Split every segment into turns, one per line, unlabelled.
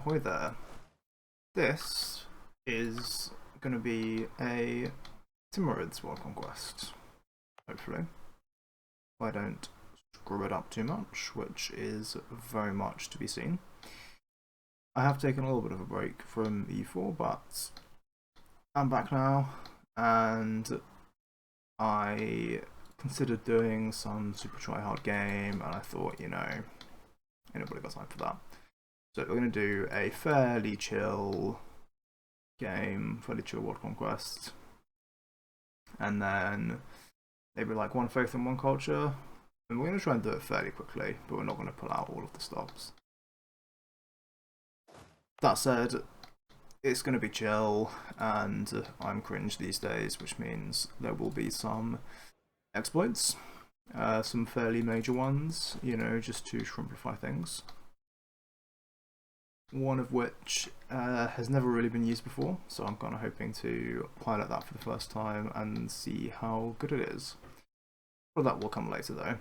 Ahoy there. This is going to be a Timurids World Conquest, hopefully. If I don't screw it up too much, which is very much to be seen. I have taken a little bit of a break from E4, but I'm back now, and I considered doing some super try-hard game, and I thought, you know, ain't nobody got time for that. So we're going to do a fairly chill game, fairly chill World Conquest, and then maybe like one faith and one culture, and we're going to try and do it fairly quickly, but we're not going to pull out all of the stops. That said, it's going to be chill, and I'm cringe these days, which means there will be some exploits, some fairly major ones, you know, just to shrimpify things. One of which has never really been used before, so I'm kind of hoping to pilot that for the first time and see how good it is. Well, that will come later though.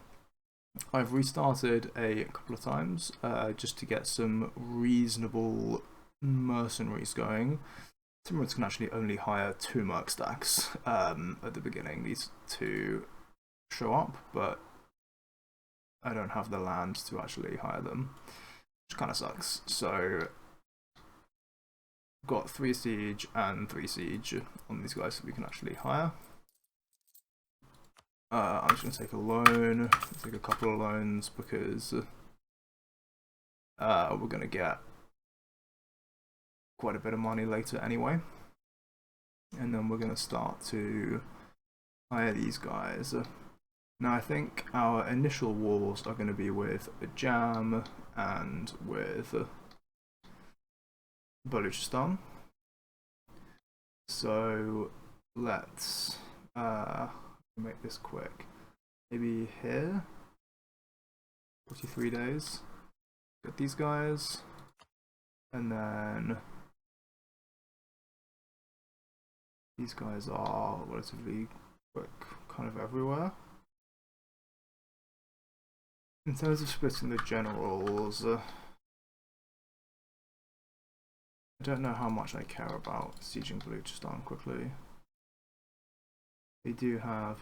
I've restarted a couple of times just to get some reasonable mercenaries going. Timurids can actually only hire 2 merc stacks at the beginning. These 2 show up, but I don't have the land to actually hire them, which kind of sucks. So got 3 siege and 3 siege on these guys that we can actually hire. I'm just going to take a loan, take a couple of loans, because we're going to get quite a bit of money later anyway. And then we're going to start to hire these guys. Now I think our initial wars are going to be with Jam and with Baluchistan. So let's make this quick. Maybe here, 43 days. Get these guys, and then these guys are relatively quick, kind of everywhere. In terms of splitting the generals, I don't know how much I care about sieging Baluchistan quickly. They do have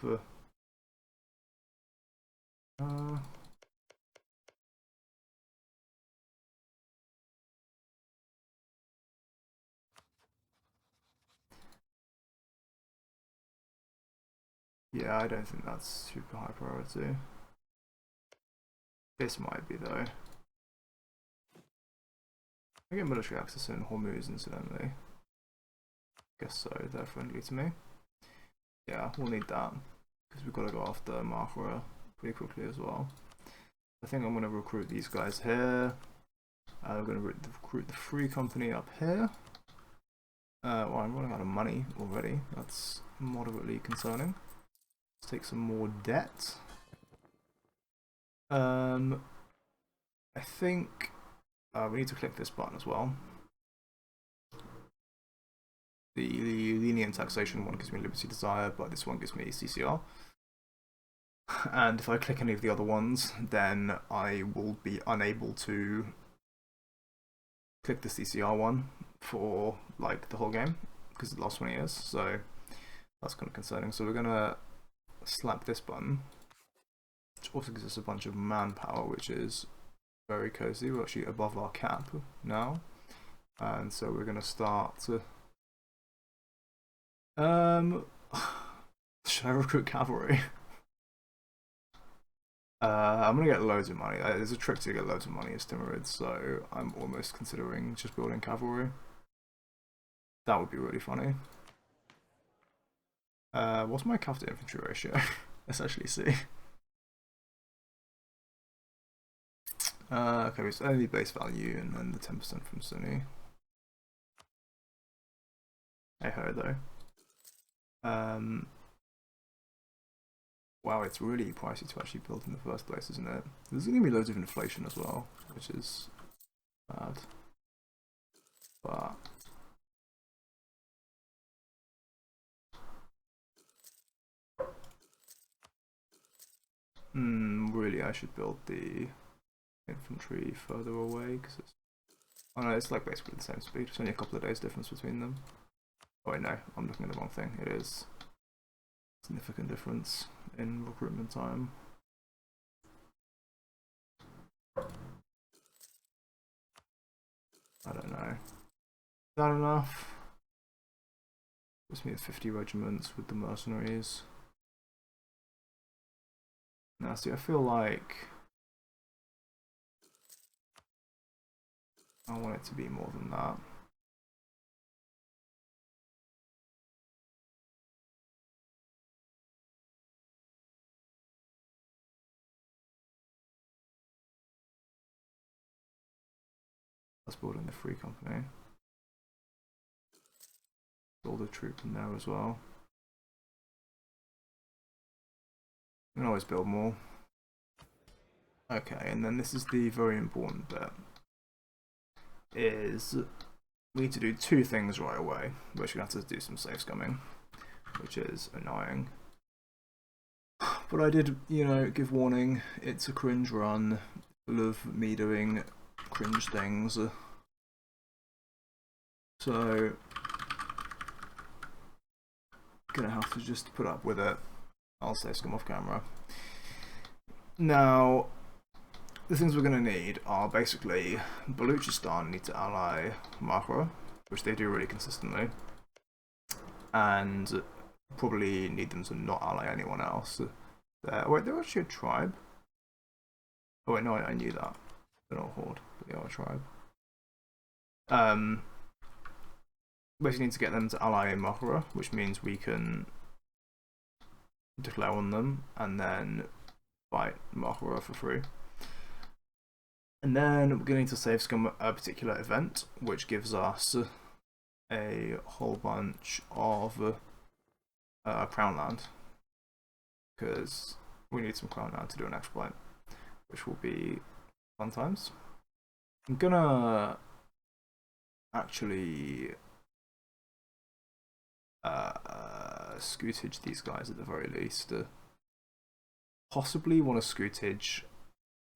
yeah, I don't think that's super high priority. This might be though. I get military access in Hormuz incidentally. Guess so, they're friendly to me. Yeah, we'll need that, because we've got to go after Mahra pretty quickly as well. I think I'm going to recruit these guys here. We're going to recruit the Free Company up here. Well, I'm running out of money already. That's moderately concerning. Let's take some more debt. I think we need to click this button as well. The lenient taxation one gives me Liberty Desire, but this one gives me CCR. And if I click any of the other ones, then I will be unable to click the CCR one for like the whole game, because it lasts 20 years, so that's kind of concerning. So we're gonna slap this button, which also gives us a bunch of manpower, which is very cozy. We're actually above our cap now, and so we're gonna start to should I recruit cavalry? I'm gonna get loads of money. There's a trick to get loads of money as Timurids, so I'm almost considering just building cavalry. That would be really funny. What's my cav to infantry ratio? Let's actually see. Okay, it's only base value and then the 10% from Sunni. Hey ho though. Wow, it's really pricey to actually build in the first place, isn't it? There's gonna be loads of inflation as well, which is bad. But really, I should build the infantry further away because it's Oh no, it's like basically the same speed. It's only a couple of days difference between them. Oh wait, no, I'm looking at the wrong thing. It is a significant difference in recruitment time. I don't know. Is that enough? Puts me at 50 regiments with the mercenaries. Now, see, I feel like I want it to be more than that. Let's build in the free company. All the troop in there as well. You can always build more. Okay, and then this is the very important bit. Is we need to do two things right away, which we have to do some safe scumming, which is annoying. But I did, you know, give warning. It's a cringe run, full of me doing cringe things. So gonna have to just put up with it. I'll safe scum off camera. Now, the things we're gonna need are basically Baluchistan need to ally Mahra, which they do really consistently, and probably need them to not ally anyone else. Wait, they're actually a tribe. Oh wait, no, I knew that. They're not a horde, but they are a tribe. Basically need to get them to ally in Mahra, which means we can declare on them and then fight Mahra for free. And then we're going to save scum a particular event, which gives us a whole bunch of crown land, because we need some crown land to do an exploit, which will be fun times. I'm gonna actually scootage these guys at the very least. Possibly want to scootage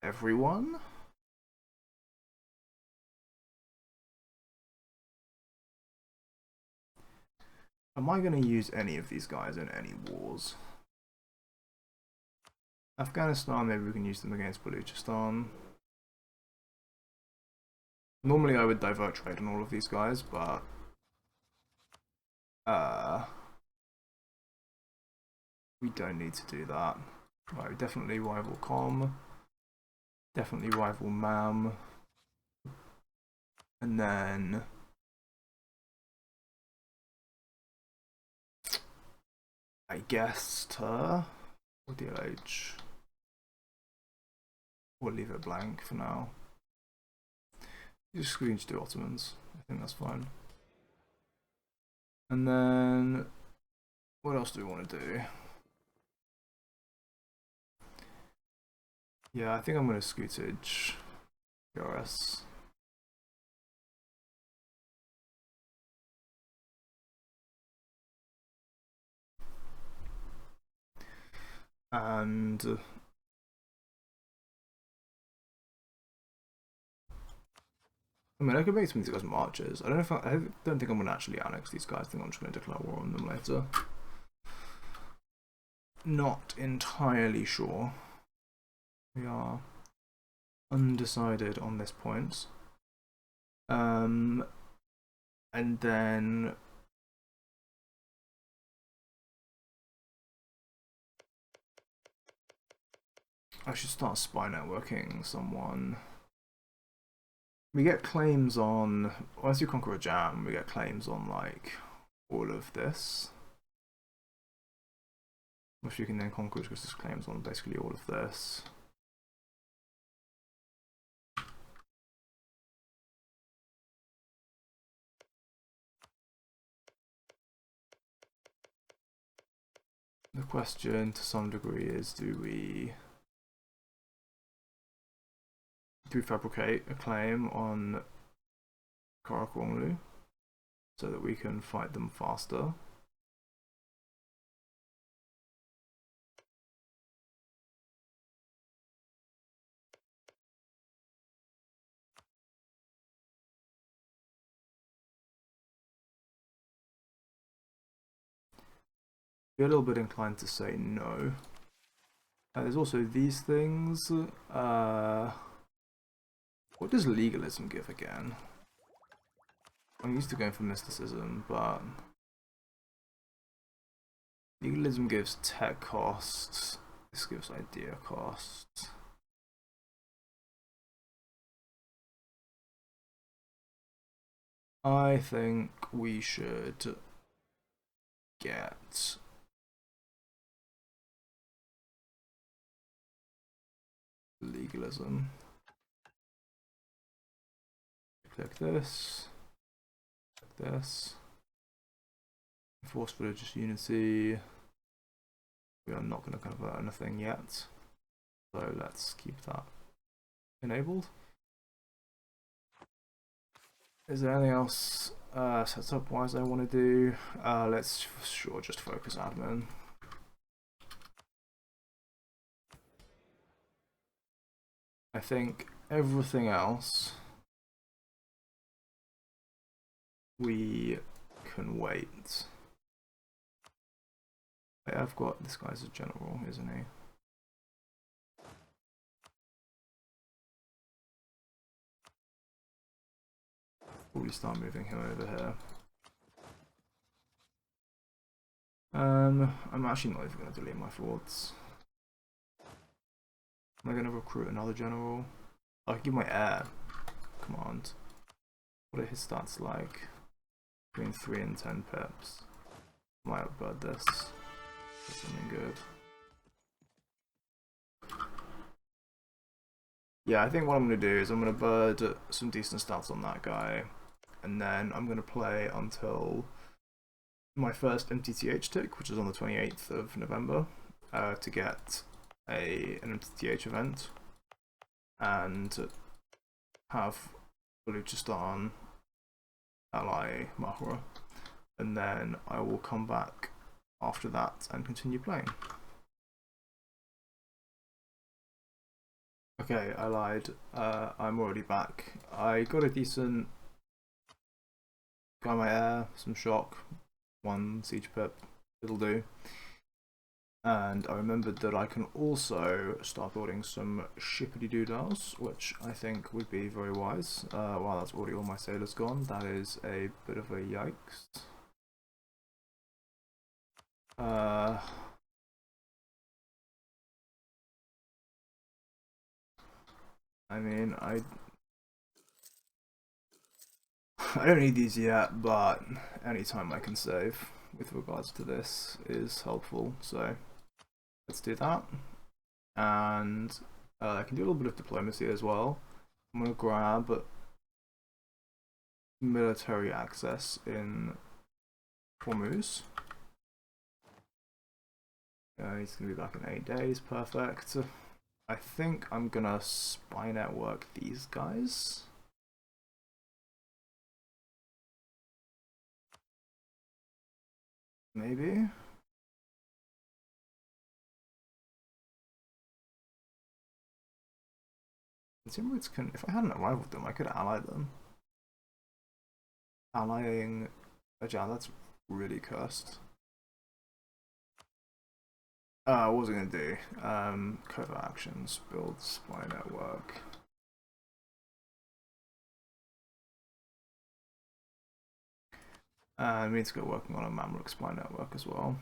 everyone. Am I going to use any of these guys in any wars? Afghanistan, maybe we can use them against Baluchistan. Normally I would divert trade on all of these guys, but we don't need to do that. Right, definitely rival Com. Definitely rival Mam. And then I guess or DLH. We'll leave it blank for now. Just going to do Ottomans. I think that's fine. And then what else do we want to do? Yeah, I think I'm going to scootage PRS. And I mean, I could make some of these guys marches. I don't know if I don't think I'm gonna actually annex these guys. I think I'm just gonna declare war on them later. Not entirely sure. We are undecided on this point. And then I should start spy networking someone. We get claims on, once you conquer a jam, we get claims on like all of this, which you can then conquer, which gives us claims on basically all of this. The question to some degree is, do we fabricate a claim on Karakoronglu so that we can fight them faster? be a little bit inclined to say no. There's also these things. What does legalism give again? I'm used to going for mysticism, but legalism gives tech costs. This gives idea costs. I think we should get legalism. Click this. Click this. Enforce religious unity. We are not going to convert anything yet, so let's keep that enabled. Is there anything else setup wise I want to do? Let's sure just focus admin. I think everything else we can wait. I've got this guy's a general, isn't he? Probably start moving him over here. I'm actually not even going to delete my thoughts. Am I going to recruit another general? I can give my heir command. What are his stats like? Between 3 and 10 pips. Might outbird this. That's something good. Yeah, I think what I'm going to do is I'm going to bird some decent stats on that guy, and then I'm going to play until my first MTTH tick, which is on the 28th of November, to get an MTTH event, and have Baluchistan ally Mahra, and then I will come back after that and continue playing. Okay, I lied. I'm already back. I got a decent guy my air, some shock, 1 siege pip, it'll do. And I remembered that I can also start building some shippity doodles, which I think would be very wise. Wow, that's already all my sailors gone. That is a bit of a yikes. I mean, I don't need these yet, but anytime I can save with regards to this is helpful, so let's do that. And I can do a little bit of diplomacy as well. I'm going to grab military access in Hormuz. He's going to be back in 8 days, perfect. I think I'm going to spy network these guys. Maybe. The Timurids can, if I hadn't arrived with them, I could ally them. Allying Ajah, that's really cursed. What was I going to do? Covert actions, build spy network. And we need to go working on a Mamluk spy network as well.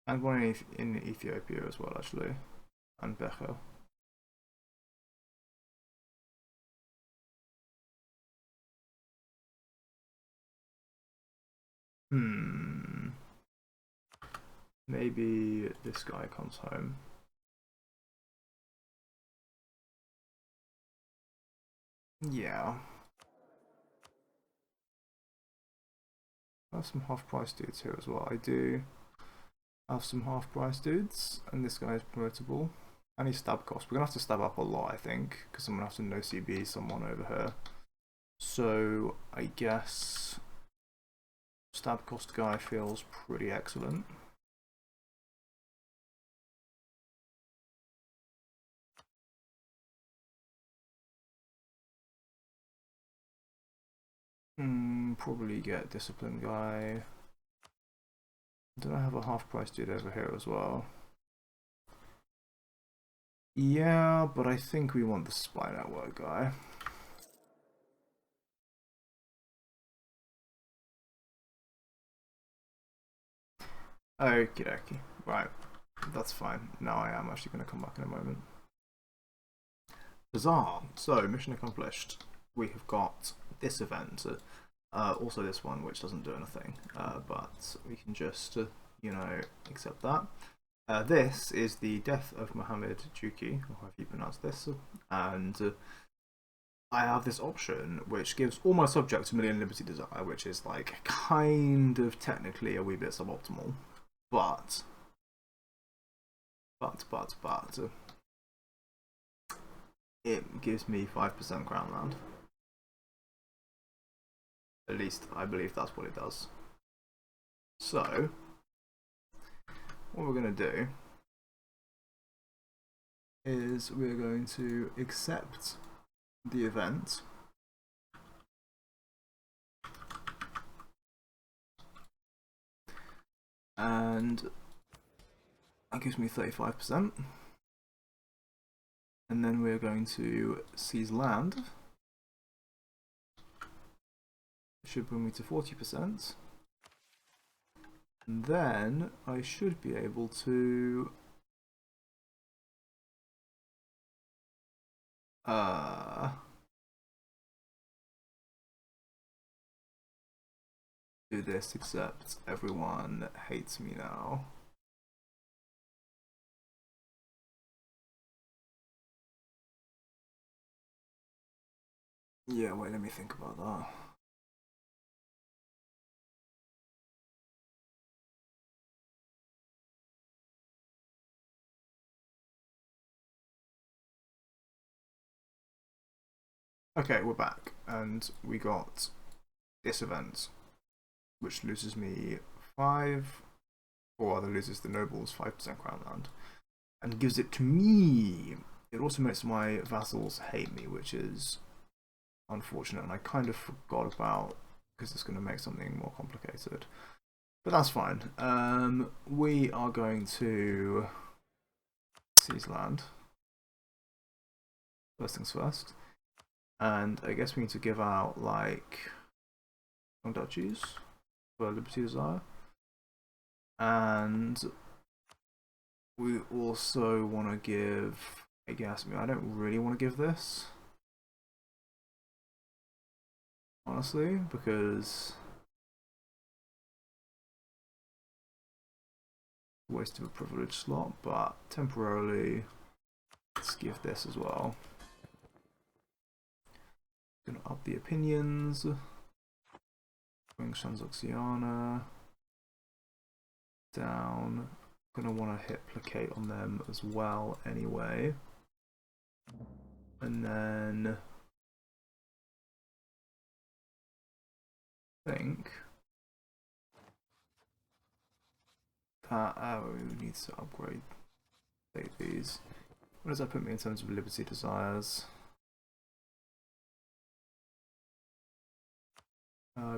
And one in Ethiopia as well, actually. And Becher. Maybe this guy comes home. Yeah. I have some half-price dudes here as well. I do have some half-price dudes, and this guy is promotable. And he's stab cost. We're gonna have to stab up a lot, I think, because I'm gonna have to no CB someone over here. So I guess stab cost guy feels pretty excellent. Probably get discipline guy. Do I have a half price dude over here as well? Yeah, but I think we want the spy network guy. Okie dokie. Right. That's fine. Now I am actually going to come back in a moment. Huzzah! So, mission accomplished. We have got this event. Also this one, which doesn't do anything. But we can just, you know, accept that. This is the death of Muhammad Juki, or however you pronounce this. And I have this option which gives all my subjects a million liberty desire, which is like kind of technically a wee bit suboptimal. But it gives me 5% crown land. At least I believe that's what it does. So what we're going to do is we're going to accept the event. And that gives me 35%. And then we're going to seize land. It should bring me to 40%. And then I should be able to do this, except everyone hates me now. Yeah, wait, let me think about that. Okay, we're back, and we got this event, which loses me 5, or rather loses the nobles 5% crown land, and gives it to me. It also makes my vassals hate me, which is unfortunate, and I kind of forgot about, because it's going to make something more complicated. But that's fine. We are going to seize land. First things first. And I guess we need to give out, like, some duchies for Liberty Desire. And we also want to give, I guess, I don't really want to give this, honestly, because waste of a privilege slot, but temporarily let's give this as well. Gonna up the opinions. Bring Shanzoxiana down. Gonna want to hit placate on them as well anyway. And then I think that we need to upgrade these. What does that put me in terms of liberty desires?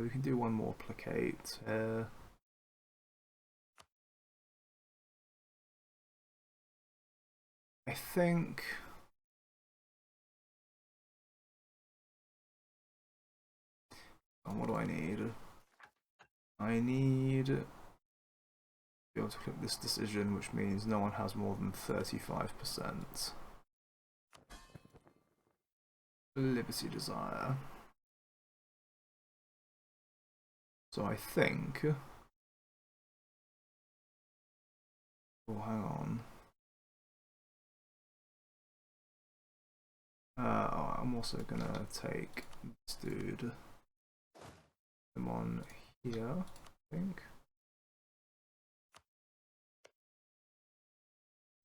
We can do one more placate here. I think what do I need? I need to be able to click this decision, which means no one has more than 35% liberty desire. So I think, oh, hang on. I'm also gonna take this dude, him on here, I think.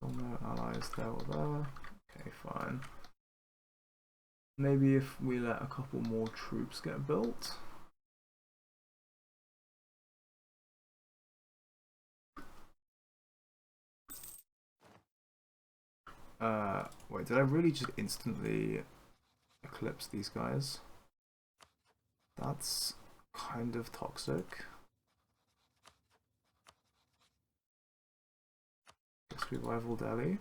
No allies there or there. Okay, fine. Maybe if we let a couple more troops get built. Wait, did I really just instantly eclipse these guys? That's kind of toxic. Guess we rival Delhi.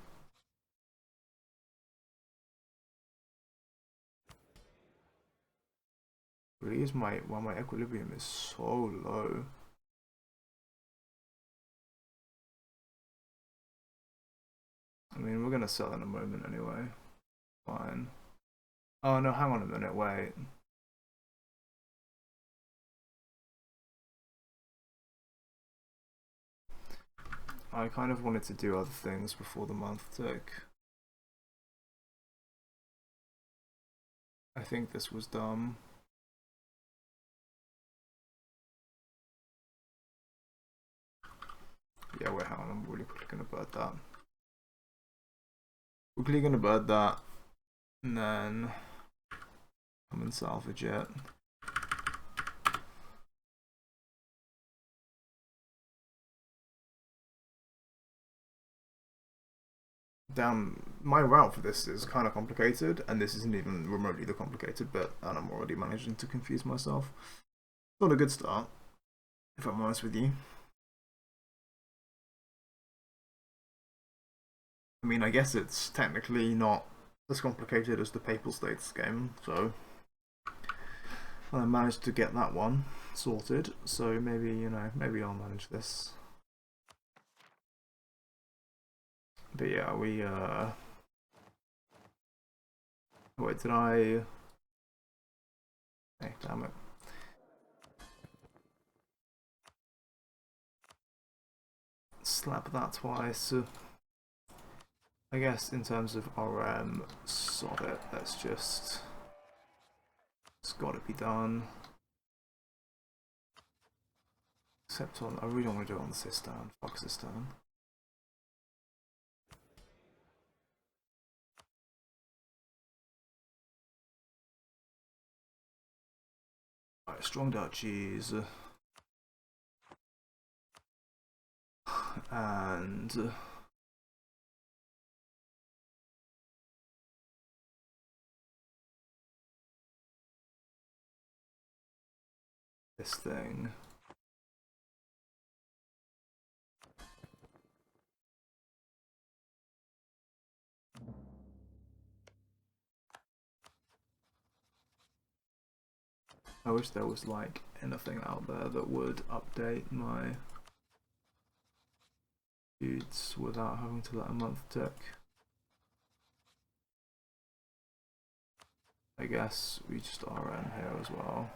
Really is my equilibrium is so low. I mean, we're gonna sell in a moment anyway. Fine. Oh no, hang on a minute, wait. I kind of wanted to do other things before the month tick. I think this was dumb. Yeah, wait, hang on, I'm really quickly gonna bird that. Quickly gonna bird that, and then come and salvage it. Damn, my route for this is kind of complicated, and this isn't even remotely the complicated bit, and I'm already managing to confuse myself. Not a good start, if I'm honest with you. I mean, I guess it's technically not as complicated as the Papal States game, so I managed to get that one sorted, so maybe, you know, maybe I'll manage this. But yeah, we, wait, did I... Hey, damn it. Slap that twice. I guess in terms of RM, sod it, let's just... It's gotta be done. Except on, I really don't want to do it on the Sistan. Fuck Sistan. Right, strong duchies. And... this thing. I wish there was like anything out there that would update my dudes without having to let a month tick. I guess we just RN here as well.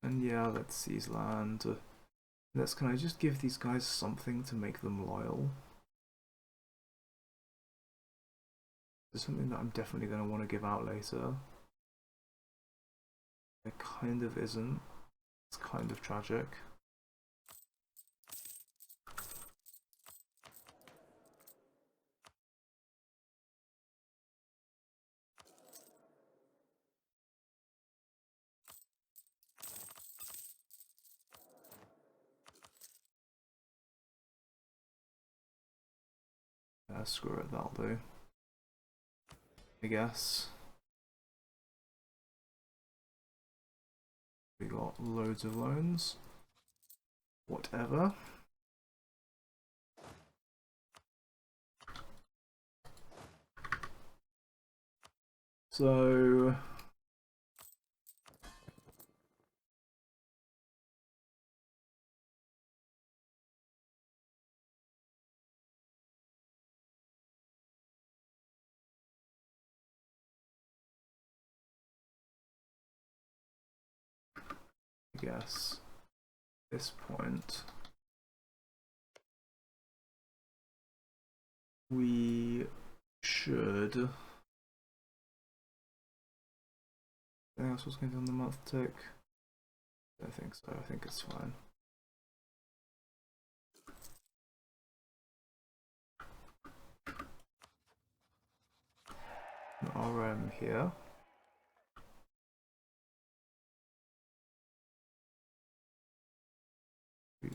And yeah, let's seize land. Can I just give these guys something to make them loyal? There's something that I'm definitely going to want to give out later. It kind of isn't. It's kind of tragic. Yeah, screw it, that'll do. I guess. We got loads of loans. Whatever. So... I guess at this point we should... Anything else was going to be on the month tick? I don't think so, I think it's fine. RM here.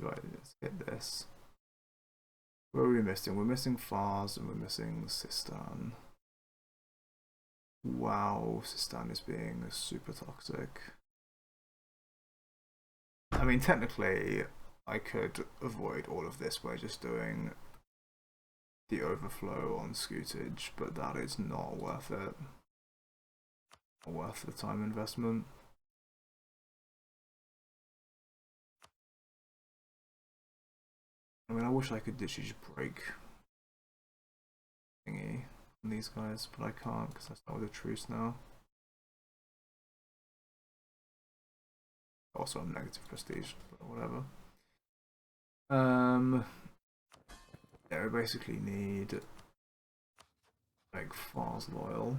Right, let's get this. What are we missing? We're missing Fars and we're missing Sistan. Wow, Sistan is being super toxic. I mean, technically, I could avoid all of this by just doing the overflow on Scootage, but that is not worth it. Not worth the time investment. I mean, I wish I could literally just break thingy on these guys, but I can't because that's not with a truce now. Also, I'm negative prestige, but whatever. Yeah, we basically need like Fars loyal.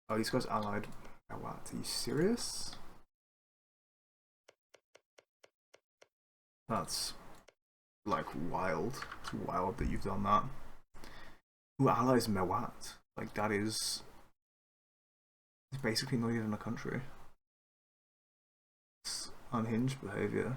Oh, these guys allied. Oh, what? Are you serious? That's like wild. It's wild that you've done that. Who allies Mewat? Like that is. It's basically not even a country. It's unhinged behavior.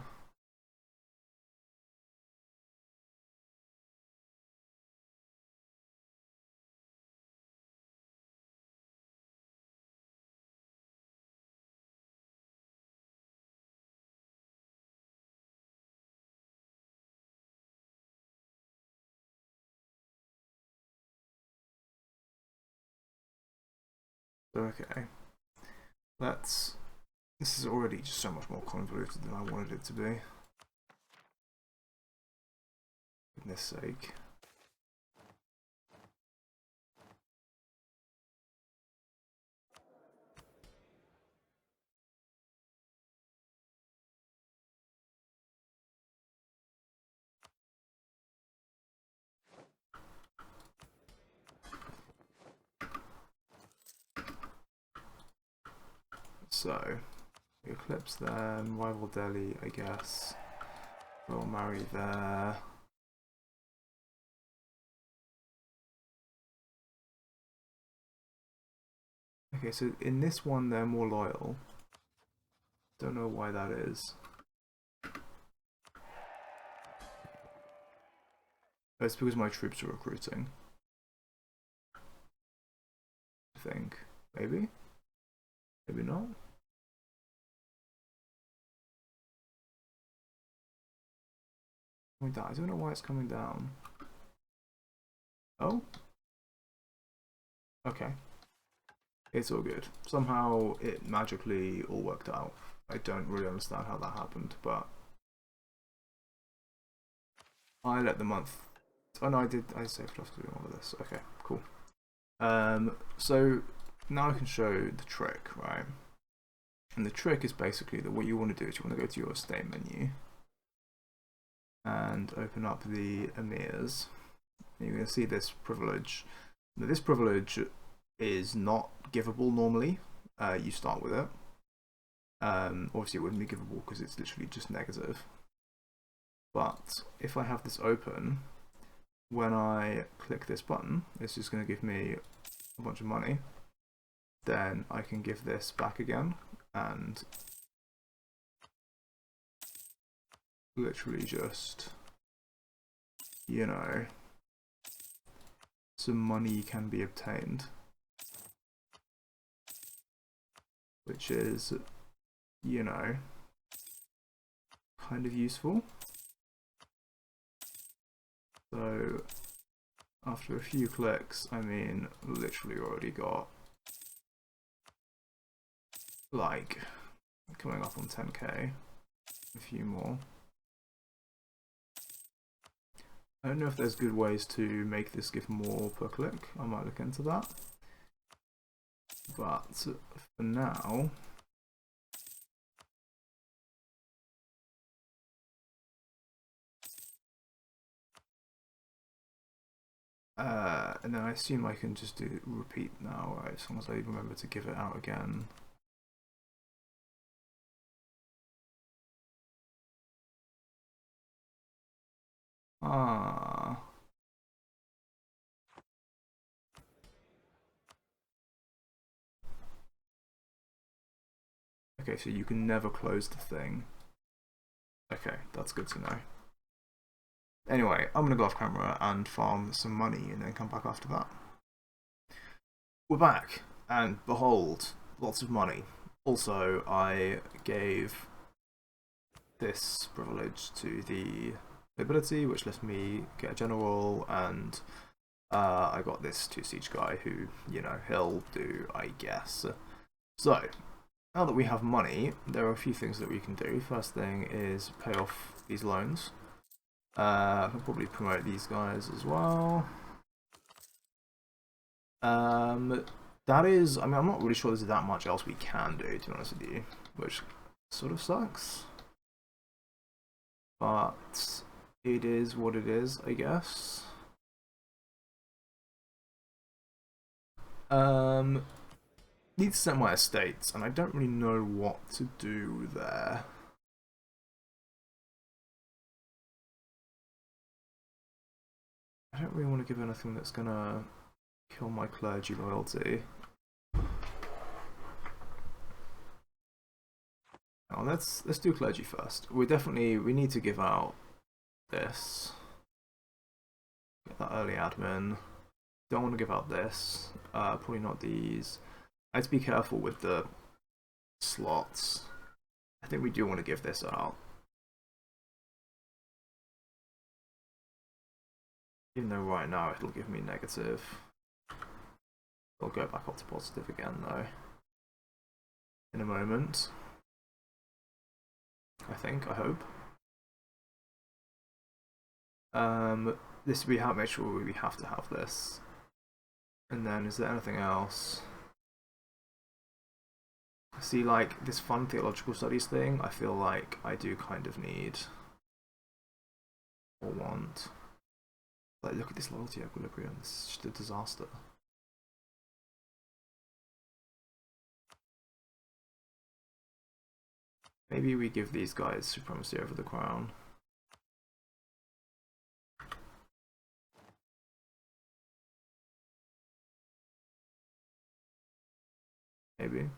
Okay. Let's. This is already just so much more convoluted than I wanted it to be. For goodness sake. So, Eclipse them, Rival Delhi, I guess. We'll marry there. Okay, so in this one they're more loyal. Don't know why that is. Oh, it's because my troops are recruiting. I think. Maybe? Maybe not? I don't know why it's coming down. Oh? Okay. It's all good. Somehow it magically all worked out. I don't really understand how that happened, but I let the month. Oh no, I saved off doing all of this. Okay, cool. So now I can show the trick, right? And the trick is basically that what you want to do is you want to go to your estate menu and open up the emirs. And you're going to see this privilege. Now, this privilege is not givable normally. You start with it. Obviously, it wouldn't be givable because it's literally just negative. But if I have this open, when I click this button, it's just going to give me a bunch of money. Then I can give this back again and literally just, you know, some money can be obtained, which is, you know, kind of useful. So after a few clicks, I mean, literally already got like coming up on 10k, a few more. I don't know if there's good ways to make this give more per click. I might look into that. But for now, and then I assume I can just do repeat now, right? As long as I remember to give it out again. Ah. Okay, so you can never close the thing. Okay, that's good to know. Anyway, I'm gonna go off camera and farm some money and then come back after that. We're back, and behold, lots of money. Also, I gave this privilege to the nobility, which lets me get a general, and I got this 2 siege guy who, you know, he'll do, I guess. So, now that we have money, there are a few things that we can do. First thing is pay off these loans. I can probably promote these guys as well. That is, I mean, I'm not really sure there's that much else we can do, to be honest with you, which sort of sucks. But it is what it is, I guess. Need to set my estates, and I don't really know what to do there. I don't really want to give anything that's gonna kill my clergy loyalty. Oh, let's do clergy first. We need to give out this. Get that early admin. Don't want to give out this. Probably not these. I have to be careful with the slots. I think we do want to give this out. Even though right now it'll give me negative. I'll go back up to positive again though. In a moment. I think, I hope. This we have, make sure we have to have this. And then is there anything else? See, like this fun theological studies thing, I feel like I do kind of need or want. Like, look at this loyalty equilibrium, this is just a disaster. Maybe we give these guys supremacy over the crown. Maybe.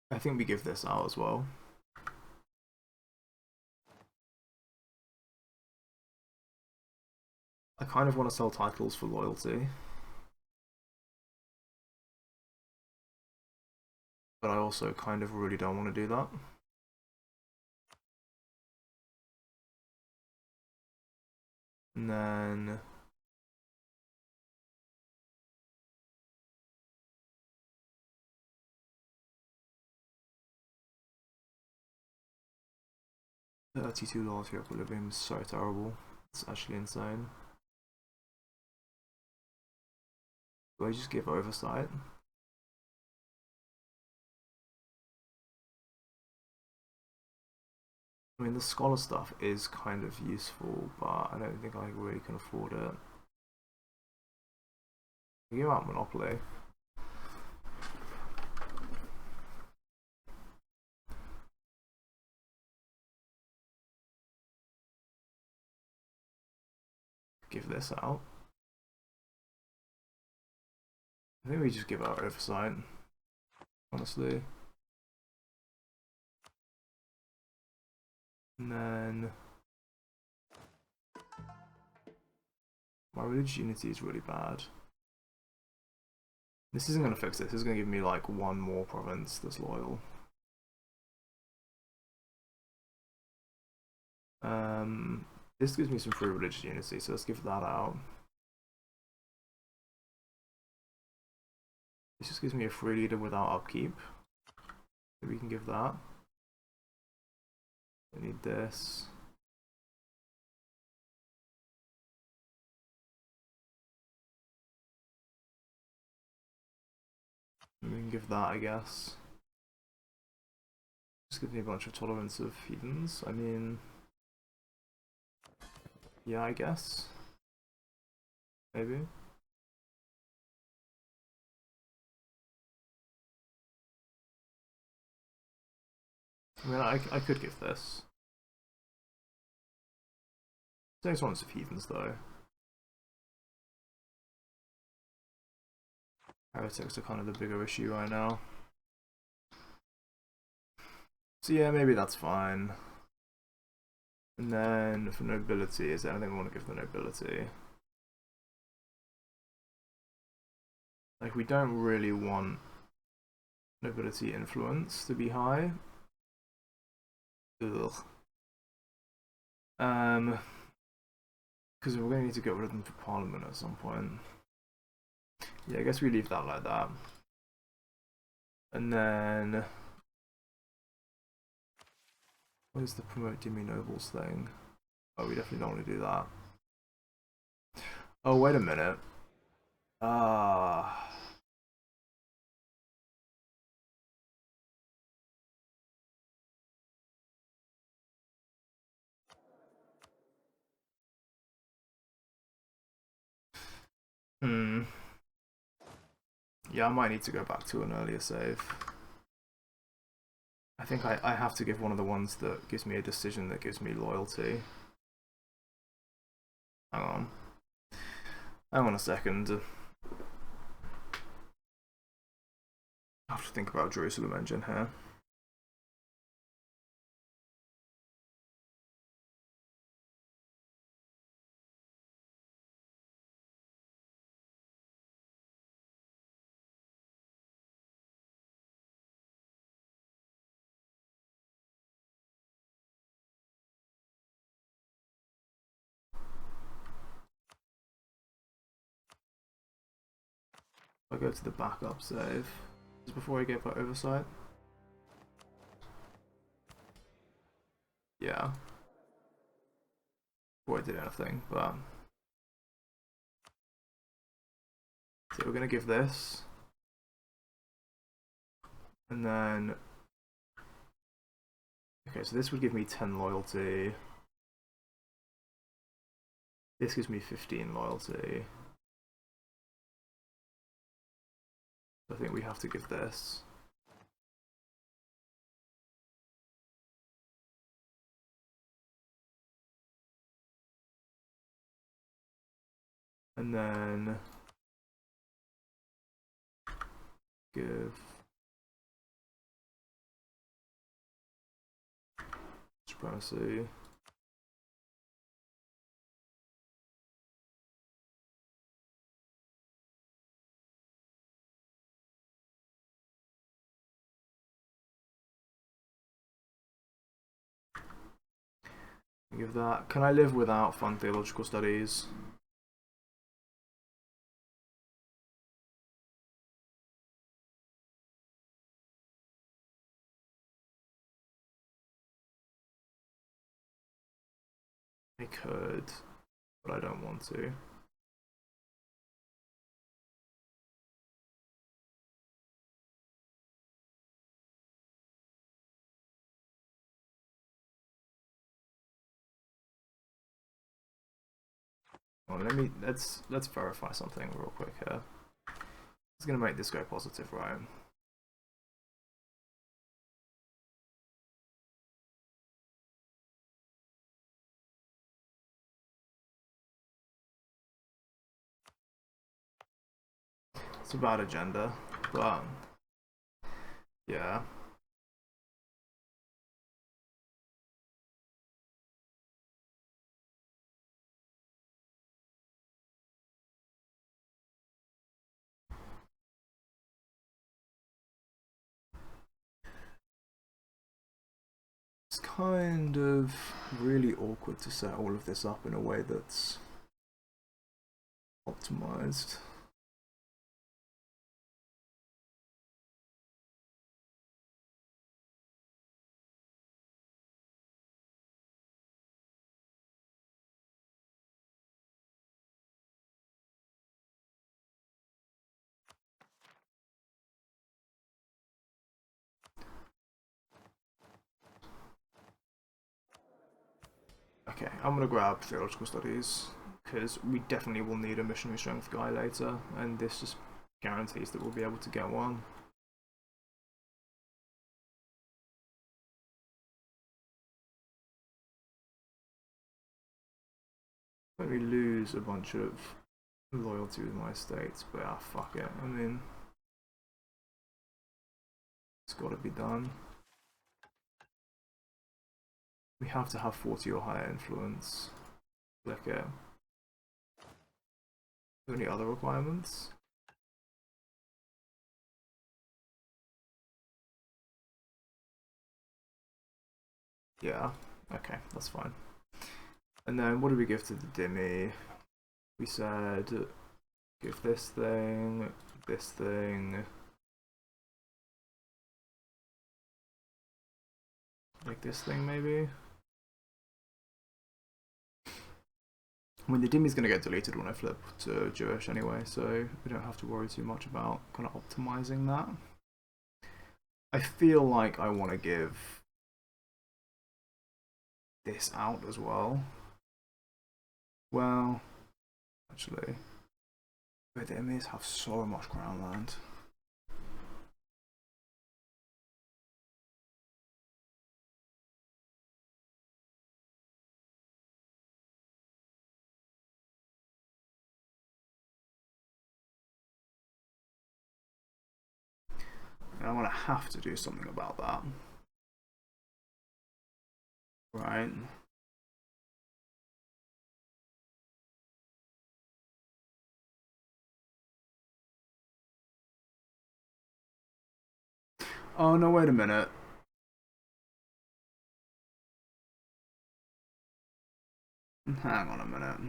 I think we give this out as well. I kind of want to sell titles for loyalty. But I also kind of really don't want to do that. And then... $32 for equilibrium is so terrible. It's actually insane. Do I just give oversight? I mean, the scholar stuff is kind of useful, but I don't think I really can afford it. Give out Monopoly. Give this out. I think we just give out oversight, honestly. And then my religious unity is really bad. This isn't going to fix this. This is going to give me like one more province that's loyal. This gives me some free religious unity, so let's give that out. This just gives me a free leader without upkeep. So we can give that. I need this. And we can give that, I guess. Just gives me a bunch of tolerance of heathens. I mean... yeah, I guess. Maybe. I mean, I could give this. Next one's of heathens though. Heretics are kind of the bigger issue right now. So yeah, maybe that's fine. And then for nobility, is there anything we want to give the nobility? Like, we don't really want nobility influence to be high. Ugh. Because we're going to need to get rid of them for Parliament at some point. Yeah, I guess we leave that like that. And then... what is the promote Demi Nobles thing? Oh, we definitely don't want to do that. Oh, wait a minute. Ah... Hmm. Yeah, I might need to go back to an earlier save. I think I have to give one of the ones that gives me a decision that gives me loyalty. Hang on. Hang on a second. I have to think about Jerusalem engine here. I'll go to the backup save. Just before I get that oversight. Yeah. Before I did anything, but... so we're gonna give this. And then... okay, so this would give me 10 loyalty. This gives me 15 loyalty. I think we have to give this. And then... give... supremacy. Give that. Can I live without fun theological studies? I could, but I don't want to. Well, let's verify something real quick here. It's gonna make this go positive, right? It's a bad agenda, but yeah. It's kind of really awkward to set all of this up in a way that's optimized. Okay, I'm gonna grab theological studies because we definitely will need a missionary strength guy later, and this just guarantees that we'll be able to get one. Let me lose a bunch of loyalty with my estates, but ah, fuck it. I mean, it's got to be done. We have to have 40 or higher influence. Click it. Any other requirements? Yeah, okay, that's fine. And then what do we give to the Dimmy? We said give this thing, like this thing maybe? I mean, the Dimmy's going to get deleted when I flip to Jewish anyway, so we don't have to worry too much about kind of optimizing that. I feel like I want to give this out as well. Well, actually, the Dimmies have so much ground land. And I'm going to have to do something about that. Right. Oh no, wait a minute. Hang on a minute.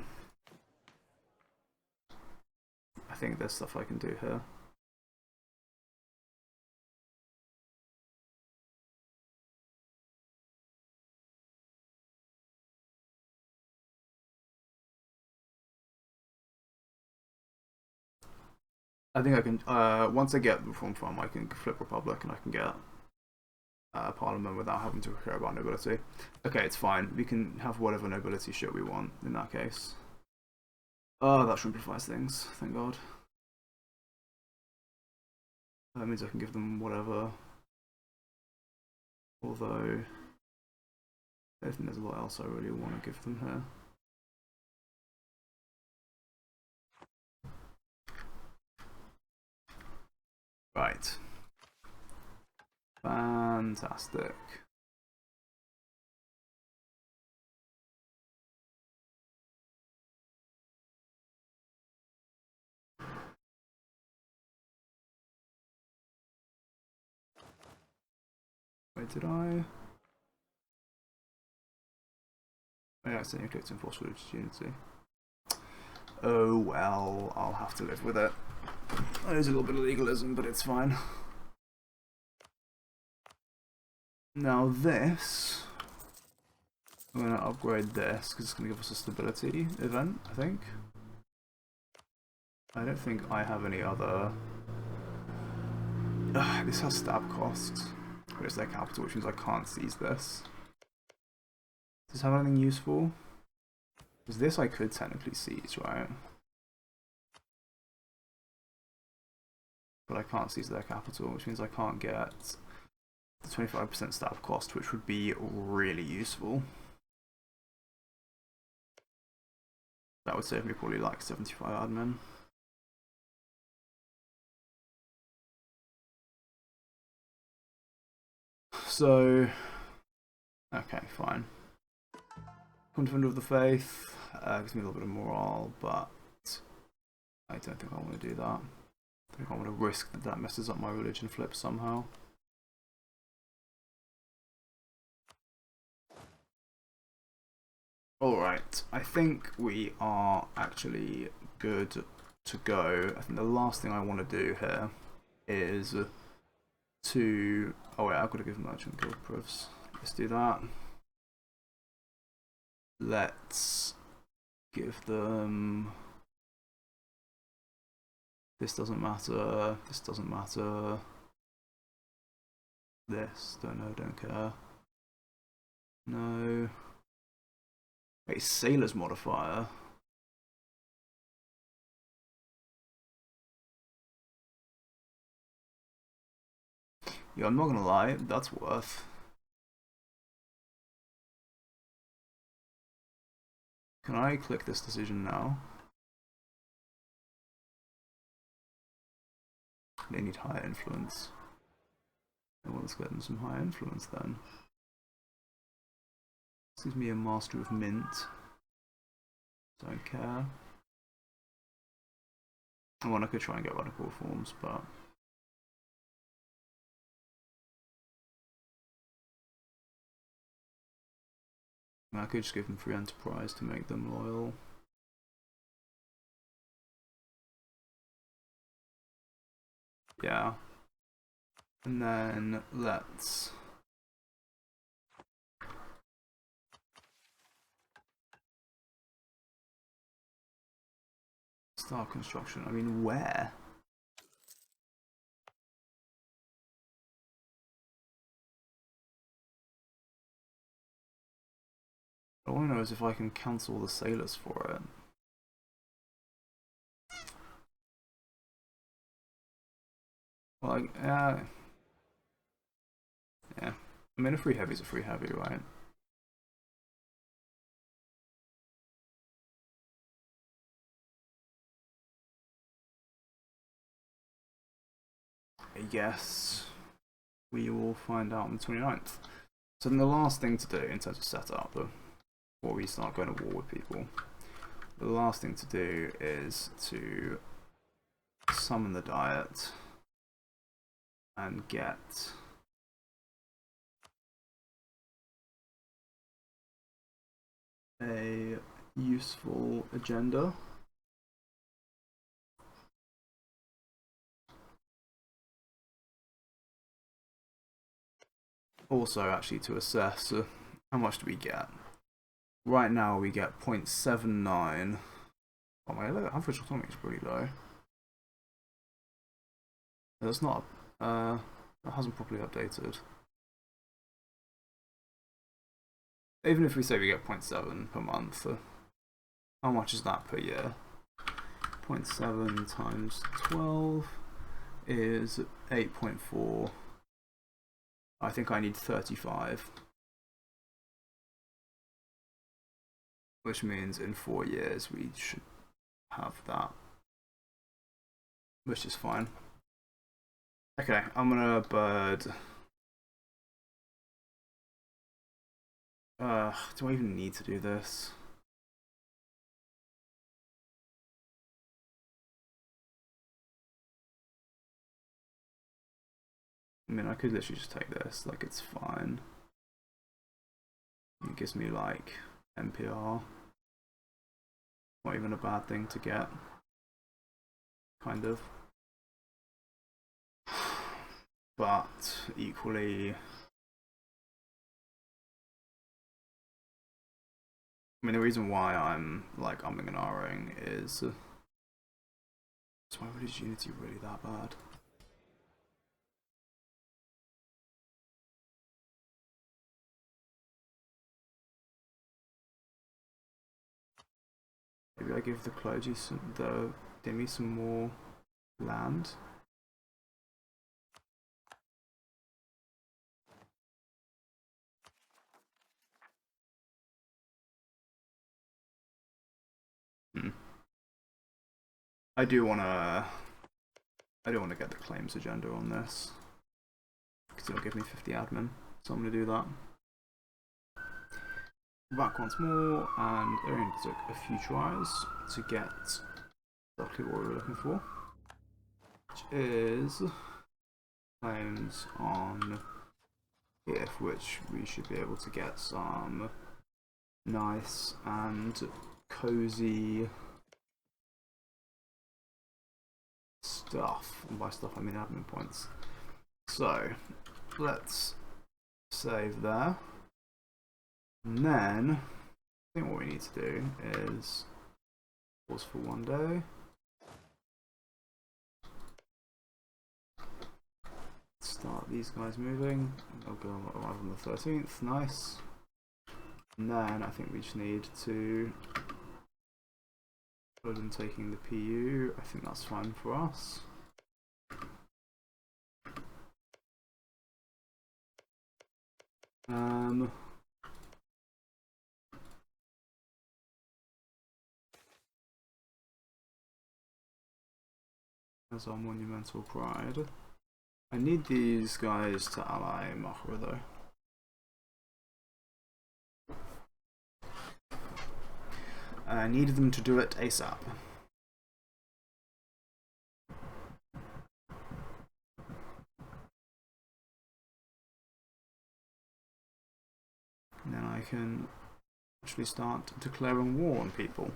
I think there's stuff I can do here. I think I can, once I get the Reform Farm, I can flip Republic and I can get Parliament without having to care about nobility. Okay, it's fine. We can have whatever nobility shit we want in that case. Oh, that simplifies things, thank God. That means I can give them whatever. Although, I don't think there's a lot else I really want to give them here. Right. Fantastic. Wait, did I? I accidentally clicked enforce religious unity. Oh well, I'll have to live with it. There's a little bit of legalism, but it's fine. Now this, I'm going to upgrade this because it's going to give us a stability event, I think. I don't think I have any other... this has stab costs, but it's their capital, which means I can't seize this. Does this have anything useful? Because this I could technically seize, right? But I can't seize their capital, which means I can't get the 25% stab cost, which would be really useful. That would save me probably like 75 admin. So, okay, fine. Defender of the Faith gives me a little bit of morale, but I don't think I want to do that. I think I want to risk that that messes up my religion flip somehow. Alright, I think we are actually good to go. I think the last thing I want to do here is to... Oh wait, I've got to give Merchant Guild Profs. Let's do that. Let's give them... This doesn't matter, this doesn't matter. This, don't know, don't care. No. Wait, Sailor's modifier. Yeah, I'm not gonna lie, that's worth. Can I click this decision now? They need higher influence. Well, let's get them some higher influence then. This gives me a master of mint. Don't care. I want to try and get radical forms, but I could just give them free enterprise to make them loyal. Yeah. And then let's start construction. I mean, where? All I know is if I can cancel the sailors for it. Well, yeah. I mean, a free heavy's a free heavy, right? I guess we will find out on the 29th. So then the last thing to do in terms of setup, before we start going to war with people, the last thing to do is to summon the diet and get a useful agenda. Also, actually, to assess how much do we get. Right now, we get 0.79. Oh my, look, average autonomy is pretty low. That's not. That hasn't properly updated. Even if we say we get 0.7 per month, how much is that per year? 0.7 times 12 is 8.4. I think I need 35. Which means in 4 years we should have that. Which is fine. Okay, I'm gonna bird. Do I even need to do this? I mean, I could literally just take this, like it's fine. It gives me like NPR. Not even a bad thing to get. Kind of. But equally, I mean, the reason why I'm like umming and ahhing is why is Unity really that bad? Maybe I give the clergy the Demi some more land. I do wanna get the claims agenda on this because it'll give me 50 admin, so I'm gonna do that. Back once more, and it only took a few tries to get exactly what we were looking for, which is claims on if which we should be able to get some nice and cozy stuff, and by stuff I mean admin points. So let's save there, and then I think what we need to do is pause for 1 day. Start these guys moving. They'll go arrive on the 13th. Nice. And then I think we just need to put in taking the PU. I think that's fine for us. as our monumental pride. I need these guys to ally Mahra though. I needed them to do it ASAP. And then I can actually start declaring war on people,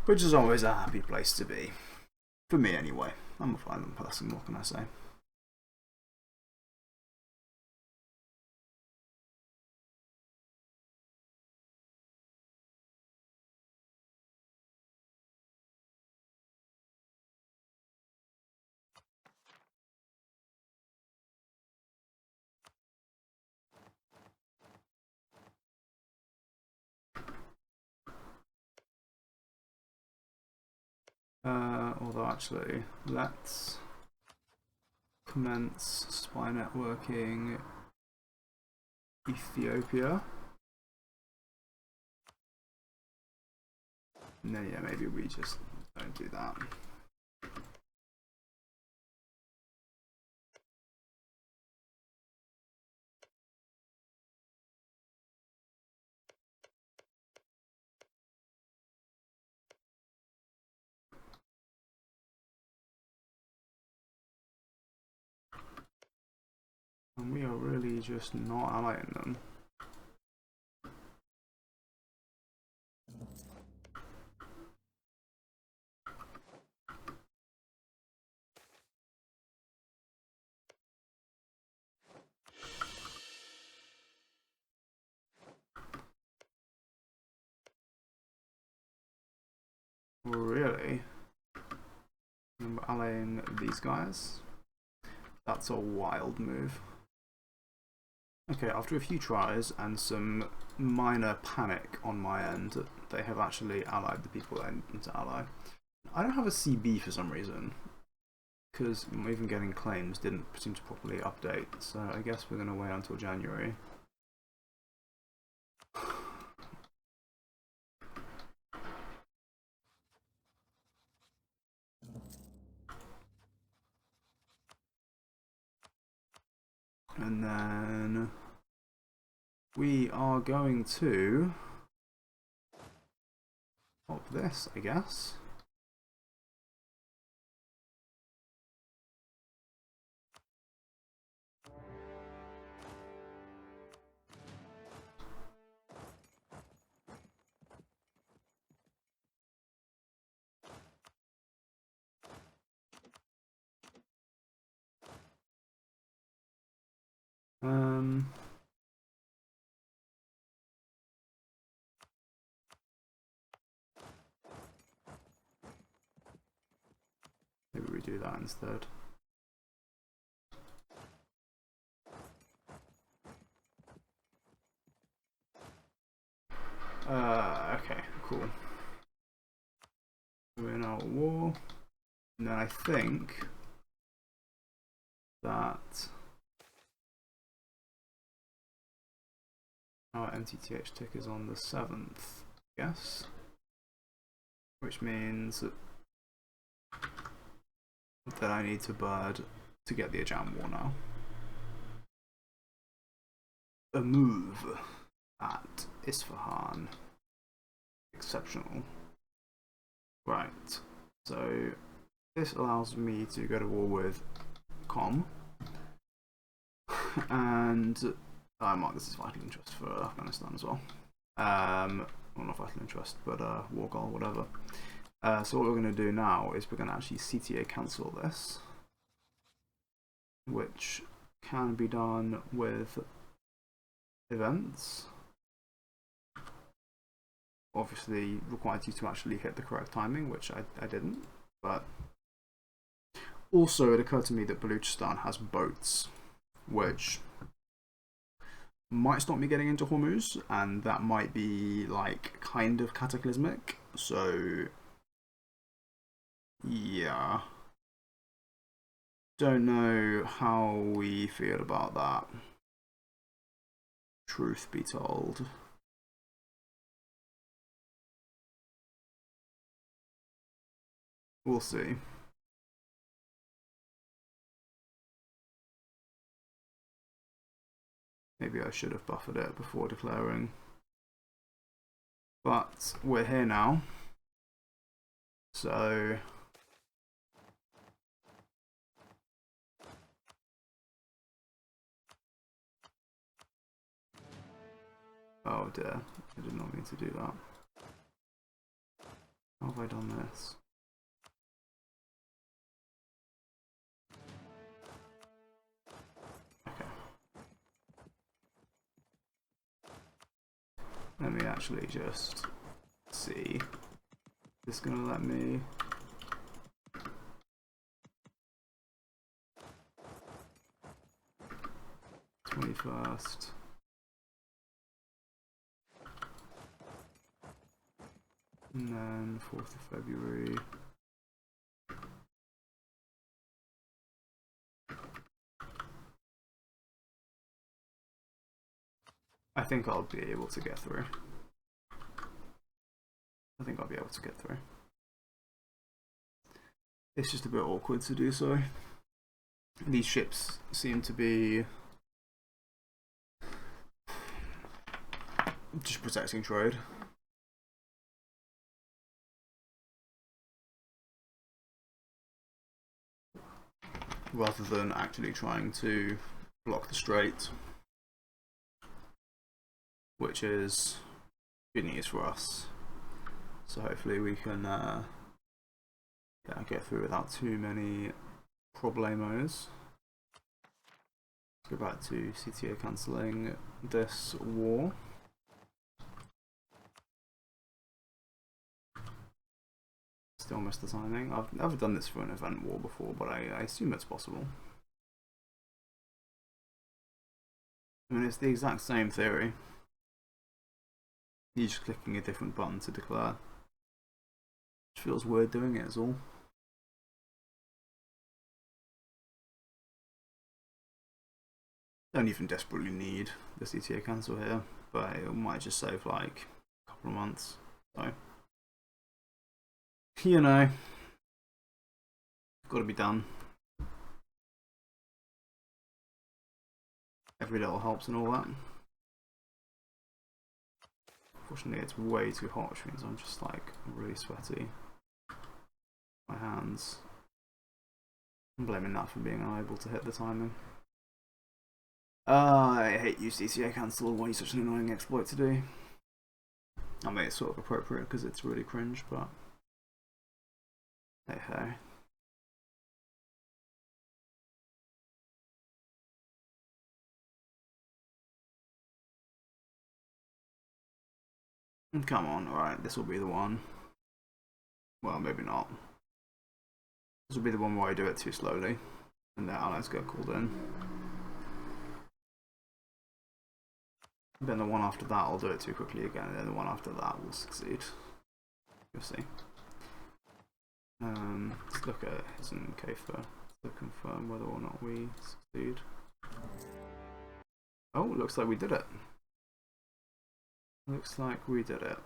which is always a happy place to be. For me anyway. I'm a violent person, what can I say? Although actually, let's commence spy networking Ethiopia. And then yeah, maybe we just don't do that. And we are really just not allying them. Really? I'm allying these guys? That's a wild move. Okay, after a few tries and some minor panic on my end, they have actually allied the people I need them to ally. I don't have a CB for some reason, because even getting claims didn't seem to properly update, so I guess we're going to wait until January. And then we are going to pop this, I guess. Maybe we do that instead. Okay, cool. We're now at war. And then I think that our MTTH tick is on the 7th, yes? Which means that I need to bird to get the Ajam War now. A move at Isfahan. Exceptional. Right, so this allows me to go to war with Com. And I mark this as vital interest for Afghanistan as well. Well, not vital interest, but war goal, whatever. So what we're going to do now is we're going to actually CTA cancel this, which can be done with events. Obviously requires you to actually hit the correct timing, which I didn't, but also it occurred to me that Baluchistan has boats, which might stop me getting into Hormuz, and that might be like kind of cataclysmic, so yeah, don't know how we feel about that, truth be told. We'll see. Maybe I should have buffered it before declaring. But we're here now. So oh dear, I did not mean to do that. How have I done this? Okay. Let me actually just see. Is this gonna let me? 21st. And then 4th of February. I think I'll be able to get through. I think I'll be able to get through. It's just a bit awkward to do so. These ships seem to be just protecting trade. Rather than actually trying to block the strait. Which is good news for us. So hopefully we can get through without too many problemos. Let's go back to CTA cancelling this war. Still missed the timing. I've never done this for an event war before, but I assume it's possible. I mean, it's the exact same theory. You're just clicking a different button to declare. It feels weird doing it, is all. Don't even desperately need the CTA cancel here, but it might just save like a couple of months. So, you know, got to be done. Every little helps and all that. Unfortunately, it's way too hot, which means I'm just like really sweaty. My hands. I'm blaming that for being unable to hit the timing. I hate you, CTA cancel. Why are you such an annoying exploit to do? I mean, it's sort of appropriate because it's really cringe, but hey ho. Come on, alright, this will be the one. Well, maybe not. This will be the one where I do it too slowly and the allies get called in. Then the one after that I'll do it too quickly again, and then the one after that will succeed. You'll see. Let's look at his and Kafer to confirm whether or not we succeed. Oh, looks like we did it. Looks like we did it.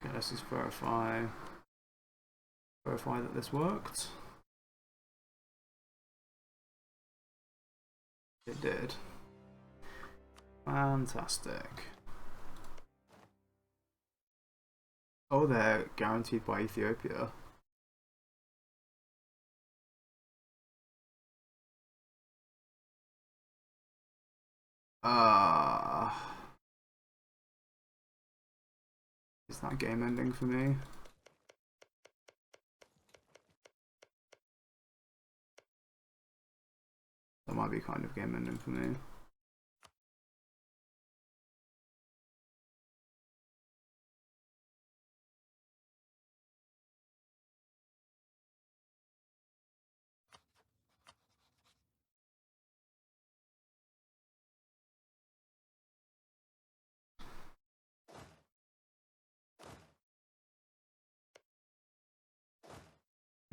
Okay, let's just verify that this worked. It did. Fantastic. Oh, they're guaranteed by Ethiopia. Is that game ending for me? That might be kind of game ending for me.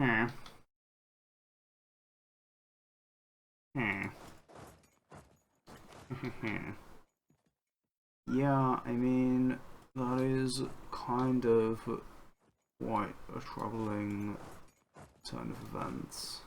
Hmm. Hmm. Yeah, I mean, that is kind of quite a troubling turn of events.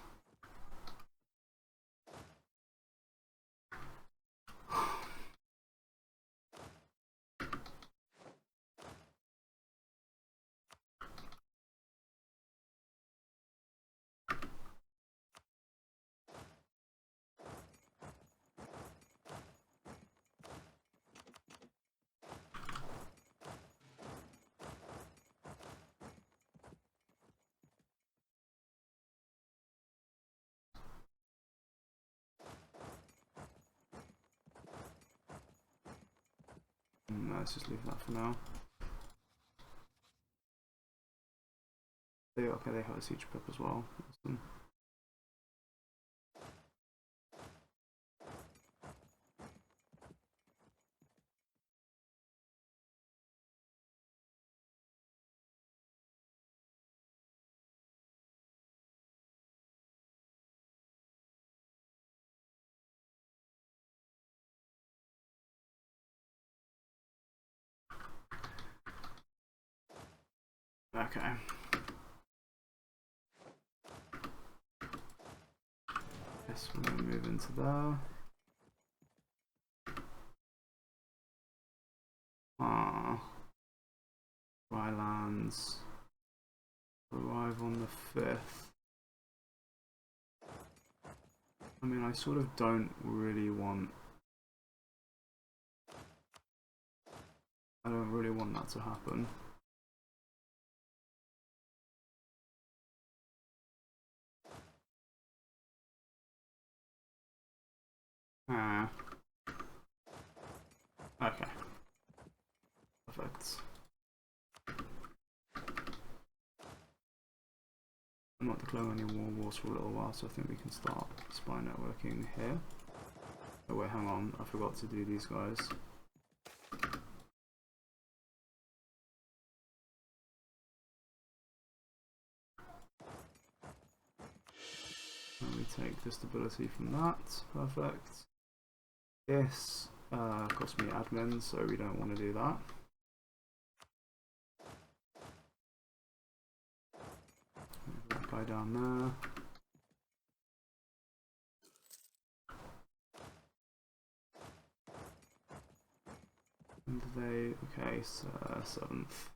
No, let's just leave that for now. Okay, they have a siege pip as well. Awesome. Okay. Guess we're gonna move into there. Drylands arrive on the 5th. I mean, I sort of don't really want... I don't really want that to happen. Okay. Perfect. I'm not declaring any more wars for a little while, so I think we can start spy networking here. Oh wait, hang on, I forgot to do these guys. And we take the stability from that. Perfect. This cost me admin, so we don't want to do that. Move that guy down there. And they, okay, so 7th.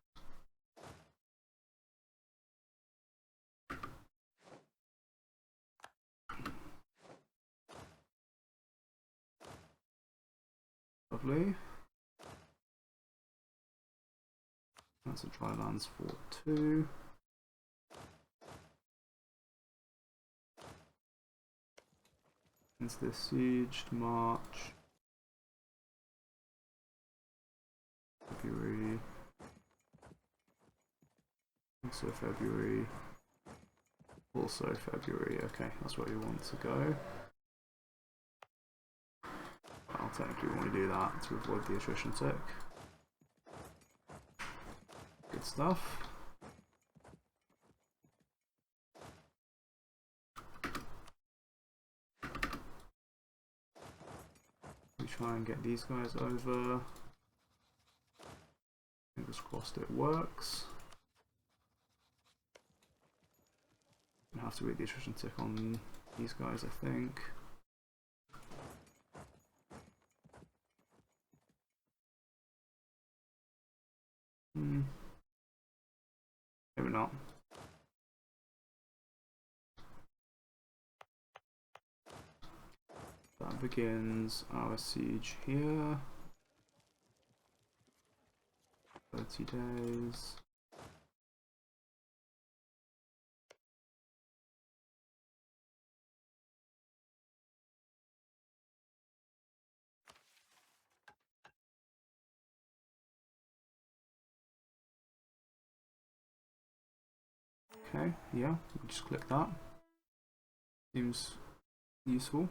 Lovely. That's a Drylands Fort 2. Into this siege, March. February. Also February. Also February. Okay, that's where we want to go. Well, technically we want to do that to avoid the attrition tick. Good stuff. We try and get these guys over. Fingers crossed it works. Gonna have to beat the attrition tick on these guys, I think. Maybe not. That begins our siege here. 30 days. Okay, yeah, we'll just click that. Seems useful.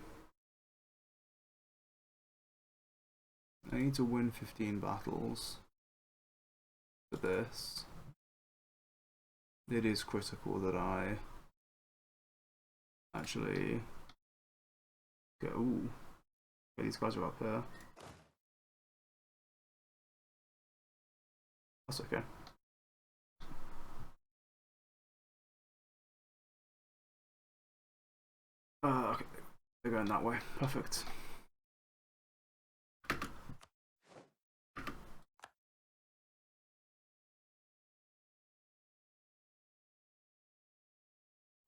I need to win 15 battles for this. It is critical that I actually go. Ooh, okay, these guys are up here. That's okay. Okay, they're going that way. Perfect.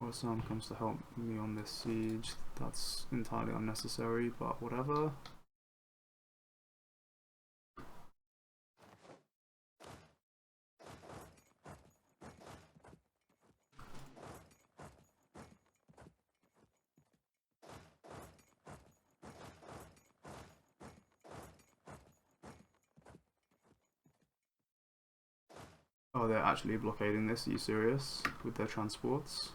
Or someone comes to help me on this siege. That's entirely unnecessary, but whatever. Oh, they're actually blockading this? Are you serious? With their transports?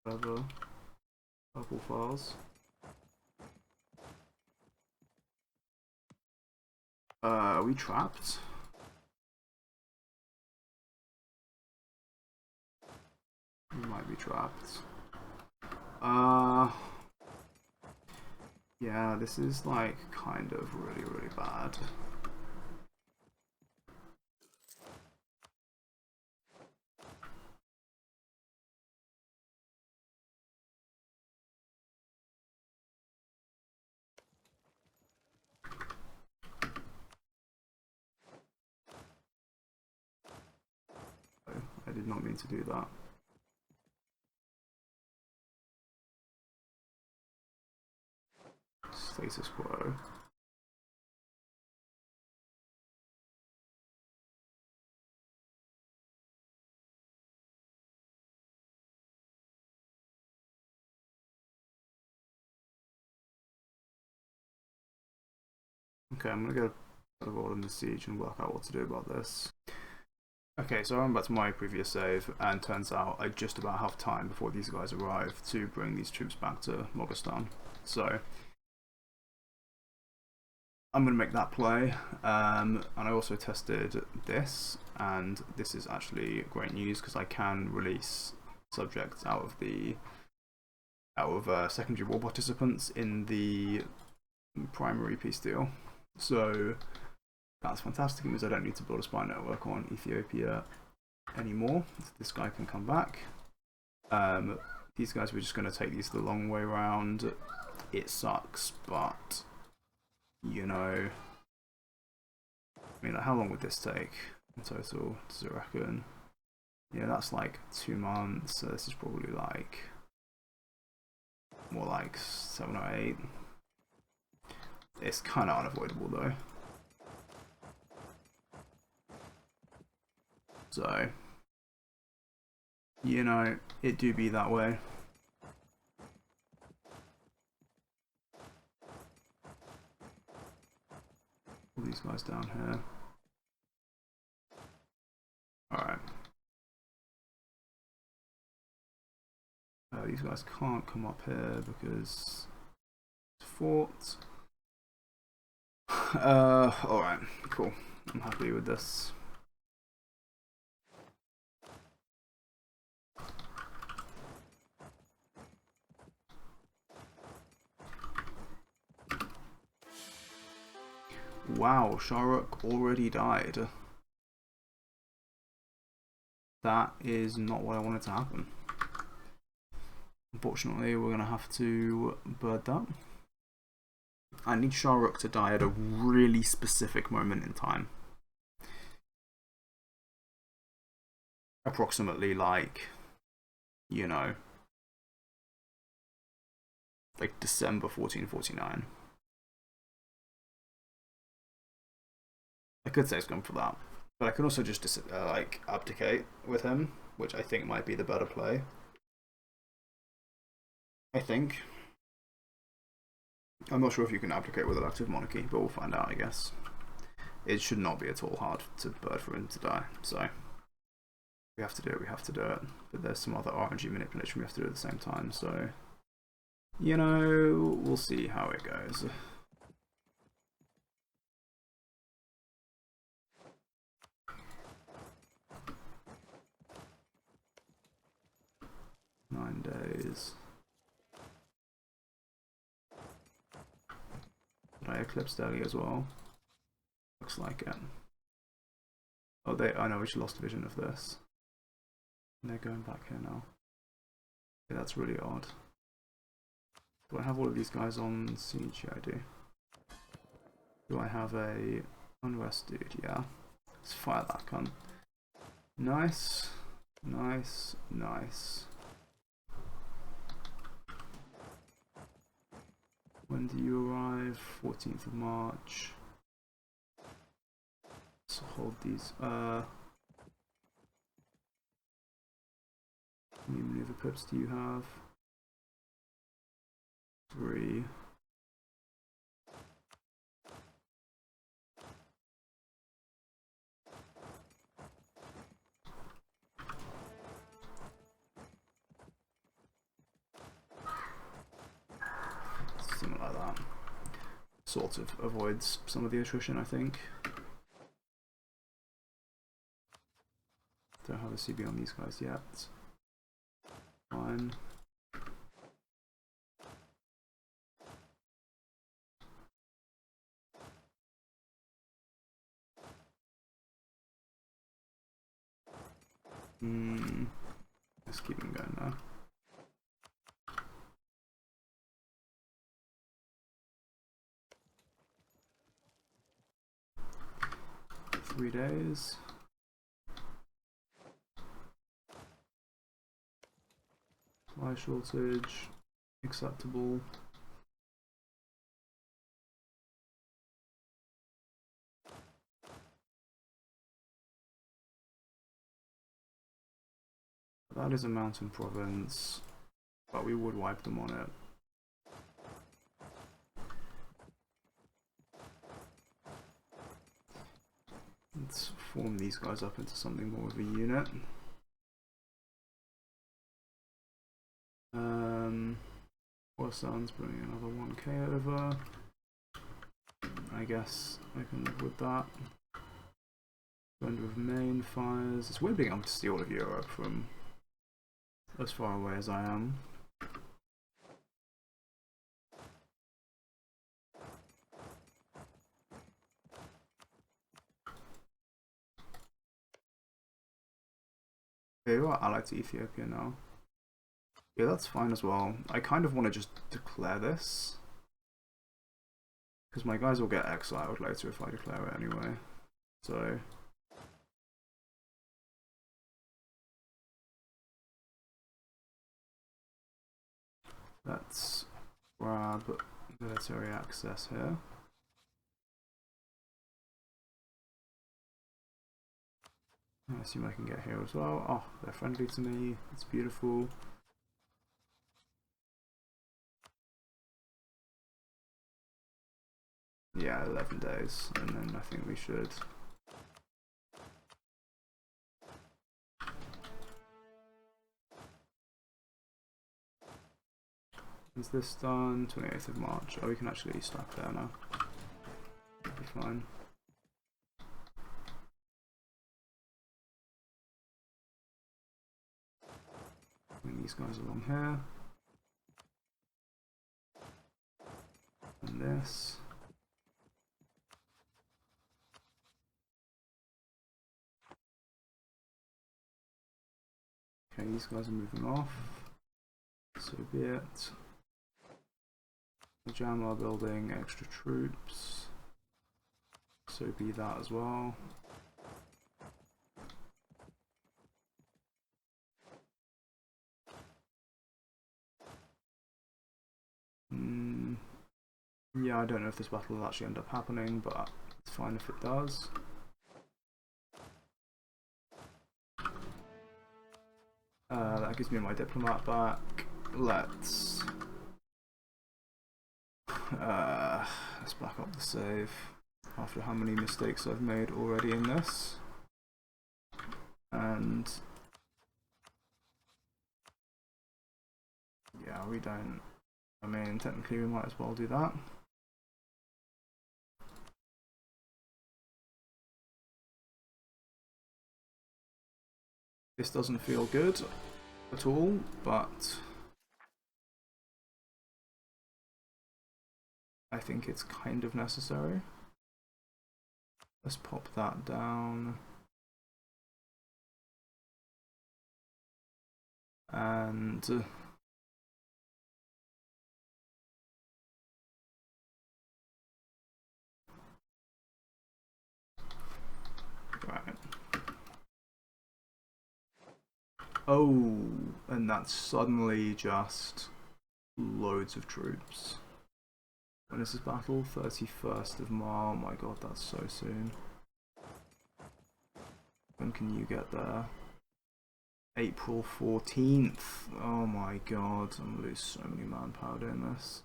Whatever. Purple files. Are we trapped? We might be trapped. Yeah, this is like kind of really bad. I did not mean to do that. Status quo. Okay, I'm gonna go out of order in the siege and work out what to do about this. Okay, so I went back to my previous save, and turns out I just about have time before these guys arrive to bring these troops back to Moghastan. So I'm going to make that play, and I also tested this, and this is actually great news because I can release subjects out of secondary war participants in the primary peace deal. So that's fantastic. It means I don't need to build a spy network on Ethiopia anymore. This guy can come back. These guys, we're just going to take these the long way around. It sucks, but you know, I mean, like, how long would this take in total? Does it reckon? Yeah, that's like 2 months. So this is probably like more like 7 or 8. It's kind of unavoidable though. So, you know, it do be that way. All these guys down here. Alright. These guys can't come up here because it's fort. Alright, cool. I'm happy with this. Wow, Sharuk already died. That is not what I wanted to happen. Unfortunately, we're going to have to bird that. I need Sharuk to die at a really specific moment in time. Approximately like, you know, like December 1449. I could say it's gone for that, but I can also just like abdicate with him, which I think might be the better play. I think. I'm not sure if you can abdicate with elective monarchy, but we'll find out, I guess. It should not be at all hard to bird for him to die, so we have to do it, we have to do it. But there's some other RNG manipulation we have to do at the same time, so you know, we'll see how it goes. days. Did I eclipse early as well? Looks like it. Oh, I know we just lost vision of this. And they're going back here now. Yeah, that's really odd. Do I have all of these guys on siege? Yeah, I do. Do I have a unrest dude? Yeah. Let's fire that cunt. Nice. Nice. Nice. When do you arrive? 14th of March. Let's hold these. How many maneuver pips do you have? 3. Something like that. Sort of avoids some of the attrition, I think. Don't have a CB on these guys yet. Fine. Let's keep them going now. Three days. Supply shortage. Acceptable. That is a mountain province, but we would wipe them on it. Let's form these guys up into something more of a unit. Four Suns bringing another 1k over. I guess I can live with that. End of main fires. It's weird being able to see all of Europe from as far away as I am. Okay, we're allied to Ethiopia now. Yeah, that's fine as well. I kind of want to just declare this, because my guys will get exiled later if I declare it anyway. So let's grab military access here. I assume I can get here as well. Oh, they're friendly to me. It's beautiful. Yeah, 11 days, and then I think we should. Is this done? 28th of March. Oh, we can actually stack there now. That'll be fine. Bring these guys along here. And this. Okay, these guys are moving off. So be it. The Jam are building extra troops. So be that as well. Yeah, I don't know if this battle will actually end up happening, but it's fine if it does. That gives me my diplomat back. Let's back up the save after how many mistakes I've made already in this. And yeah, we don't. I mean, technically we might as well do that. This doesn't feel good at all, but I think it's kind of necessary. Let's pop that down. And right. Oh, and that's suddenly just loads of troops. When is this battle? 31st of March. Oh my god, that's so soon. When can you get there? April 14th. Oh my god, I'm gonna lose so many manpower doing this.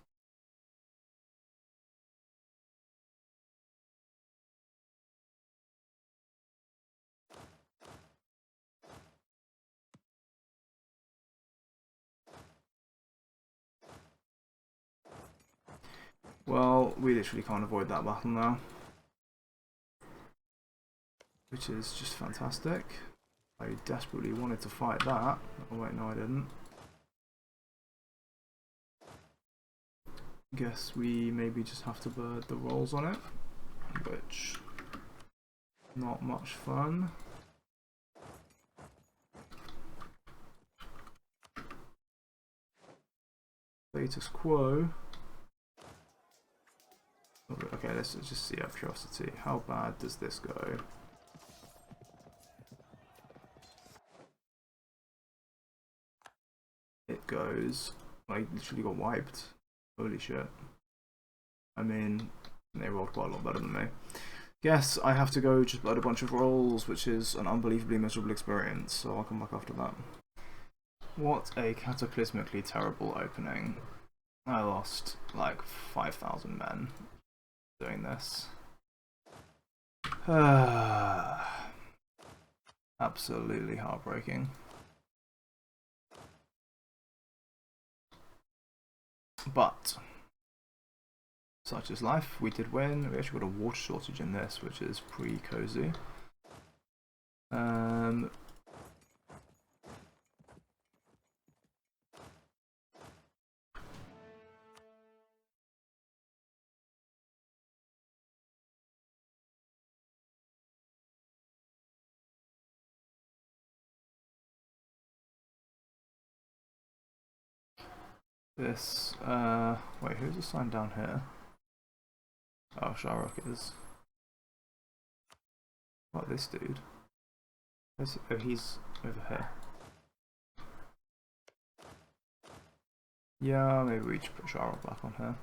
Well, we literally can't avoid that battle now, which is just fantastic. I desperately wanted to fight that. Oh wait, no I didn't. Guess we maybe just have to bird the rolls on it, which not much fun. Status quo. Okay, let's just see out of curiosity. How bad does this go? It goes. I literally got wiped. Holy shit. I mean, they rolled quite a lot better than me. Guess I have to go just blood a bunch of rolls, which is an unbelievably miserable experience, so I'll come back after that. What a cataclysmically terrible opening. I lost like 5,000 men doing this. Absolutely heartbreaking. But such is life. We did win. We actually got a water shortage in this, which is pretty cozy. This, wait, who's assigned down here? Oh, Sharrock is. What, this dude? Oh, he's over here. Yeah, maybe we just put Sharrock back on here.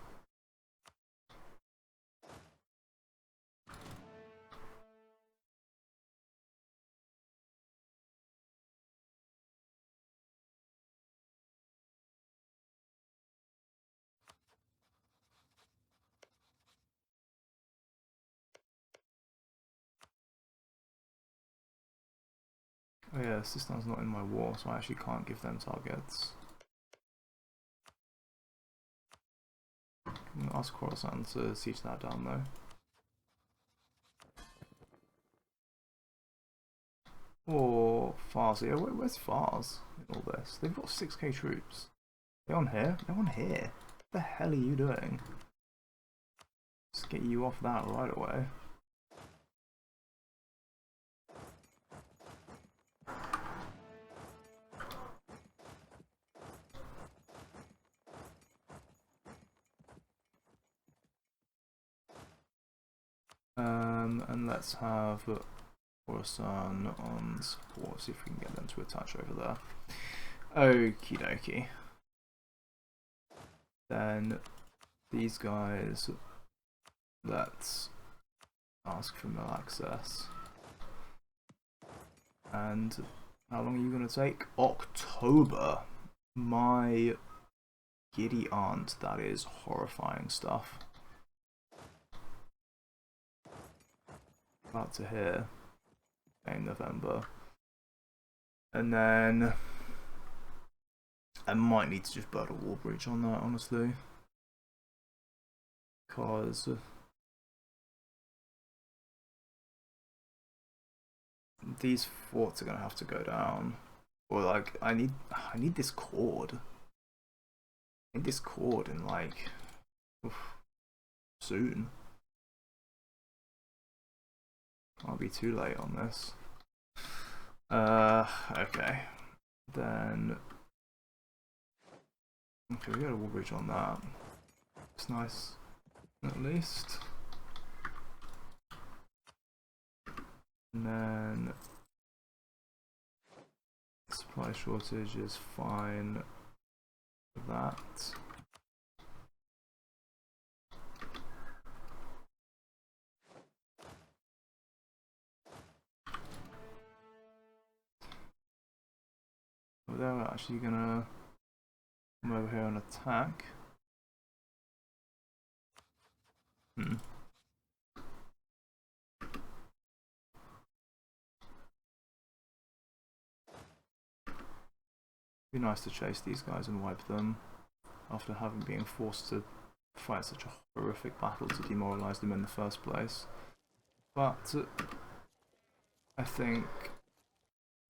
Oh yeah, Sistan's not in my war, so I actually can't give them targets. I'm gonna ask Khorasan to siege that down though. Or Fars. Yeah, where's Fars in all this? They've got 6k troops. They're on here? They're on here. What the hell are you doing? Let's get you off that right away. And let's have Khorasan on support, see if we can get them to attach over there. Okie dokie. Then these guys, let's ask for mill access. And how long are you going to take? October. My giddy aunt, that is horrifying stuff. About to hear in November. And then I might need to just build a wall breach on that, honestly. Because these forts are gonna have to go down. Or like I need this cord. I need this cord and like oof. soon. I'll be too late on this. Okay. Then... Okay, we got a wall bridge on that. It's nice, at least. And then... Supply shortage is fine for that. But they're actually gonna come over here and attack. Be nice to chase these guys and wipe them after having been forced to fight such a horrific battle to demoralize them in the first place. But I think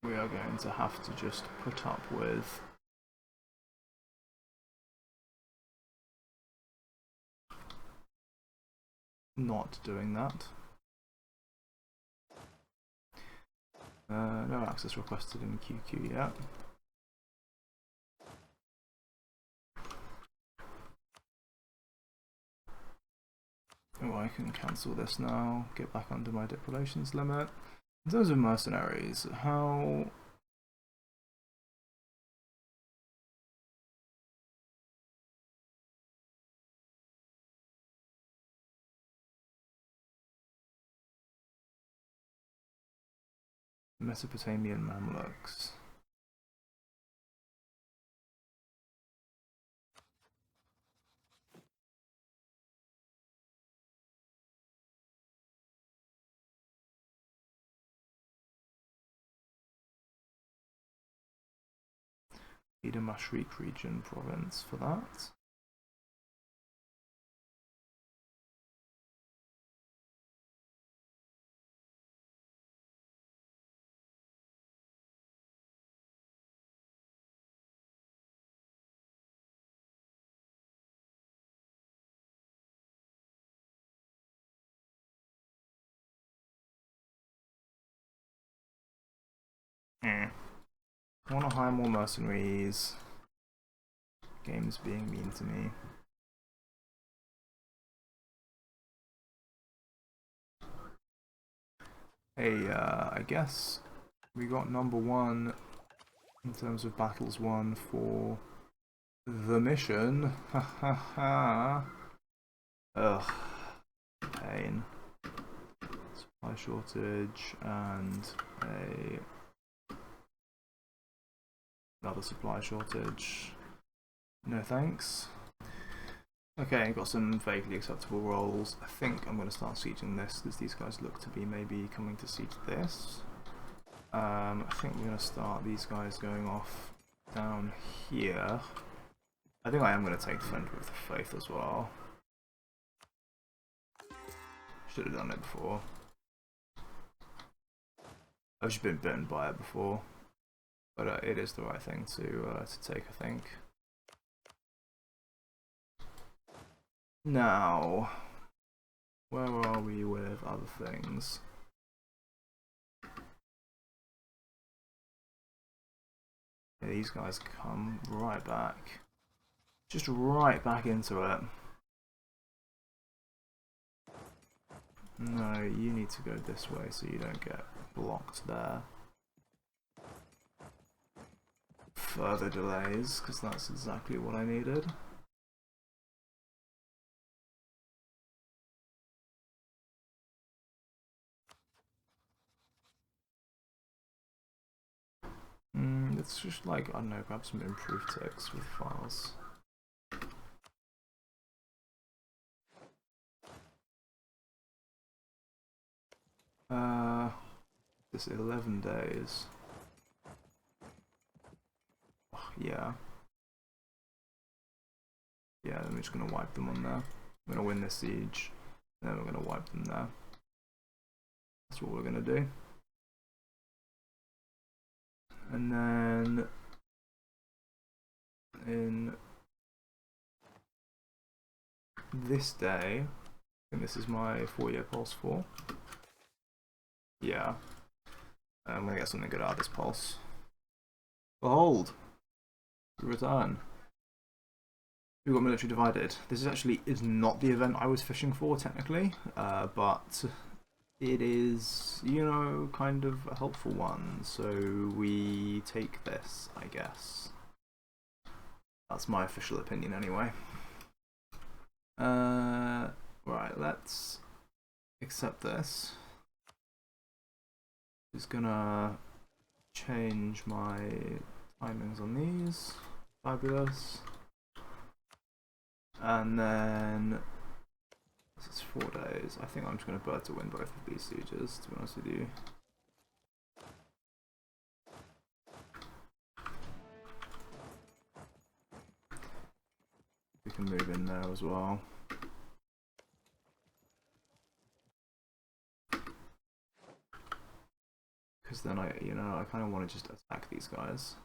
we are going to have to just put up with not doing that. No access requested in QQ yet. Oh, I can cancel this now, get back under my depopulations limit. In terms of mercenaries, how... Mesopotamian Mamluks. Need a Mashriq region province for that. I want to hire more mercenaries. Game's being mean to me. Hey, I guess we got #1 in terms of battles won for the mission. Ha ha ha. Ugh. Pain. Supply shortage and another supply shortage. No thanks. Okay, got some vaguely acceptable rolls. I think I'm going to start sieging this because these guys look to be maybe coming to siege this. I think we're going to start these guys going off down here. I think I am going to take Defend with the Faith as well. Should have done it before. I've just been bitten by it before. But it is the right thing to take, I think. Now, where are we with other things? Yeah, these guys come right back. Just right back into it. No, you need to go this way so you don't get blocked there. Further delays, because that's exactly what I needed. It's just like, I don't know, grab some improved ticks with files. This 11 days. Oh, yeah. Yeah, I'm just gonna wipe them on there. I'm gonna win this siege, and then we're gonna wipe them there. That's what we're gonna do. And then in this day, think this is my 4-year pulse 4. Yeah. I'm gonna get something good out of this pulse. Behold! Return. We've got military divided. This is not the event I was fishing for, technically, but it is, you know, kind of a helpful one. So we take this, I guess. That's my official opinion, anyway. Right, let's accept this. Just gonna change my timings on these. Fabulous. And then this is 4 days. I think I'm just going to bird to win both of these sieges, to be honest with you. We can move in there as well. Because then I kind of want to just attack these guys.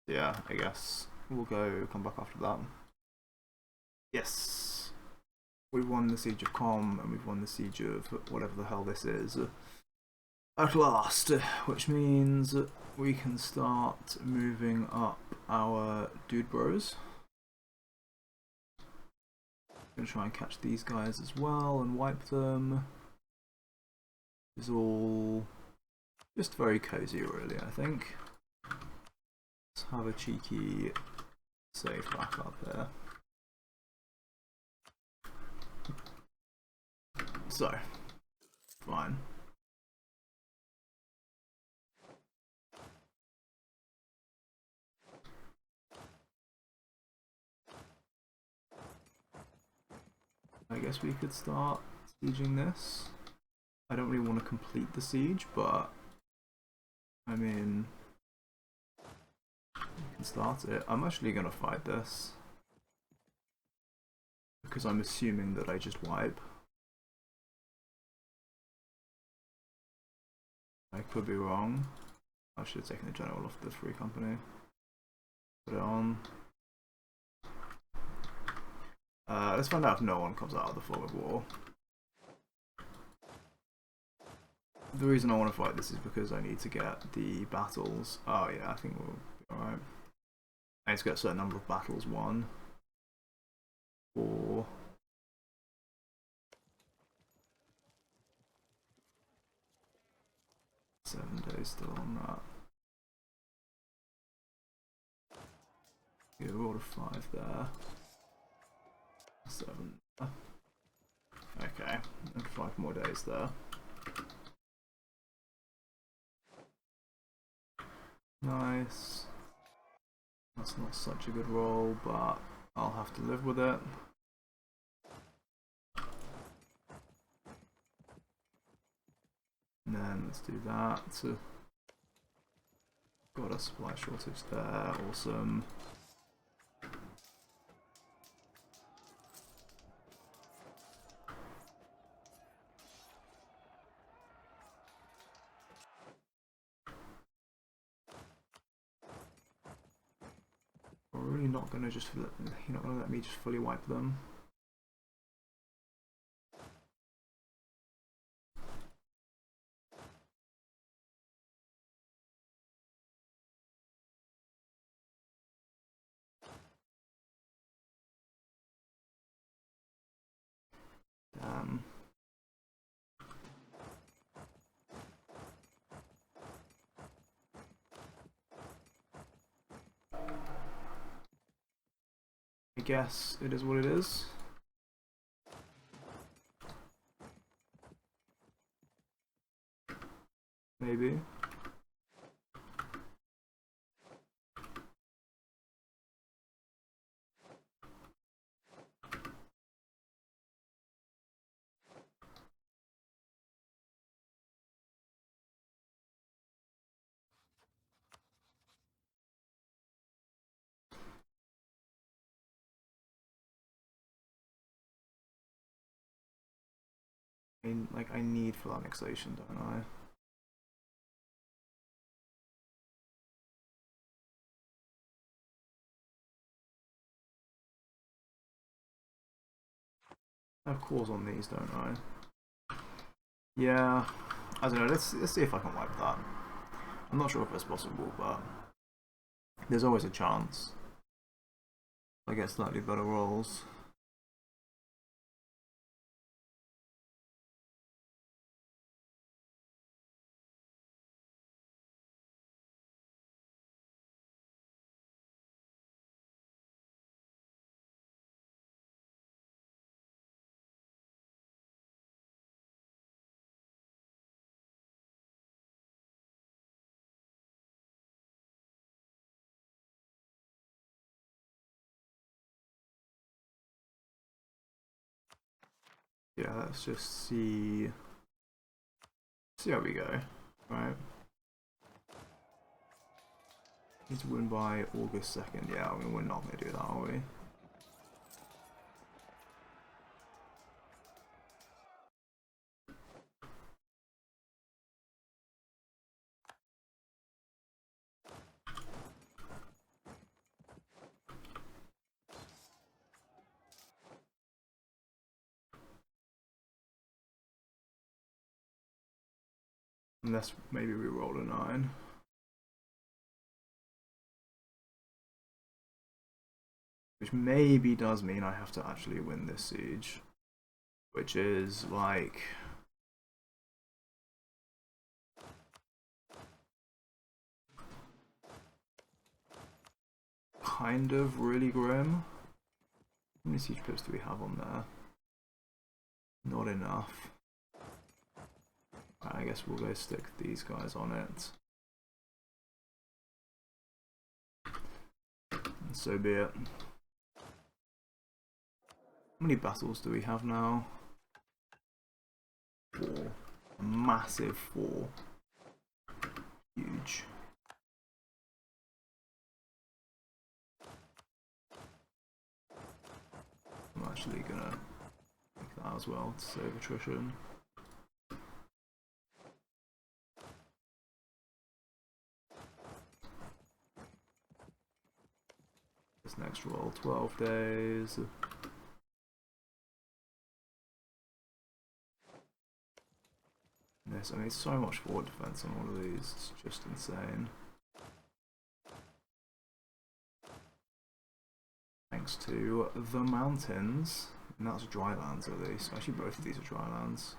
Yeah, I guess we'll come back after that. Yes! We've won the Siege of Com, and we've won the Siege of whatever the hell this is. At last! Which means we can start moving up our dude bros. Gonna try and catch these guys as well and wipe them. It's all just very cozy, really, I think. Let's have a cheeky save back up here. So, fine. I guess we could start sieging this. I don't really want to complete the siege, but I mean, we can start it. I'm actually going to fight this because I'm assuming that I just wipe. I could be wrong. I should have taken the general off the free company. Put it on. Let's find out if no one comes out of the fog of war. The reason I want to fight this is because I need to get the battles. Oh yeah, I think we'll be alright. I need to get a certain number of battles won. 4. Seven days still on that. Yeah, we're all 5 there. 7. Okay, and 5 more days there. Nice. That's not such a good roll, but I'll have to live with it. And then let's do that. Got a supply shortage there, awesome. We're really not gonna just you're not gonna let me just fully wipe them. Damn. I guess it is what it is. Maybe. I need full annexation, don't I? I have cores on these, don't I? Yeah, I don't know. Let's see if I can wipe that. I'm not sure if it's possible, but there's always a chance I get slightly better rolls. Yeah, let's just see how we go. Right. Need to win by August 2nd. Yeah, I mean, we're not going to do that, are we? Unless maybe we roll a 9. Which maybe does mean I have to actually win this siege. Which is like... kind of really grim. How many siege pips do we have on there? Not enough. I guess we'll go stick these guys on it. And so be it. How many battles do we have now? 4. A massive 4. Huge. I'm actually gonna make that as well to save attrition. This next roll, 12 days. Yes, I mean, so much forward defense on all of these, it's just insane. Thanks to the mountains. And that's dry lands at least. Actually, both of these are dry lands.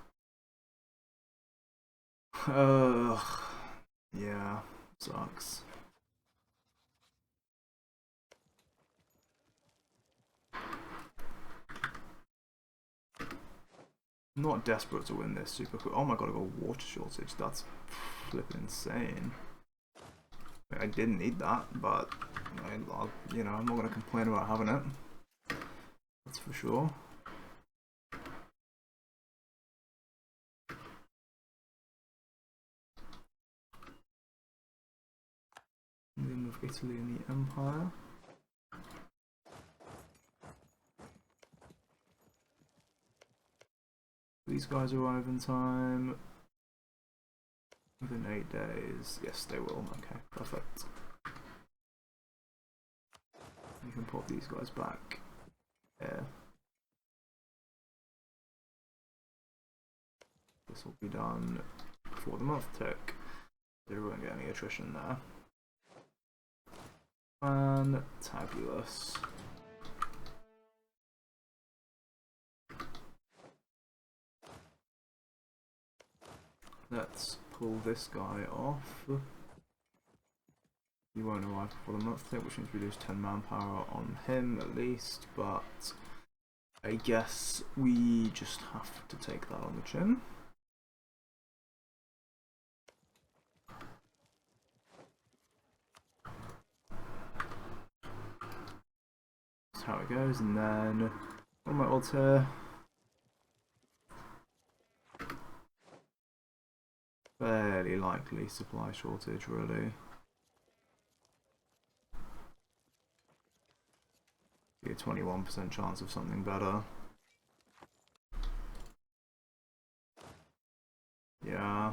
Yeah, sucks. I'm not desperate to win this super quick. Oh my god, I got a water shortage. That's flipping insane. I didn't need that, but you know, I'm not going to complain about having it. That's for sure. Kingdom of Italy and the Empire. These guys arrive in time. Within 8 days. Yes, they will. Okay, perfect. You can pop these guys back here. This will be done before the month tick. So we won't get any attrition there. Fantabulous. Let's pull this guy off. He won't arrive before the month tick, which means we lose 10 manpower on him at least, but I guess we just have to take that on the chin. That's how it goes, and then on my odds here. Fairly likely supply shortage, really. Be a 21% chance of something better. Yeah,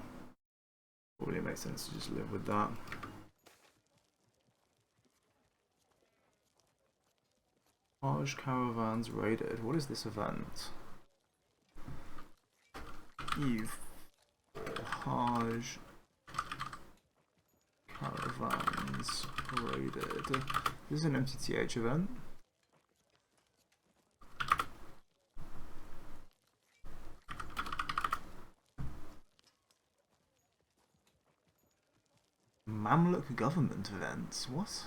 probably makes sense to just live with that. Large caravans raided. What is this event? Hajj caravans raided. This is an MTTH event. Mamluk government events. What?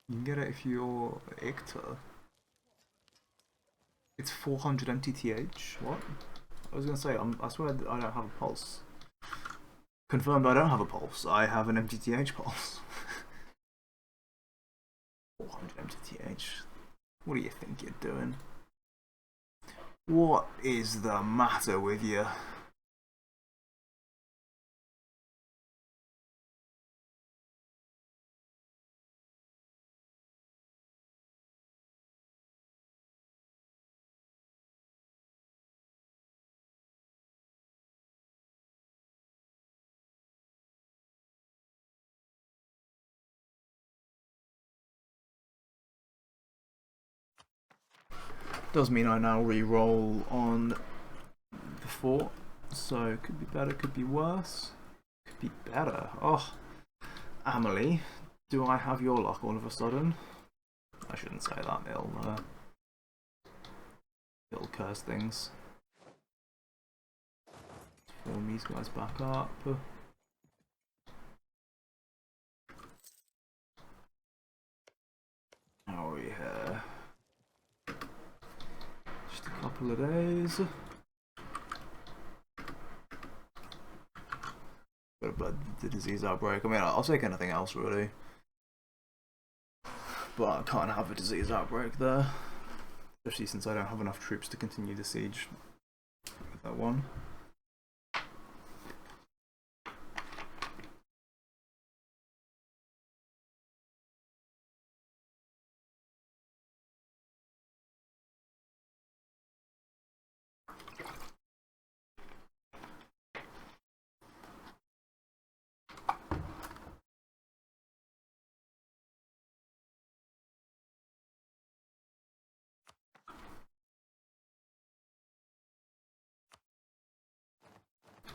You can get it if you're Ictor. It's 400 MTTH. What? I was gonna say, I swear I don't have a pulse. Confirmed I don't have a pulse. I have an MTTH pulse. 400 MTTH. What do you think you're doing? What is the matter with you? Does mean I now re-roll on the fort, so it could be better, could be worse. Could be better. Oh, Amelie, do I have your luck all of a sudden? I shouldn't say that, it'll curse things. Form these guys back up. How are we here? Just a couple of days. But the disease outbreak. I mean, I'll take anything else really, but I can't have a disease outbreak there, especially since I don't have enough troops to continue the siege with that one.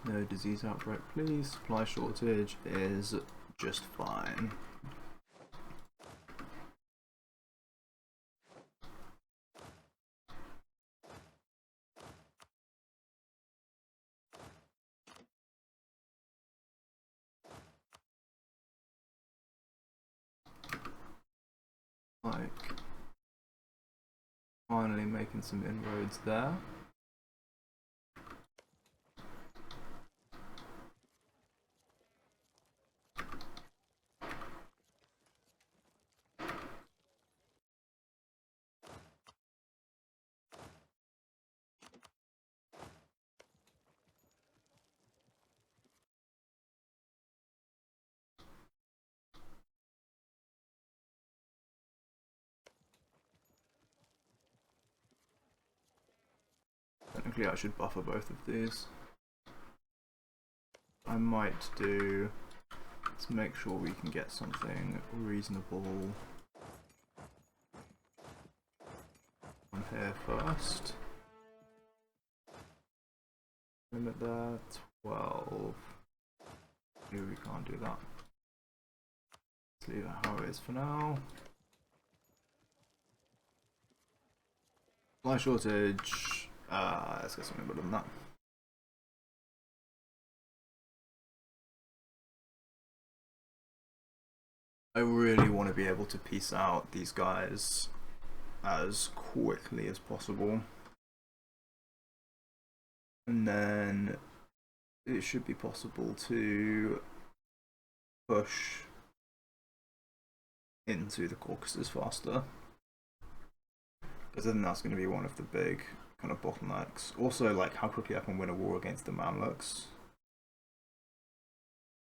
No disease outbreak, please. Supply shortage is just fine. Like, finally making some inroads there. Technically I should buffer both of these. I might do, let's make sure we can get something reasonable on here first. Limit there, 12. Maybe we can't do that. Let's leave it how it is for now. Supply shortage, let's get something better than that. I really want to be able to piece out these guys as quickly as possible. And then it should be possible to push into the Caucasus faster. Because I think that's going to be one of the big kind of bottlenecks. Also, like how quickly I can win a war against the Mamluks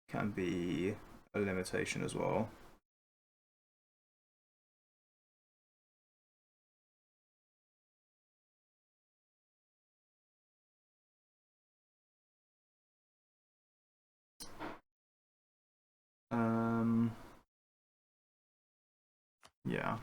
can be a limitation as well. Yeah.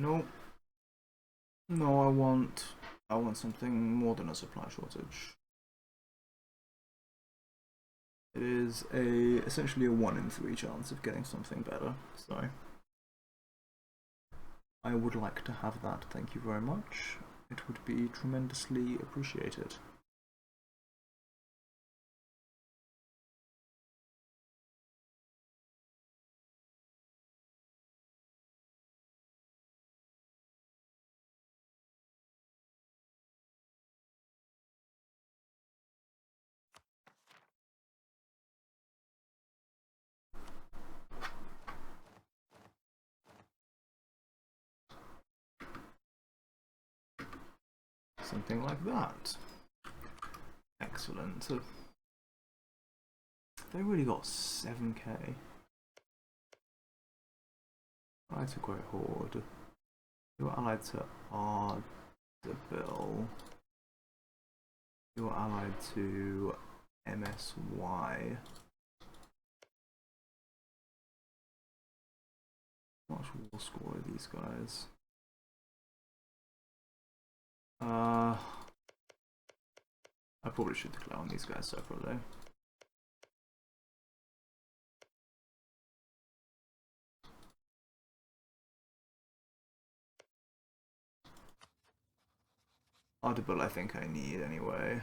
No, no, I want something more than a supply shortage. It is essentially a 1 in 3 chance of getting something better, so I would like to have that, thank you very much. It would be tremendously appreciated. Something like that. Excellent. So they really got 7k. Allied to Great Horde. You're allied to Ardabil. You're allied to MSY. How much war score are these guys? I probably should declare on these guys separately. Audible I think I need anyway.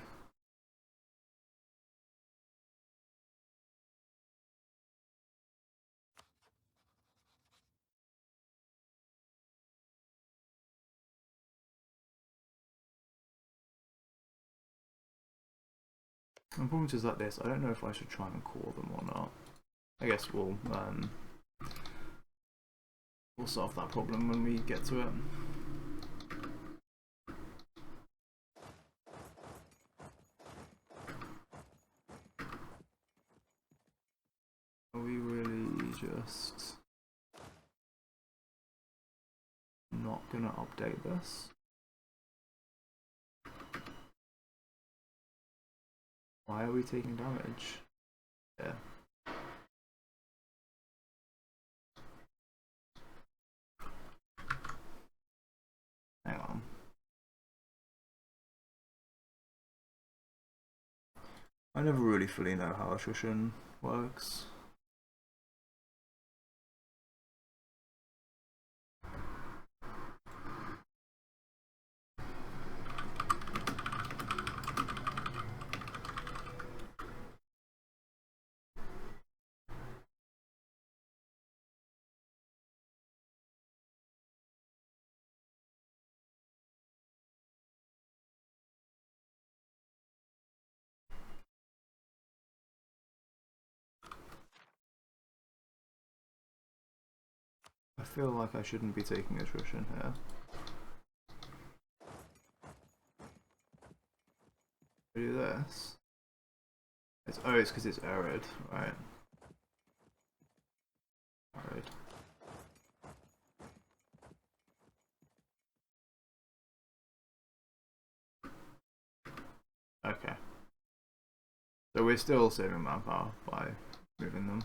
The problem is like this, I don't know if I should try and call them or not. I guess we'll solve that problem when we get to it. Are we really just not gonna update this? Why are we taking damage? Yeah. Hang on. I never really fully know how attrition works. I feel like I shouldn't be taking attrition here. Do this. It's because it's arid, right? Arid. Okay. So we're still saving manpower by moving them.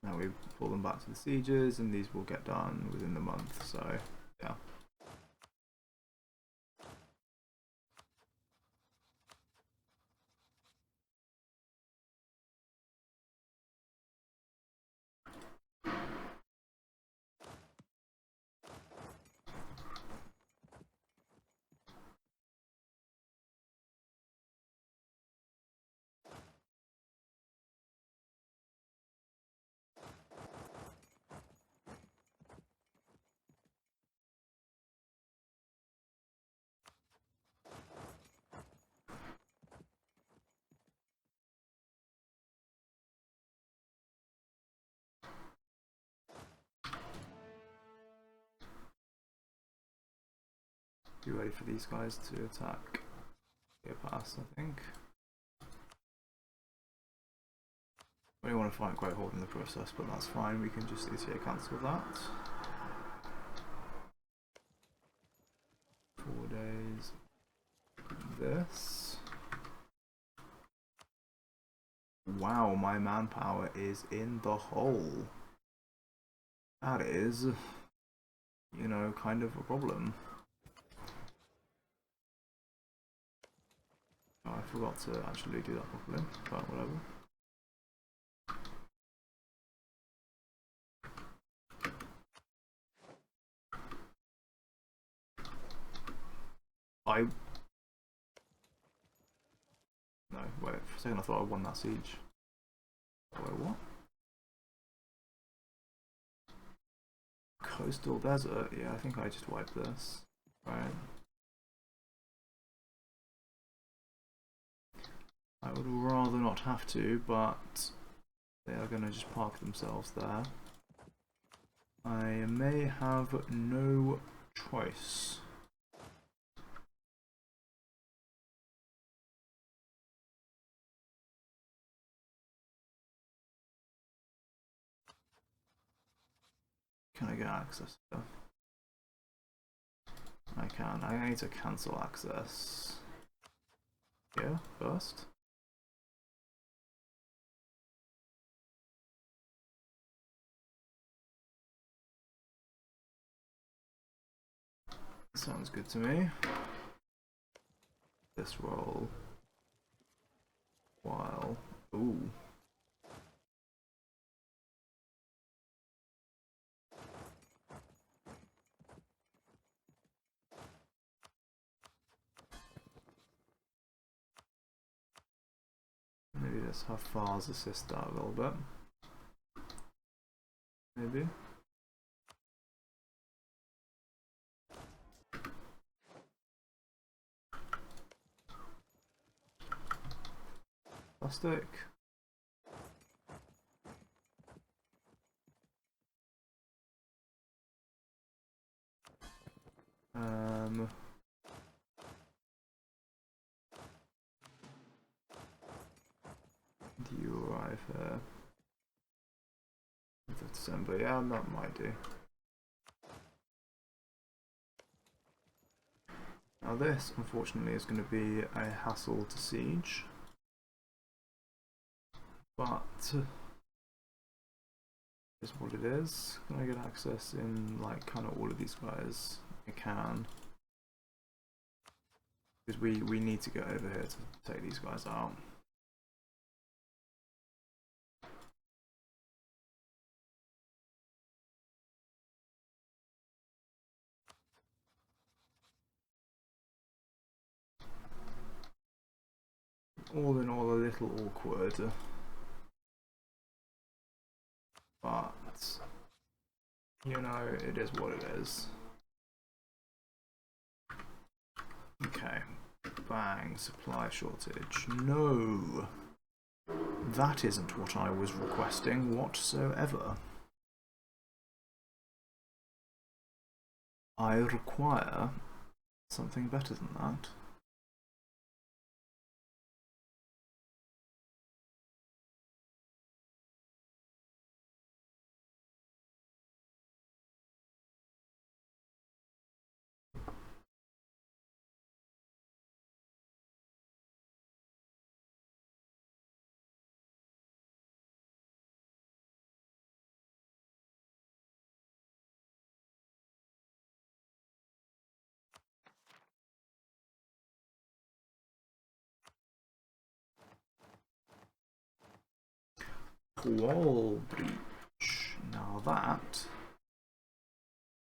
Now we pull them back to the sieges, and these will get done within the month, so yeah. Be ready for these guys to attack. Get past, I think. We don't want to fight Great Horde in the process, but that's fine. We can just easier cancel that. 4 days. This. Wow, my manpower is in the hole. That is, you know, kind of a problem. Oh, I forgot to actually do that properly, but whatever. No, wait, for a second I thought I won that siege. Wait, what? Coastal desert? Yeah, I think I just wiped this. Right. I would rather not have to, but they are going to just park themselves there. I may have no choice. Can I get access here? I can. I need to cancel access here first. Sounds good to me. This roll while. Ooh. Maybe let's have Fars assist that a little bit. Maybe. Plastic. Do you arrive here? 5th of December, yeah, that might do. Now this, unfortunately, is going to be a hassle to siege. But is what it is. Can I get access in like kind of all of these guys? I can. Because we need to get over here to take these guys out. All in all, a little awkward. But, you know, it is what it is. Okay. Bang. Supply shortage. No! That isn't what I was requesting whatsoever. I require something better than that. Wall breach. Now that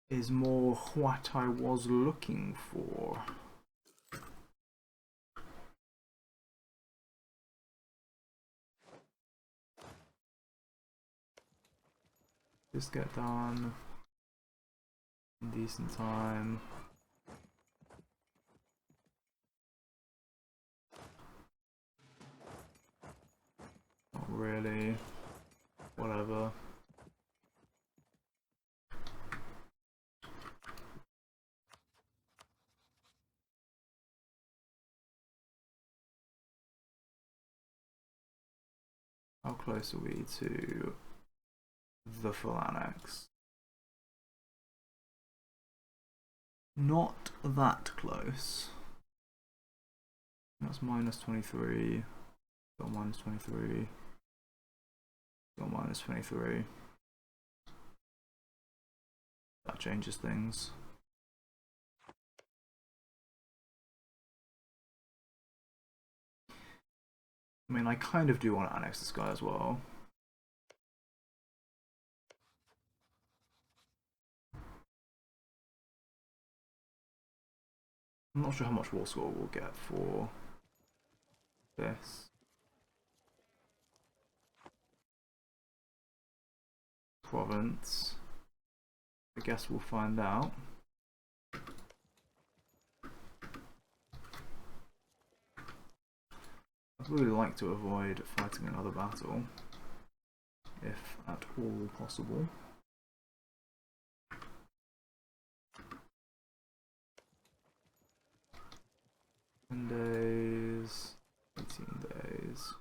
is more what I was looking for. Just get done in decent time. Not really. Whatever. How close are we to the full annex? Not that close. That's minus 23. Got minus 23. Got minus 23. That changes things. I mean, I kind of do want to annex this guy as well. I'm not sure how much war score we'll get for this. Province. I guess we'll find out. I'd really like to avoid fighting another battle, if at all possible. Days, 18 days.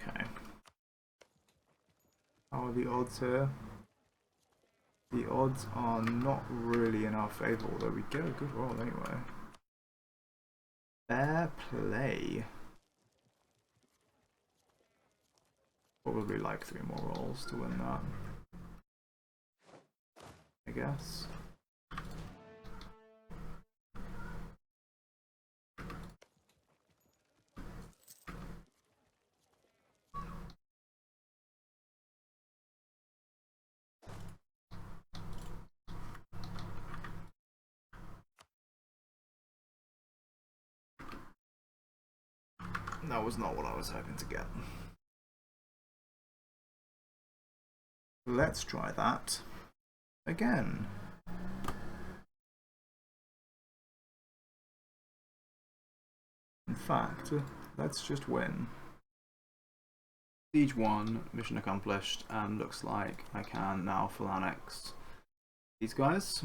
Okay. How are the odds here? The odds are not really in our favour, although we get a good roll anyway. Fair play. Probably like 3 more rolls to win that, I guess. That was not what I was hoping to get. Let's try that again. In fact, let's just win. Siege 1, mission accomplished, and looks like I can now full annex these guys.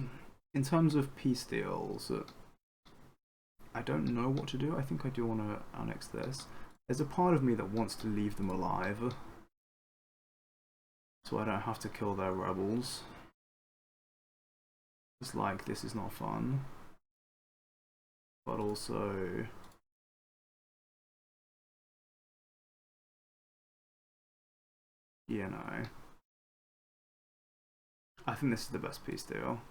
In terms of peace deals, I don't know what to do. I think I do want to annex this. There's a part of me that wants to leave them alive, so I don't have to kill their rebels. It's like, this is not fun. But also, you know, I think this is the best peace deal.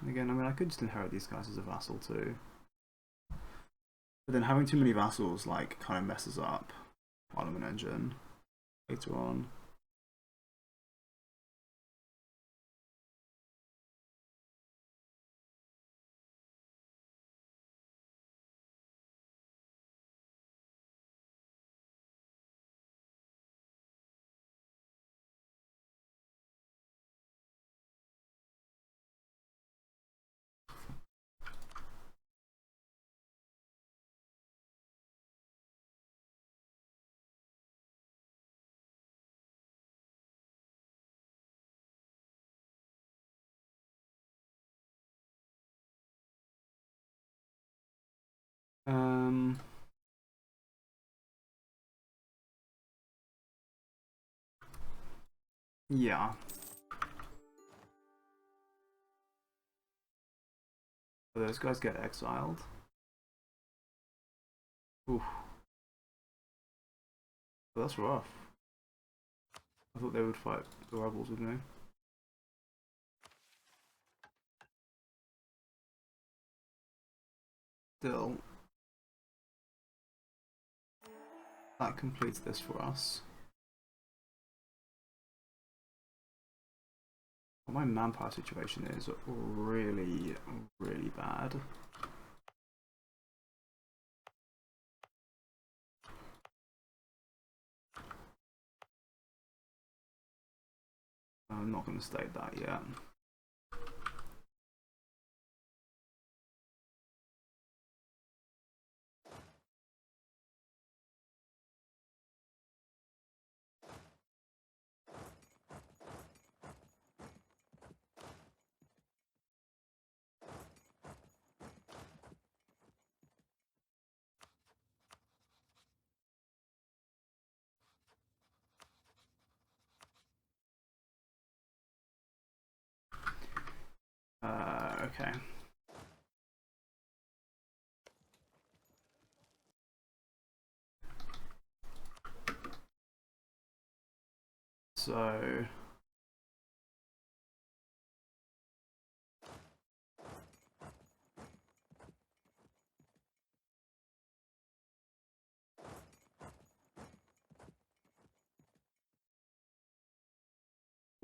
And again, I mean, I could just inherit these guys as a vassal too. But then having too many vassals, like, kind of messes up Parliament Engine later on. Yeah. Those guys get exiled. Oof. That's rough. I thought they would fight the rebels with me. Still, that completes this for us. My manpower situation is really, really bad. I'm not going to state that yet. Okay. So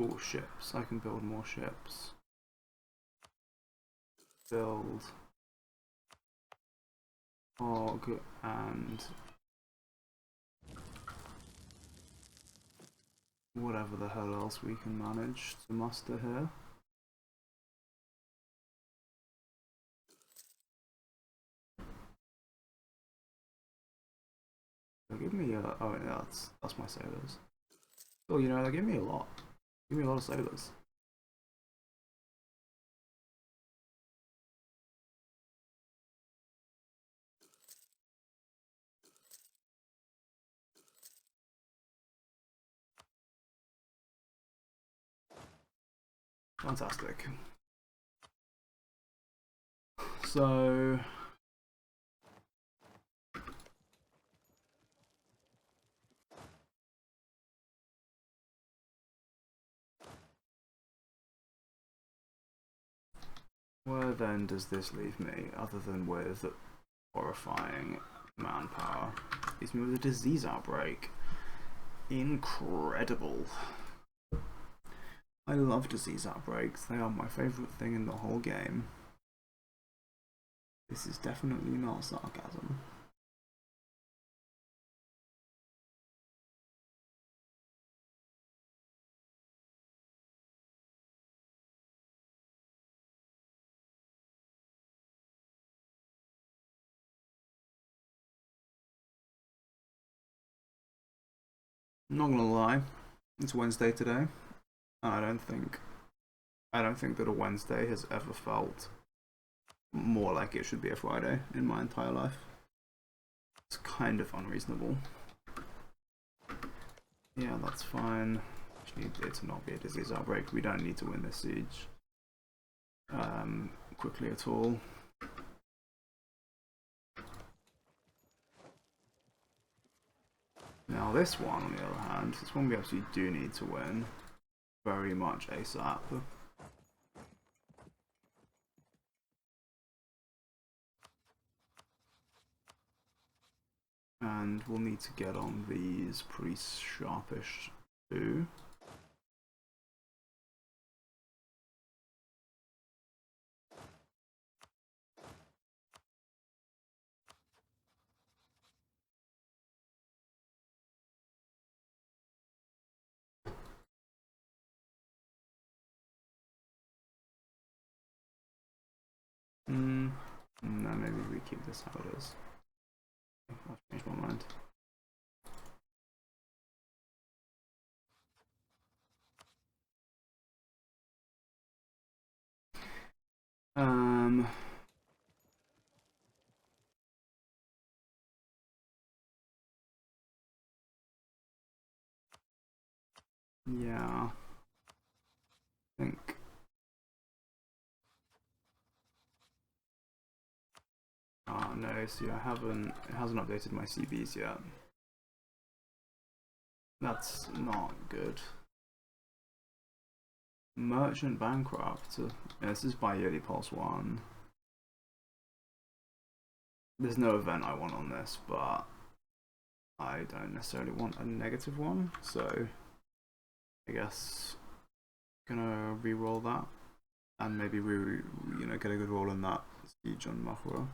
oh, ships. I can build more ships. Build Og and whatever the hell else we can manage to muster here. So give me a, oh yeah, that's my sailors. Oh, you know, they give me a lot. Give me a lot of sailors. Fantastic. So where then does this leave me, other than with horrifying manpower? Leaves me with a disease outbreak. Incredible. I love disease outbreaks. They are my favourite thing in the whole game. This is definitely not sarcasm. I'm not gonna lie, it's Wednesday today. I don't think that a Wednesday has ever felt more like it should be a Friday in my entire life. It's kind of unreasonable. Yeah, that's fine. Just need it to not be a disease outbreak. We don't need to win this siege quickly at all. Now this one, on the other hand, this one we actually do need to win very much ASAP. And we'll need to get on these pretty sharpish too. No, maybe we keep this how it is. I've changed my mind. Yeah. I think. Oh no, see, it hasn't updated my CBs yet. That's not good. Merchant bankrupt. Yeah, this is by yearly pulse 1. There's no event I want on this, but I don't necessarily want a negative one, so I guess gonna re-roll that, and maybe we get a good roll in that siege on Mahura.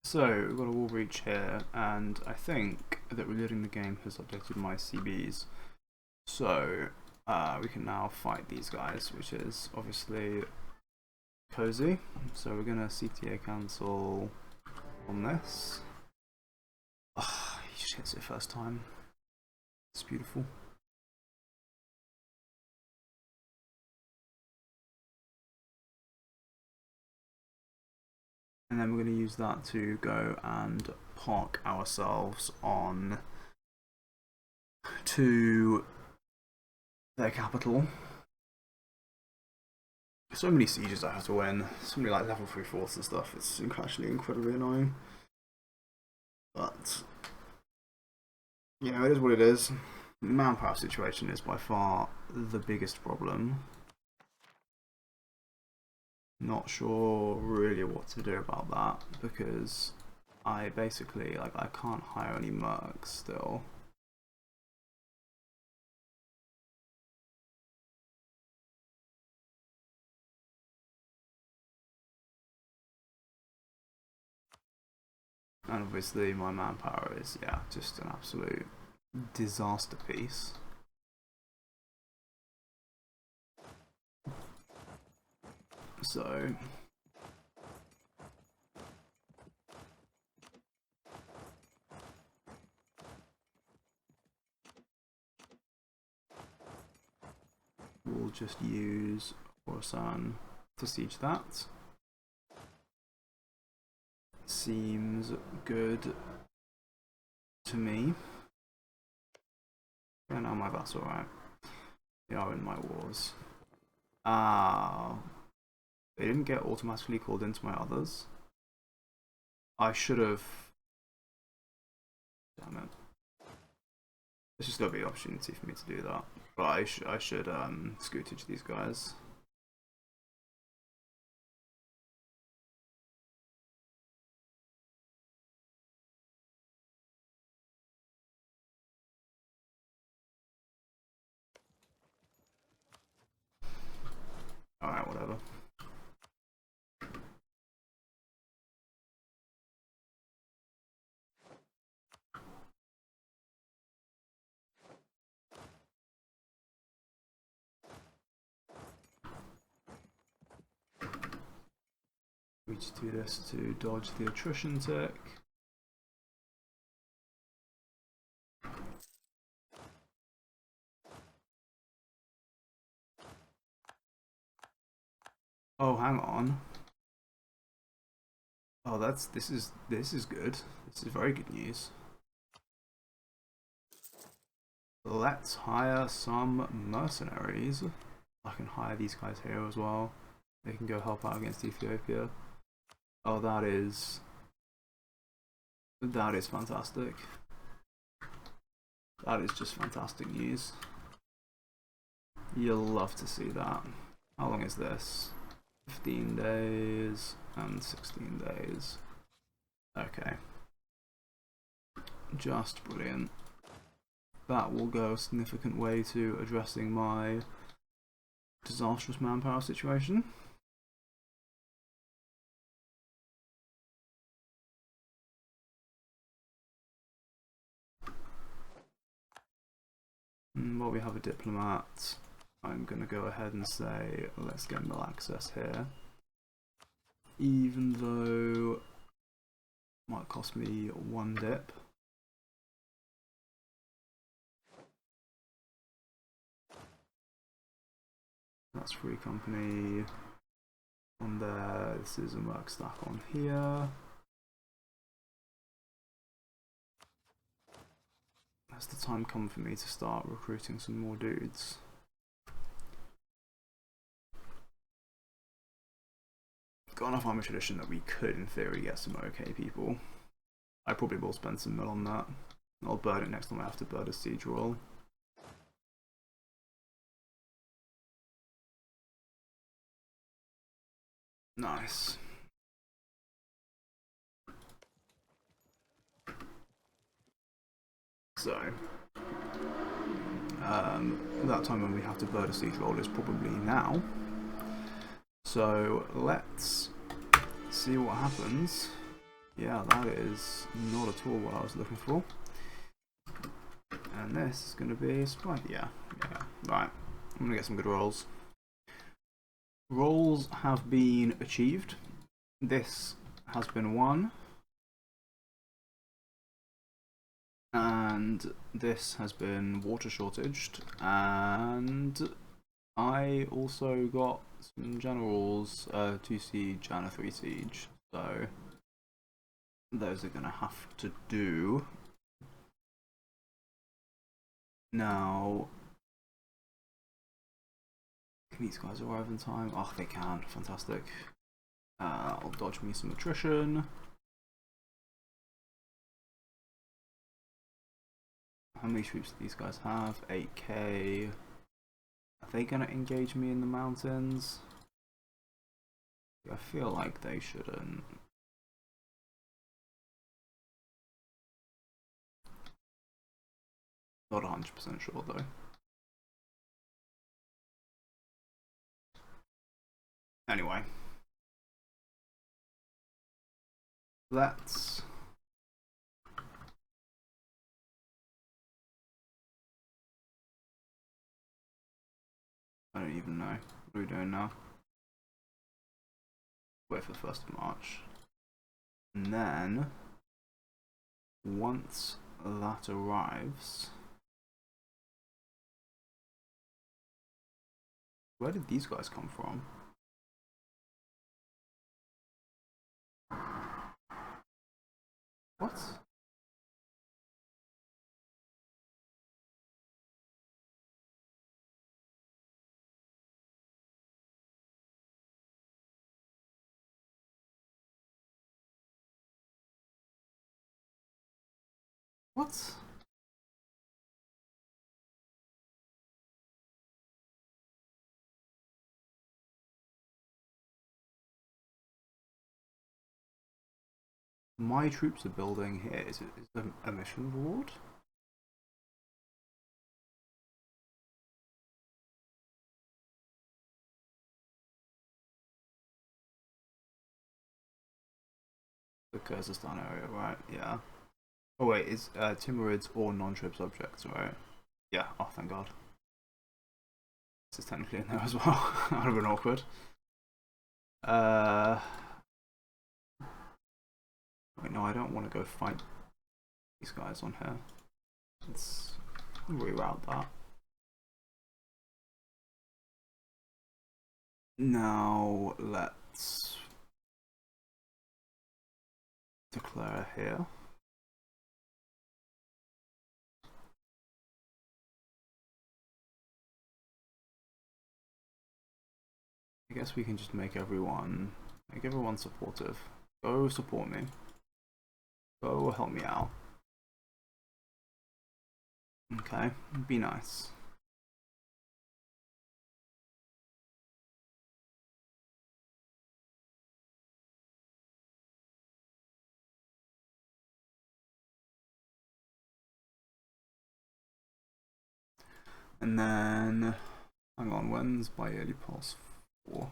So we've got a wall breach here, and I think that reloading the game has updated my CBs, so we can now fight these guys, which is obviously cozy. So we're gonna CTA cancel on this. Oh, he just hits it first time. It's beautiful. And then we're going to use that to go and park ourselves on to their capital. So many sieges I have to win. So many like level 3 forts and stuff. It's actually incredibly annoying. But you know, it is what it is. The manpower situation is by far the biggest problem. Not sure really what to do about that because I basically I can't hire any mercs still. And obviously my manpower is, yeah, just an absolute disaster piece. So we'll just use Orsan to siege that. Seems good to me. Yeah, no, that's alright. They are in my wars. They didn't get automatically called into my others. I should have. Damn it. There's just gotta be an opportunity for me to do that. But I should scootage these guys. Alright, whatever. We just do this to dodge the attrition tick. Oh, hang on. Oh, this is good. This is very good news. Let's hire some mercenaries. I can hire these guys here as well. They can go help out against Ethiopia. Oh, that is fantastic. That is just fantastic news. You'll love to see that. How long is this? 15 days and 16 days. Okay. Just brilliant. That will go a significant way to addressing my disastrous manpower situation. While we have a diplomat, I'm going to go ahead and say let's get mill access here. Even though it might cost me 1 dip. That's free company on there. This is a merc stack on here. Has the time come for me to start recruiting some more dudes? Got enough army tradition that we could, in theory, get some okay people. I probably will spend some mill on that. I'll burn it next time I have to burn a siege roll. Nice. So, that time when we have to burn a siege roll is probably now. So let's see what happens. Yeah, that is not at all what I was looking for. And this is going to be spy. Yeah. Right. I'm going to get some good rolls. Rolls have been achieved. This has been won. And this has been water shortaged. And I also got some generals, 2 siege and a 3 siege. So those are going to have to do. Now,
these guys arrive in time? Oh, they can. Fantastic. I'll dodge me some attrition. How many troops do these guys have? 8k. Are they gonna engage me in the mountains? I feel like they shouldn't. Not 100% sure though. Anyway. Let's... I don't even know. What are we doing now? Wait for the 1st of March. And then, once that arrives... Where did these guys come from? What? What? My troops are building here. Is it a mission reward? The Kyrgyzstan area, right? Yeah. Oh wait, is Timurids or non-trip subjects, right? Yeah. Oh, thank God. This is technically in there as well. That would have been awkward. Wait, no, I don't want to go fight these guys on here. Let's reroute that. Now let's declare here. I guess we can just make everyone supportive. Go support me. Go help me out. Okay, be nice. And then, hang on, when's by early past 4?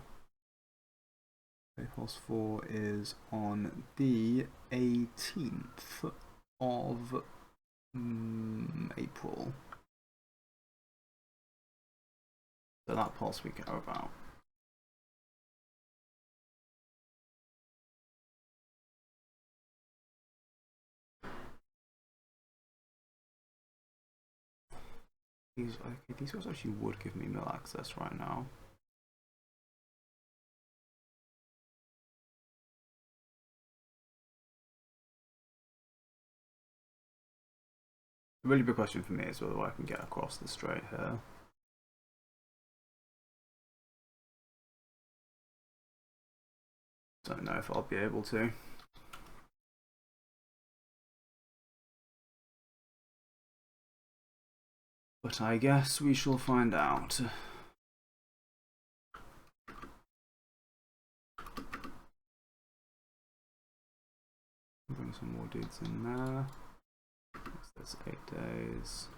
Early past 4 is on the 18th of April. So that pulse we care about. These guys actually would give me mill access right now. The really big question for me is whether I can get across the strait here. Don't know if I'll be able to. But I guess we shall find out. Bring some more dudes in there. That's 8 days.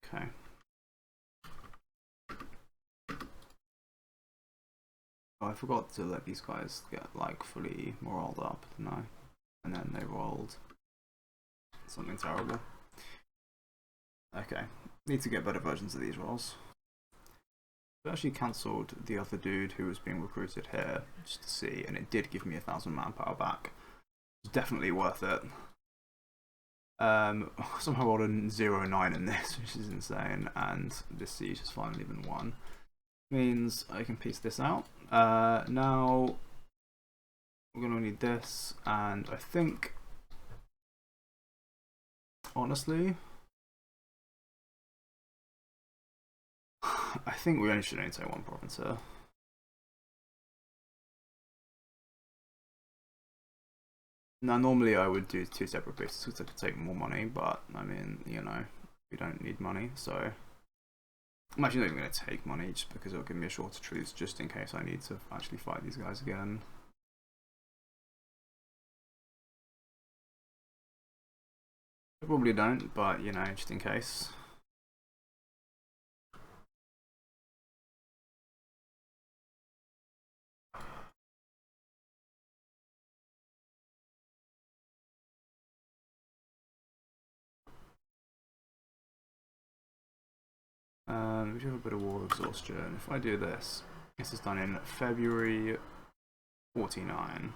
Okay. Oh, I forgot to let these guys get like fully moraled up, didn't I? And then they rolled something terrible. Okay, need to get better versions of these rolls. I actually cancelled the other dude who was being recruited here just to see, and it did give me 1,000 manpower back. It's definitely worth it. Somehow rolled a 0-9 in this, which is insane, and this siege has finally been won. Means I can piece this out. Now we're going to need this, and I think, honestly, I think we should only take one province here. Now, normally I would do 2 separate bases because I could take more money, but I mean, you know, we don't need money, so I'm actually not even going to take money just because it'll give me a shorter truce just in case I need to actually fight these guys again. I probably don't, but you know, just in case. We do have a bit of war exhaustion. If I do this, this is done in February 49.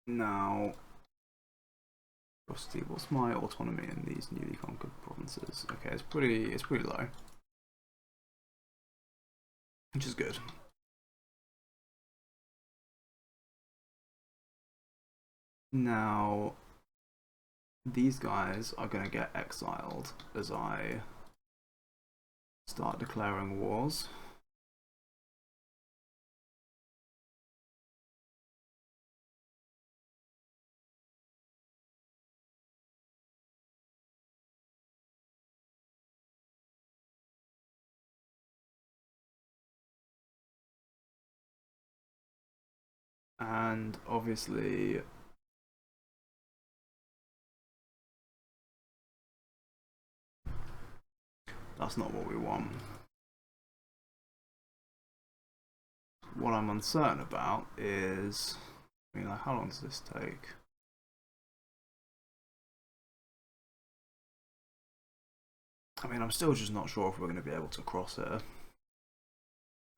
Now, what's my autonomy in these newly conquered provinces? Okay, it's pretty low, which is good. Now, these guys are going to get exiled as I start declaring wars. And obviously, that's not what we want. What I'm uncertain about is, I mean, like, how long does this take? I mean, I'm still just not sure if we're going to be able to cross here.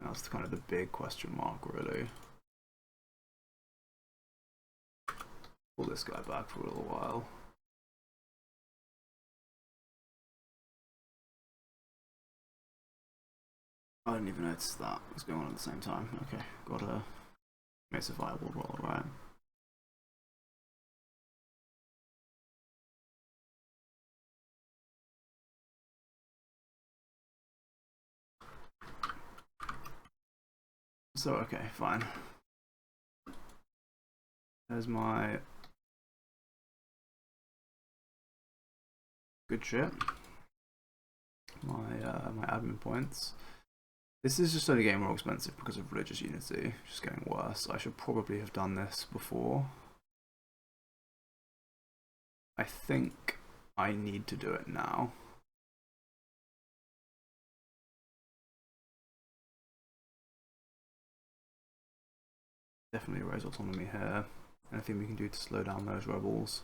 That's kind of the big question mark, really. Pull this guy back for a little while. I didn't even notice that was going on at the same time. Okay, gotta make a viable roll, right? So, okay, fine. There's my good shit. My admin points. This is just only getting more expensive because of religious unity. Just getting worse. I should probably have done this before. I think I need to do it now. Definitely raise autonomy here. Anything we can do to slow down those rebels.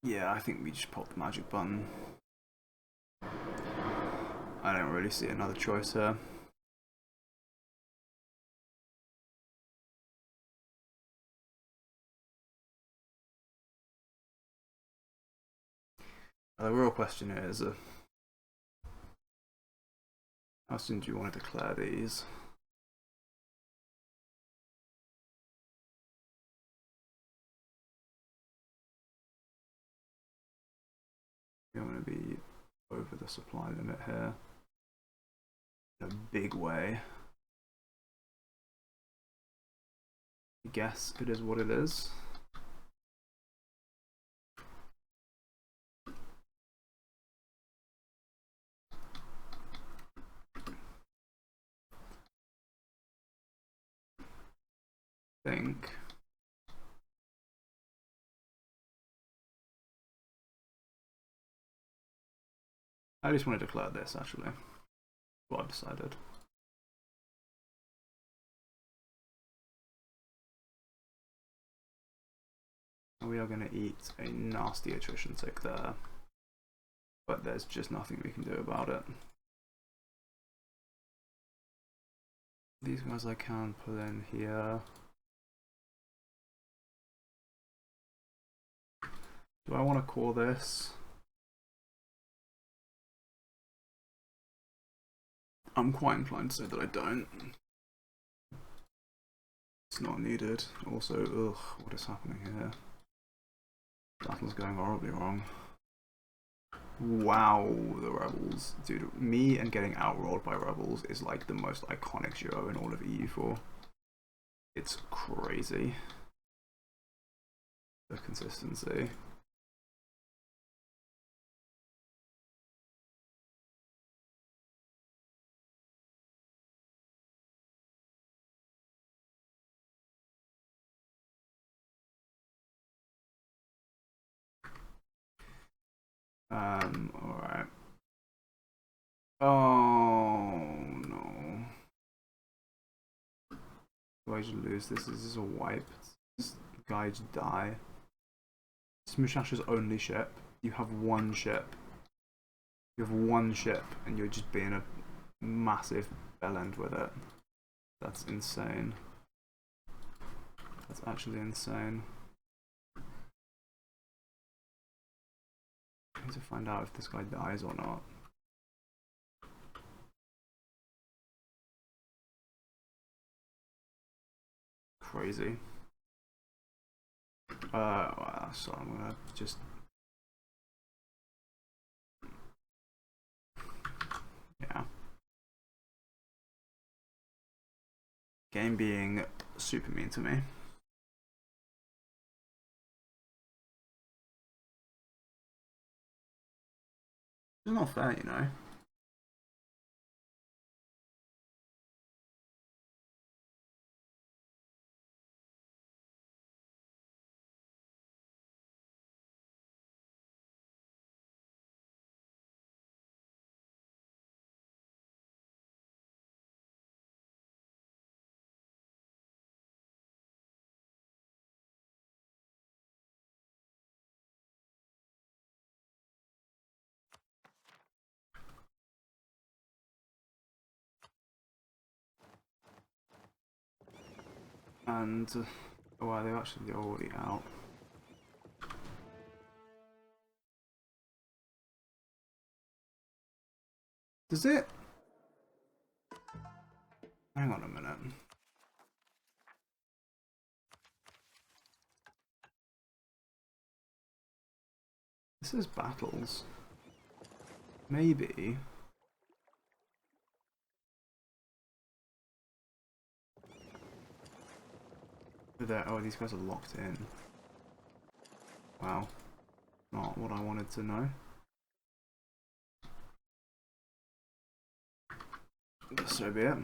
Yeah, I think we just pop the magic button. I don't really see another choice here. The real question is, how soon do you want to declare these? You're going to be over the supply limit here in a big way. I guess it is what it is. Think. I just want to declare this actually. what I've decided. We are going to eat a nasty attrition tick there, but there's just nothing we can do about it. These guys I can put in here. Do I want to core this? I'm quite inclined to say that I don't. It's not needed. Also, ugh, what is happening here? Battle's going horribly wrong. Wow, the rebels. Dude, me and getting outrolled by rebels is like the most iconic duo in all of EU4. It's crazy. The consistency. Alright. Oh no. Do I just lose this? Is this a wipe? This guy just die. Smushash's only ship. You have one ship. You have one ship and you're just being a massive bellend with it. That's insane. That's actually insane. I need to find out if this guy dies or not. Crazy. Well, so I'm gonna just... Yeah. Game being super mean to me. It's not fair, you know. And oh wow, they're actually already out. Does it? Hang on a minute. This is battles. Maybe. Oh, these guys are locked in. Wow. Not what I wanted to know. So be it.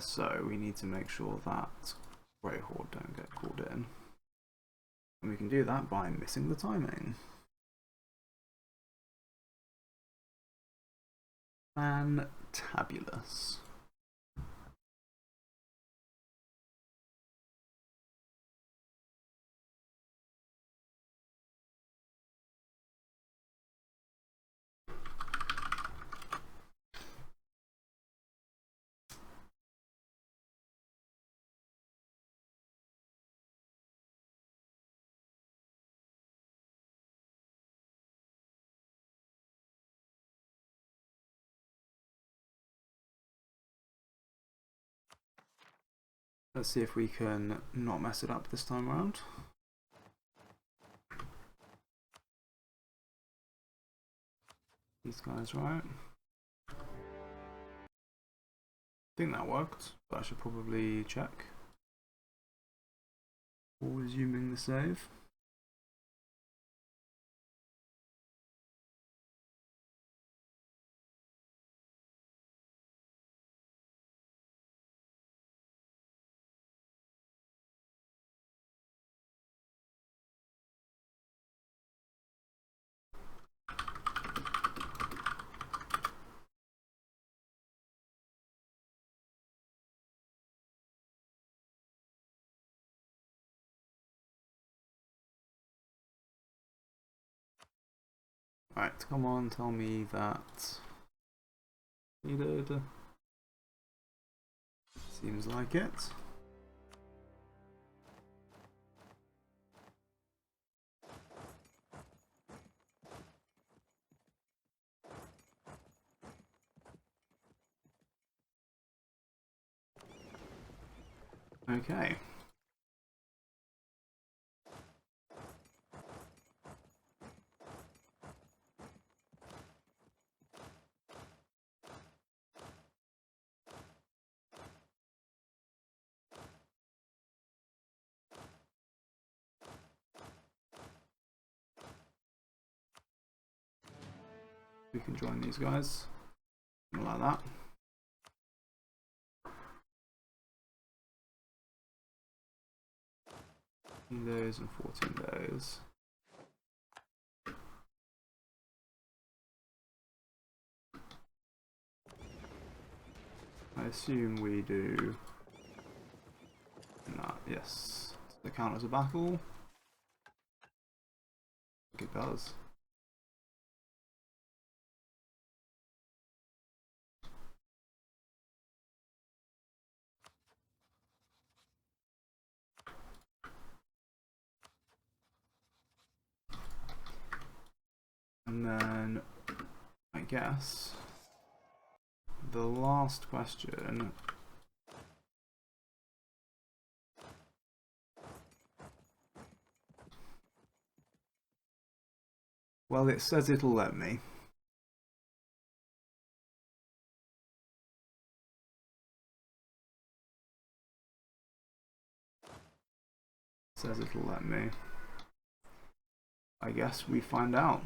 So we need to make sure that Grey Horde don't get called in. And we can do that by missing the timing. Fantabulous. Let's see if we can not mess it up this time around. These guys, right? I think that worked, but I should probably check. Or resuming the save. Right, come on, tell me that needed. Seems like it. Okay. We can join these guys. Like that. Days and 14 days. I assume we do that, yes. Does it count as a battle? I think it does. And then I guess the last question well, it says it'll let me. It says it'll let me. I guess we find out.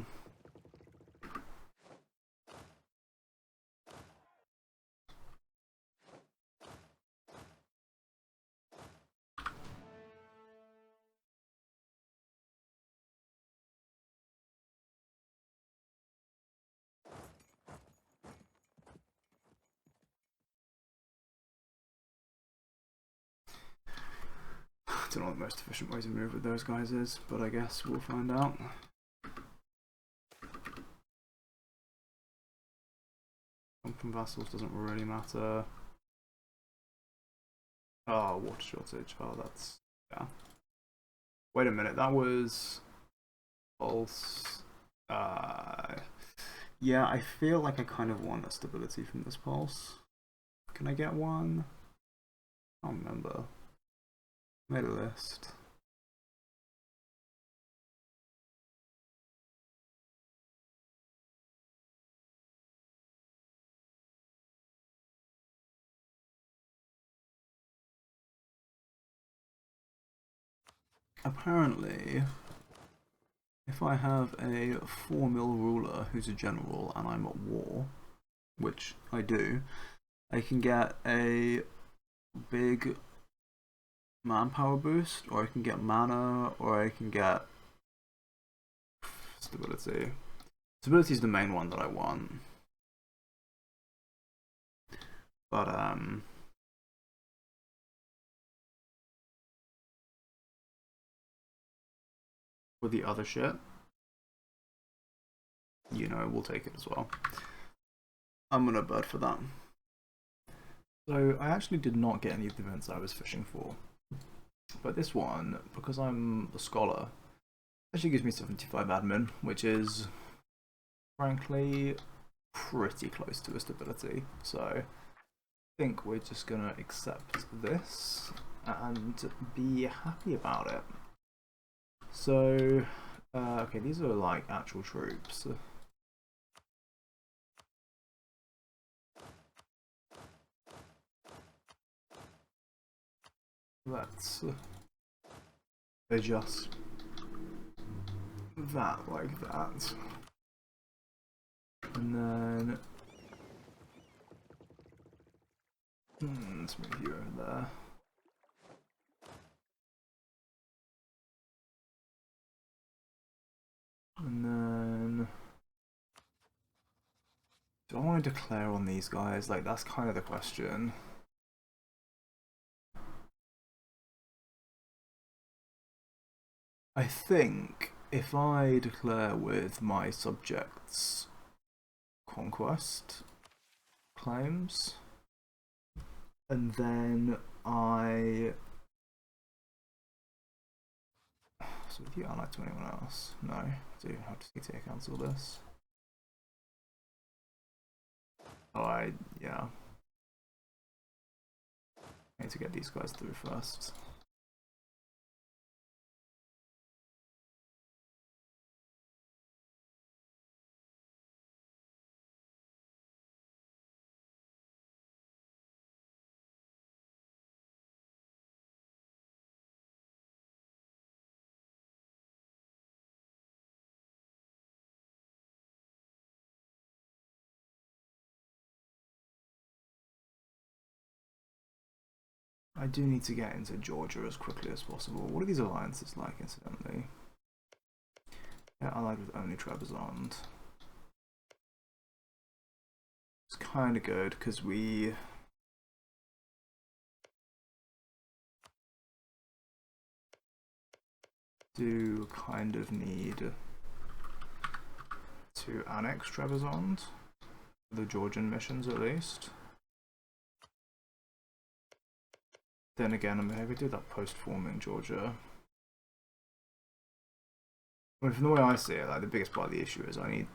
I don't know what the most efficient way to move with those guys is, but I guess we'll find out. Come from vassals doesn't really matter. Oh, water shortage. Oh, that's... yeah. Wait a minute, that was... pulse. Yeah, I feel like I kind of want a stability from this pulse. Can I get one? I don't remember. Made a list. Apparently, if I have a 4 mil ruler who's a general and I'm at war, which I do, I can get a big manpower boost, or I can get mana, or I can get stability. Stability is the main one that I want. But with the other shit, you know, we'll take it as well. I'm gonna bird for that. So I actually did not get any of the events I was fishing for, but this one, because I'm a scholar, actually gives me 75 admin, which is frankly pretty close to a stability. So I think we're just gonna accept this and be happy about it. So okay, these are like actual troops. Let's adjust that like that. And then let's move you over there. And then do I want to declare on these guys? Like, that's kind of the question. I think
if I declare with my subjects conquest claims, and then so with you, I like to anyone else? No, I do have to CTA cancel this. Oh, yeah. I need to get these guys through first. I do need to get into Georgia as quickly as possible. What are these alliances like, incidentally? They're allied with only Trebizond. It's kind of good because we do kind of need to annex Trebizond, the Georgian missions at least. Then again, I'm maybe do that post-forming Georgia. I mean, from the way I see it, like the biggest part of the issue is I need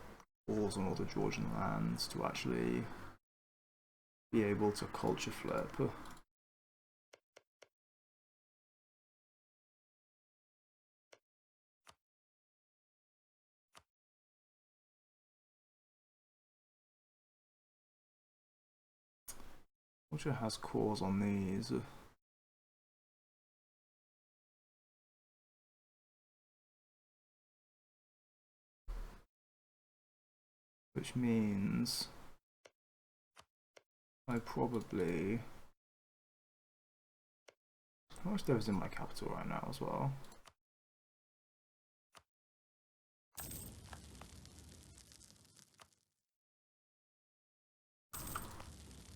walls on all the Georgian lands to actually be able to culture flip. Culture has cores on these. Which means I probably... How much there is in my capital right now as well?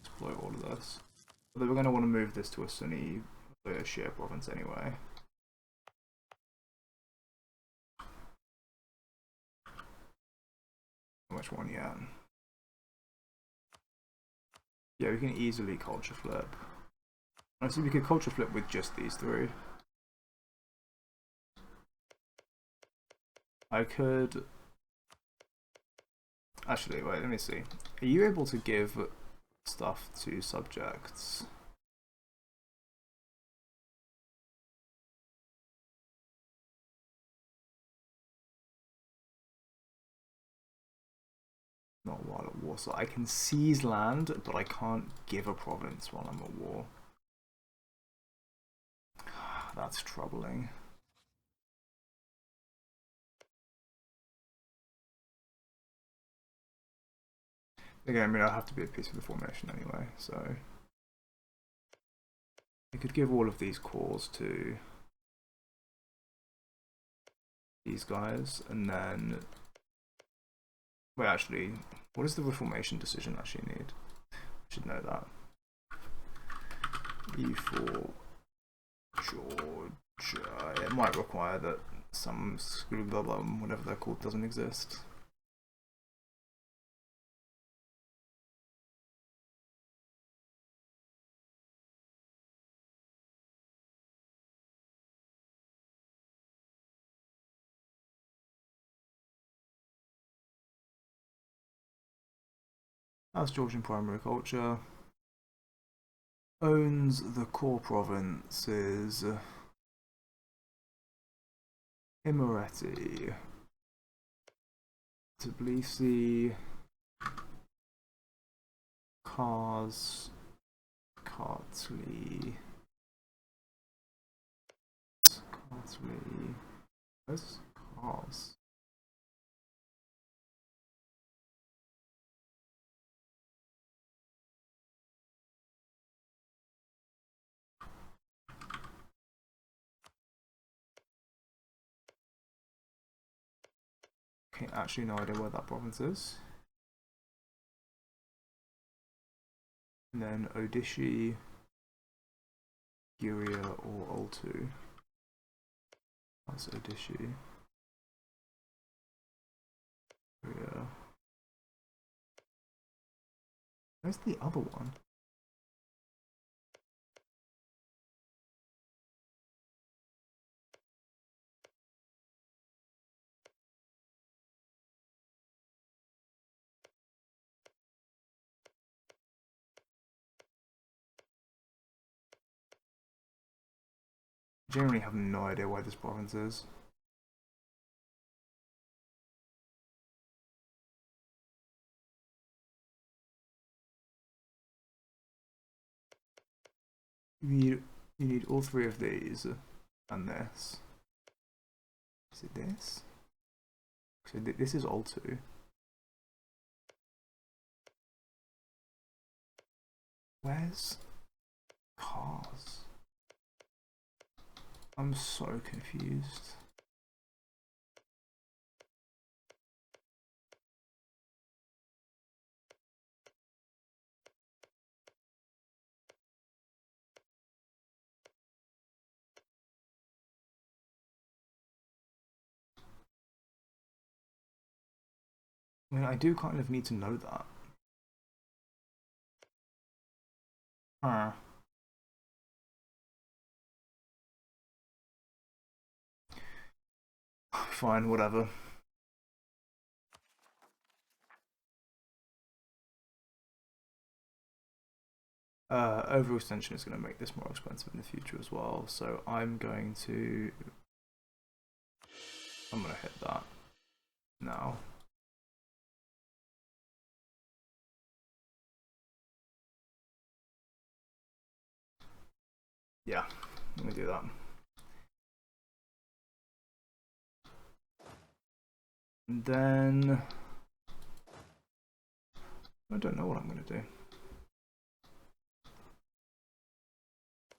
Exploit all of this. But we're going to want to move this to a Sunni Shia province anyway. Which one yet? Yeah, we can easily culture flip. Honestly, we could culture flip with just these three. I could... Actually, wait, let me see. Are you able to give stuff to subjects? Not while at war, so I can seize land, but I can't give a province while I'm at war. That's troubling. Again, I mean, I'll have to be at peace with the formation anyway, so... I could give all of these cores to these guys, and then... Wait, actually, what does the reformation decision actually need? I should know that. E4 Georgia. It might require that some screw blah blah, whatever they're called, doesn't exist. That's Georgian primary culture. Owns the core provinces. Imereti. Tbilisi. Kars. Kartli. Kartli. Where's Kars? Okay, actually no idea where that province is. And then Odishi, Guria or Oltu. That's Odishi. Yeah. Where's the other one? Genuinely have no idea where this province is. You need all three of these and this. Is it this? So this is all two. Where's cars? I'm so confused. I mean, I do kind of need to know that. Huh. Fine, whatever. Overextension is going to make this more expensive in the future as well, so I'm going to hit that now. Yeah, I'm going to do that. And then I don't know what I'm going to do.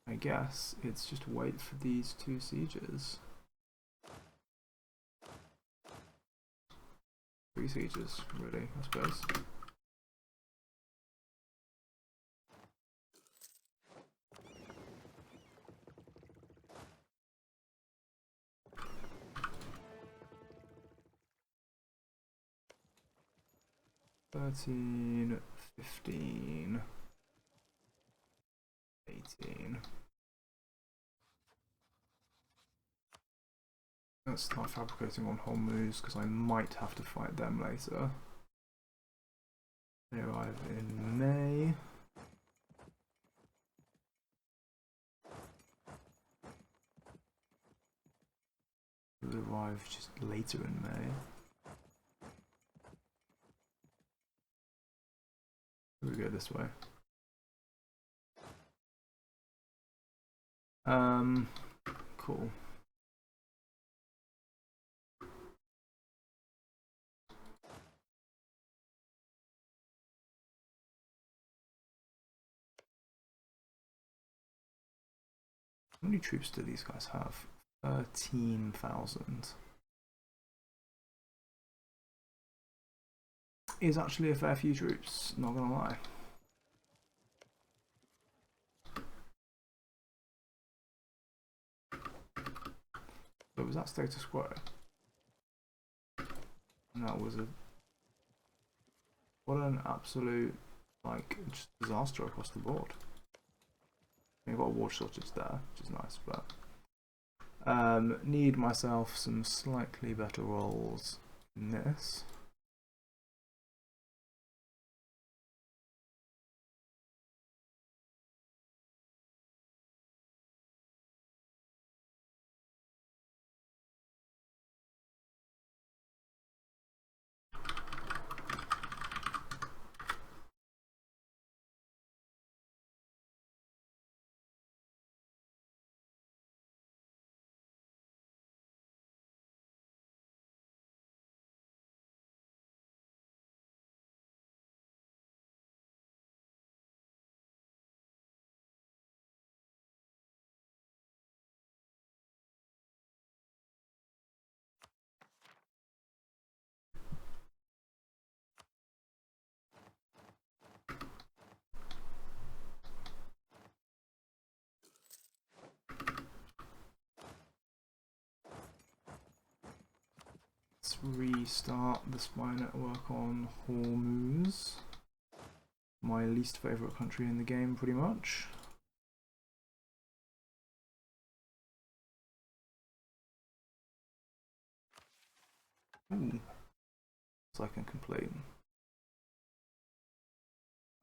I guess it's just wait for these two sieges. 3 sieges, really, I suppose. $13, $15, $18. Let's start fabricating on Hormuz because I might have to fight them later. They arrive in May. They arrive just later in May. We go this way. Cool. How many troops do these guys have? 13,000. Is actually a fair few troops, not gonna lie. But was that status quo? And that was a... What an absolute, like, just disaster across the board. I've got a war shortage there, which is nice, but... need myself some slightly better rolls in this. let's restart the spy network on Hormuz. My least favourite country in the game, pretty much. Ooh. So I can complete.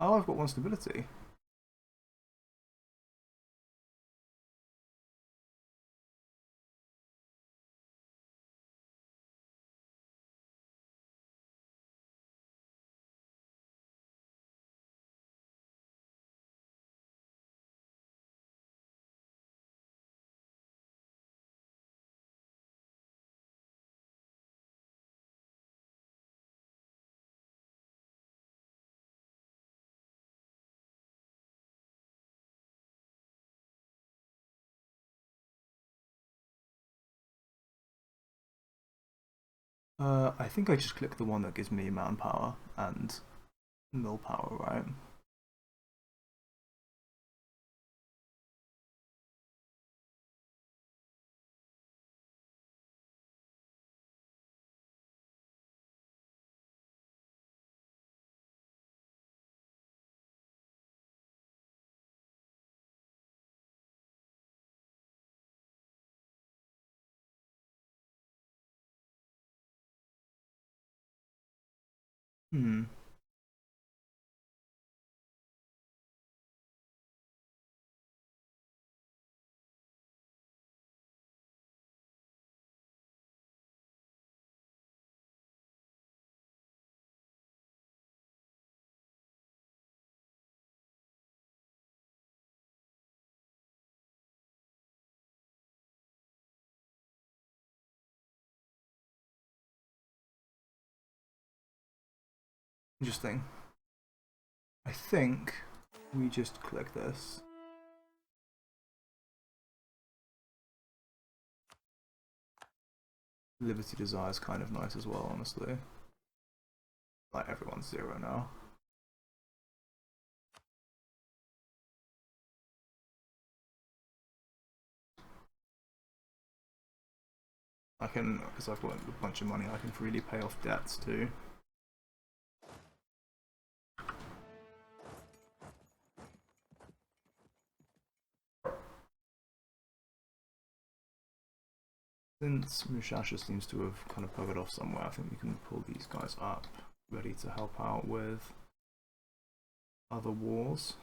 Oh, I've got one stability. I think I just click the one that gives me manpower and mill power, right? Hmm. Interesting. I think we just click this. Liberty Desire is kind of nice as well, honestly. Like, everyone's 0 now. I can, because I've got a bunch of money, I can freely pay off debts too. Since Mushasha seems to have kind of buggered off somewhere, I think we can pull these guys up, ready to help out with other wars.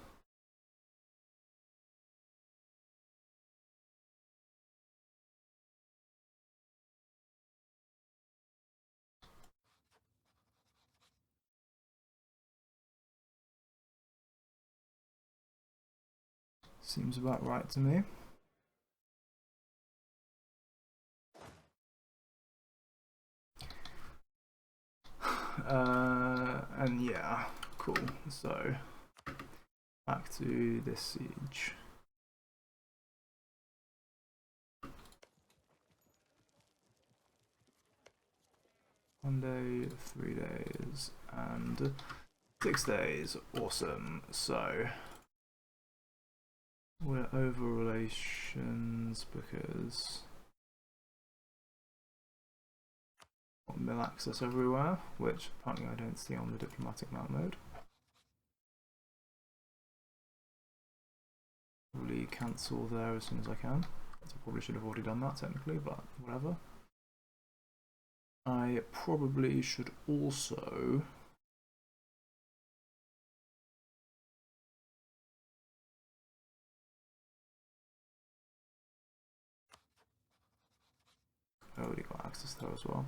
Seems about right to me. And yeah, cool. So back to this siege. One day, 3 days, and 6 days. Awesome. So we're over relations because got mill access everywhere, which apparently I don't see on the diplomatic map mode. Probably cancel there as soon as I can. I probably should have already done that technically, but whatever. I probably should also I already got access there as well.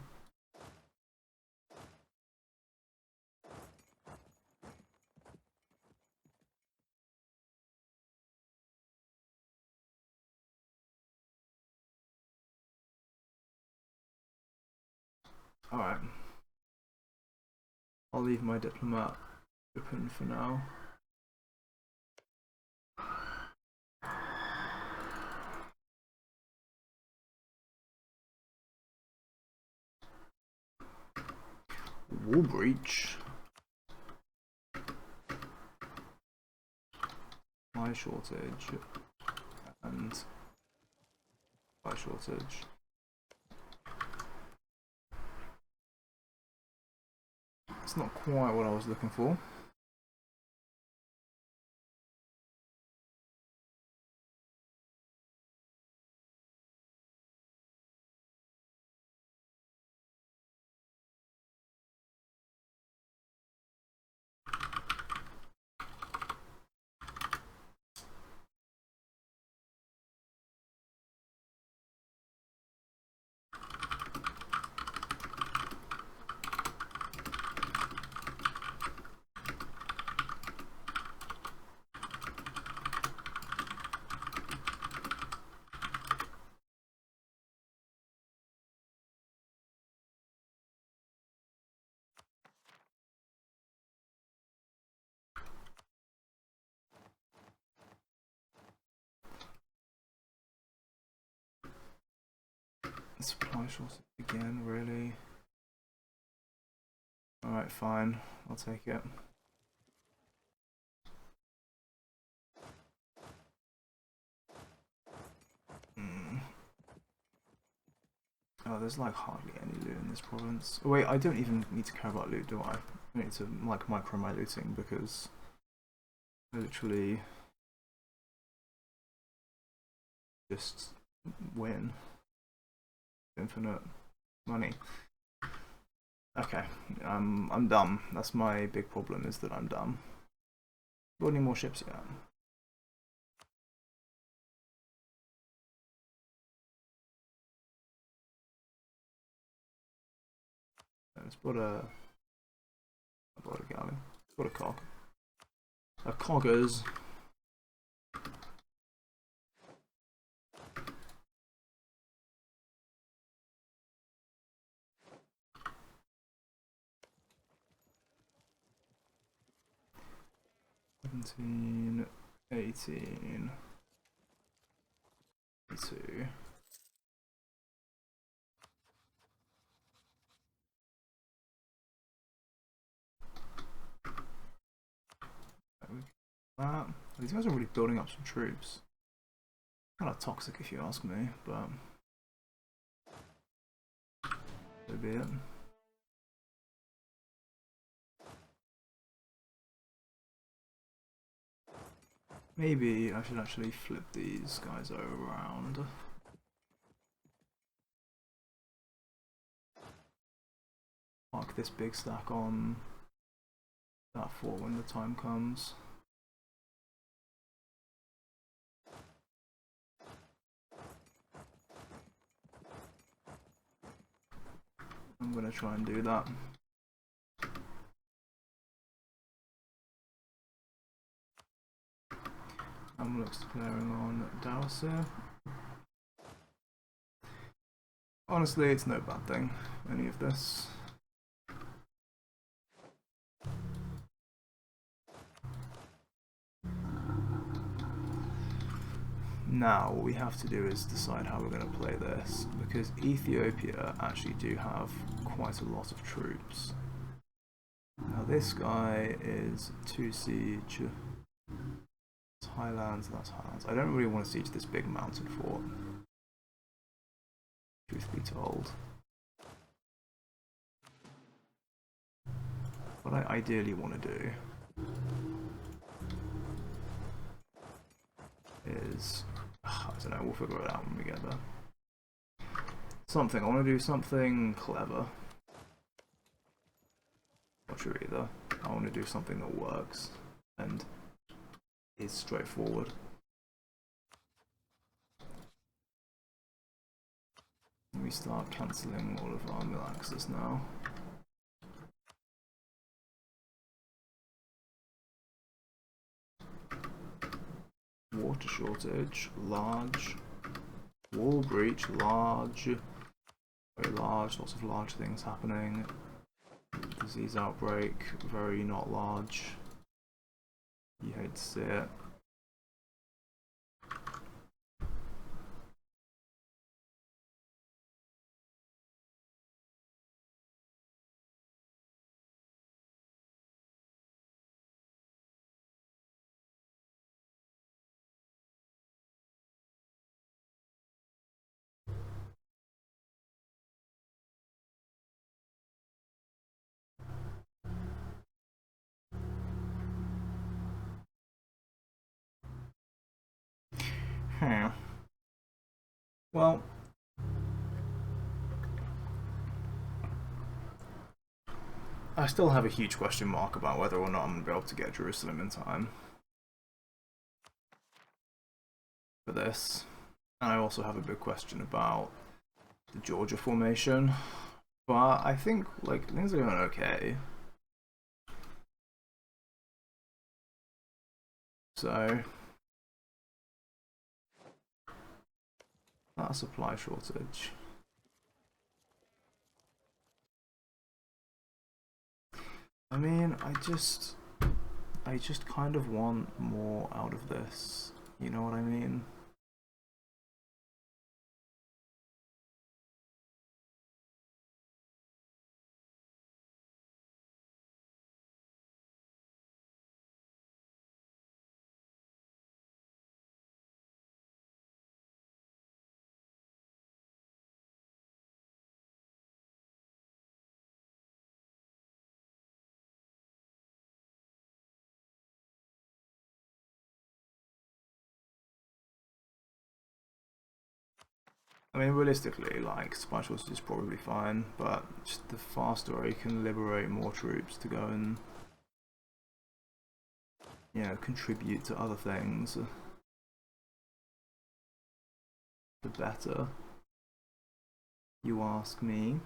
Alright. I'll leave my diplomat open for now. War breach. My shortage and my shortage. It's not quite what I was looking for. Supply shortage again, really? Alright, fine. I'll take it. Oh, there's like hardly any loot in this province. Oh, wait, I don't even need to care about loot, do I? I need to like micro my looting because I literally just win infinite money. Okay, I'm dumb. That's my big problem, is that I'm dumb. Got any more ships yet? Let's put a galley. Let's put a cog. A coggers. $17, $18, $22. That. These guys are really building up some troops. Kind of toxic if you ask me, but so be it. Maybe I should actually flip these guys around. Mark this big stack on that fort when the time comes. I'm gonna try and do that. Looks declaring on Dowser. Honestly, it's no bad thing, any of this. Now, what we have to do is decide how we're going to play this, because Ethiopia actually do have quite a lot of troops. Now, this guy is 2 siege. Highlands, that's Highlands. I don't really want to siege this big mountain fort, truth be told. What I ideally want to do is, I don't know, we'll figure it out when we get there. I want to do something clever. Not sure either. I want to do something that works and is straightforward. We start cancelling all of our mill access now. Water shortage, large. Wall breach, large. Very large, lots of large things happening. Disease outbreak, very not large. You hate to see it. Hmm. Well, I still have a huge question mark about whether or not I'm going to be able to get Jerusalem in time for this. And I also have a big question about the Georgia formation. But I think like things are going okay. So that's a supply shortage. I mean, I just kind of want more out of this. You know what I mean? I mean, realistically, like, supply shortage is probably fine, but just the faster I can liberate more troops to go and, you know, contribute to other things, the better. You ask me.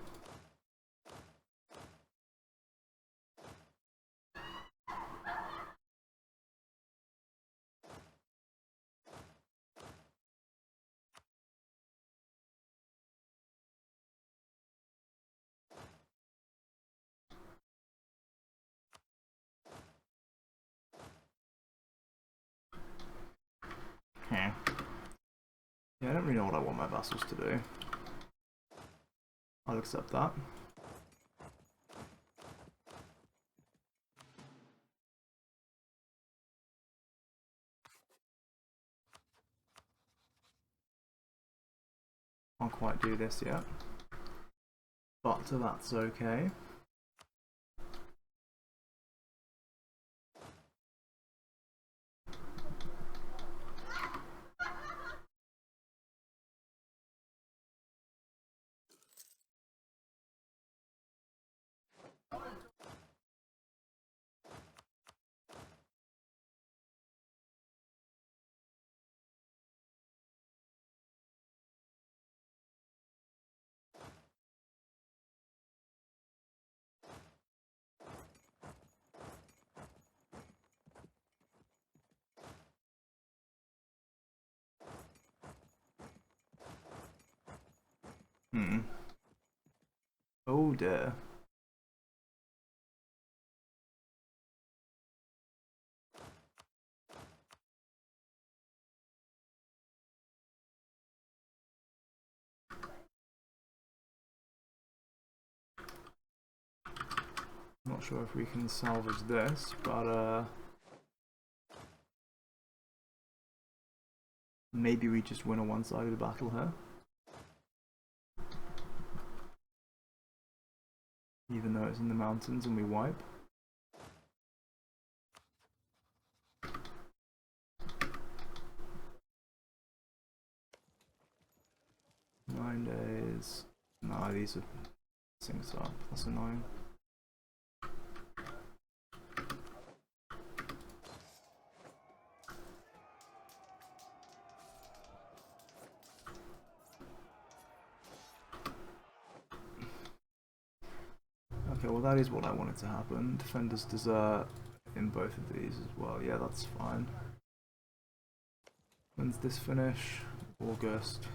Yeah. Yeah, I don't really know what I want my vassals to do. I'll accept that. Can't quite do this yet, but that's okay. Oh dear. Not sure if we can salvage this, but maybe we just win a one-sided battle here. Even though it's in the mountains and we wipe. Nine days. Nah, these are things up. That's annoying. Okay, well that is what I wanted to happen. Defenders desert in both of these as well. Yeah, that's fine. When's this finish? August.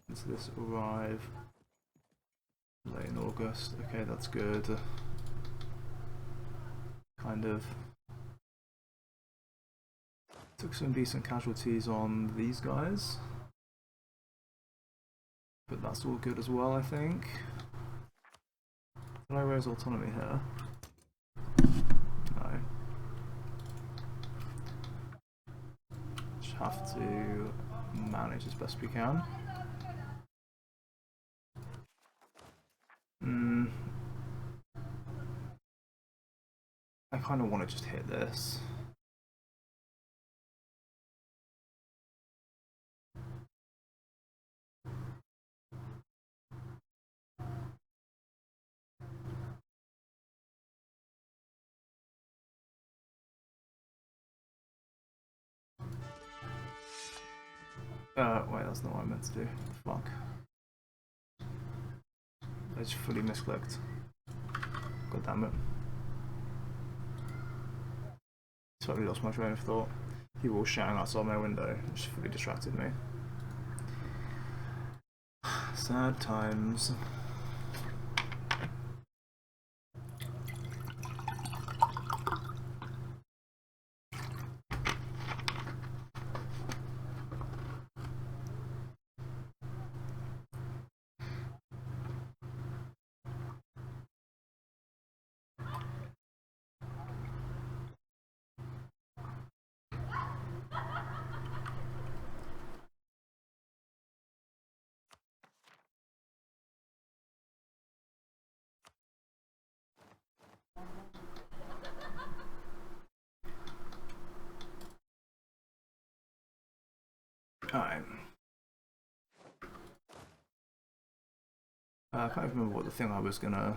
When's this arrive? Late in August. Okay, that's good. Kind of took some decent casualties on these guys. But that's all good as well, I think. Did I raise autonomy here? No. Just have to manage as best we can. I kind of want to just hit this. Wait, that's not what I meant to do. Fuck. I just fully misclicked. God damn it. Totally lost my train of thought. People were shouting outside my window, which fully distracted me. Sad times. Alright. I can't even remember what the thing I was gonna...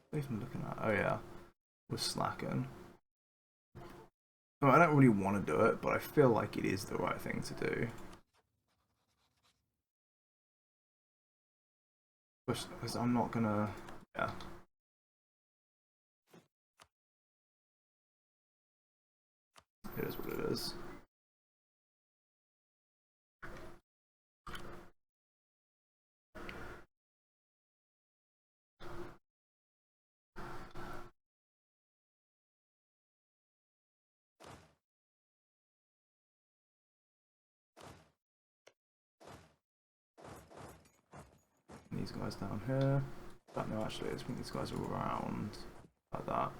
What even looking at? Oh yeah. Was slacking. Well, I don't really want to do it, but I feel like it is the right thing to do. Because I'm not gonna... Yeah. It is what it is. These guys down here. But no, actually, I just think these guys are around like that.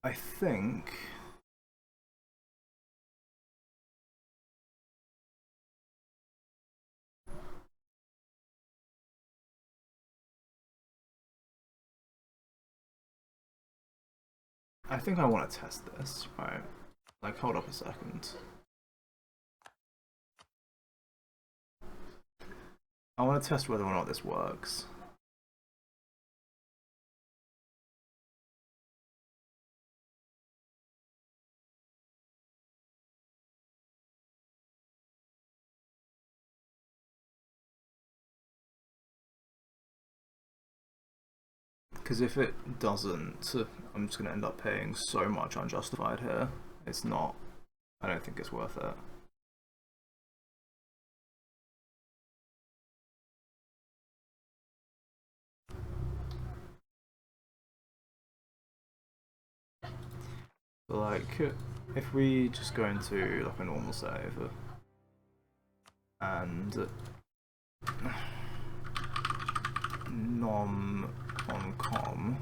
I think. I think I want to test this, right? Like, hold up a second. I want to test whether or not this works. Because if it doesn't, I'm just going to end up paying so much unjustified here. It's not. I don't think it's worth it. But like, if we just go into like a normal save and nom on com,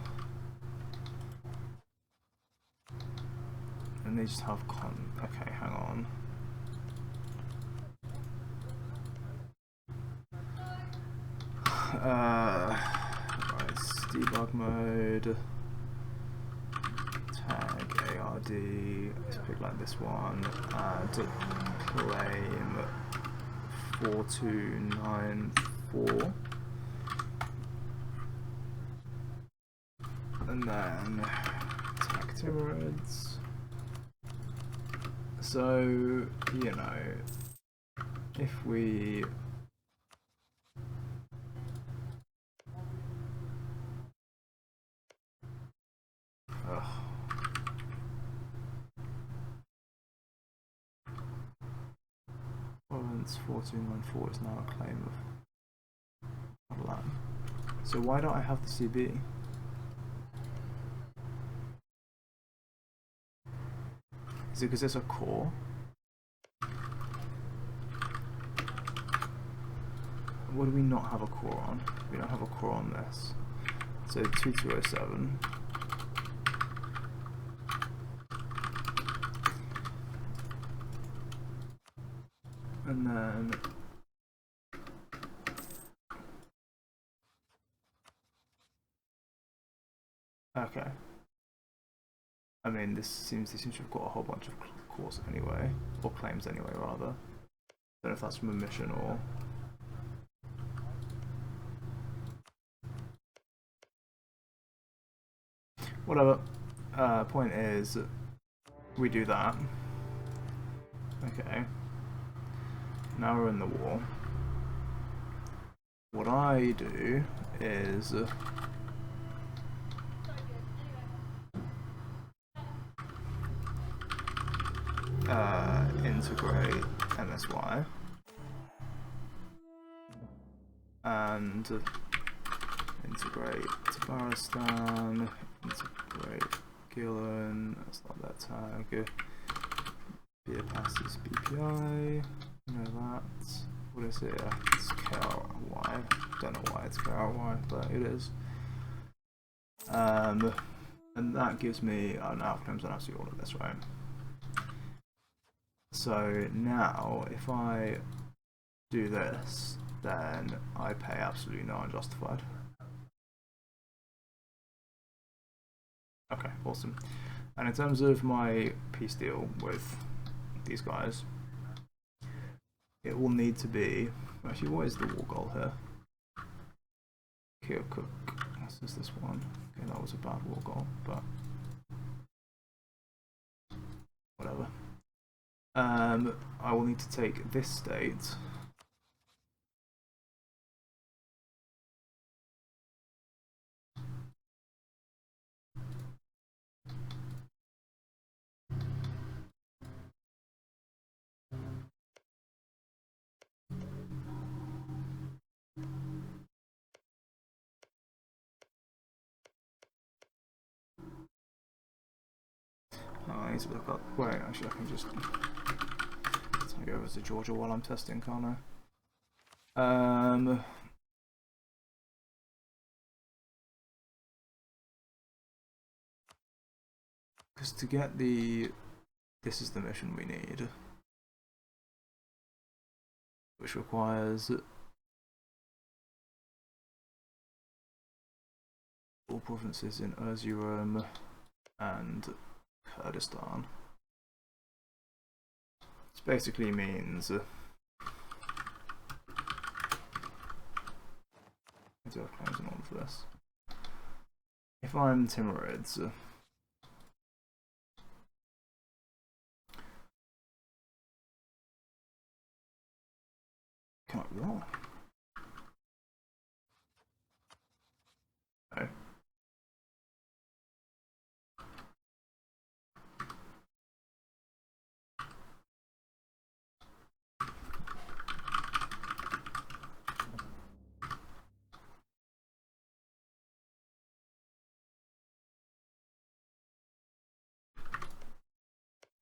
and they just have con. Okay, hang on. Right, debug mode. Tag ARD. Let's pick like this one. Add claim 4294. And then tag Timurids. So, you know, if we province 4294 is now a claim of land. So why don't I have the CB? Is it because it's a core? What do we not have a core on? We don't have a core on this. So 2207. And then okay. I mean, they seem to have got a whole bunch of cores anyway, or claims anyway, rather. I don't know if that's from a mission or. Whatever. Point is, we do that. Okay. Now we're in the war. What I do is integrate MSY and integrate Tabaristan, integrate Gillen, that's not that tag, Beer passes BPI, you know that. What is it? It's KRY. Don't know why it's KRY, but it is. And that gives me outcomes and I see all of this, right? So now, if I do this, then I pay absolutely no unjustified. Okay, awesome. And in terms of my peace deal with these guys, it will need to be. Actually, what is the war goal here? Kirkuk. This is this one. Okay, that was a bad war goal, but whatever. I will need to take this state. Oh, I need to look up. Wait, actually, I can just go over to Georgia while I'm testing, can't I? Because to get the, this is the mission we need, which requires all provinces in Erzurum and Kurdistan. This basically means I do have claims on all of this. If I'm Timurids, can I what?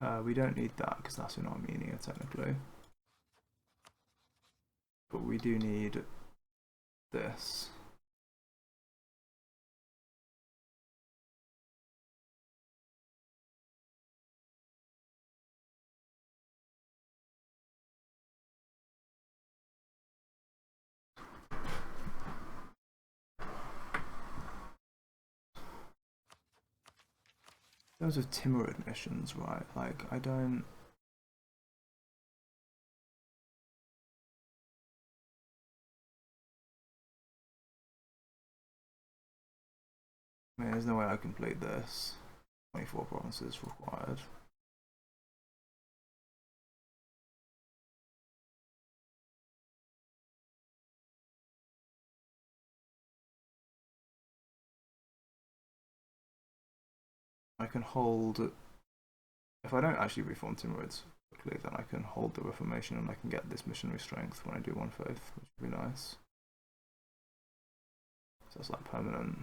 No. We don't need that because that's in Armenia technically. But we do need this. In terms of Timurid missions, right? Like, I don't. I mean, there's no way I complete this. 24 provinces required. I can hold. If I don't actually reform Timurids quickly, then I can hold the reformation and I can get this missionary strength when I do 1/5, which would be nice. So it's like permanent.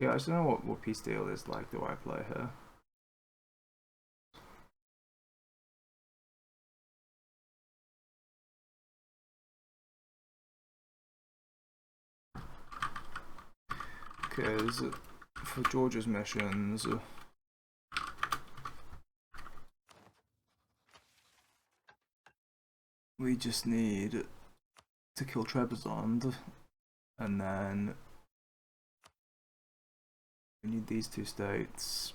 Yeah, I just don't know what peace deal is like do I play here. Because for Georgia's missions, we just need to kill Trebizond, and then we need these two states,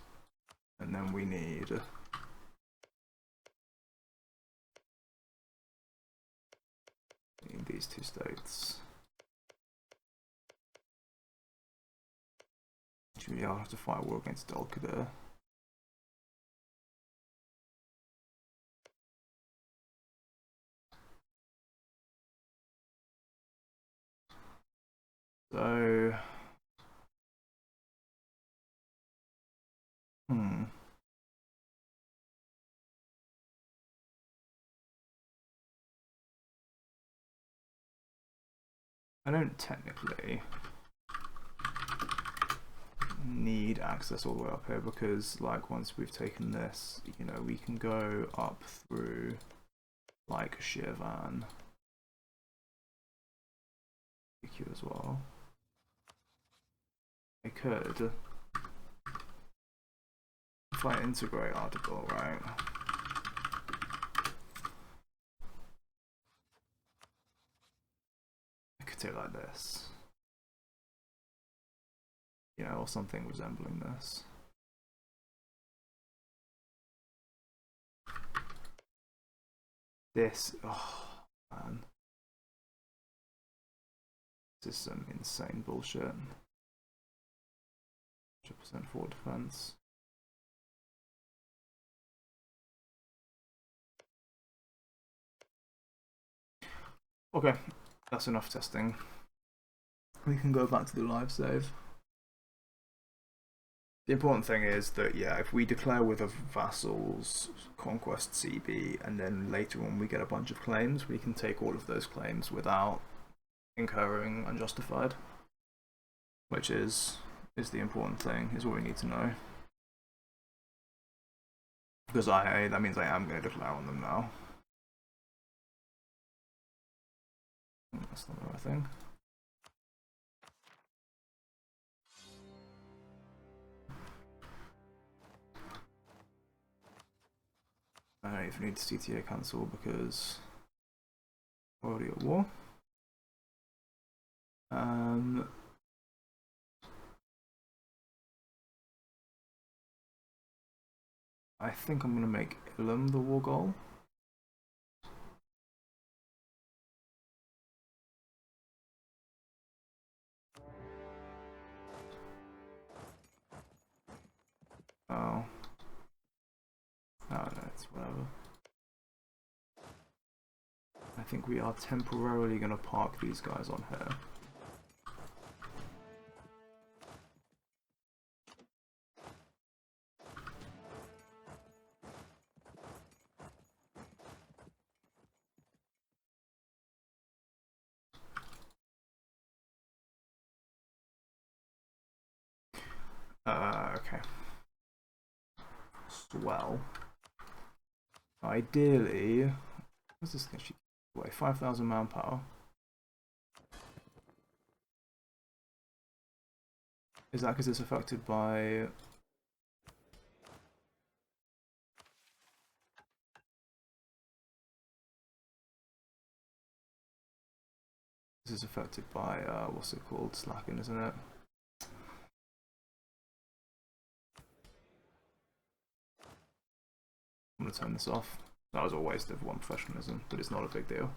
and then we need these two states. Eventually I'll have to fight a war against Dolkadir. So... I don't technically need access all the way up here because, like, once we've taken this, you know, we can go up through, like, Shirvan. EQ as well. I could, if I integrate article, right? I could do it like this. You know, or something resembling this. This, oh man. This is some insane bullshit. 100% for defense. Okay, that's enough testing. We can go back to the live save. The important thing is that, yeah, if we declare with a vassal's conquest CB and then later on we get a bunch of claims, we can take all of those claims without incurring unjustified. Which is the important thing, is what we need to know. Because that means I am going to declare on them now. That's not the right thing. I don't even need to CTA cancel because we're already at war. I think I'm going to make Ilum the war goal. Oh. Oh no, it's whatever. I think we are temporarily going to park these guys on here. Okay. Swell. Ideally, what's this actually? Wait, 5,000 manpower. Is that because it's affected by? This is affected by what's it called? Slacking, isn't it? I'm gonna turn this off. That was a waste of one professionalism, but it's not a big deal.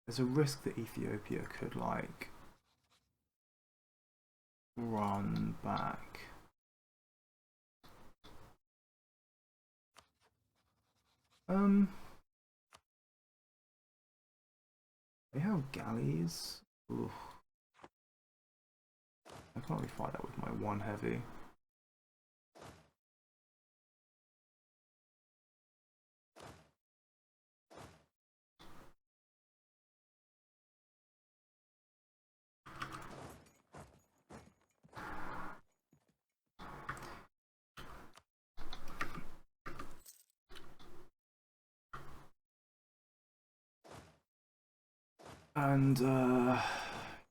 There's a risk that Ethiopia could, like, run back. They have galleys. Oof. I can't really fight that with my one heavy. And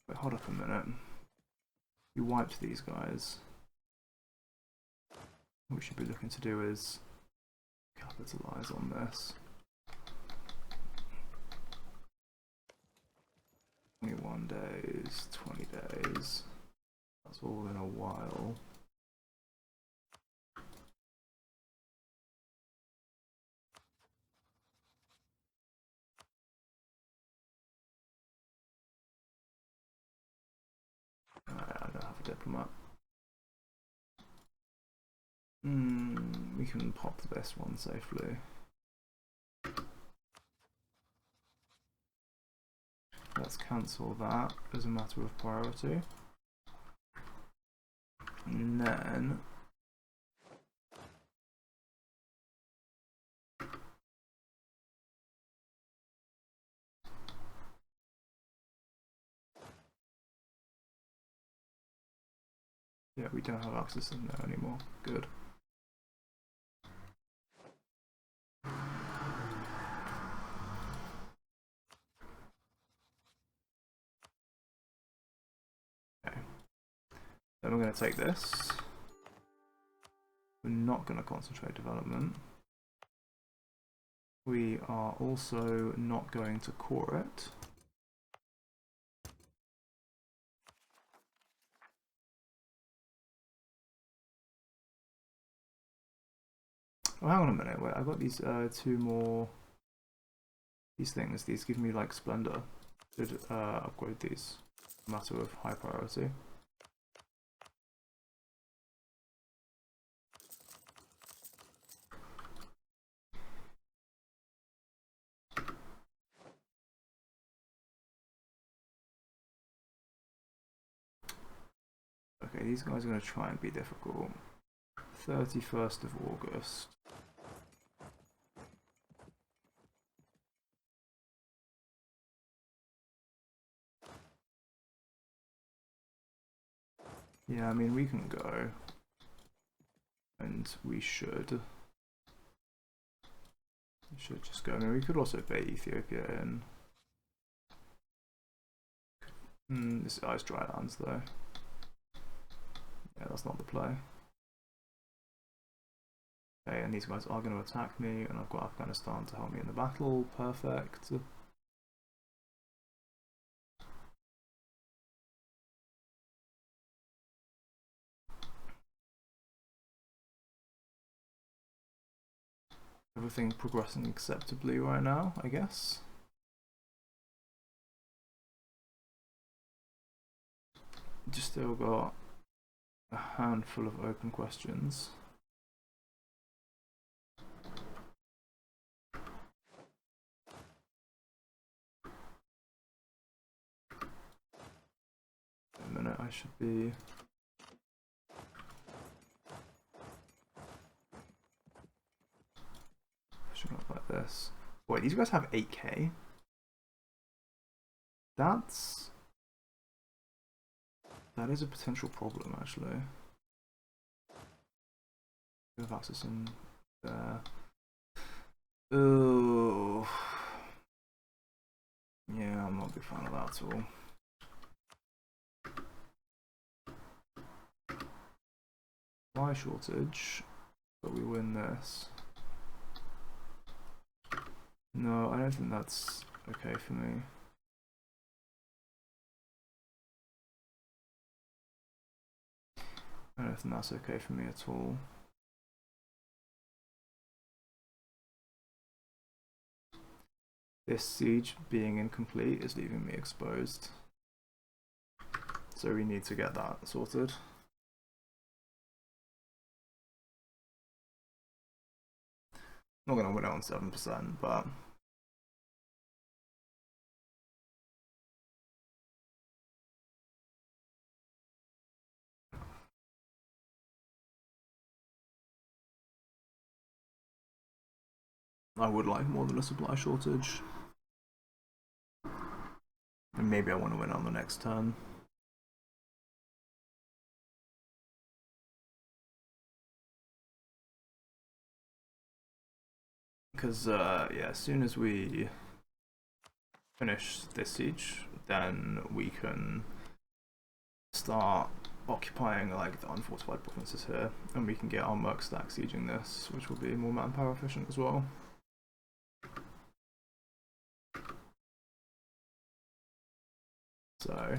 wait, hold up a minute. You wiped these guys. what we should be looking to do is capitalize on this. 21 days, 20 days. That's all in a while. I don't have a diplomat. We can pop this one safely. Let's cancel that as a matter of priority. And then yeah, we don't have access in there anymore. Good. Okay. Then we're going to take this. We're not going to concentrate development. We are also not going to core it. Oh, hang on a minute. Wait, I got these two more. These things. These give me like splendor. Should upgrade these. Matter of high priority. Okay, these guys are going to try and be difficult. 31st of August. Yeah, I mean, we can go. And we should. We should just go. I mean, we could also bait Ethiopia in. This is Ice Drylands, though. Yeah, that's not the play. Okay, and these guys are going to attack me, and I've got Afghanistan to help me in the battle. Perfect. Everything progressing acceptably right now, I guess. Just still got a handful of open questions. A minute, I should be. Pushing up like this. Wait, these guys have 8k? That is a potential problem, actually. We have access in there. Oh, yeah, I'm not a big fan of that at all. Supply shortage, but we win this. No, I don't think that's okay for me. I don't think that's okay for me at all. This siege being incomplete is leaving me exposed. So we need to get that sorted. Not gonna win it on 7%, but I would like more than a supply shortage. And maybe I want to win on the next turn. Because, yeah, as soon as we finish this siege, then we can start occupying like the unfortified provinces here, and we can get our merc stack sieging this, which will be more manpower efficient as well. So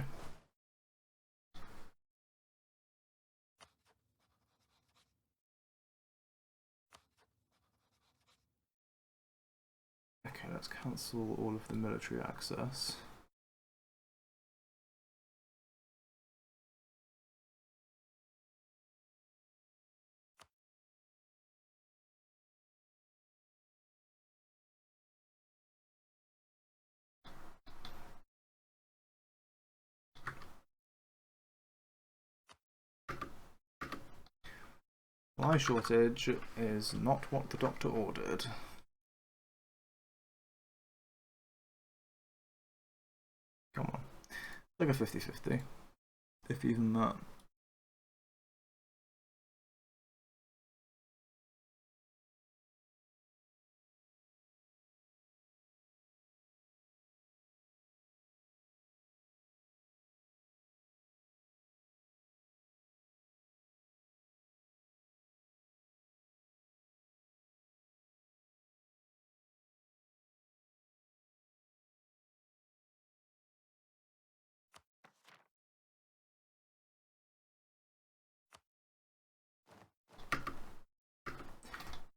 okay, let's cancel all of the military access. Supply shortage is not what the doctor ordered. Come on. Like a 50-50. If even that.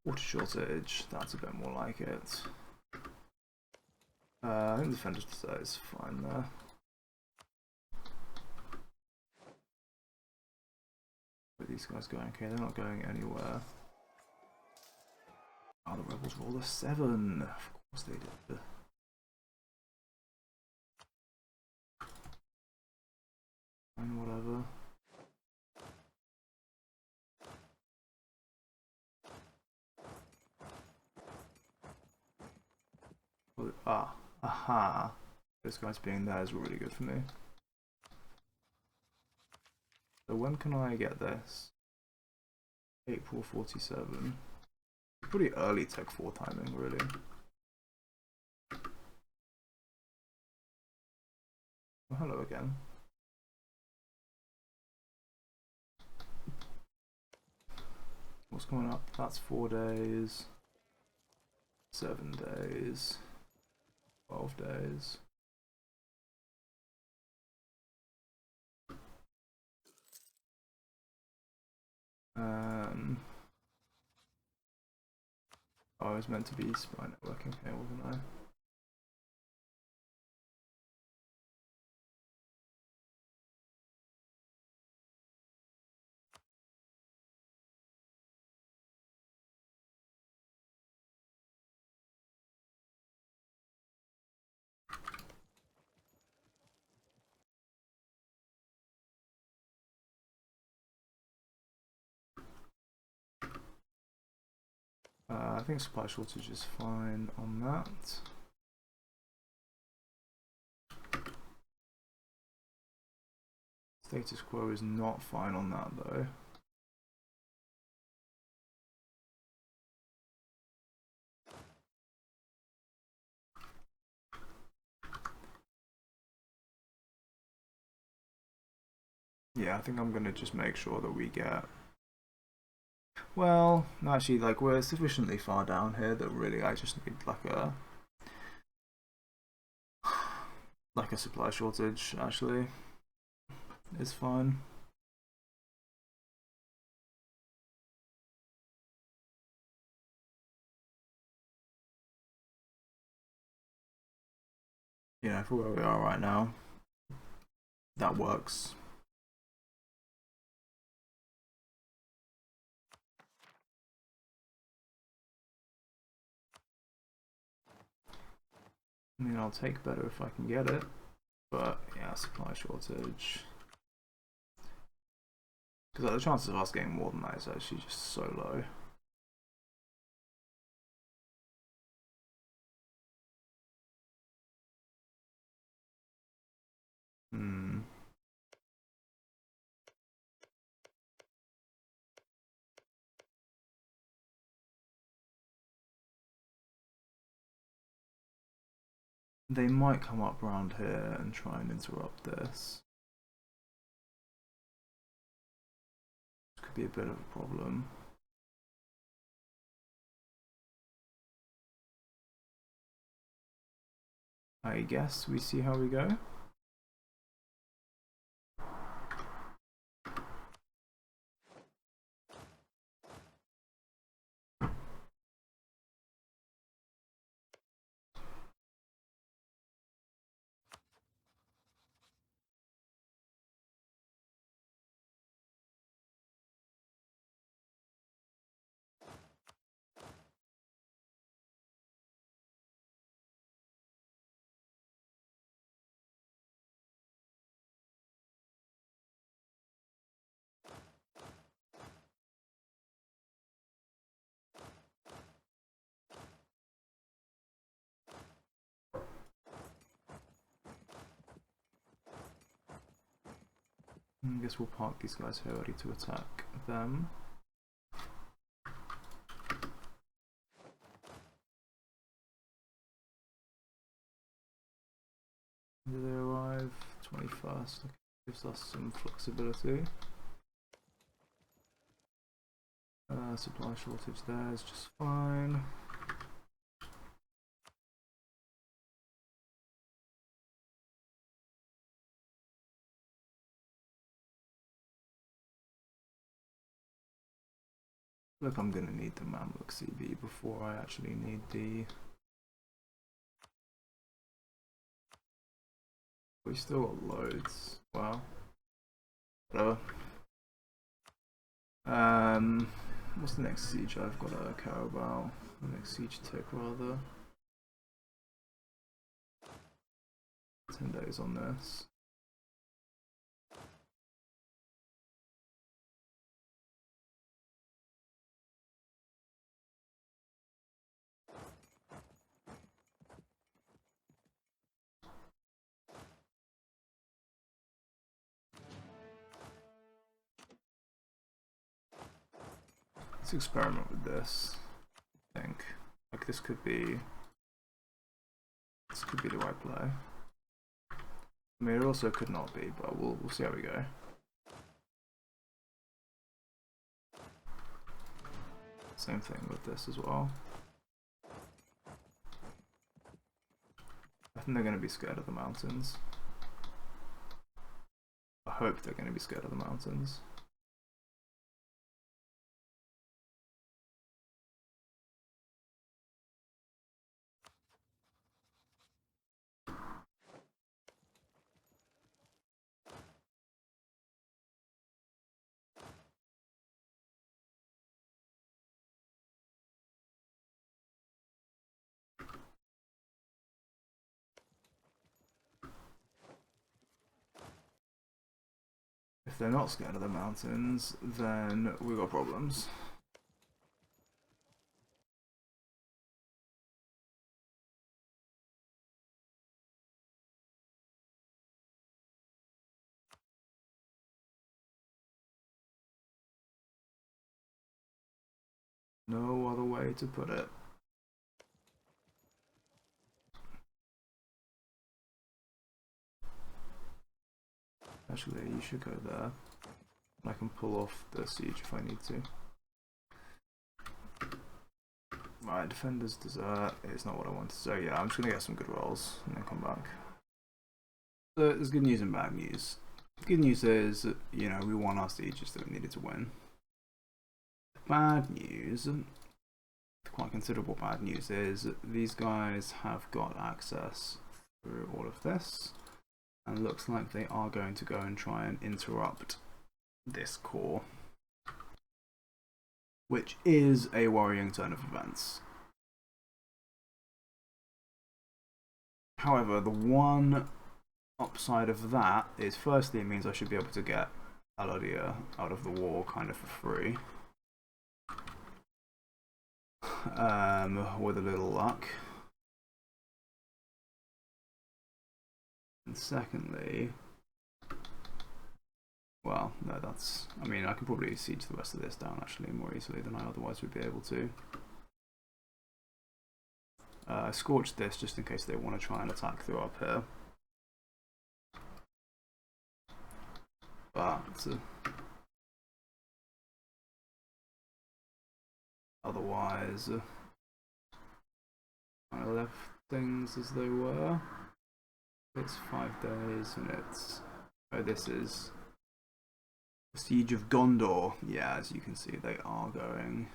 Water shortage, that's a bit more like it. I think the defender's is fine there. Where are these guys going? Okay, they're not going anywhere. Oh, the rebels rolled a 7. Of course they did. Fine, whatever. Aha. This guy's being there is really good for me. So when can I get this? April 47. Pretty early Tech 4 timing, really. Oh, hello again. What's coming up? That's 4 days. 7 days. 12 days. Oh, I was meant to be spy networking here, wasn't I? I think supply shortage is fine on that. Status quo is not fine on that though. Yeah, I think I'm gonna just make sure that we get. Well, actually, like we're sufficiently far down here that really I just need like a supply shortage. Actually, is fine. You know, for where we are right now, that works. I mean, I'll take better if I can get it, but yeah, supply shortage. Because the chances of us getting more than that is actually just so low. They might come up around here and try and interrupt this. could be a bit of a problem. I guess we see how we go. I guess we'll park these guys here ready to attack them. Do they arrive? 21st. Okay. Gives us some flexibility. Supply shortage there is just fine. Look, I'm gonna need the Mamluk CB before I actually need the... We still got loads. Wow. Whatever. What's the next siege I've got to care about? The next siege tick, rather. 10 days on this. Let's experiment with this. I think like this could be the right play. I mean, it also could not be, but we'll see how we go. Same thing with this as well. I think they're going to be scared of the mountains. I hope they're going to be scared of the mountains. If they're not scared of the mountains, then we got problems. No other way to put it. Actually, you should go there. I can pull off the siege if I need to. Right, defenders desert. It's not what I wanted. So yeah, I'm just gonna get some good rolls and then come back. So there's good news and bad news. Good news is, you know, we won our sieges that we needed to win. Bad news, quite considerable bad news, is these guys have got access through all of this, and it looks like they are going to go and try and interrupt this core, which is a worrying turn of events. However, the one upside of that is, firstly, it means I should be able to get Alodia out of the war kind of for free. With a little luck. And secondly, well, no, that's, I mean, I can probably siege the rest of this down actually more easily than I otherwise would be able to. I scorched this just in case they want to try and attack through up here. But
Otherwise, I left things as they were. It's 5 days and it's... Oh, this is the Siege of Gondor. Yeah, as you can see, they are going.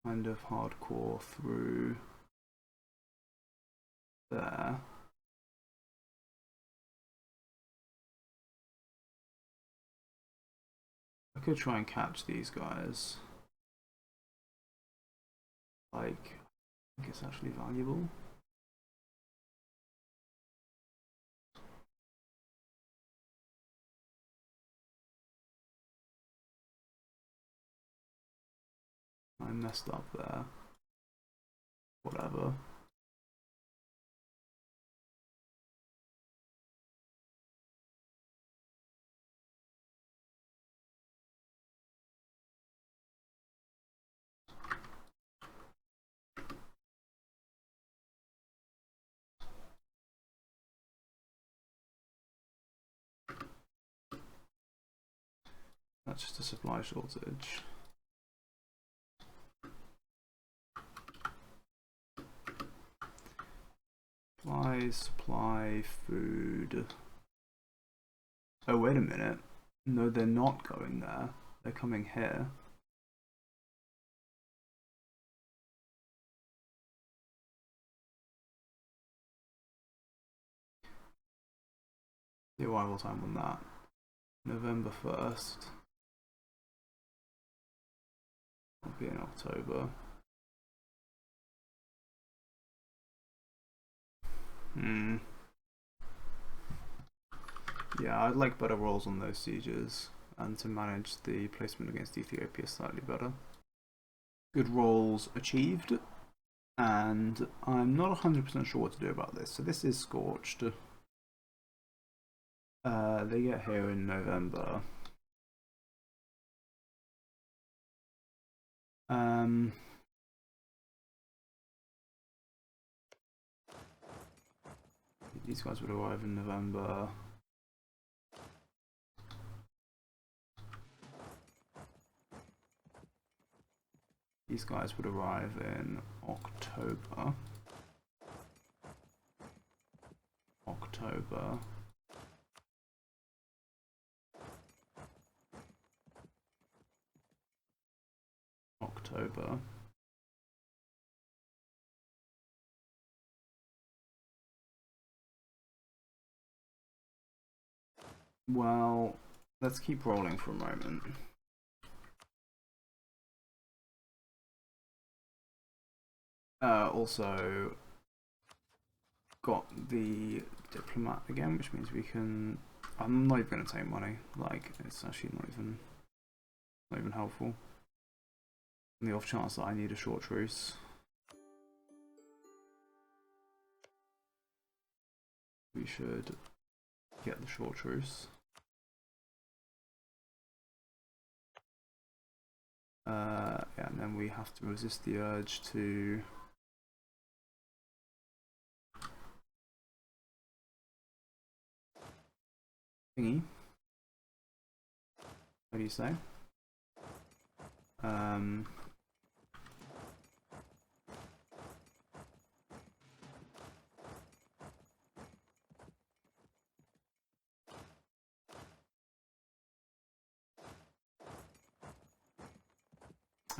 Kind of hardcore through there. I could try and catch these guys. Like, I think it's actually valuable. I messed up there. Whatever. That's just a supply shortage. Supply, food. Oh, wait a minute. No, they're not going there. They're coming here. The arrival time on that. November 1st. It'll be in October. Yeah, I'd like better rolls on those sieges, and to manage the placement against Ethiopia slightly better. Good rolls achieved, and I'm not 100% sure what to do about this. So this is Scorched. They get here in November. These guys would arrive in November. These guys would arrive in October. October. Well, let's keep rolling for a moment. Also got the diplomat again, which means we can... I'm not even going to take money. Like, it's actually not even helpful. On the off chance that I need a short truce. We should get the short truce. Yeah, and then we have to resist the urge to thingy. What do you say?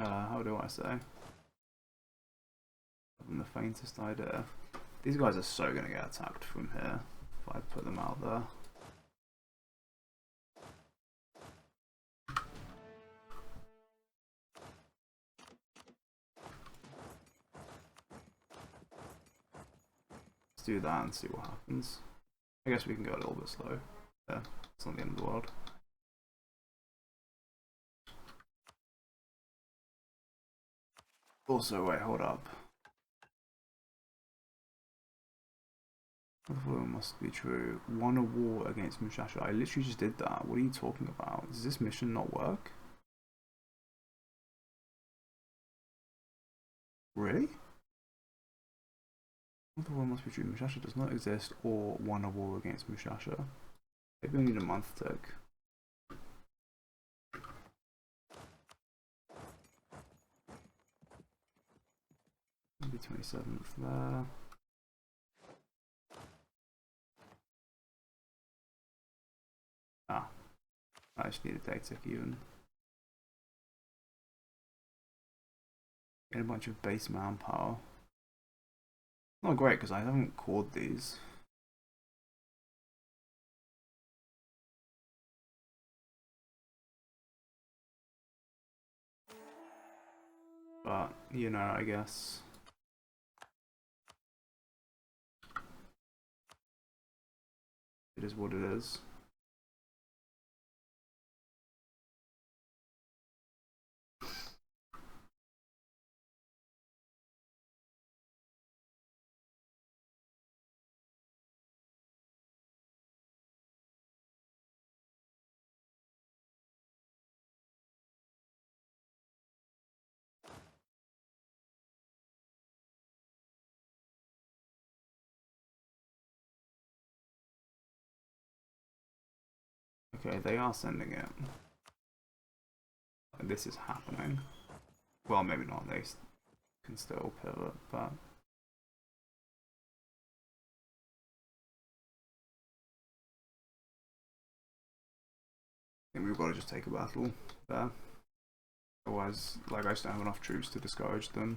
How do I say? The faintest idea. These guys are so gonna get attacked from here if I put them out there. Let's do that and see what happens. I guess we can go a little bit slow. Yeah, it's not the end of the world. Also, wait, hold up. The following must be true. Won a war against Mushasha. I literally just did that. What are you talking about? Does this mission not work? Really? The war must be true. Mushasha does not exist or won a war against Mushasha. Maybe we need a month tick. Maybe 27th there. Ah, I just need a day tick even. Get a bunch of base manpower. Not great because I haven't cored these. But, you know, I guess. It is what it is. Okay, they are sending it. This is happening. Well, maybe not. They can still pivot, but I think we've got to just take a battle there. Otherwise, like, I just don't have enough troops to discourage them.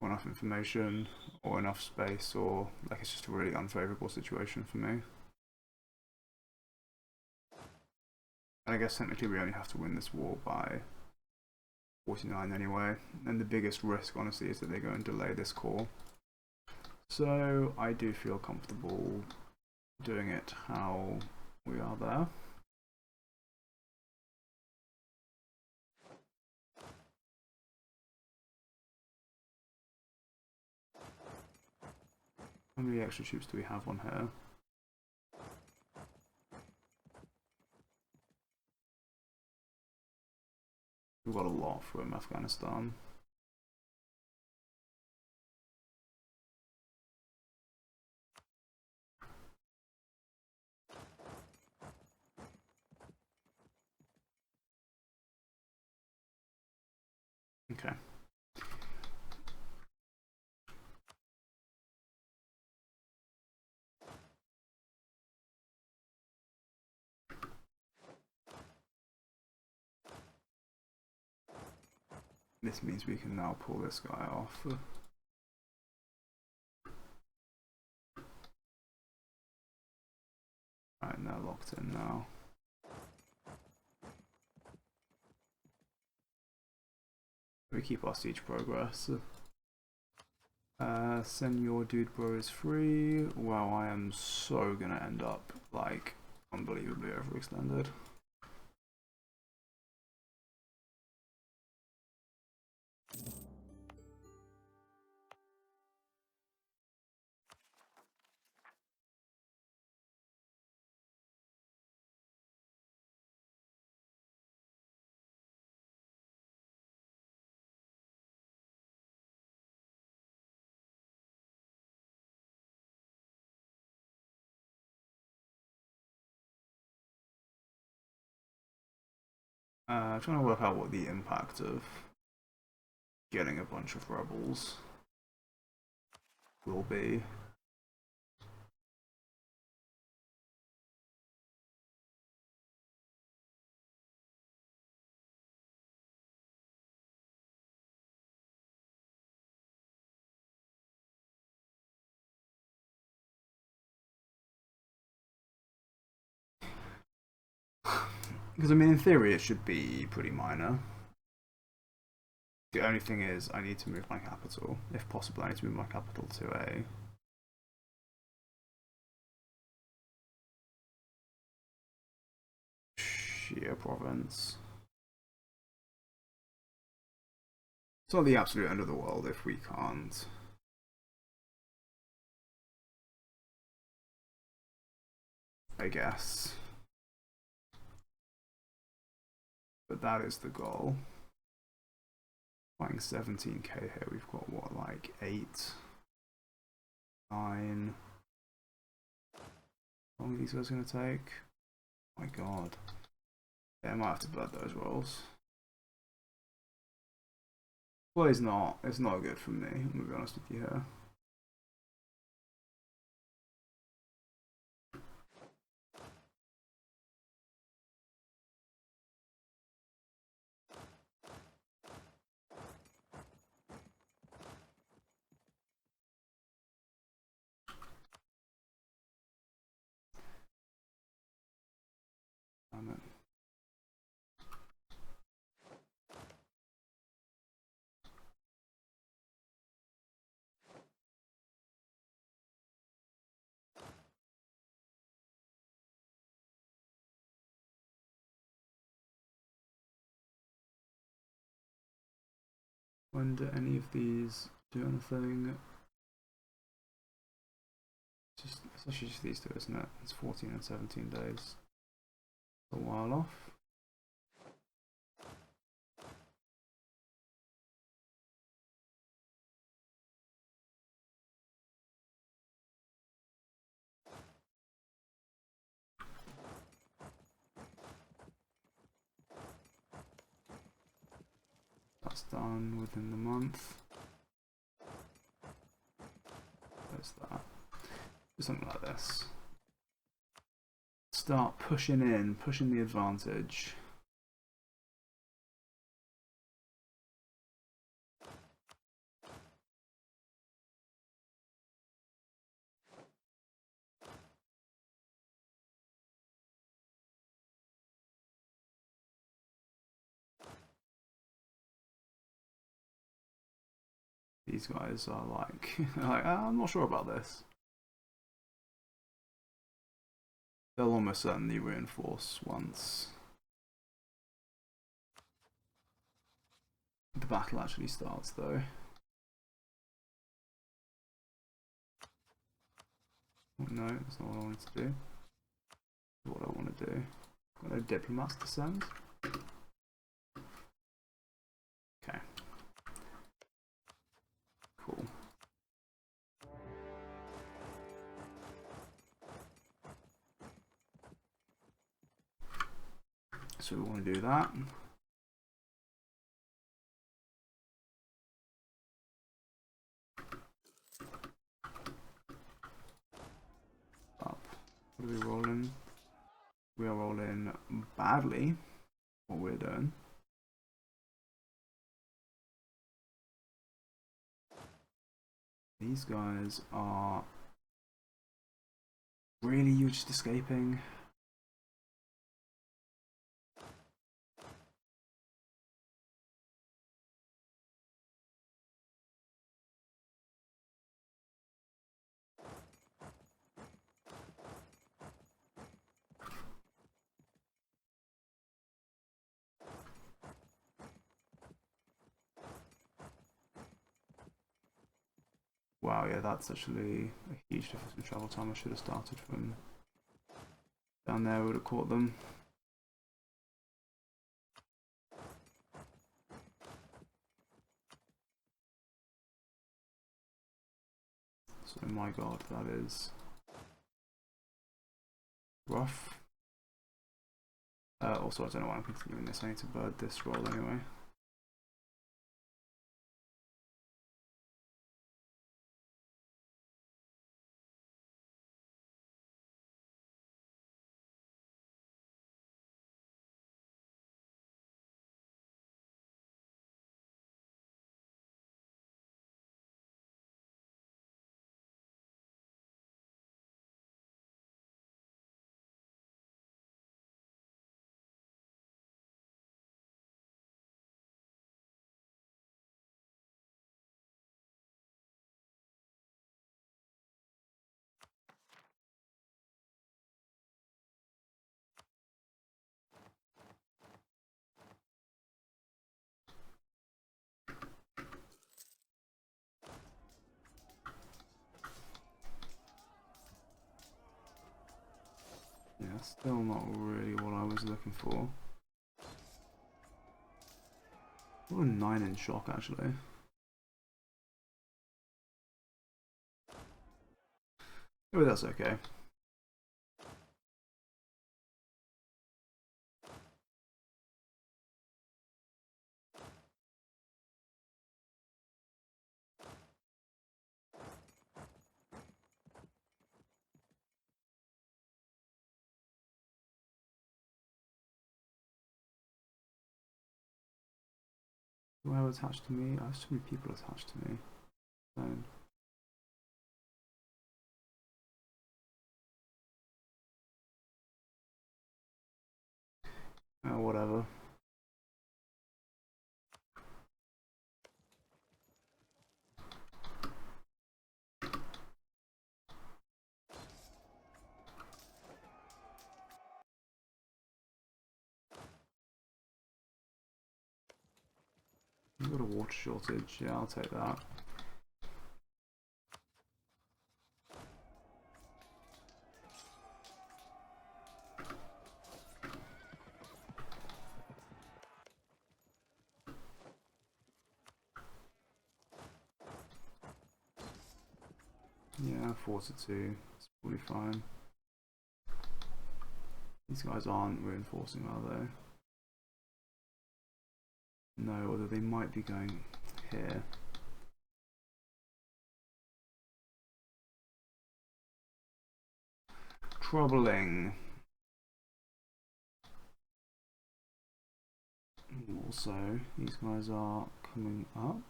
Or enough information, or enough space, or like it's just a really unfavorable situation for me. And I guess technically we only have to win this war by 49 anyway. And the biggest risk, honestly, is that they go and delay this core. So I do feel comfortable doing it how we are there. How many extra troops do we have on here? We've got a lot from Afghanistan. Okay. This means we can now pull this guy off. Right, and they're locked in now. We keep our siege progress. Senor Dude Bro is free. Wow, I am so gonna end up, like, unbelievably overextended. Trying to work out what the impact of getting a bunch of rebels will be. Because, I mean, in theory, it should be pretty minor. The only thing is, I need to move my capital. If possible, I need to move my capital to a Shia province. It's not the absolute end of the world if we can't. I guess. But that is the goal. Fighting 17k here. We've got what, like 8, 9. How long are these guys gonna take? Oh my god. Yeah, I might have to blood those rolls. Well, it's not. It's not good for me. I'm gonna be honest with you here. Damn it. When do any of these do anything? It's actually just these two, isn't it? It's 14 and 17 days. A while off. That's done within the month. There's that. Do something like this. Start pushing in, pushing the advantage. These guys are like, I'm not sure about this. They'll almost certainly reinforce once the battle actually starts, though. No, that's not what I wanted to do. That's what I want to do. Got no diplomats to send. Okay. Cool. So we want to do that. Up. What are we rolling? We are rolling badly. What we're doing. These guys are really, you just escaping. Wow, yeah, that's actually a huge difference in travel time. I should have started from down there, would have caught them. So, my god, that is rough. Also, I don't know why I'm continuing this. I need to bird this roll anyway. Yeah, still not really what I was looking for. What got a 9 in shock actually. Oh, that's okay. Do I have attached to me? I have so many people attached to me. Fine. Oh, whatever. We've got a water shortage. Yeah, I'll take that. Yeah, 4-2. It's probably fine. These guys aren't reinforcing, are they? No, although they might be going here. Troubling. Also, these guys are coming up.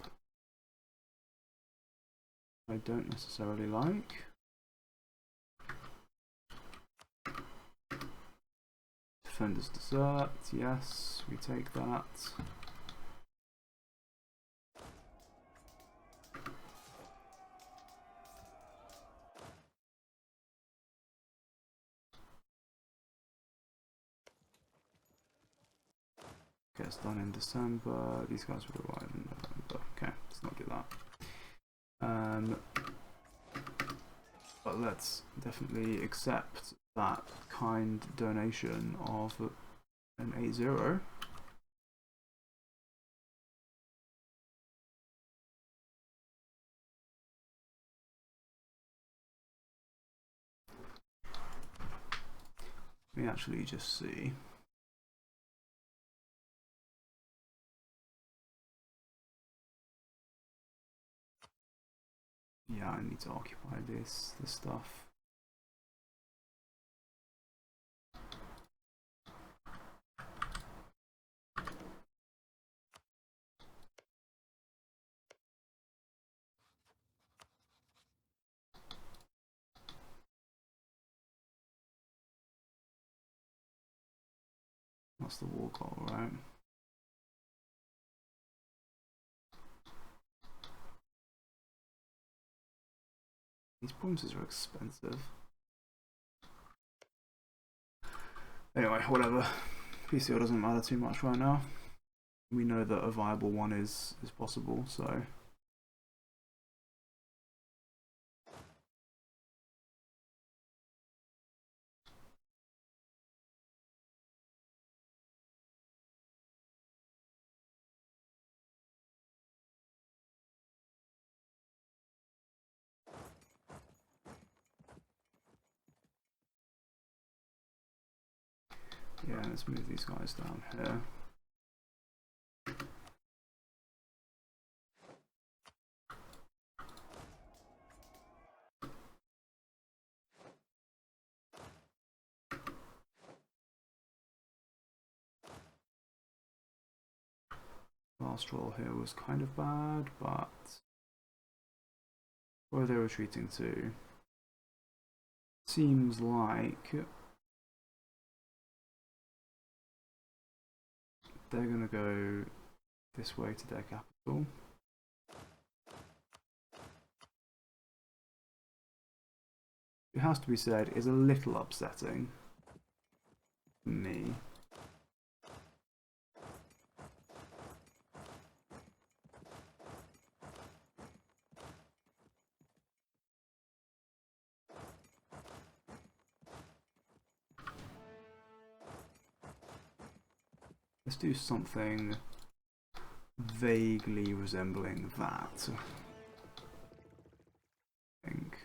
I don't necessarily like. Defenders desert, yes, we take that. Gets done in December. These guys will arrive in November. Okay, let's not do that. But let's definitely accept that kind donation of an 8-0. Let me actually just see. Yeah, I need to occupy this stuff. That's the war goal, right? These provinces are expensive. Anyway, whatever. PCO doesn't matter too much right now. We know that a viable one is possible, so. Yeah, let's move these guys down here. Last roll here was kind of bad, but where are they retreating to? Seems like they're gonna go this way to their capital. It has to be said, is a little upsetting for me. Let's do something vaguely resembling that. I think.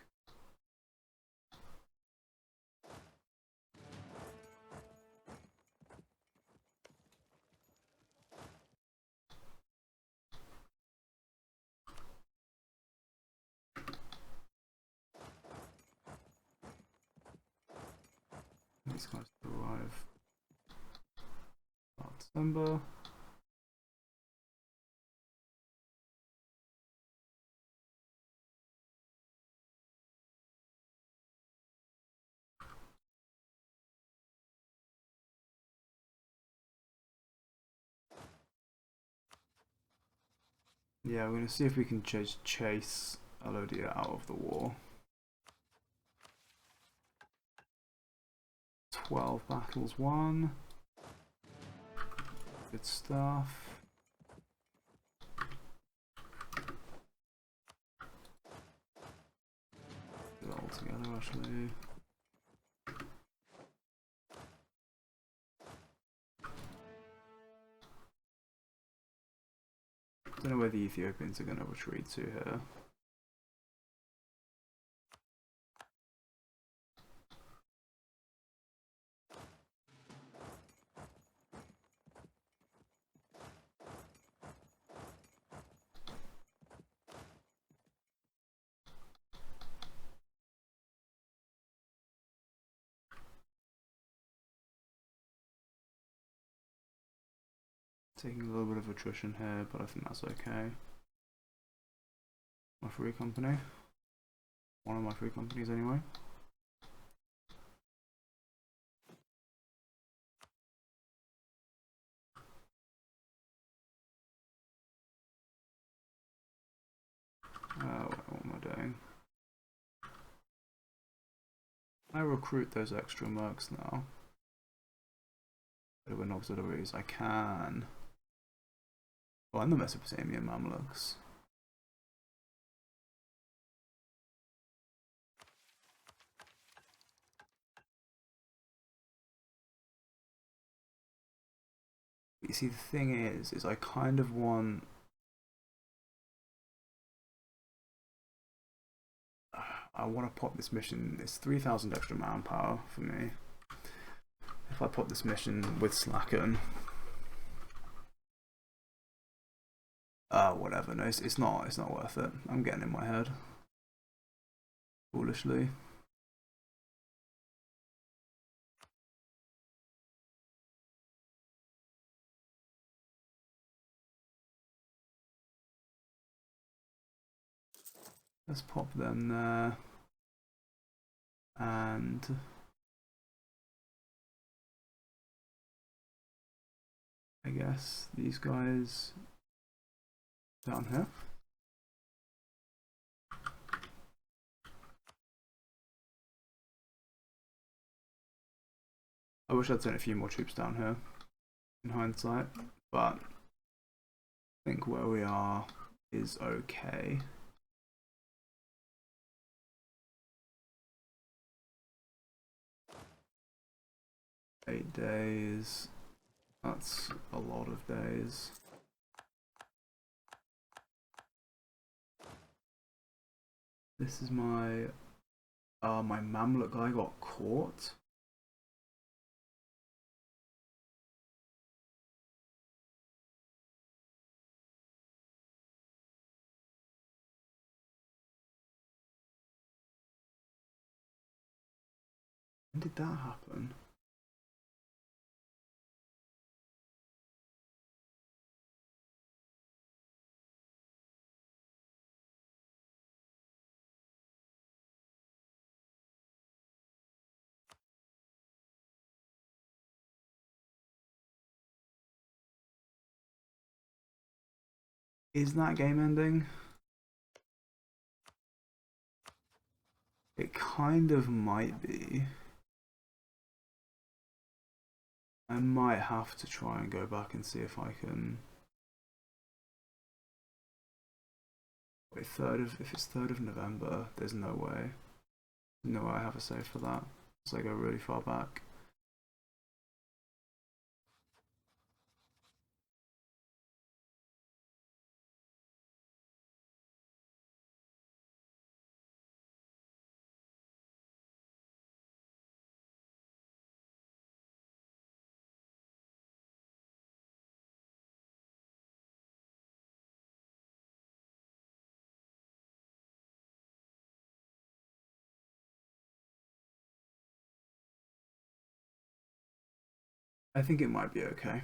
These guys arrive about December. Yeah, we're going to see if we can chase Alodia out of the war. 12 battles won. Good stuff. Put it all together actually. Don't know where the Ethiopians are going to retreat to here. Taking a little bit of attrition here, but I think that's okay. My free company. One of my free companies anyway. What am I doing? I recruit those extra mercs now. Win auxiliaries, I can. Oh, and the Mesopotamian Mamluks. You see, the thing is I kind of want. I want to pop this mission. It's 3,000 extra manpower for me. If I pop this mission with Slacken, whatever. No, it's not worth it. I'm getting in my head. Foolishly. Let's pop them there. And I guess these guys down here. I wish I'd sent a few more troops down here in hindsight, but I think where we are is okay. Eight days. That's a lot of days. This is my Mamluk guy got caught. When did that happen? Is that game ending? It kind of might be. I might have to try and go back and see if I can. Wait, if it's 3rd of November, there's no way. No way I have a save for that. So I go really far back. I think it might be okay.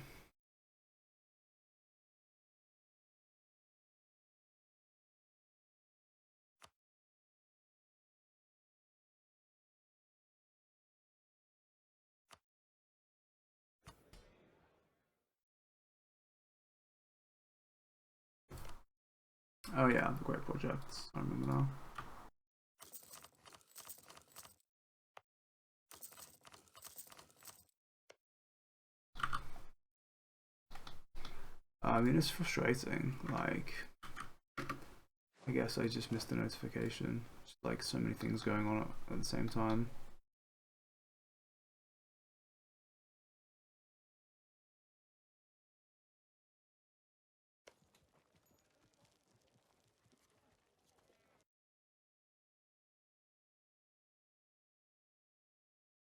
Oh yeah, the great projects. I remember now. I mean, it's frustrating. Like, I guess I just missed a notification. Just like so many things going on at the same time.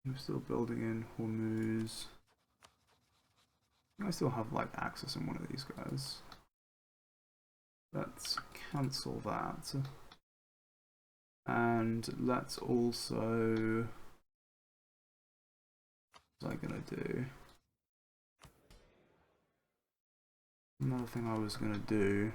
I'm still building in Hormuz. I still have like access in one of these guys. Let's cancel that. And let's also... What was I gonna do? Another thing I was gonna do...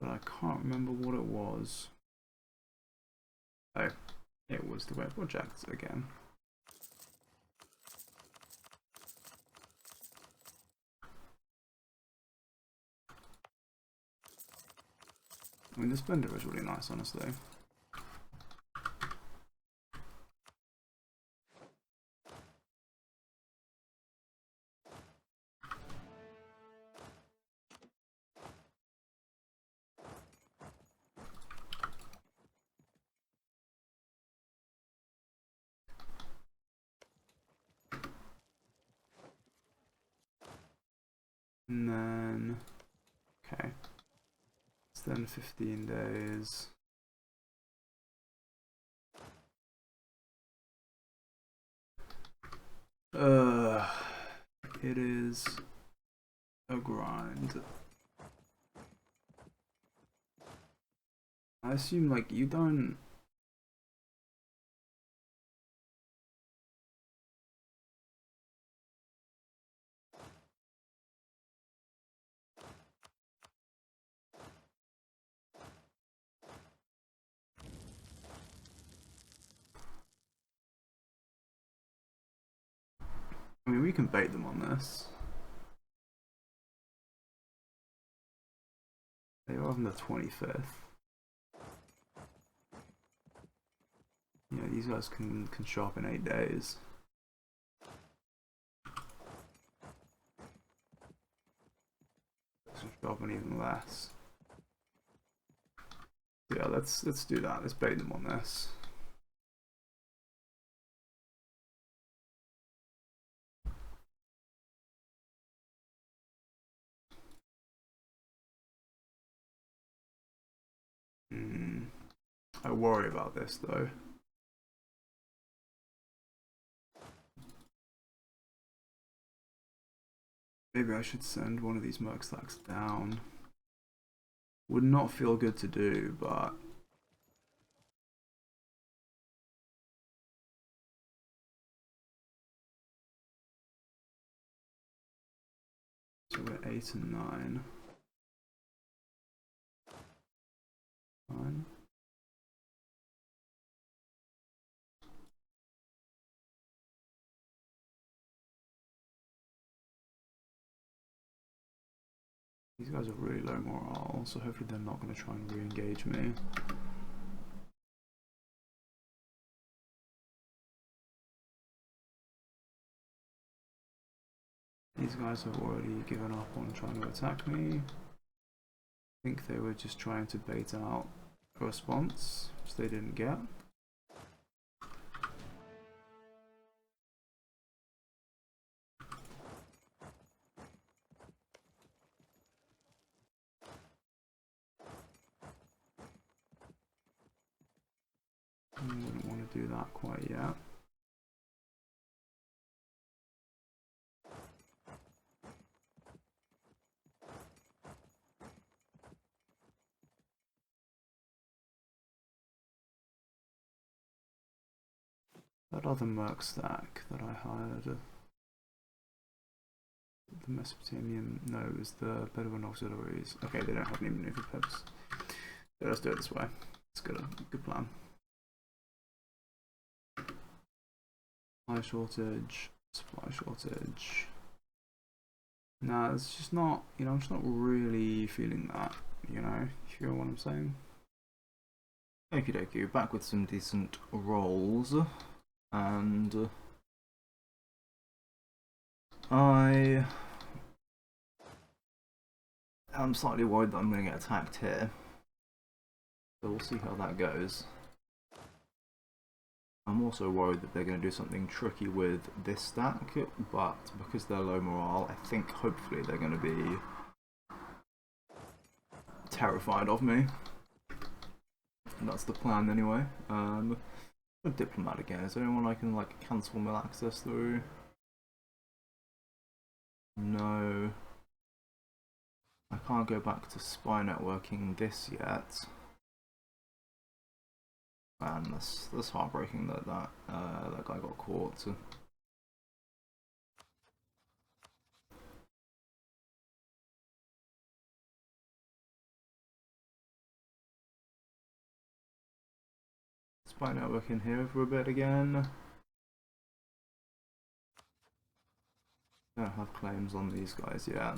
But I can't remember what it was. Oh, it was the web project again. I mean, the Splendor is really nice, honestly. And then... Okay. It's then 15 days. It is a grind. I assume, like, you don't... I mean, we can bait them on this. They are on the 25th. Yeah, these guys can show up in 8 days. Can show up in even less. Yeah, let's do that. Let's bait them on this. I worry about this though. Maybe I should send one of these merc stacks down. Would not feel good to do, but so we're 8 and 9. 9. These guys are really low morale, so hopefully they're not going to try and re-engage me. These guys have already given up on trying to attack me. I think they were just trying to bait out a response, which they didn't get. I wouldn't want to do that quite yet. That other merc stack that I hired, the Mesopotamian, no, it was the Bedouin auxiliaries. Okay, they don't have any maneuver pips. So let's do it this way. It's good plan. Supply shortage, supply shortage. Nah, it's just not, you know, I'm just not really feeling that, you know, if you know what I'm saying.
Okie dokie, back with some decent rolls, and I am slightly worried that I'm going to get attacked here, so we'll see how that goes. I'm also worried that they're going to do something tricky with this stack, but because they're low morale, I think hopefully they're going to be terrified of me. And that's the plan anyway. A diplomat again. Is there anyone I can like cancel mill access through? No. I can't go back to spy networking this yet. Man, that's heartbreaking that that guy got caught. Spy networking here for a bit again. Don't have claims on these guys yet.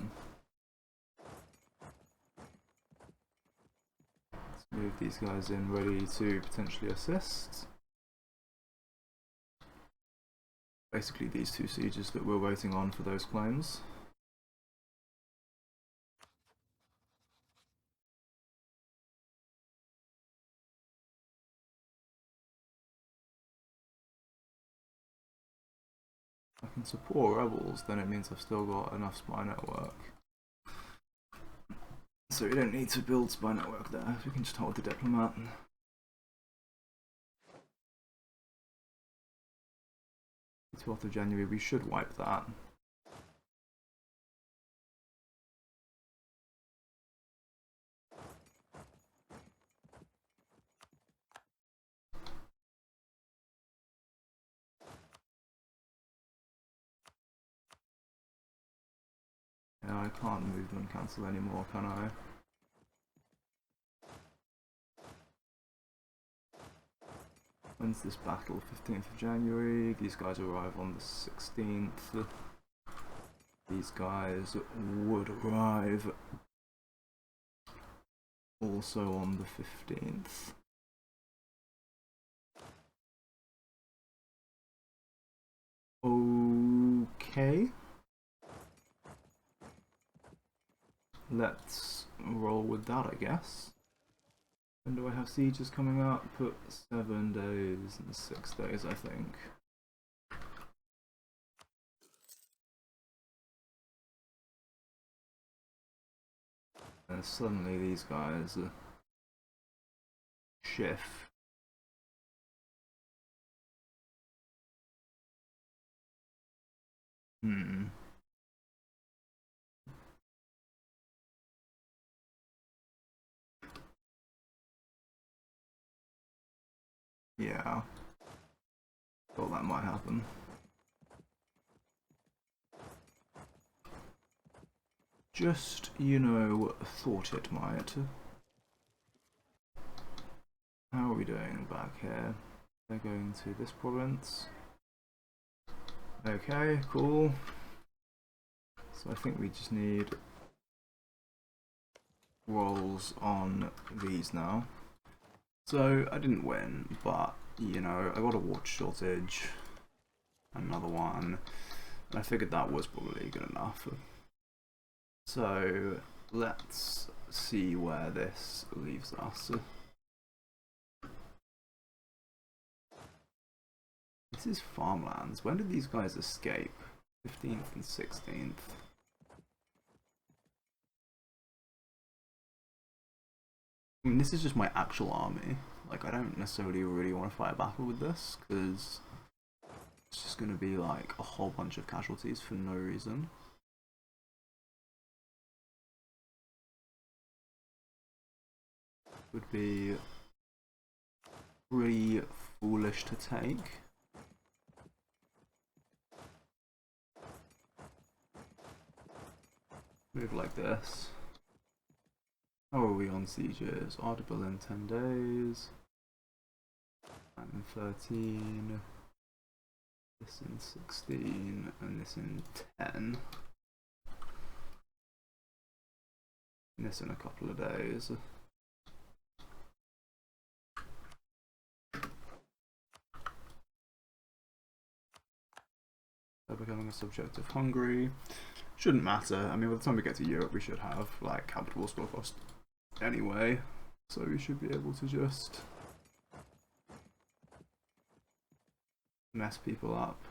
Let's move these guys in ready to potentially assist. Basically these two sieges that we're waiting on for those claims. If I can support rebels, then it means I've still got enough spy network. So we don't need to build spy network there, we can just hold the diplomat. 12th of January, we should wipe that. Yeah, I can't move them and cancel anymore, can I? When's this battle? 15th of January. These guys arrive on the 16th. These guys would arrive also on the 15th. Okay. Let's roll with that, I guess. When do I have sieges coming up? 7 days and 6 days, I think. And suddenly these guys shift. Yeah. Thought that might happen. Just, you know, thought it might. How are we doing back here? They're going to this province. Okay, cool. So I think we just need rolls on these now. So I didn't win, but you know, I got a water shortage, another one, and I figured that was probably good enough. So let's see where this leaves us. This is farmlands. When did these guys escape? 15th and 16th. I mean, this is just my actual army. Like, I don't necessarily really want to fight a battle with this, because it's just going to be like a whole bunch of casualties for no reason. Would be pretty foolish to take.
Move like this. How are we on sieges? Audible in 10 days. I'm in 13. This in 16. And this in 10. And this in a couple of days. They're becoming a subject of Hungary. Shouldn't matter. I mean, by the time we get to Europe, we should have like habitable store cost anyway, so we should be able to just mess people up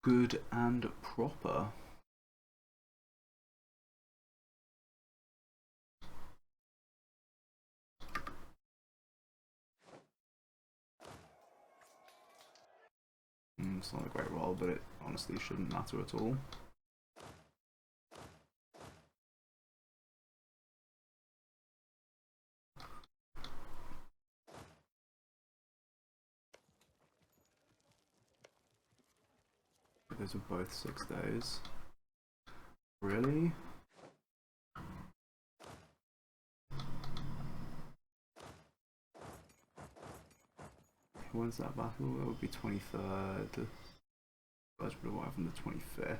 good and proper. It's not a great roll, but it honestly shouldn't matter at all. Those are both 6 days. Really? When's that battle? It would be 23rd. Guys would arrive on the 25th.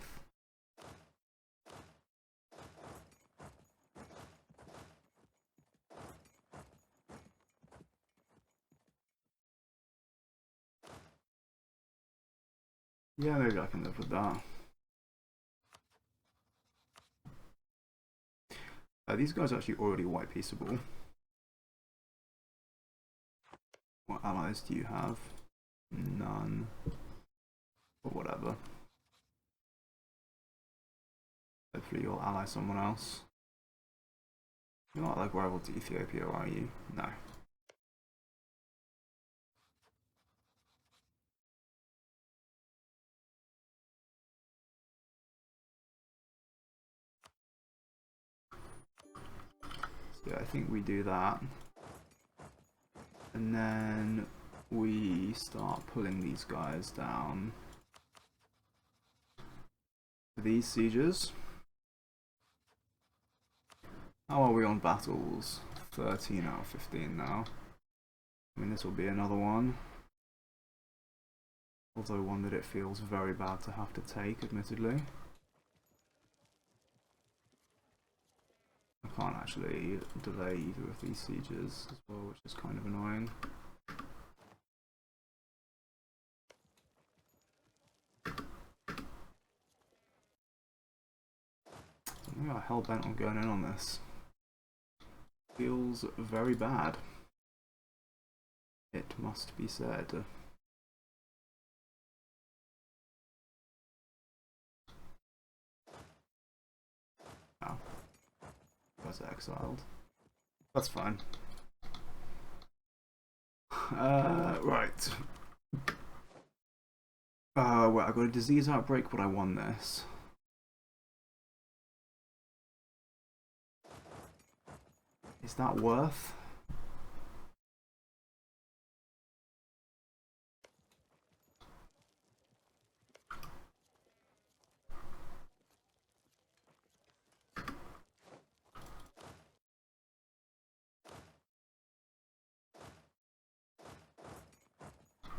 Yeah, maybe I can live with that. These guys are actually already white peaceable. What allies do you have? None. But whatever. Hopefully you'll ally someone else. You're not like rival to Ethiopia, are you? No. So yeah, I think we do that. And then we start pulling these guys down. These sieges. How are we on battles? 13 out of 15 now. I mean, this will be another one. Although one that it feels very bad to have to take, admittedly. I can't actually delay either of these sieges as well, which is kind of annoying. We are hell-bent on going in on this. Feels very bad. It must be said. Oh. Was exiled. That's fine. Right. Wait, I got a disease outbreak, but I won this. Is that worth?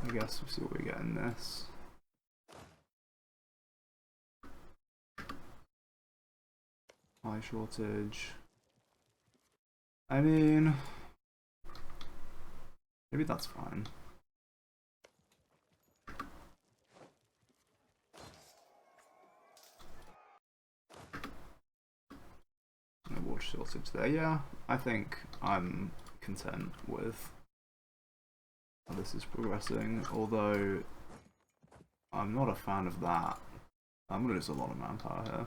I guess we'll see what we get in this. High shortage. I mean, maybe that's fine. No water shortage there. Yeah, I think I'm content with how this is progressing, although I'm not a fan of that. I'm gonna lose a lot of manpower here.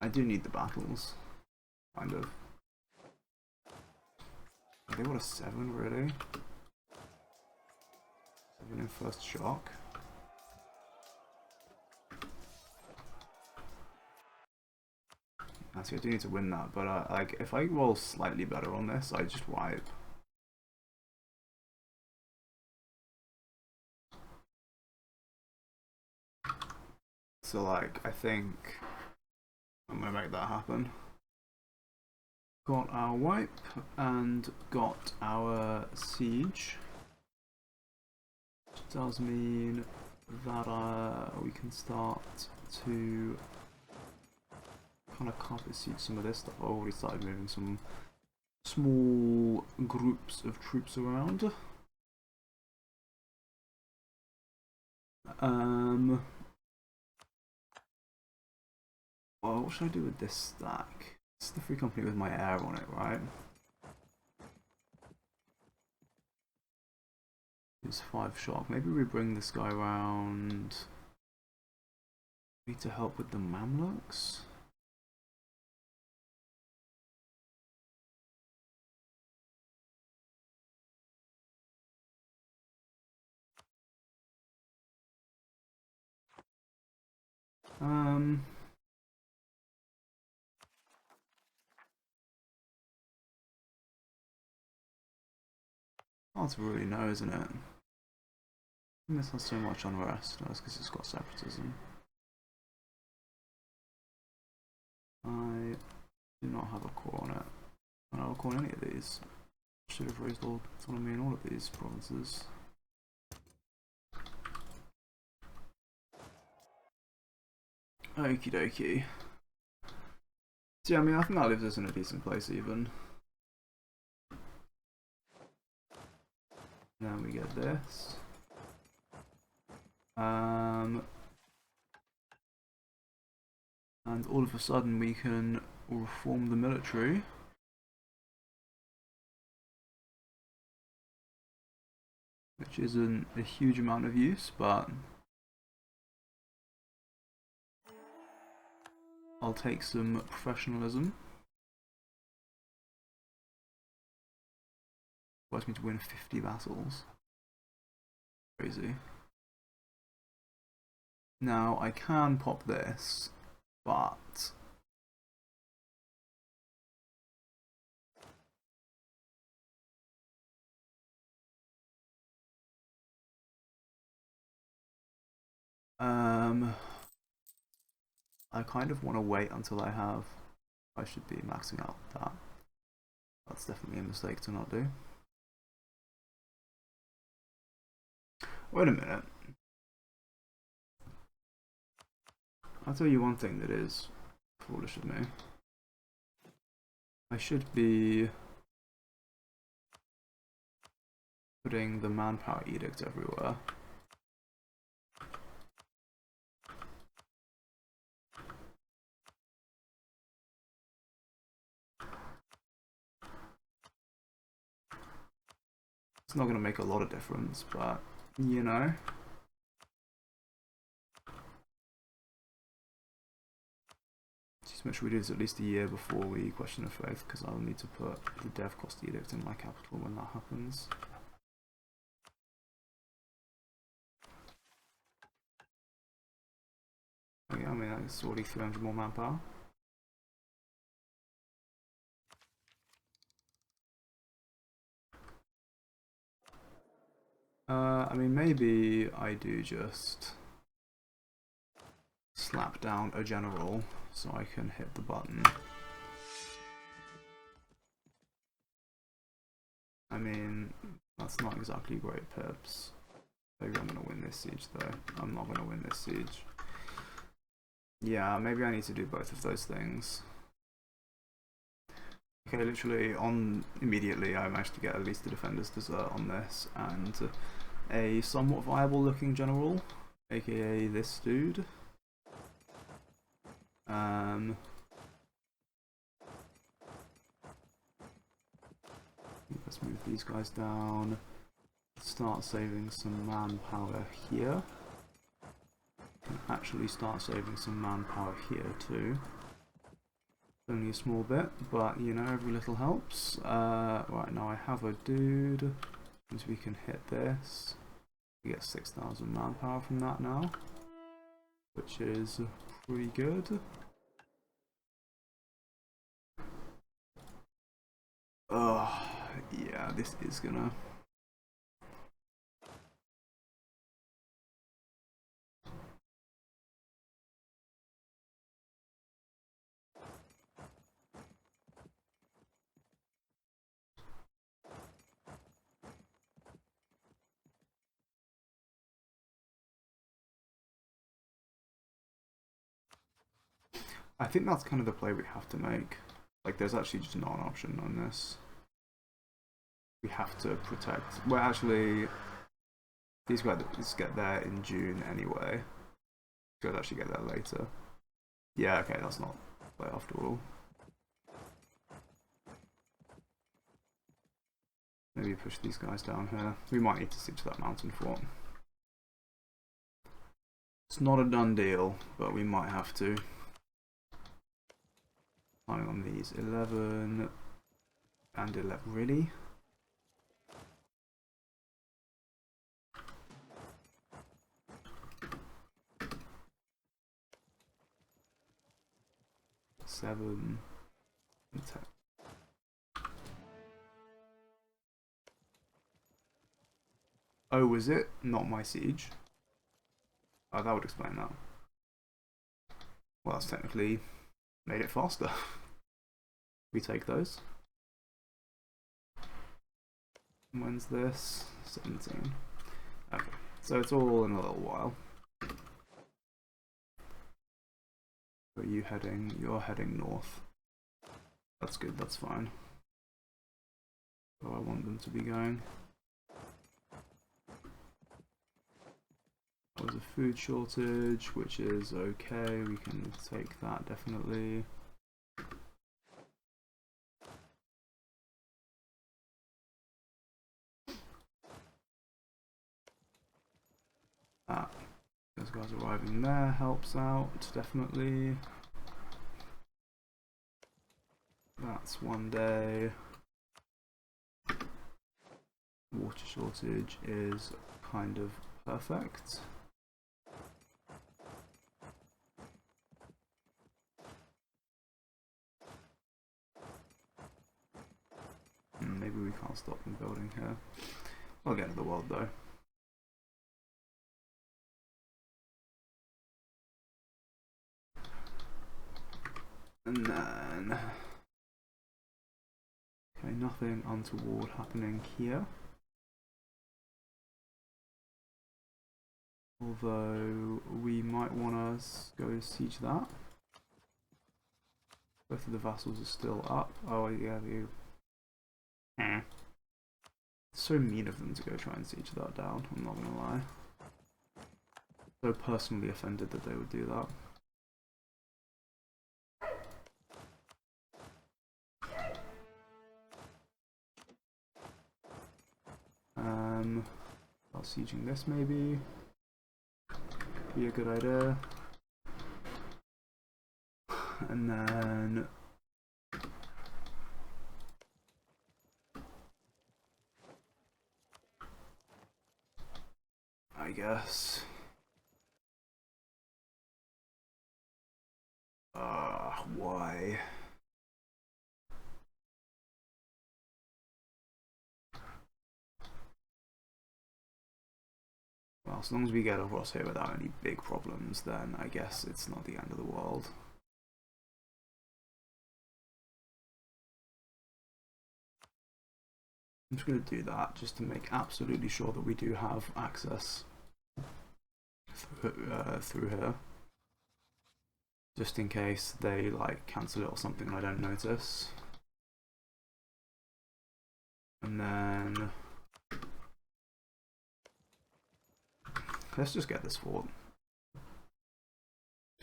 I do need the battles, kind of. They got a 7, really? 7 in first shock. Actually, I do need to win that, but like, if I roll slightly better on this, I just wipe. So like, I think I'm gonna make that happen. Got our wipe and got our siege. Which does mean that we can start to kind of carpet siege some of this stuff. I've already started moving some small groups of troops around. Well, what should I do with this stack? It's the free company with my air on it, right? It's 5 shock. Maybe we bring this guy around. Need to help with the Mamluks? Hard to really know, isn't it? This has so much unrest. That's because it's got separatism. I do not have a core on it. I don't have a core on any of these. Should have raised autonomy in all of these provinces. Okie dokie. So yeah, I mean, I think that leaves us in a decent place even. Then we get this. And all of a sudden we can reform the military. Which isn't a huge amount of use, but I'll take some professionalism. Requires me to win 50 battles. Crazy. Now I can pop this, but I kind of want to wait until I should be maxing out that. That's definitely a mistake to not do. Wait a minute. I'll tell you one thing that is foolish of me. I should be putting the manpower edict everywhere. It's not going to make a lot of difference, but you know. Just make sure we do this at least a year before we question of faith, because I'll need to put the dev cost edict in my capital when that happens. Oh yeah, I mean, that's already 300 more manpower. I mean, maybe I do just slap down a general so I can hit the button. I mean, that's not exactly great pips. Maybe I'm gonna win this siege though. I'm not gonna win this siege. Yeah, maybe I need to do both of those things. Okay, literally immediately I managed to get at least the defender's desert on this and a somewhat viable looking general, aka this dude. Let's move these guys down. Start saving some manpower here. Can actually start saving some manpower here too. Only a small bit, but you know, every little helps. Right, now I have a dude. Means we can hit this. We get 6,000 manpower from that now, which is pretty good. Yeah, this is gonna. I think that's kind of the play we have to make. Like, there's actually just not an option on this. We have to protect. Well, actually, these guys get there in June anyway. Could actually get there later. Yeah, okay, that's not play after all. Maybe push these guys down here. We might need to siege that mountain fort. It's not a done deal, but we might have to. Planning on these 11 and 11. Really? Seven and 10. Oh, was it not my siege? Oh, that would explain that. Well, that's technically made it faster. We take those. When's this? 17. Okay, so it's all in a little while. Where are you heading? You're heading north. That's good, that's fine. Where I want them to be going. There was a food shortage, which is okay. We can take that definitely. That, those guys arriving there helps out, definitely. That's one day. Water shortage is kind of perfect. Maybe we can't stop them building here. I'll get to the world though. And then, okay, nothing untoward happening here. Although we might want to go siege that. Both of the vassals are still up. Oh yeah, so mean of them to go try and siege that down, I'm not gonna lie. So personally offended that they would do that. While sieging this maybe be a good idea. And then I guess why? Well, as long as we get across here without any big problems, then I guess it's not the end of the world. I'm just going to do that just to make absolutely sure that we do have access through here. Just in case they like cancel it or something and I don't notice. And then let's just get this fort.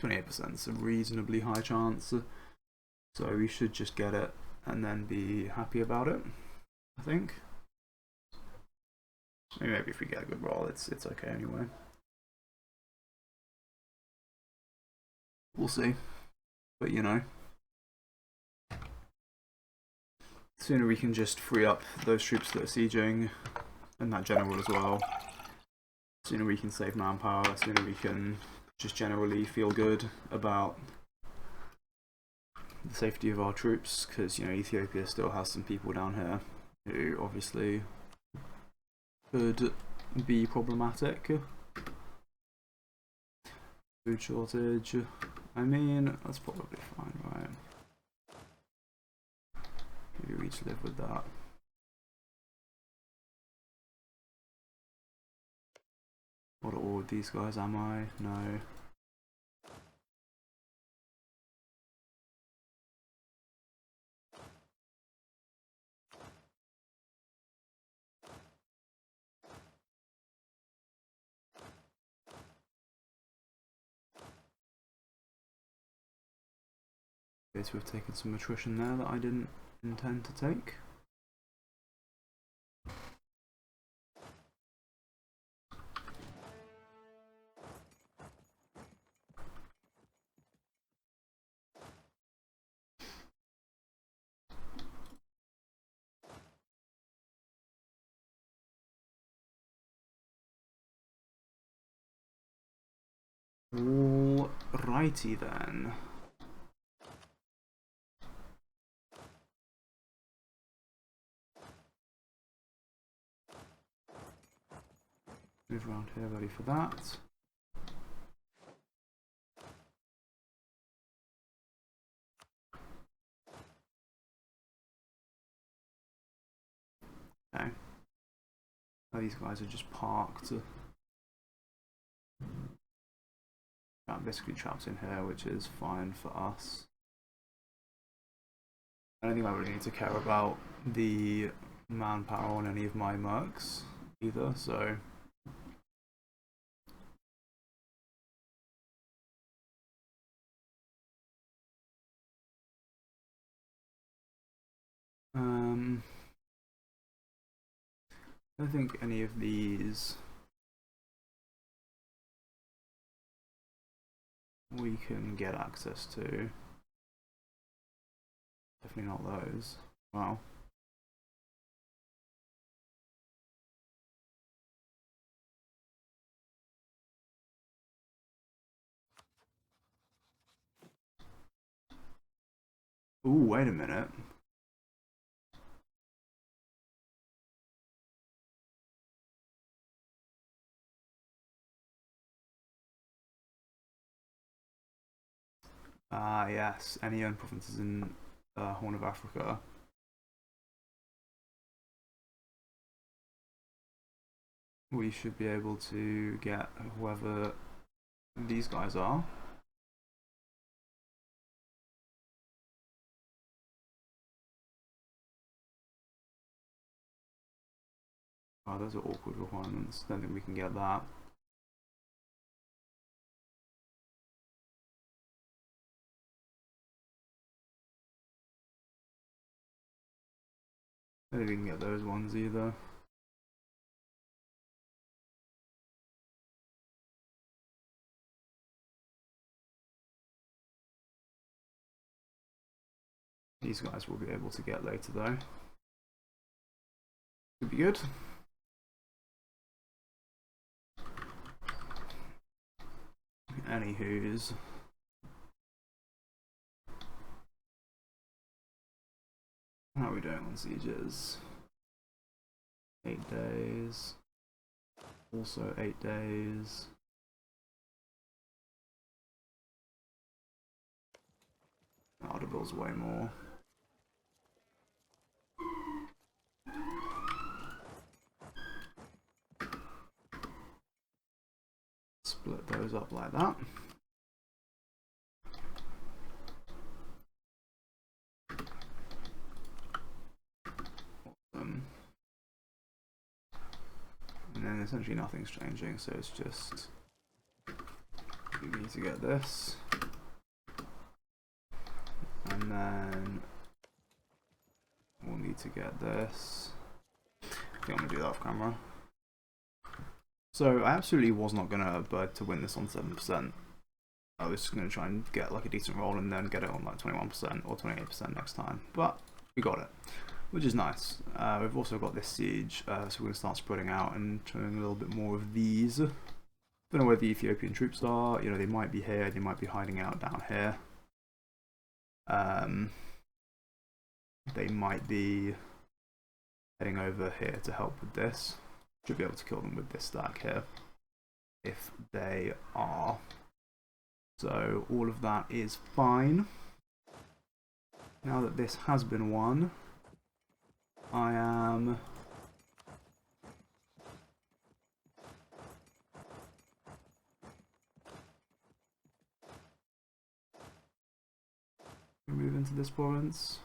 28% is a reasonably high chance, so we should just get it and then be happy about it, I think. Maybe if we get a good roll, it's okay anyway. We'll see, but you know, the sooner we can just free up those troops that are sieging and that general as well, the sooner we can save manpower, the sooner we can just generally feel good about the safety of our troops, because you know Ethiopia still has some people down here who obviously could be problematic. Food shortage, I mean, that's probably fine, right? Maybe we just live with that. What are all these guys, am I? No. appear to have taken some attrition there that I didn't intend to take. Alrighty then. Move around here, ready for that. Okay. Oh, these guys are just parked. I'm basically trapped in here, which is fine for us. I don't think I really need to care about the manpower on any of my mercs either, so I don't think any of these we can get access to. Definitely not those. Wow. Ooh, wait a minute. Ah, yes, any own provinces in Horn of Africa. We should be able to get whoever these guys are. Oh, those are awkward requirements. Don't think we can get that. I don't think we can get those ones either. These guys will be able to get later though. Could be good. Anywho's. How are we doing on sieges? 8 days. Also 8 days. Audible's way more. Split those up like that. Awesome. And then essentially nothing's changing, so it's just we need to get this. And then we'll need to get this. I think I'm gonna do that off camera. So I absolutely was not gonna bird to win this on 7%. I was just gonna try and get like a decent roll and then get it on like 21% or 28% next time. But we got it, which is nice. We've also got this siege, so we're gonna start spreading out and doing a little bit more of these. Don't know where the Ethiopian troops are. You know, they might be here, they might be hiding out down here. They might be heading over here to help with this. Should be able to kill them with this stack here if they are. So all of that is fine. Now that this has been won, I am move into this province.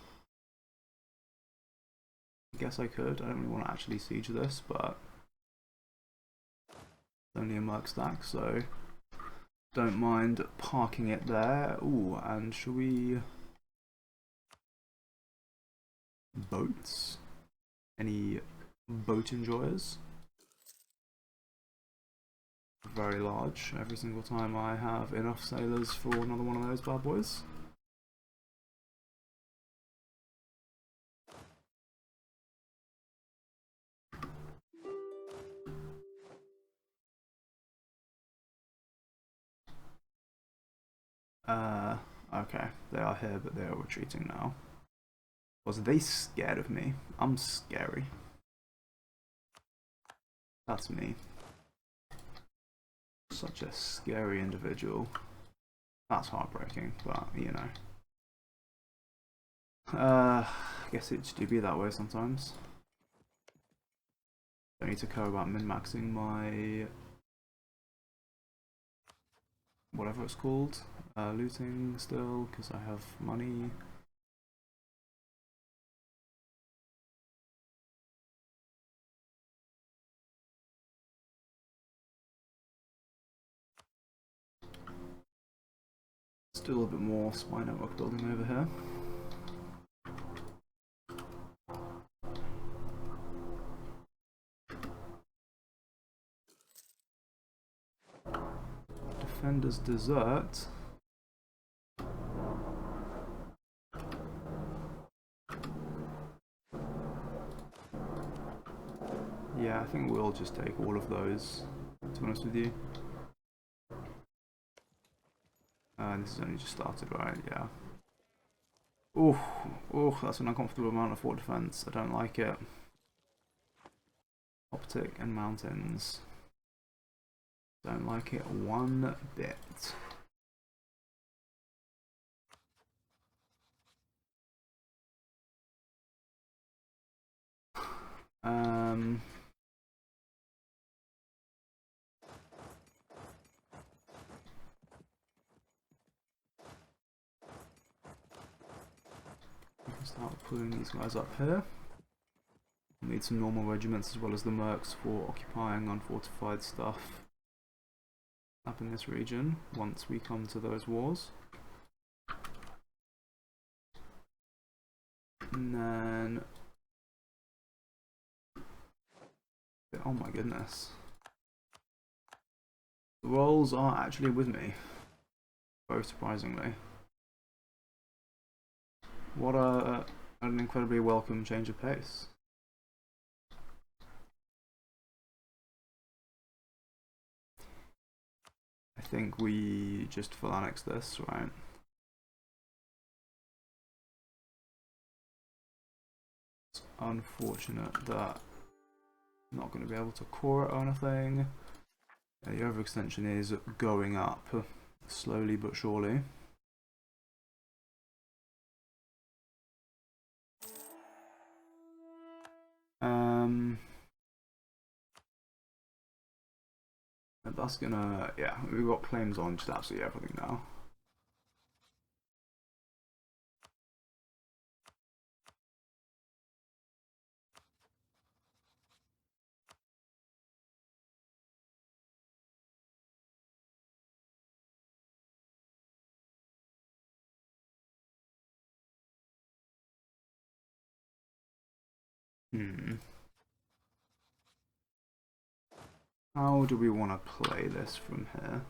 I guess I could. I don't really want to actually siege this, but it's only a merc stack, so don't mind parking it there. Ooh, and should we boats? Any boat enjoyers? Very large every single time I have enough sailors for another one of those bad boys. Okay, they are here, but they are retreating now. Was they scared of me? I'm scary. That's me. Such a scary individual. That's heartbreaking, but you know. I guess it do be that way sometimes. I need to care about min-maxing my whatever it's called, looting still, because I have money. Still a bit more spy network building over here. Defender's Desert. Yeah, I think we'll just take all of those, to be honest with you. This has only just started, right? Yeah. Ooh, ooh, that's an uncomfortable amount of fort defense. I don't like it. Optic and mountains. Don't like it one bit. Start pulling these guys up here. We'll need some normal regiments as well as the mercs for occupying unfortified stuff up in this region once we come to those wars. And then... oh my goodness. The rolls are actually with me, very surprisingly. What an incredibly welcome change of pace. I think we just full annex this, right? It's unfortunate that I'm not going to be able to core it or anything. The overextension is going up slowly but surely. That's gonna, yeah, we've got claims on just absolutely everything now. How do we want to play this from here?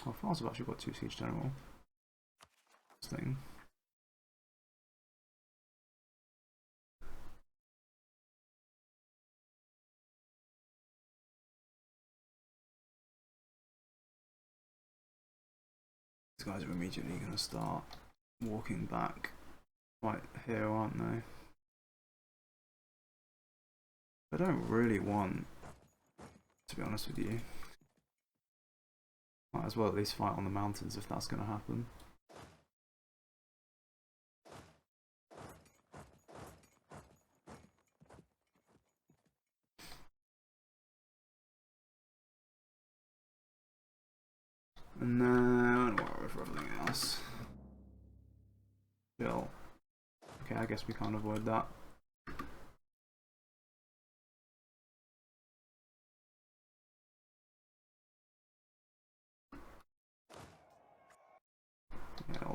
Oh, France have actually got 2 siege general. This thing. These guys are immediately going to start walking back right here, aren't they? I don't really want, to be honest with you. Might as well at least fight on the mountains if that's going to happen. And then what are we for everything else? Still. Okay, I guess we can't avoid that.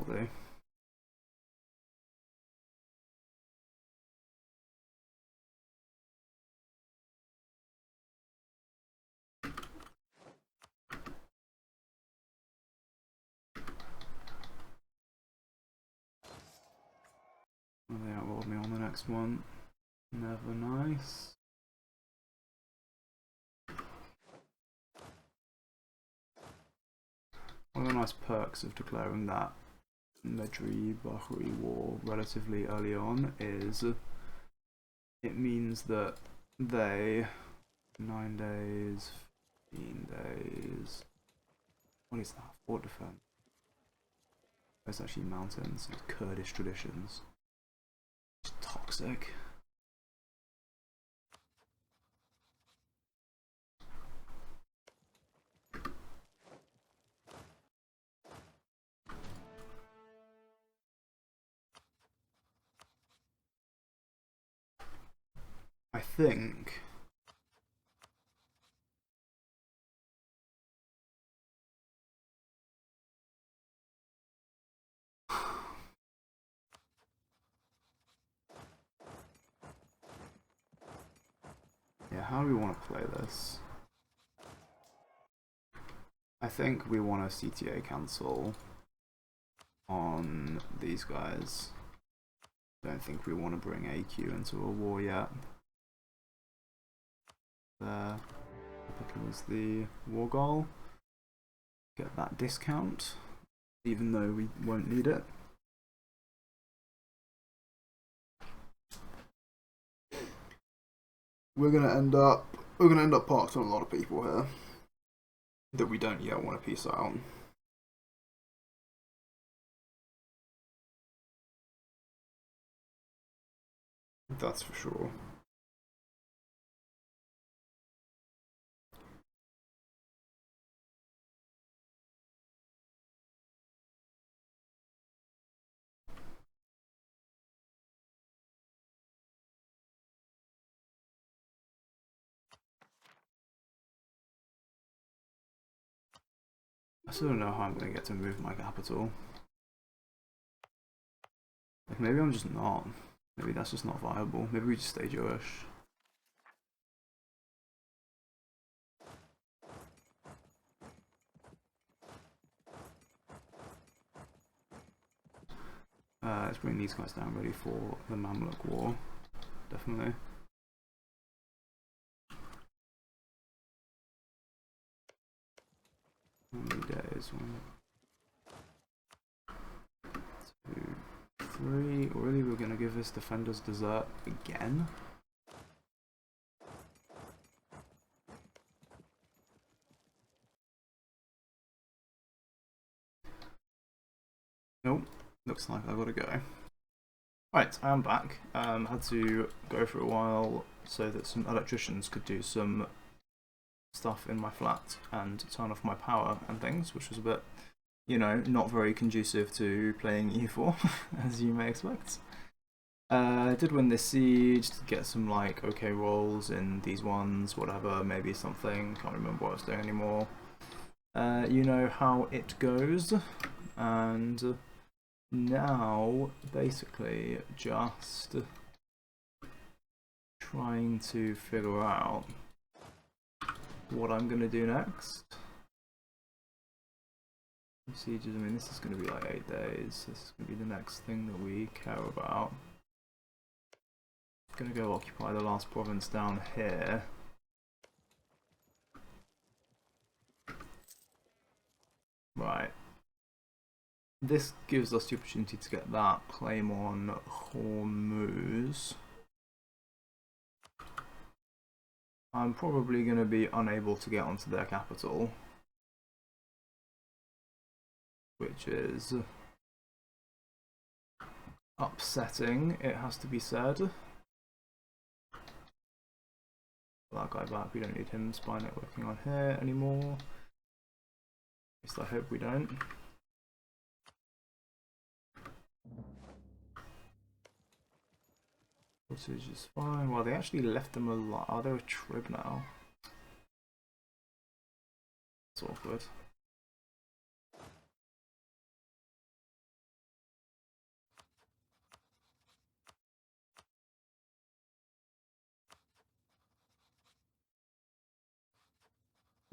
do. Well, they outrolled me on the next one. Never nice. One of the nice perks of declaring that Medri-Bahri war relatively early on is it means that they 9 days, 15 days. What is that? Fort defense. It's actually mountains, it's Kurdish traditions. It's toxic. I think yeah, how do we want to play this? I think we want a CTA cancel on these guys. Don't think we want to bring AQ into a war yet. There, capital is the war goal. Get that discount, even though we won't need it. We're gonna end up parked on a lot of people here that we don't yet want to peace out. That's for sure. I still don't know how I'm going to get to move my capital. Like, maybe I'm just not. Maybe that's just not viable. Maybe we just stay Jewish. Let's bring these guys down ready for the Mamluk War. Definitely. How many days? 1, 2, 3. Really, we're gonna give this defenders dessert again? Nope. Looks like I gotta go. Right, I'm back. Had to go for a while so that some electricians could do some stuff in my flat and turn off my power and things, which was a bit, you know, not very conducive to playing E4, as you may expect. I did win this siege to get some like okay rolls in these ones, whatever, maybe something, can't remember what I was doing anymore. You know how it goes, and now basically just trying to figure out what I'm gonna do next. Sieges, I mean, this is gonna be like 8 days. This is gonna be the next thing that we care about. Gonna go occupy the last province down here. Right. This gives us the opportunity to get that claim on Hormuz. I'm probably going to be unable to get onto their capital, which is upsetting, it has to be said. That guy back, we don't need him spy networking on here anymore. At least I hope we don't. Footage is fine. Well, they actually left them alive. Are they a trib now? It's awkward.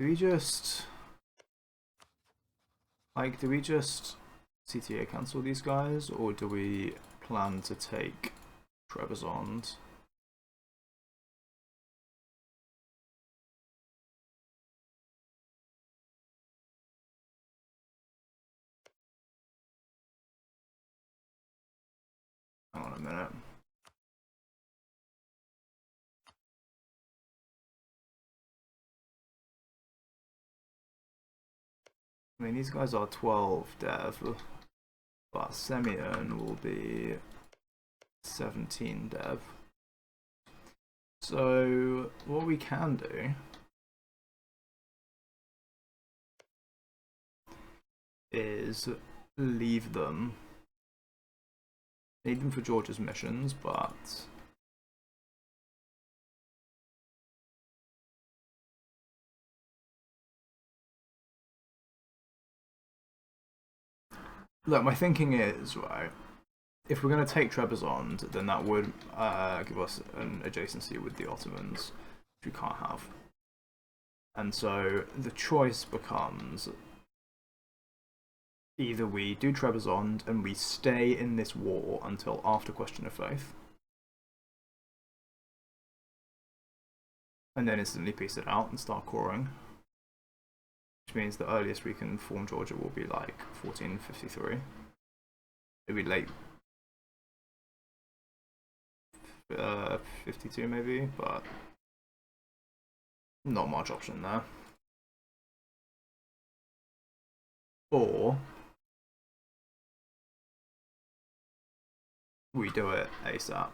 Do we just CTA cancel these guys, or do we plan to take Trebizond? Hang on a minute. I mean, these guys are 12 dev, but Semyon will be 17 dev. So what we can do is leave them. Need them for George's missions, but look, my thinking is, right, if we're going to take Trebizond, then that would give us an adjacency with the Ottomans, which we can't have. And so the choice becomes either we do Trebizond and we stay in this war until after Question of Faith, and then instantly piece it out and start coring, which means the earliest we can form Georgia will be like 1453. It'll be late 52 maybe, but not much option there. Or we do it ASAP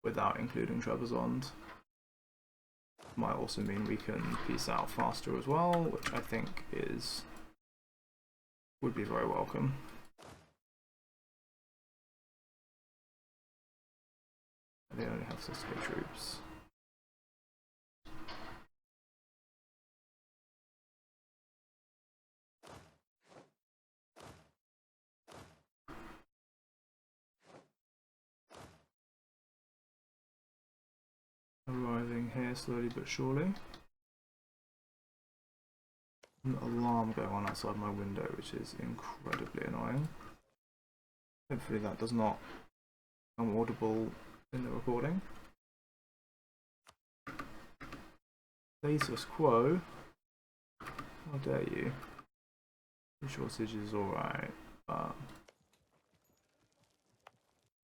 without including Trebizond. Might also mean we can peace out faster as well, which I think would be very welcome. They only have 6k troops. Arriving here slowly but surely. An alarm going on outside my window, which is incredibly annoying. Hopefully that does not become audible in the recording. Status quo. How dare you? The shortage is alright, but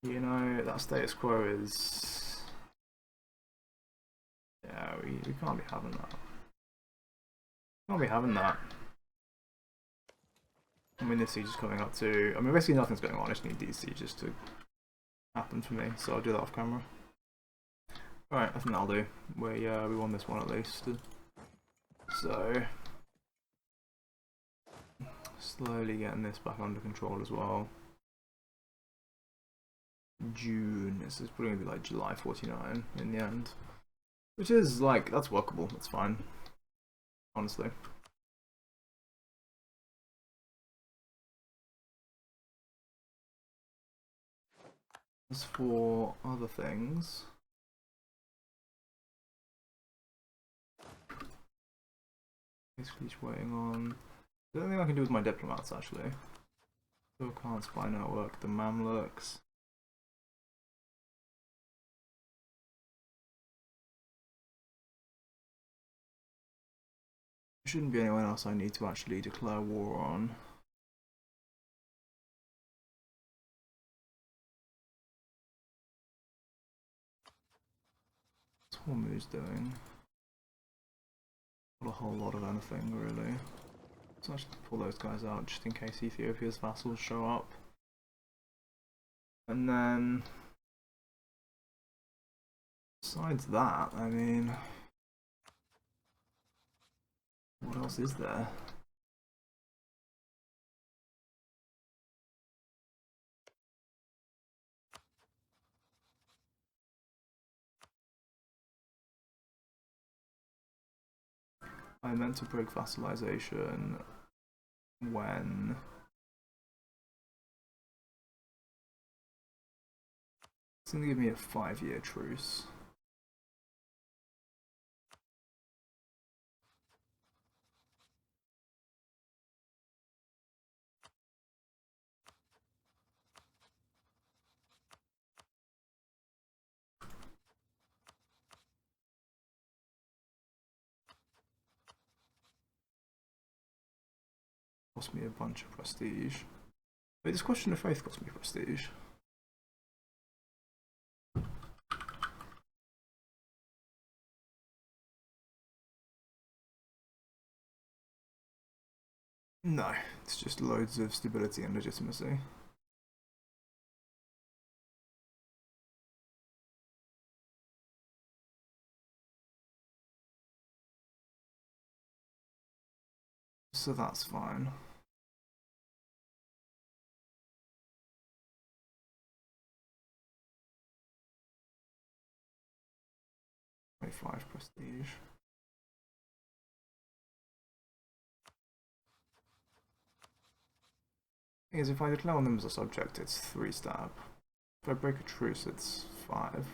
you know, that status quo is... yeah, we can't be having that. Can't be having that. I mean, this siege is coming up too. I mean, basically nothing's going on. I just need these sieges to happen for me, so I'll do that off camera. Alright, I think that'll do. We won this one at least. So slowly getting this back under control as well. June. This is probably gonna be like July 49 in the end, which is like, that's workable. That's fine, honestly. As for other things, basically just waiting on. The only thing I can do with my diplomats actually. Still can't spy network the Mamluks. There shouldn't be anyone else I need to actually declare war on. What's Hormuz doing? Not a whole lot of anything really. Let's actually pull those guys out just in case Ethiopia's vassals show up. And then besides that, I mean, what else is there? I meant to break vassalization when it's going to give me a 5-year truce. cost me a bunch of prestige. Wait, this question of faith cost me prestige. No, it's just loads of stability and legitimacy. So that's fine. $25 prestige. Thing is, if I declare on them as a subject, it's 3 stab. If I break a truce, it's 5.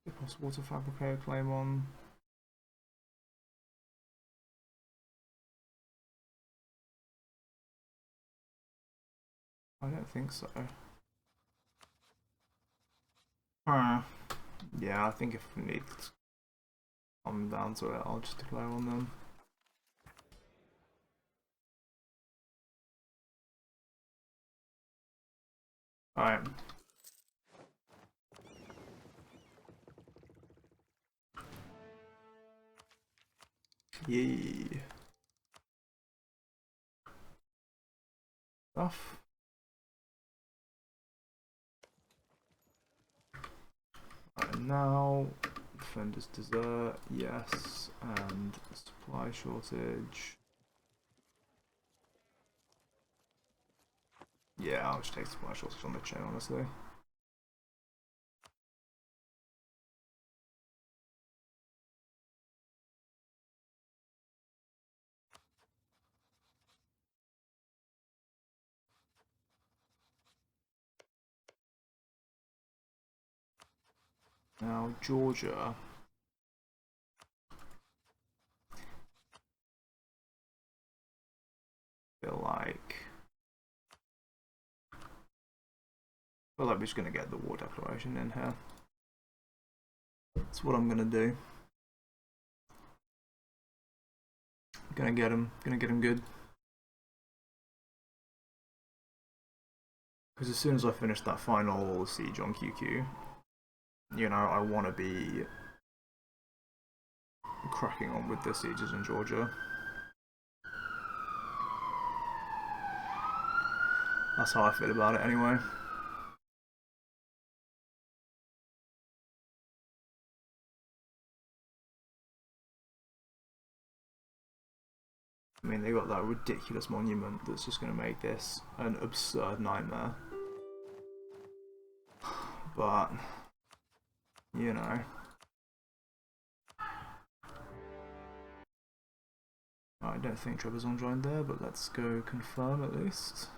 Is it possible to fabricate a claim on? I don't think so. Yeah, I think if we need to come down to it, I'll just declare on them. Alright. Yay. Stuff. Right, now, defender's dessert, yes, and supply shortage. Yeah, I'll just take supply shortage on the chain, honestly. Now, Georgia. Feel like we're just gonna get the war declaration in here. That's what I'm gonna do. Gonna get him good. Because as soon as I finish that final siege on QQ, you know, I want to be cracking on with the sieges in Georgia. That's how I feel about it anyway. I mean, they got that ridiculous monument that's just going to make this an absurd nightmare. But, you know. I don't think Trebizond joined there, but let's go confirm at least.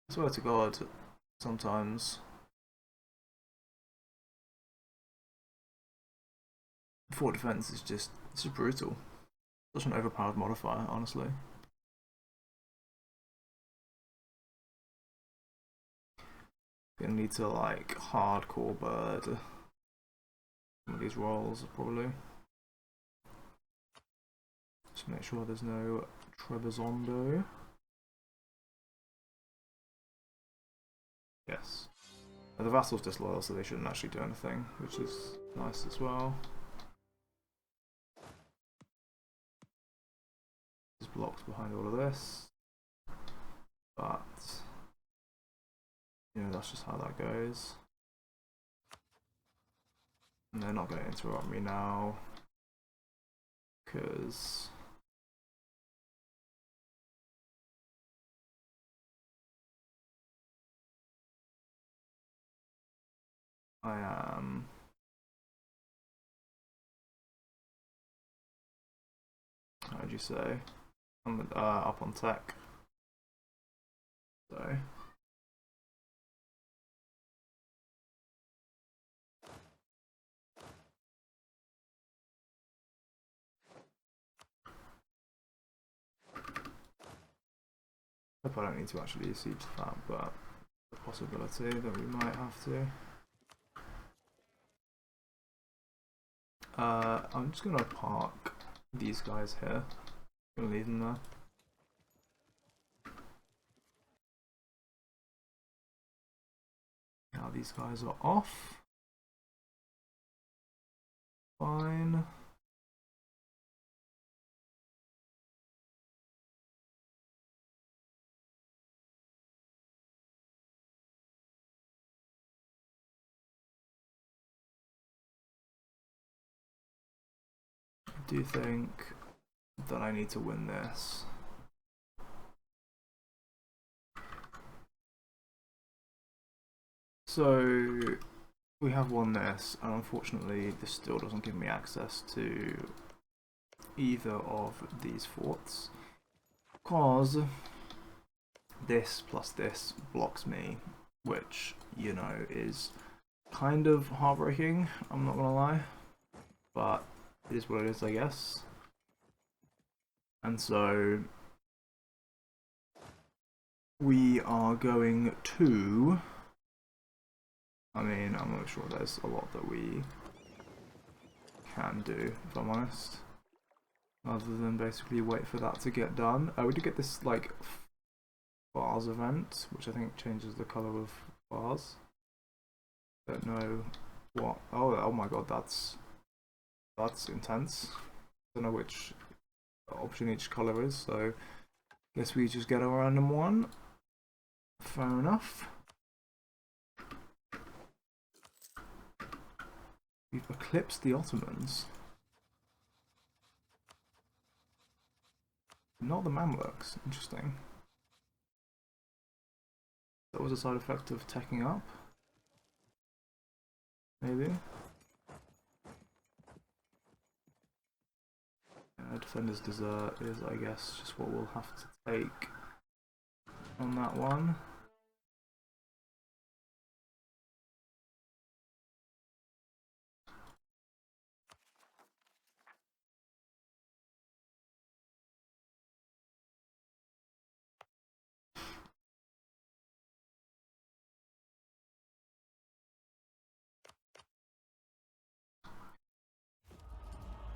I swear to God, sometimes fort defense is just brutal. Such an overpowered modifier, honestly. Gonna need to like hardcore bird some of these rolls probably. Just make sure there's no Trebizondo. Yes. The vassal's disloyal, so they shouldn't actually do anything, which is nice as well. There's blocks behind all of this, but you know, that's just how that goes. And they're not going to interrupt me now because I am What did you say? Up on tech. So. Hope I don't need to actually siege that, but the possibility that we might have to. I'm just gonna park these guys here. I'm gonna leave them there. Now these guys are off. Fine. I do think that I need to win this. So we have won this, and unfortunately this still doesn't give me access to either of these forts, because this plus this blocks me, which, you know, is kind of heartbreaking, I'm not gonna lie, but it is what it is, I guess. And so we are going to, I mean, I'm not sure there's a lot that we can do, if I'm honest, other than basically wait for that to get done. We did get this, like, bars event, which I think changes the color of bars. Don't know what. Oh my god, that's intense. Don't know which option each color is, so guess we just get a random one. Fair enough. We've eclipsed the Ottomans. Not the Mamluks. Interesting. That was a side effect of teching up. Maybe. Defender's Desert is, I guess, just what we'll have to take on that one.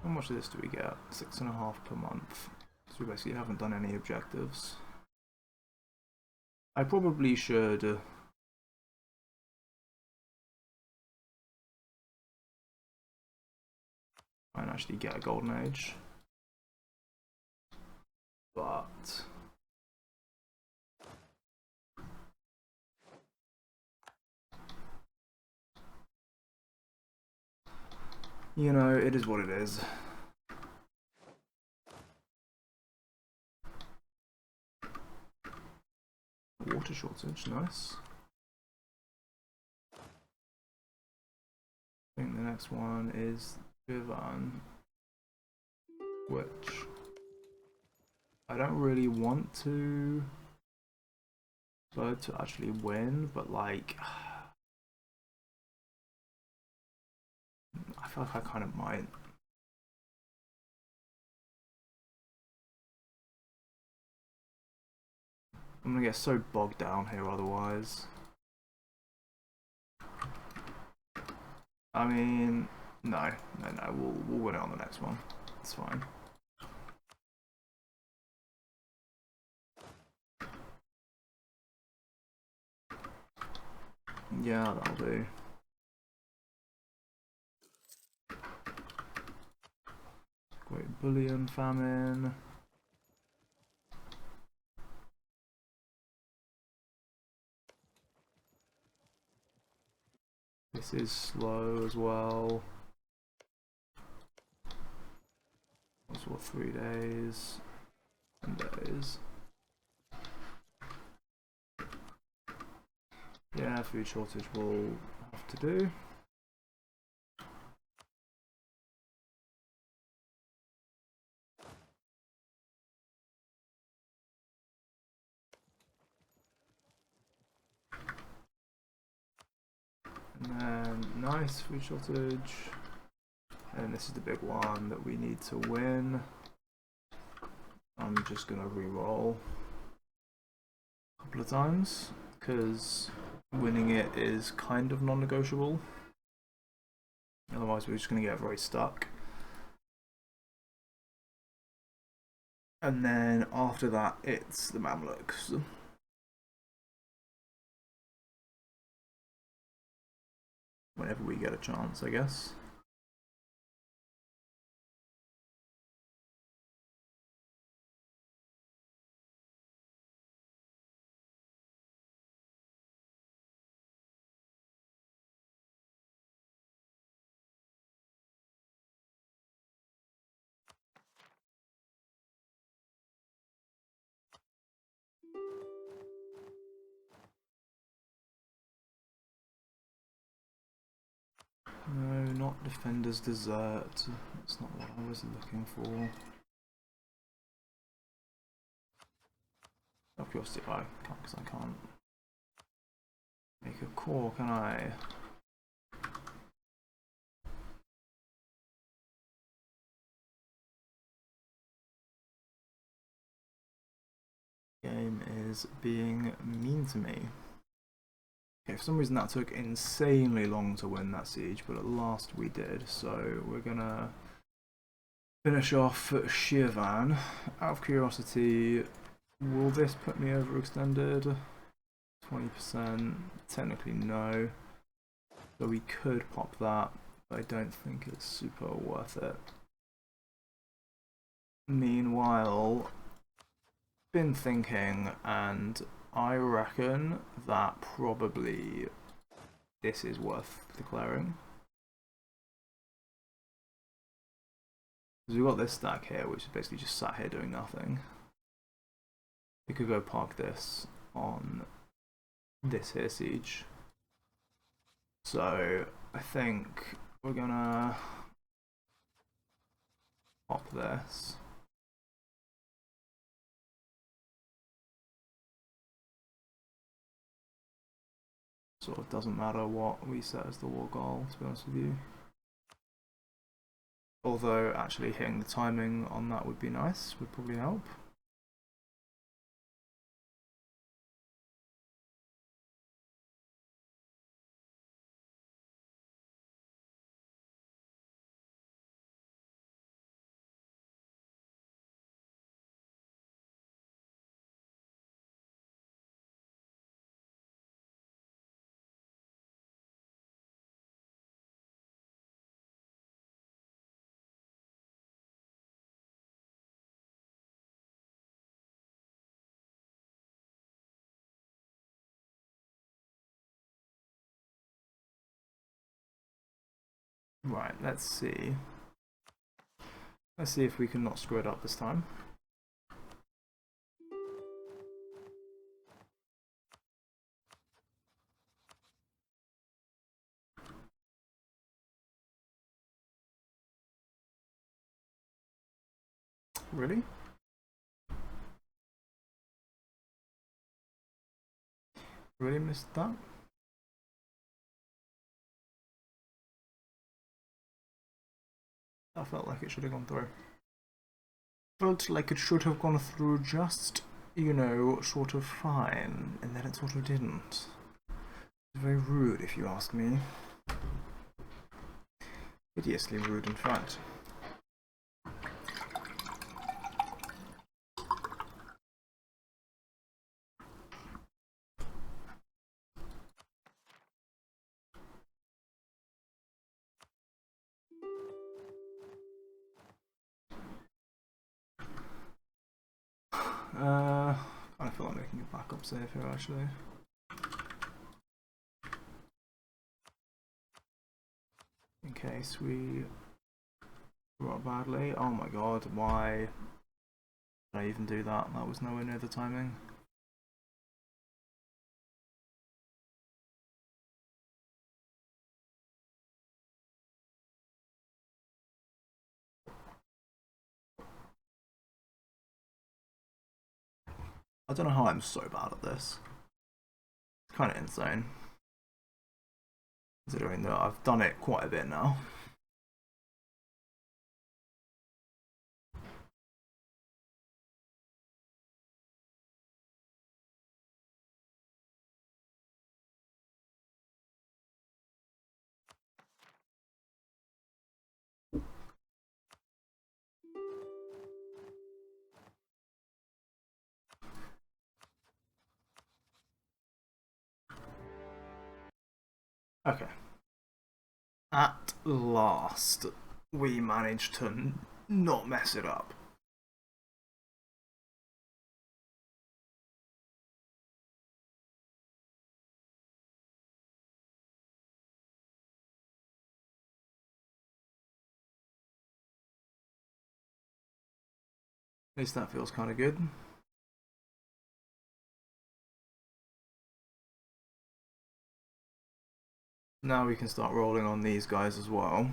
How much of this do we get? 6.5 per month. So we basically haven't done any objectives. I probably should try and actually get a golden age, but you know, it is what it is. Water shortage, nice. I think the next one is Vivan, which I don't really want to actually win, but like I feel like I kind of might. I'm gonna get so bogged down here otherwise. I mean, no, we'll win it on the next one. It's fine. Yeah, that'll do. Great bullion famine. This is slow as well. That's what, 3 days, 10 days. Yeah, food shortage will have to do. And then, nice, food shortage. And this is the big one that we need to win. I'm just gonna re-roll a couple of times, because winning it is kind of non-negotiable. Otherwise we're just gonna get very stuck. And then after that it's the Mamluks. Whenever we get a chance, I guess. No, not Defender's Dessert. That's not what I was looking for. Of course, I can't, because I can't make a core, can I? Game is being mean to me. Okay, for some reason that took insanely long to win that siege, but at last we did. So we're gonna finish off Shirvan. Out of curiosity, will this put me overextended? 20%. Technically no. So we could pop that, but I don't think it's super worth it. Meanwhile, been thinking, and I reckon that probably this is worth declaring. Because we've got this stack here, which is basically just sat here doing nothing. We could go park this on this here siege. So I think we're gonna pop this. Sort of doesn't matter what we set as the war goal, to be honest with you. Although actually hitting the timing on that would be nice, would probably help. Right, let's see. Let's see if we can not screw it up this time. Really? Really missed that? That felt like it should have gone through. Felt like it should have gone through just, you know, sort of fine, and then it sort of didn't. It's very rude, if you ask me. Hideously rude, in fact. I feel like making a backup save here, actually. In case we got badly. Oh my god, why did I even do that? That was nowhere near the timing. I don't know how I'm so bad at this. It's kind of insane. considering that I've done it quite a bit now. Okay. At last, we managed to not mess it up. At least that feels kind of good. Now we can start rolling on these guys as well.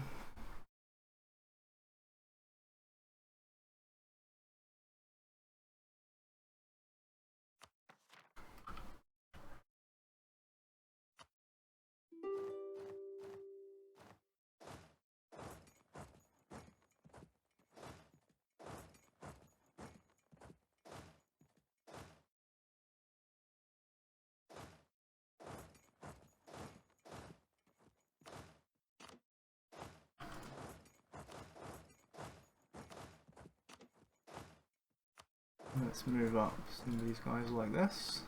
Let's move up some of these guys like this.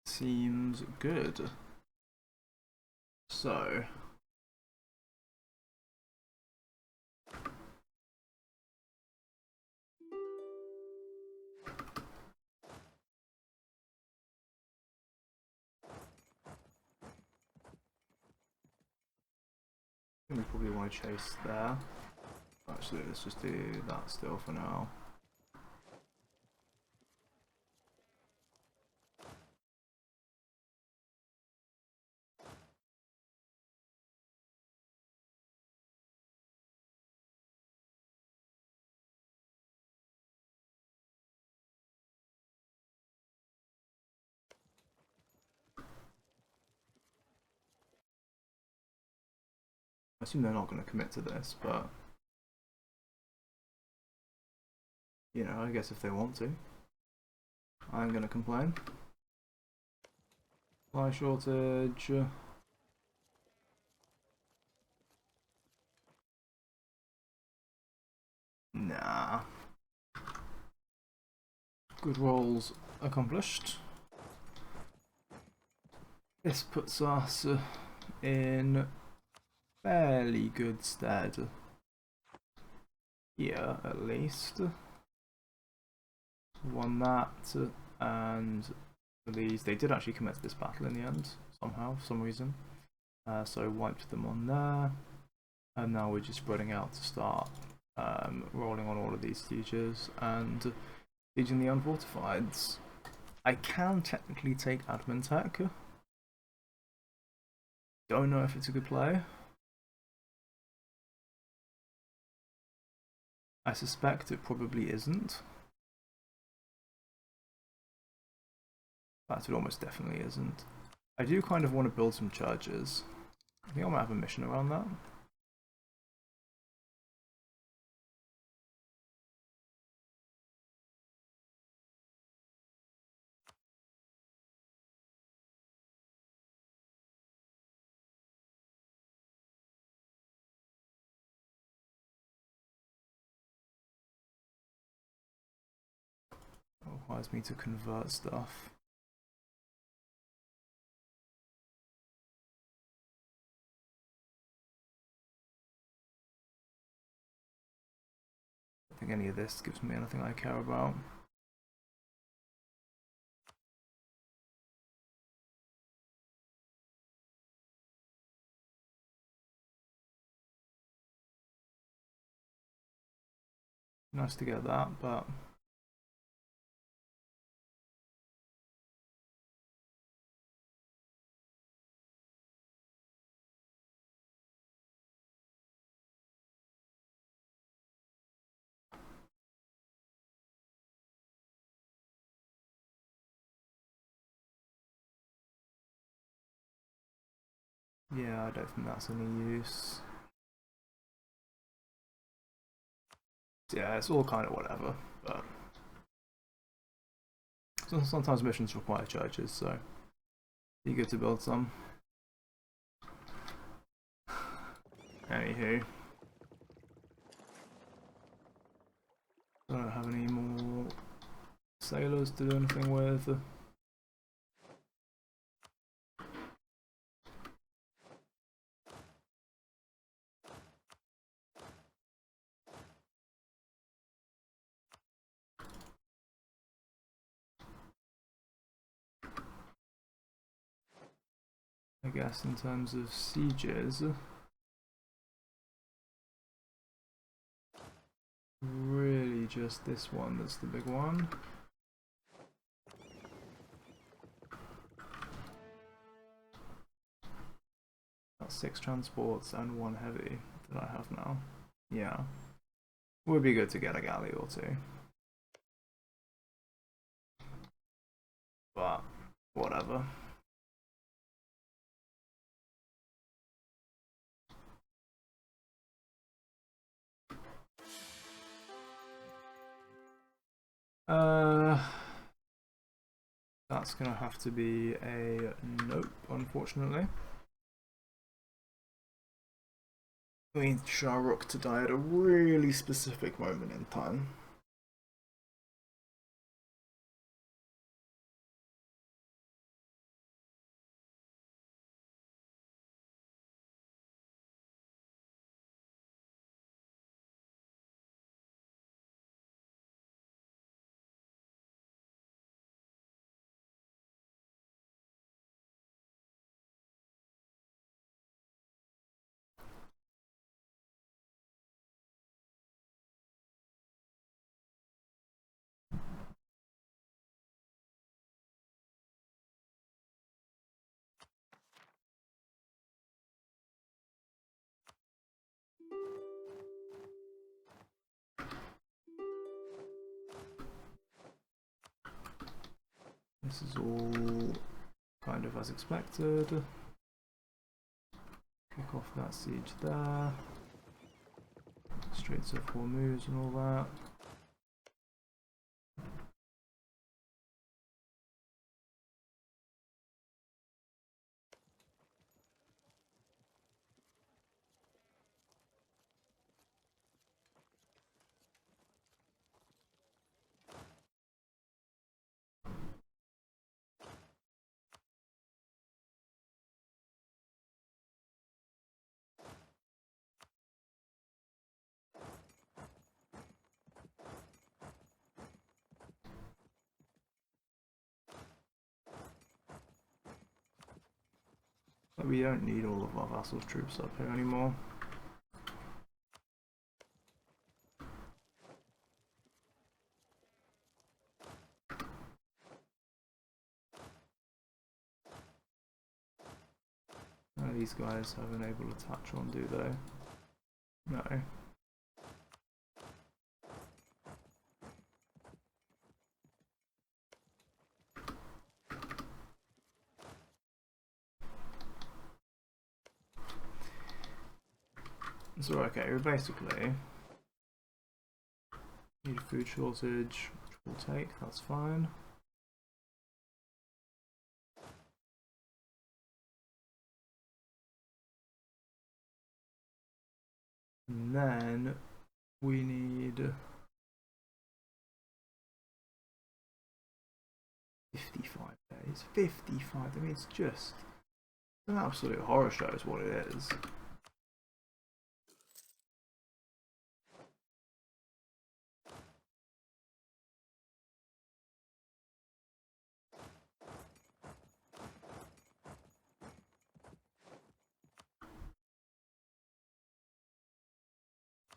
Seems good. So, we probably want to chase there. Actually, let's just do that still for now. I assume they're not going to commit to this, but you know, I guess if they want to, I'm going to complain. Supply shortage. Nah. Good rolls accomplished. This puts us in fairly good stead. Here, at least. Won that, and these, they did actually commit to this battle in the end, somehow, for some reason. So wiped them on there, and now we're just spreading out to start rolling on all of these sieges and sieging the unfortifieds. I can technically take admin tech. Don't know if it's a good play. I suspect it probably isn't. In fact, it almost definitely isn't. I do kind of want to build some churches. I think I might have a mission around that. It requires me to convert stuff. I don't think any of this gives me anything I care about. Nice to get that, but Yeah, I don't think that's any use. Yeah, it's all kind of whatever, but sometimes missions require churches, so be good to build some. Anywho, I don't have any more sailors to do anything with. I guess in terms of sieges, really just this one that's the big one. That's 6 transports and 1 heavy that I have now. Yeah. Would be good to get a galley or 2. But, whatever. That's gonna have to be a nope, unfortunately. We need Shah Rukh to die at a really specific moment in time. This is all kind of as expected. Kick off that siege there. Straits of Hormuz and all that. But we don't need all of our vassals' troops up here anymore. None of these guys have an able to touch on, do they? No. So okay, we basically need a food shortage, which we'll take, that's fine. And then we need 55 days. 55, I mean it's just an absolute horror show is what it is.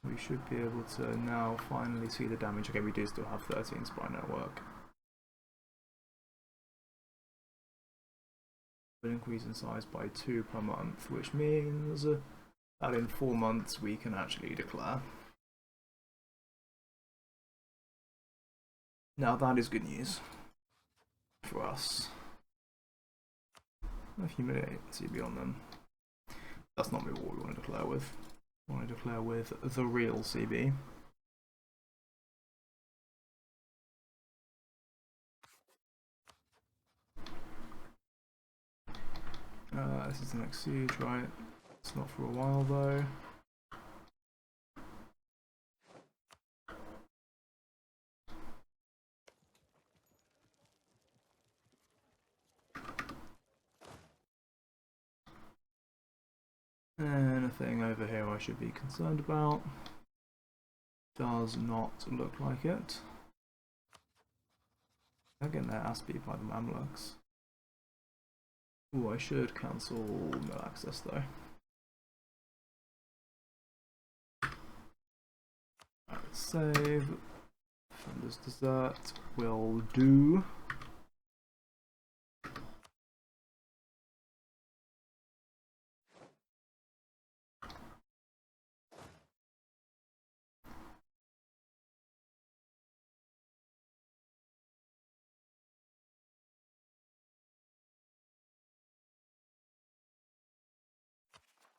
We should be able to now finally see the damage. Okay, we do still have 13 spy network. Will increase in size by 2 per month, which means that in 4 months we can actually declare. Now that is good news for us. Humiliate CB on them. That's not what we want to declare with. We want to declare with the real CB. This is the next siege, right? It's not for a while though. Anything over here I should be concerned about? Does not look like it. They're getting their ass beat by the Mamluks. Ooh, I should cancel mill access though. Right, save. Defender's Desert will do.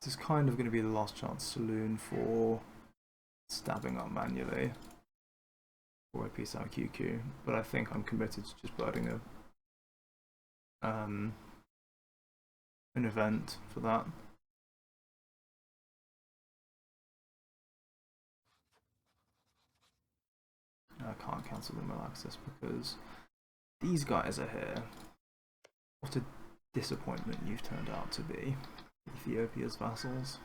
This is kind of going to be the last chance saloon for stabbing up manually or a piece out QQ, but I think I'm committed to just birding an event for that. I can't cancel the mill access because these guys are here. What a disappointment you've turned out to be, Ethiopia's vassals.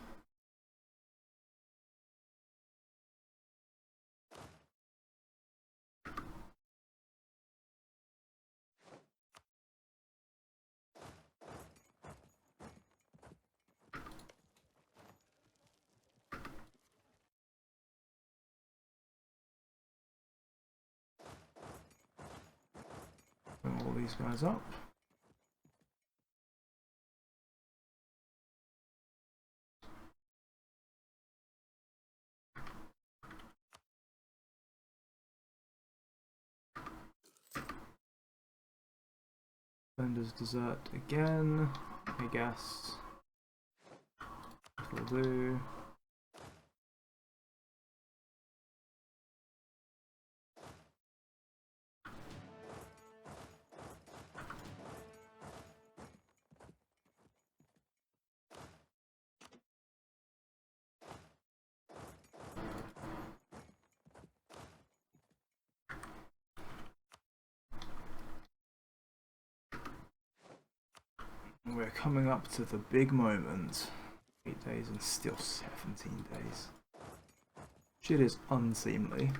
Bring all these guys up. Defender's Desert again, I guess. Will do. We're coming up to the big moment. 8 days and still 17 days. Shit is unseemly.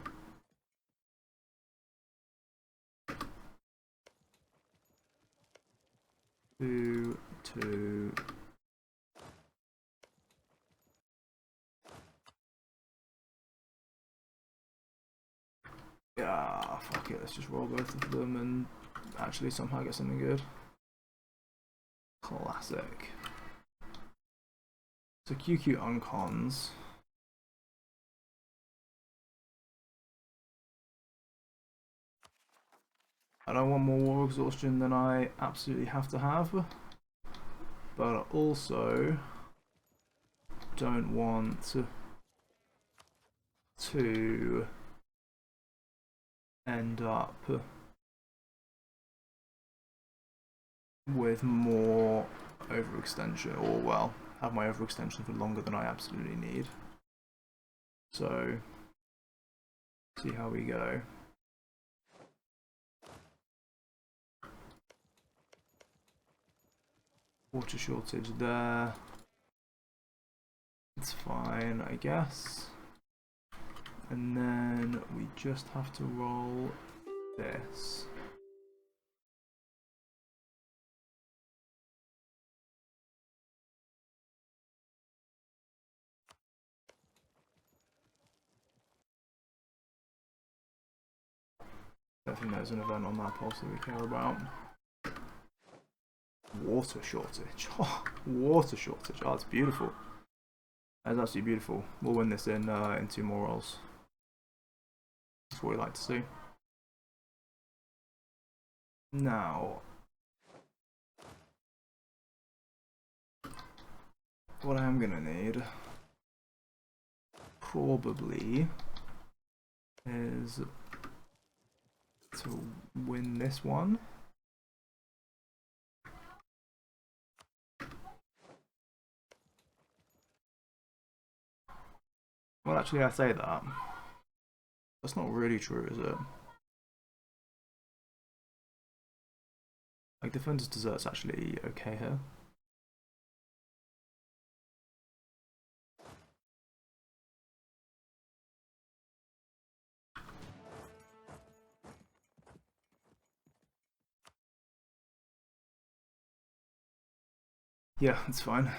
Two. Yeah, fuck it, let's just roll both of them and actually somehow get something good. Classic. So QQ uncons. I don't want more war exhaustion than I absolutely have to have, but I also don't want to end up with more overextension, or well, have my overextension for longer than I absolutely need. So, see how we go. Water shortage there. It's fine, I guess. And then we just have to roll this. I don't think there's an event on that pulse that we care about. Water shortage. Oh, water shortage. Oh, it's beautiful. That's absolutely beautiful. We'll win this in 2 more rolls. That's what we like to see. Now, what I am gonna need probably is to win this one. Well, actually, I say that. That's not really true, is it? Like, Defender's Dessert's actually okay here. Yeah, it's fine.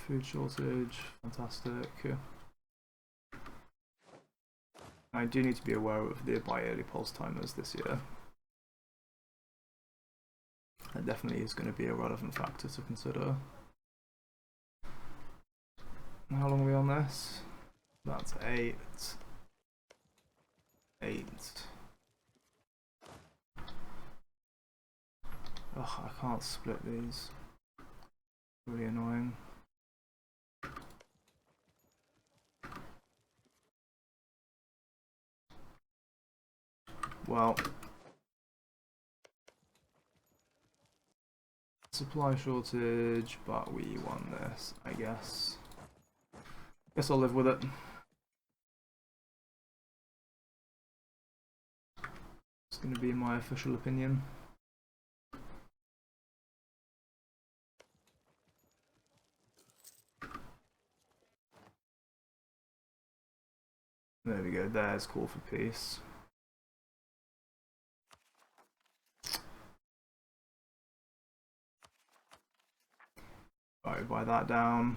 Food shortage, fantastic. I do need to be aware of the buy early pulse timers this year. That definitely is going to be a relevant factor to consider. How long are we on this? That's 8. 8. Ugh, I can't split these. Really annoying. Well, supply shortage, but we won this, I guess. Guess I'll live with it. It's going to be my official opinion. There we go, there's call for peace. Alright, buy that down.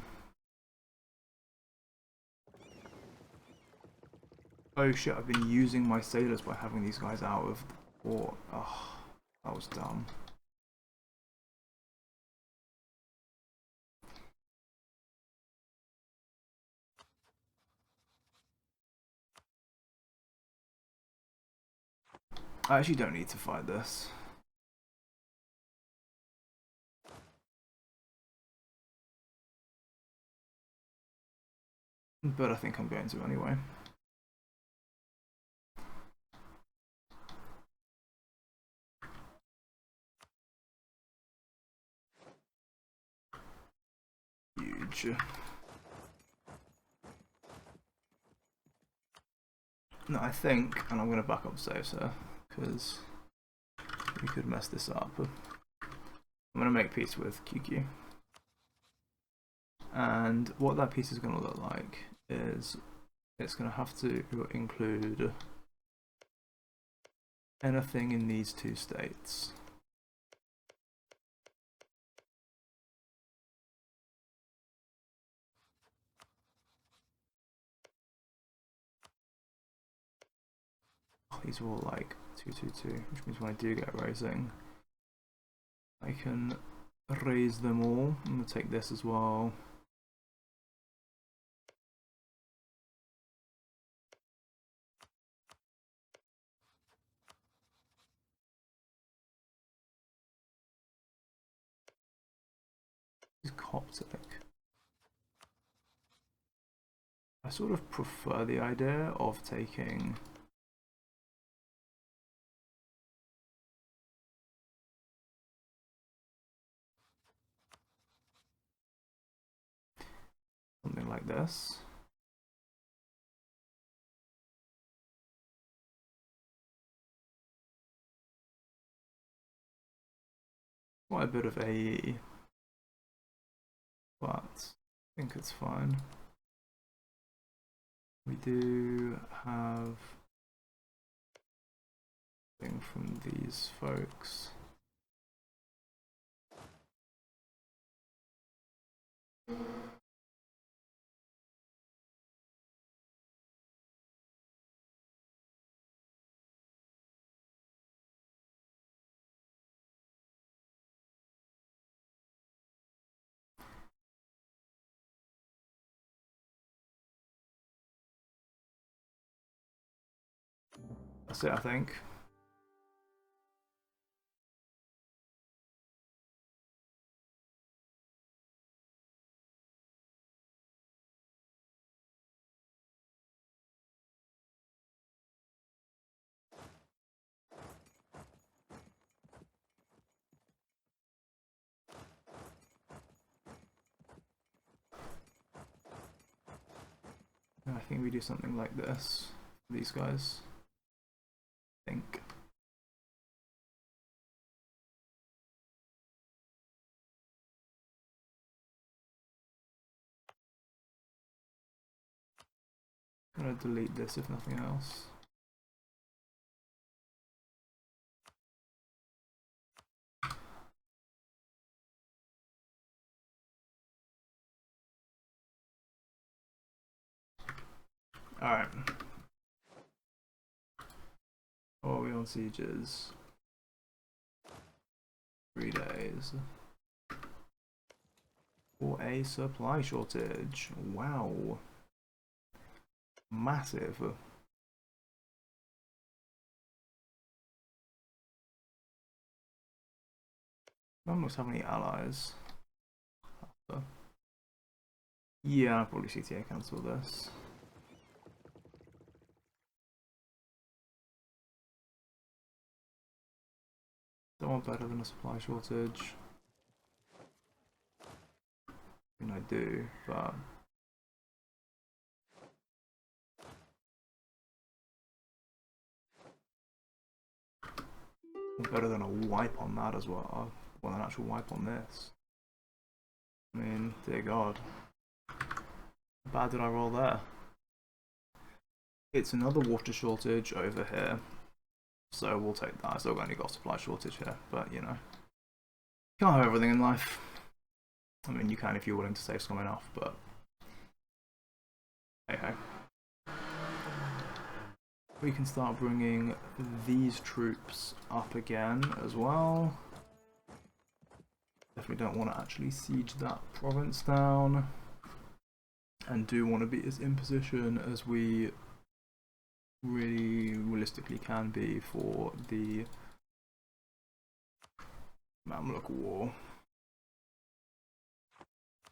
Oh shit, I've been using my sailors by having these guys out of the port. Oh, that was dumb. I actually don't need to fight this. But I think I'm going to anyway. Huge. No, I think, and I'm going to back up saves here, because we could mess this up. I'm going to make peace with QQ. And what that piece is going to look like is it's going to have to include anything in these two states. These are all like 222, which means when I do get raising, I can raise them all. I'm going to take this as well. It's Coptic. I sort of prefer the idea of taking something like this. Quite a bit of AE, but I think it's fine. We do have thing from these folks. That's it, I think. I think we do something like this for these guys. I think. I'm gonna delete this if nothing else. Alright. What are we on sieges? 3 days. For a supply shortage. Wow. Massive. None of us have any allies. Yeah, I'll probably CTA cancel this. Don't want better than a supply shortage. I mean, I do, but better than a wipe on that as well. Well, an actual wipe on this. I mean, dear God. How bad did I roll there? It's another water shortage over here. So we'll take that. I still only got a supply shortage here, but you know. You can't have everything in life. I mean, you can if you're willing to save some enough, but hey hey. We can start bringing these troops up again as well. Definitely don't want to actually siege that province down. And do want to be as in position as we really realistically can be for the Mamluk War.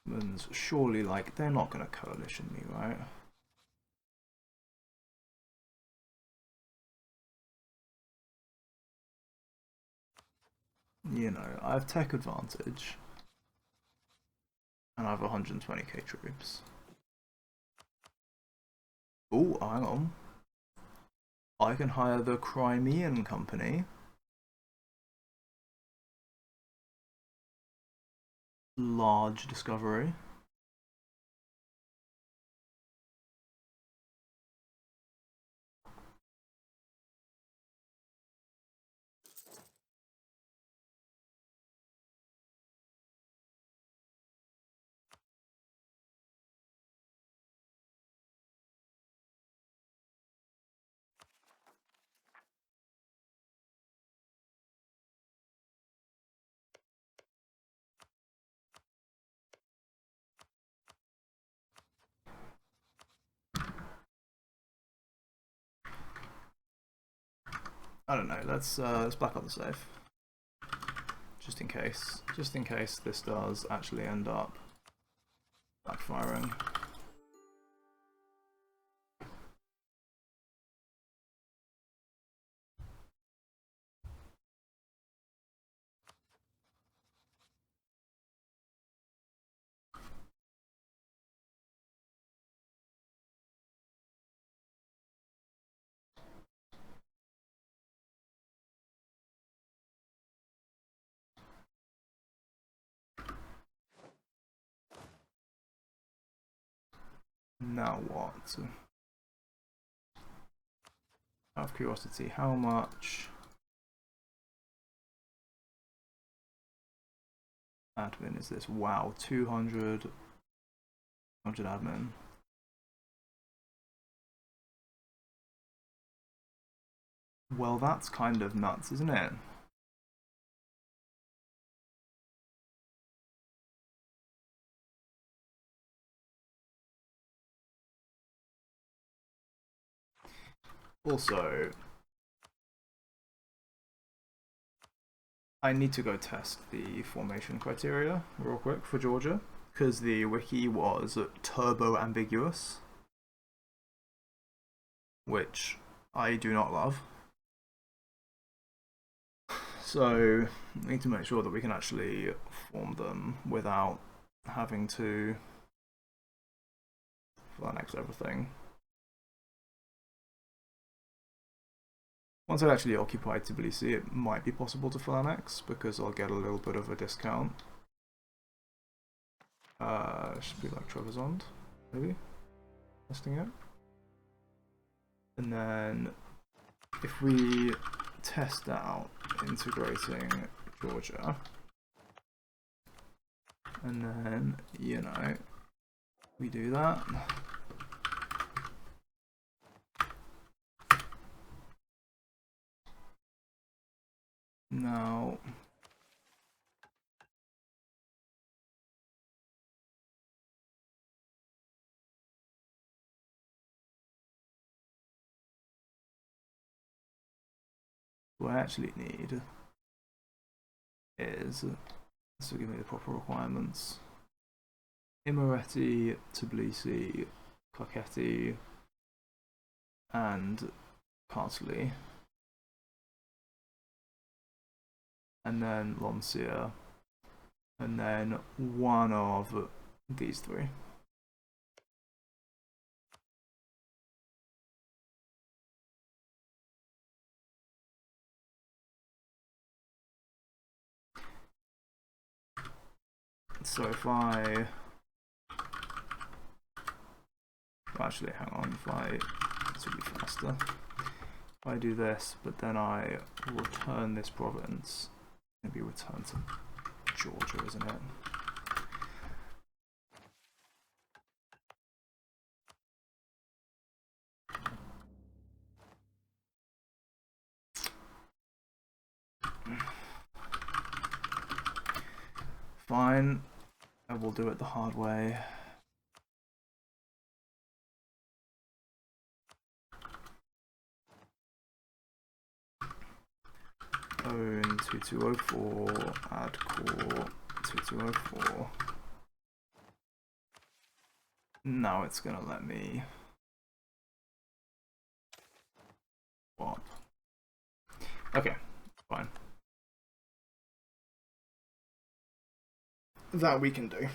And surely, like, they're not going to coalition me, right? You know, I have tech advantage. And I have 120k troops. Oh, hang on. I can hire the Crimean Company. Large discovery. I don't know. Let's back up the safe, just in case. Just in case this does actually end up backfiring. Now what? Out of curiosity, how much admin is this? Wow, 200 admin. Well, that's kind of nuts, isn't it? Also, I need to go test the formation criteria real quick for Georgia, because the wiki was turbo ambiguous, which I do not love. So we need to make sure that we can actually form them without having to annex everything. Once I actually occupy Tbilisi, it might be possible to full annex because I'll get a little bit of a discount. Should be like Trebizond, maybe? Testing it. And then if we test out integrating Georgia, and then, you know, we do that. Now, what I actually need is, so give me the proper requirements. Imereti, Tbilisi, Kakheti, and Kartli. And then Lomsia, and then one of these three. So if I actually hang on, this will be faster. If I do this, but then I return this province, maybe return to Georgia, isn't it? Fine, I will do it the hard way. Own 2204, add core 2204. Now it's gonna let me swap. Okay, fine. That we can do.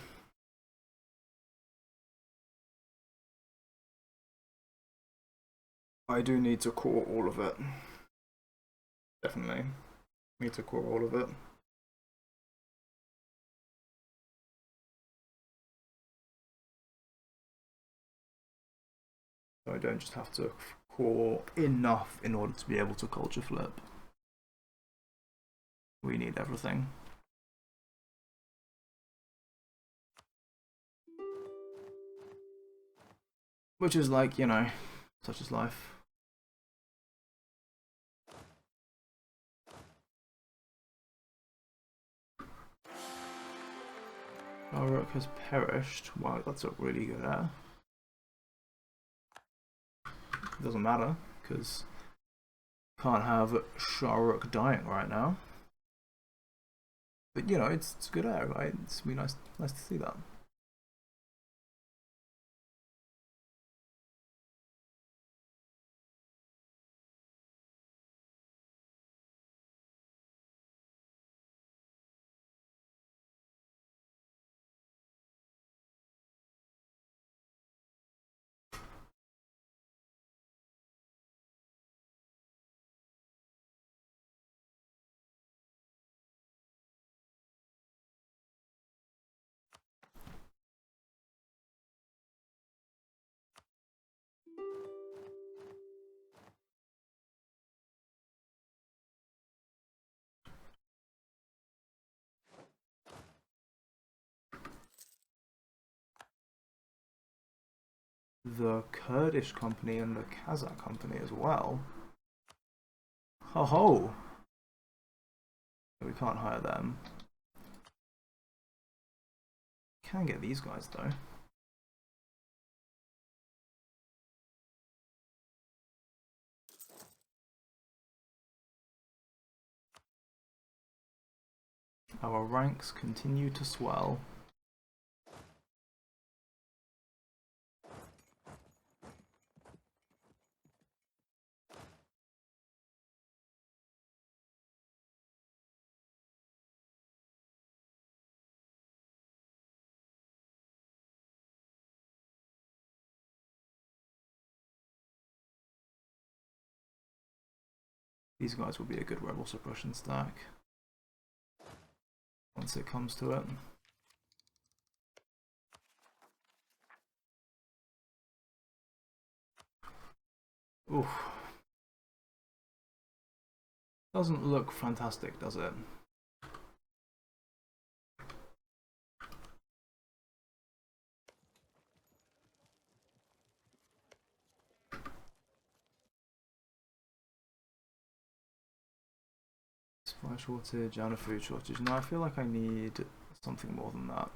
I do need to core all of it. Definitely. Need to core all of it. So I don't just have to core enough in order to be able to culture flip. We need everything. Which is like, you know, such is life. Our rook has perished. Wow, that's a really good air. It doesn't matter, because can't have Sharuk dying right now. But you know, it's good air, right? It's be nice to see that. The Kurdish company and the Kazakh company as well. Ho ho! We can't hire them. Can get these guys though. Our ranks continue to swell. These guys will be a good rebel suppression stack once it comes to it. Oof. Doesn't look fantastic, does it? Supply shortage and a food shortage. No, I feel like I need something more than that.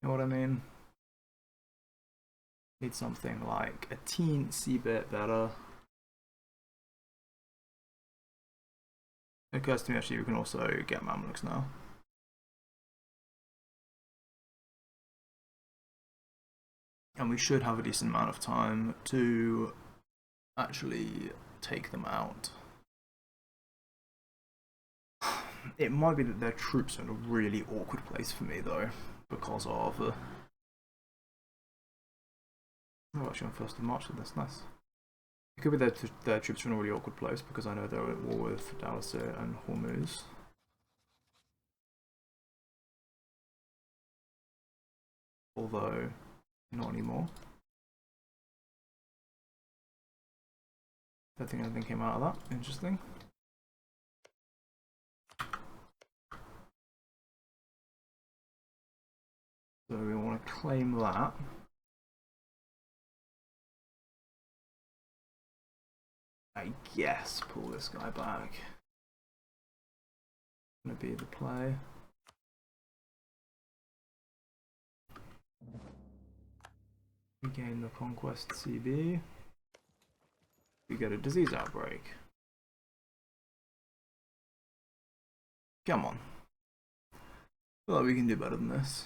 You know what I mean? Need something like a teensy bit better. It occurs to me actually we can also get Mamluks now. And we should have a decent amount of time to actually take them out. It might be that their troops are in a really awkward place for me though, because of oh, actually on 1st of March, that's nice. It could be that their troops are in a really awkward place because I know they're at war with Dawasir and Hormuz. Although, not anymore. Don't think anything came out of that. Interesting. So we want to claim that. I guess pull this guy back. Gonna be the play. Regain the conquest CB. We get a disease outbreak. Come on. I feel like we can do better than this.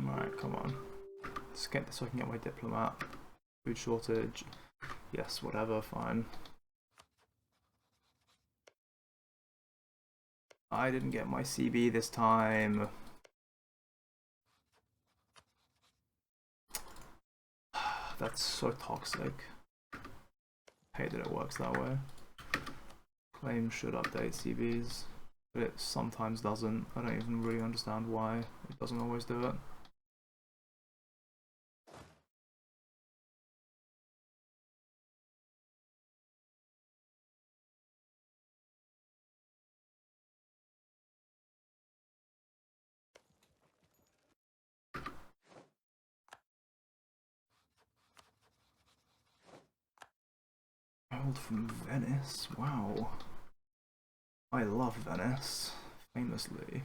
Right, come on. Let's get this so I can get my diplomat. Food shortage. Yes, whatever, fine. I didn't get my CB this time. That's so toxic. Hate that it works that way. Claim should update CBs, but it sometimes doesn't. I don't even really understand why it doesn't always do it. Hailed from Venice, wow. I love Venice, famously.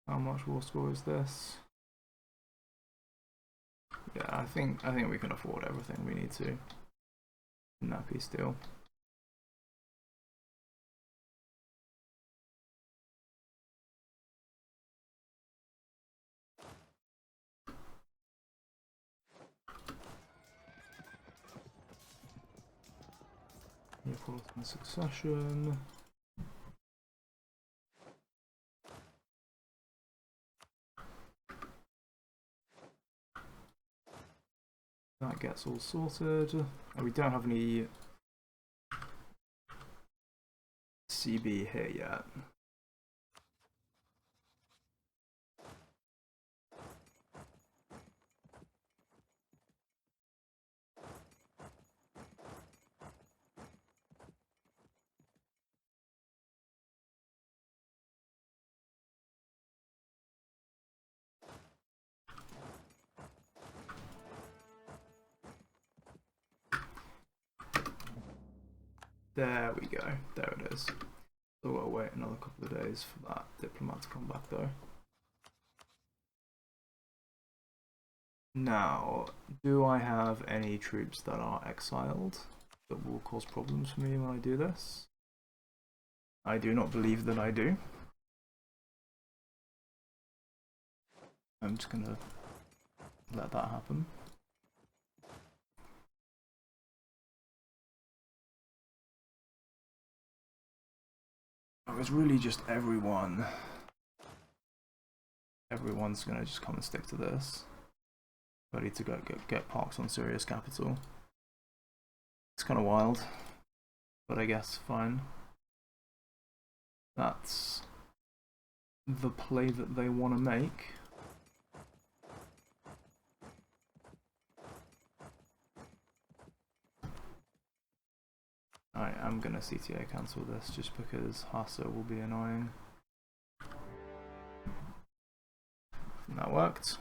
How much war score is this? Yeah, I think we can afford everything we need to in that peace deal. quality and succession. That gets all sorted. And we don't have any CB here yet. There we go. There it is. So we'll wait another couple of days for that diplomat to come back though. Now, do I have any troops that are exiled that will cause problems for me when I do this? I do not believe that I do. I'm just gonna let that happen. Oh, it's really just everyone. Everyone's gonna just come and stick to this. Ready to go get parks on Syria's capital. It's kind of wild, but I guess fine. That's the play that they want to make. I am gonna CTA cancel this just because Hassa will be annoying. And that worked.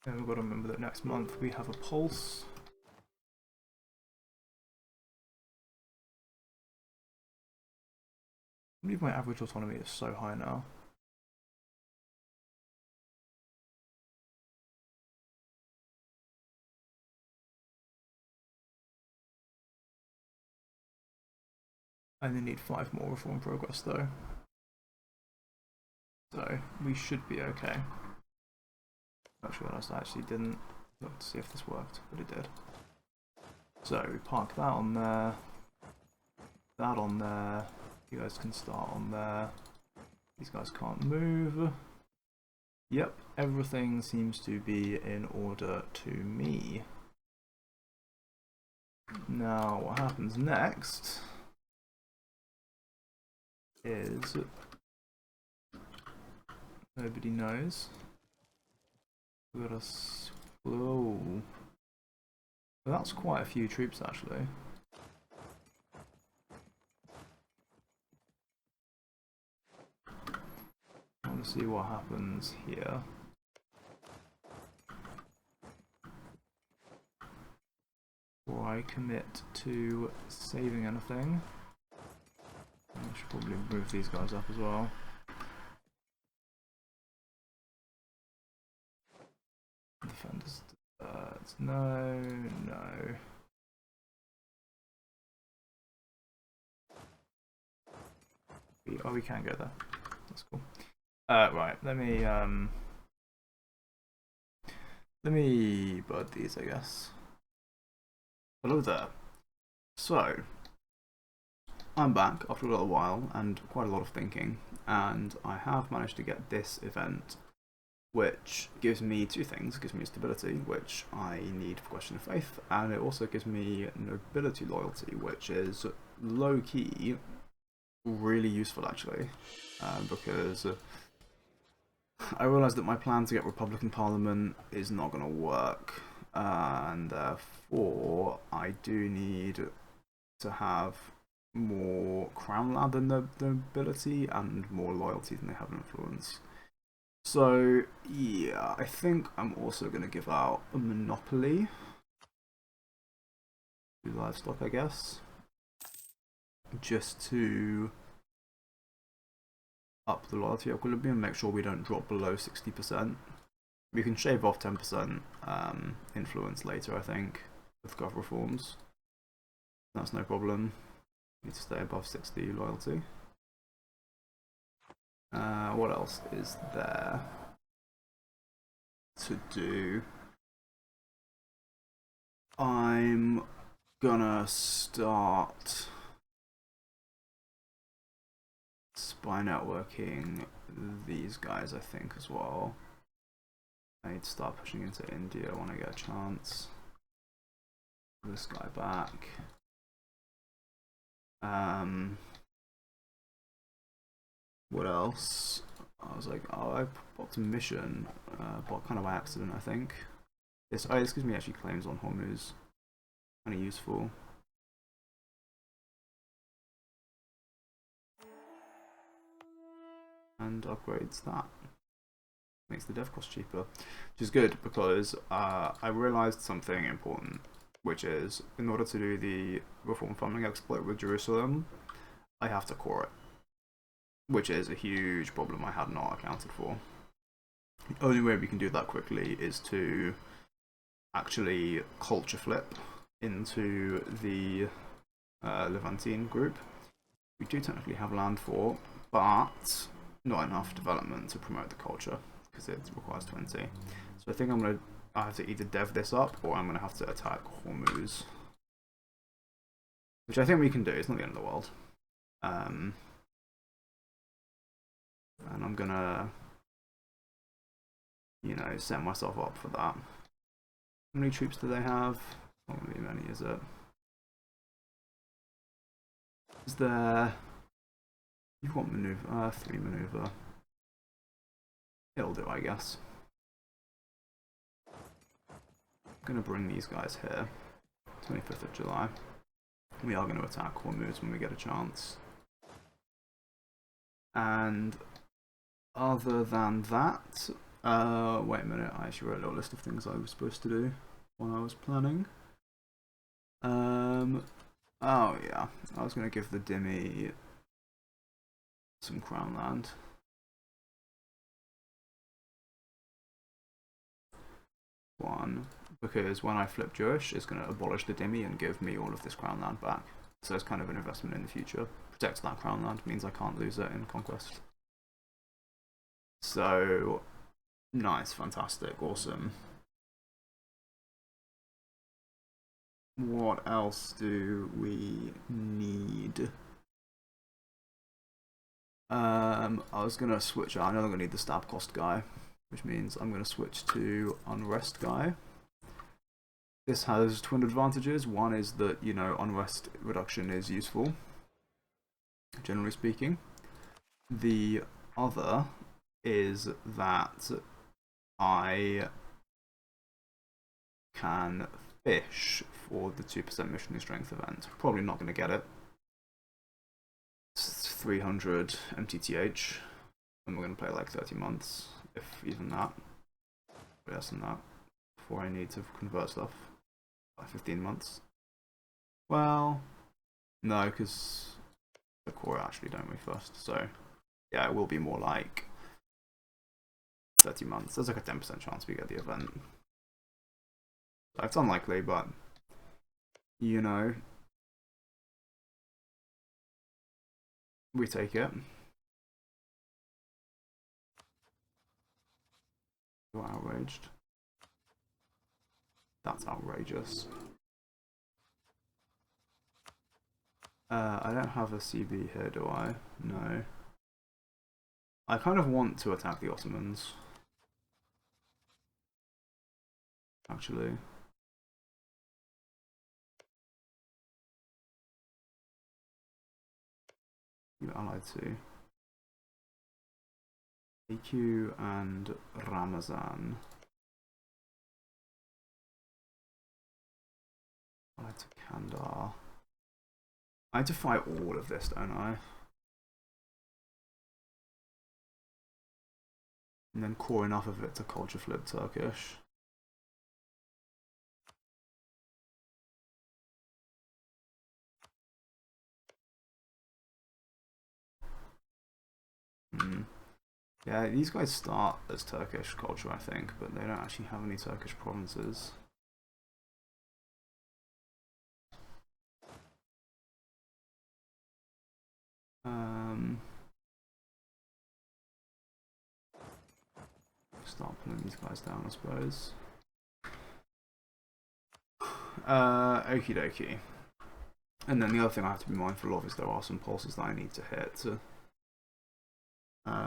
And we've got to remember that next month we have a pulse. I believe my average autonomy is so high now. I only need 5 more reform progress though. So we should be okay. Not sure what I actually didn't look to see if this worked, but it did. So we park that on there, that on there, you guys can start on there, these guys can't move. Yep, everything seems to be in order to me. Now what happens next is nobody knows. We got us. Whoa. Well, that's quite a few troops actually. I want to see what happens here. Before I commit to saving anything. I should probably move these guys up as well. Defenders, no. Oh, we can go there. That's cool. Right, let me bird these, I guess. Hello there. So, I'm back after a little while and quite a lot of thinking, and I have managed to get this event, which gives me 2 things. It gives me stability, which I need for Question of Faith, and it also gives me nobility loyalty, which is low-key really useful actually, because I realise that my plan to get Republican Parliament is not going to work, and therefore I do need
to have more crown land than the nobility and more loyalty than they have influence. So yeah, I think I'm also going to give out a monopoly to livestock, I guess, just to up the loyalty equilibrium and make sure we don't drop below 60%. We can shave off 10% influence later, I think, with gov reforms. That's no problem. Need to stay above 60 loyalty. What else is there to do? I'm gonna start spy networking these guys, I think, as well. I need to start pushing into India when I get a chance. This guy back. What else? I was like, oh, I popped a mission, but kind of by accident, I think. This gives me actually claims on Hormuz. Kind of useful. And upgrades that. Makes the dev cost cheaper, which is good because I realized something important, which is in order to do the reform farming exploit with Jerusalem, I have to core it, which is a huge problem I had not accounted for. The only way we can do that quickly is to actually culture flip into the Levantine group. We do technically have land for, but not enough development to promote the culture because it requires 20. So I think I have to either dev this up or I'm gonna have to attack Hormuz, which I think we can do. It's not the end of the world. And I'm gonna, you know, set myself up for that. How many troops do they have? Not really many, is it? Is there? You've got maneuver, 3 maneuver. It'll do, I guess. I'm gonna bring these guys here. 25th of July. We are going to attack Hormuz when we get a chance. And other than that, wait a minute, I actually wrote a little list of things I was supposed to do when I was planning. Oh yeah, I was going to give the Dhimmi some crown land. Because when I flip Jewish, it's going to abolish the Dhimmi and give me all of this crown land back. So it's kind of an investment in the future. Protect that crown land means I can't lose it in conquest. So nice, fantastic, awesome. What else do we need? I was gonna switch. I know I'm gonna need the stab cost guy, which means I'm gonna switch to unrest guy. This has twin advantages. One is that, you know, unrest reduction is useful, generally speaking. The other is that I can fish for the 2% missionary strength event. Probably not going to get it. It's 300 MTTH, and we're going to play like 30 months, if even that. Less than that, before I need to convert stuff. 15 months. Well, no, because the core actually, don't we, first? So, yeah, it will be more like 30 months. There's like a 10% chance we get the event. So it's unlikely, but, you know, we take it. You're outraged. That's outrageous. I don't have a CB here, do I? No. I kind of want to attack the Ottomans. Actually. You're allied to AQ and Ramazan. Allied to Kandar. I had to fight all of this, don't I? And then core enough of it to culture flip Turkish. Yeah, these guys start as Turkish culture, I think, but they don't actually have any Turkish provinces. Start pulling these guys down, I suppose. Okie dokie. And then the other thing I have to be mindful of is there are some pulses that I need to hit,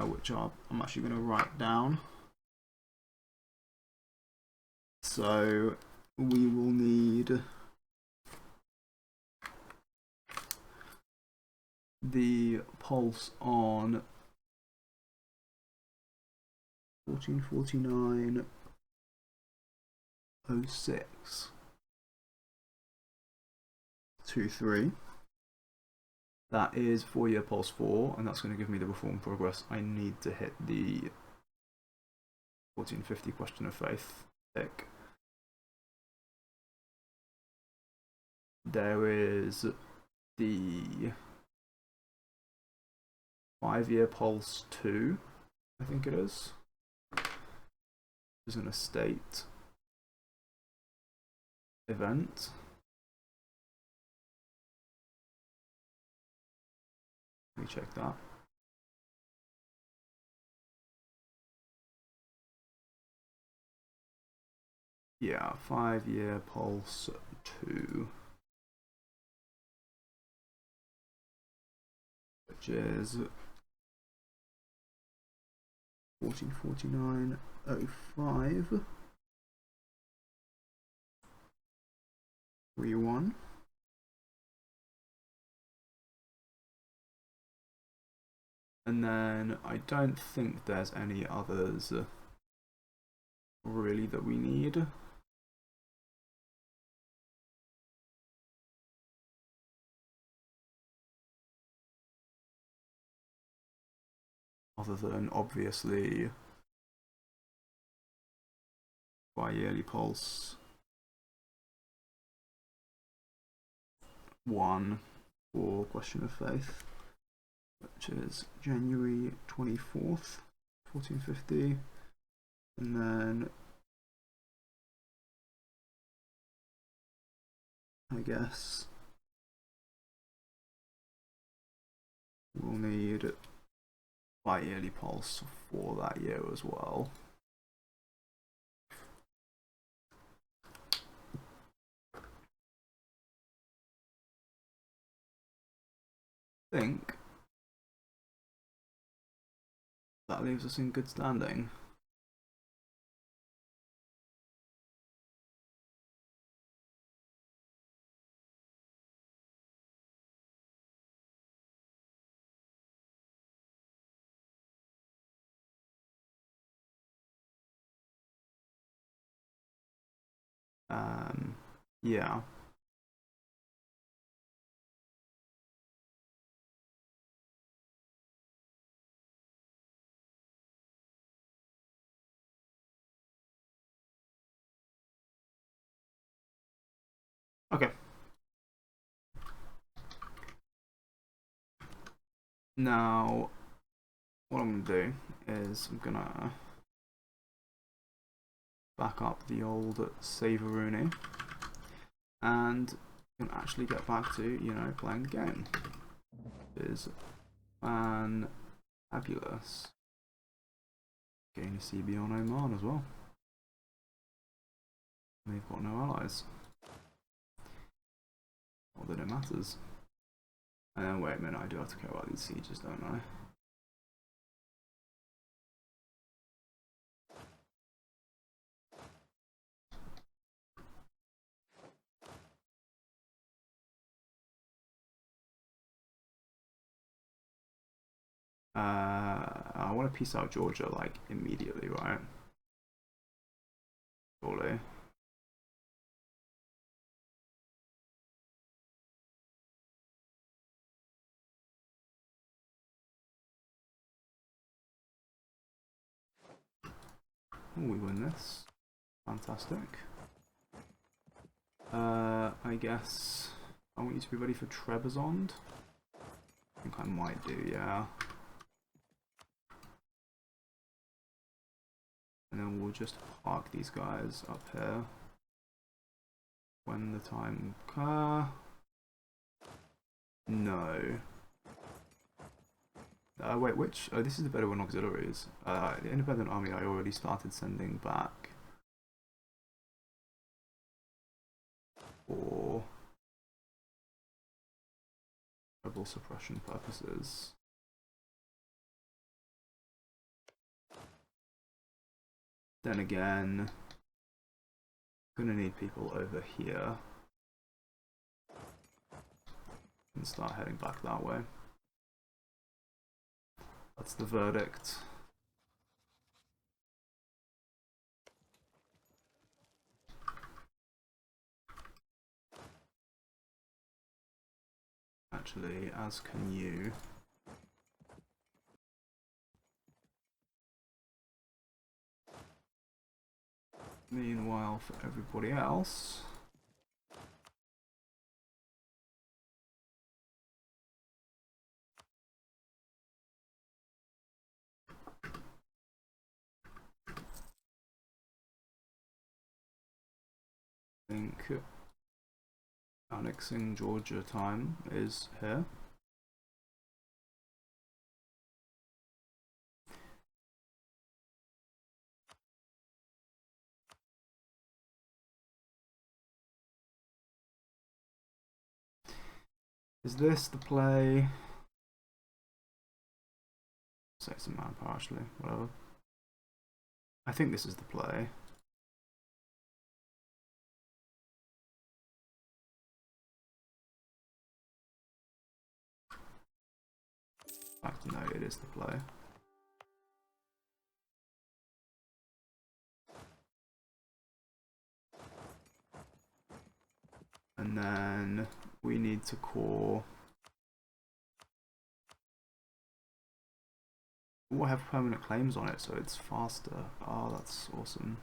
which I'm actually going to write down. So we will need the pulse on 1449.06. 23. That is 4-year pulse 4, and that's going to give me the reform progress. I need to hit the 1450 question of faith tick. There is the 5-year pulse 2, I think it is. Is an estate event. Let me check that. Yeah, 5-year pulse 2. Which is 1449.05. 3-1. And then I don't think there's any others really that we need. Other than obviously bi-yearly pulse 1 for question of faith, which is January 24th, 1450, and then I guess we'll need bi-yearly pulse for that year as well. I think that leaves us in good standing. Yeah. Okay. Now, what I'm gonna do is I'm gonna back up the old Saveruni and can actually get back to, you know, playing the game. It is fabulous. Gain a CB on Oman as well. They've got no allies. Not that it matters. And then wait a minute, I do have to care about these sieges, don't I? I want to piece out Georgia like immediately, right? Surely. we win this. Fantastic. I guess I want you to be ready for Trebizond. I think I might do, yeah. And then we'll just park these guys up here when the time no. Wait, which? Oh, this is the better one. Auxiliaries. The independent army I already started sending back for rebel suppression purposes. Then again, gonna need people over here and start heading back that way. That's the verdict. Actually, as can you. Meanwhile, for everybody else, I think annexing Georgia time is here. Is this the play? Say some manpower actually, whatever. I think this is the play. In fact, no, it is the play. And then we need to core. We'll have permanent claims on it, so it's faster. Oh, that's awesome.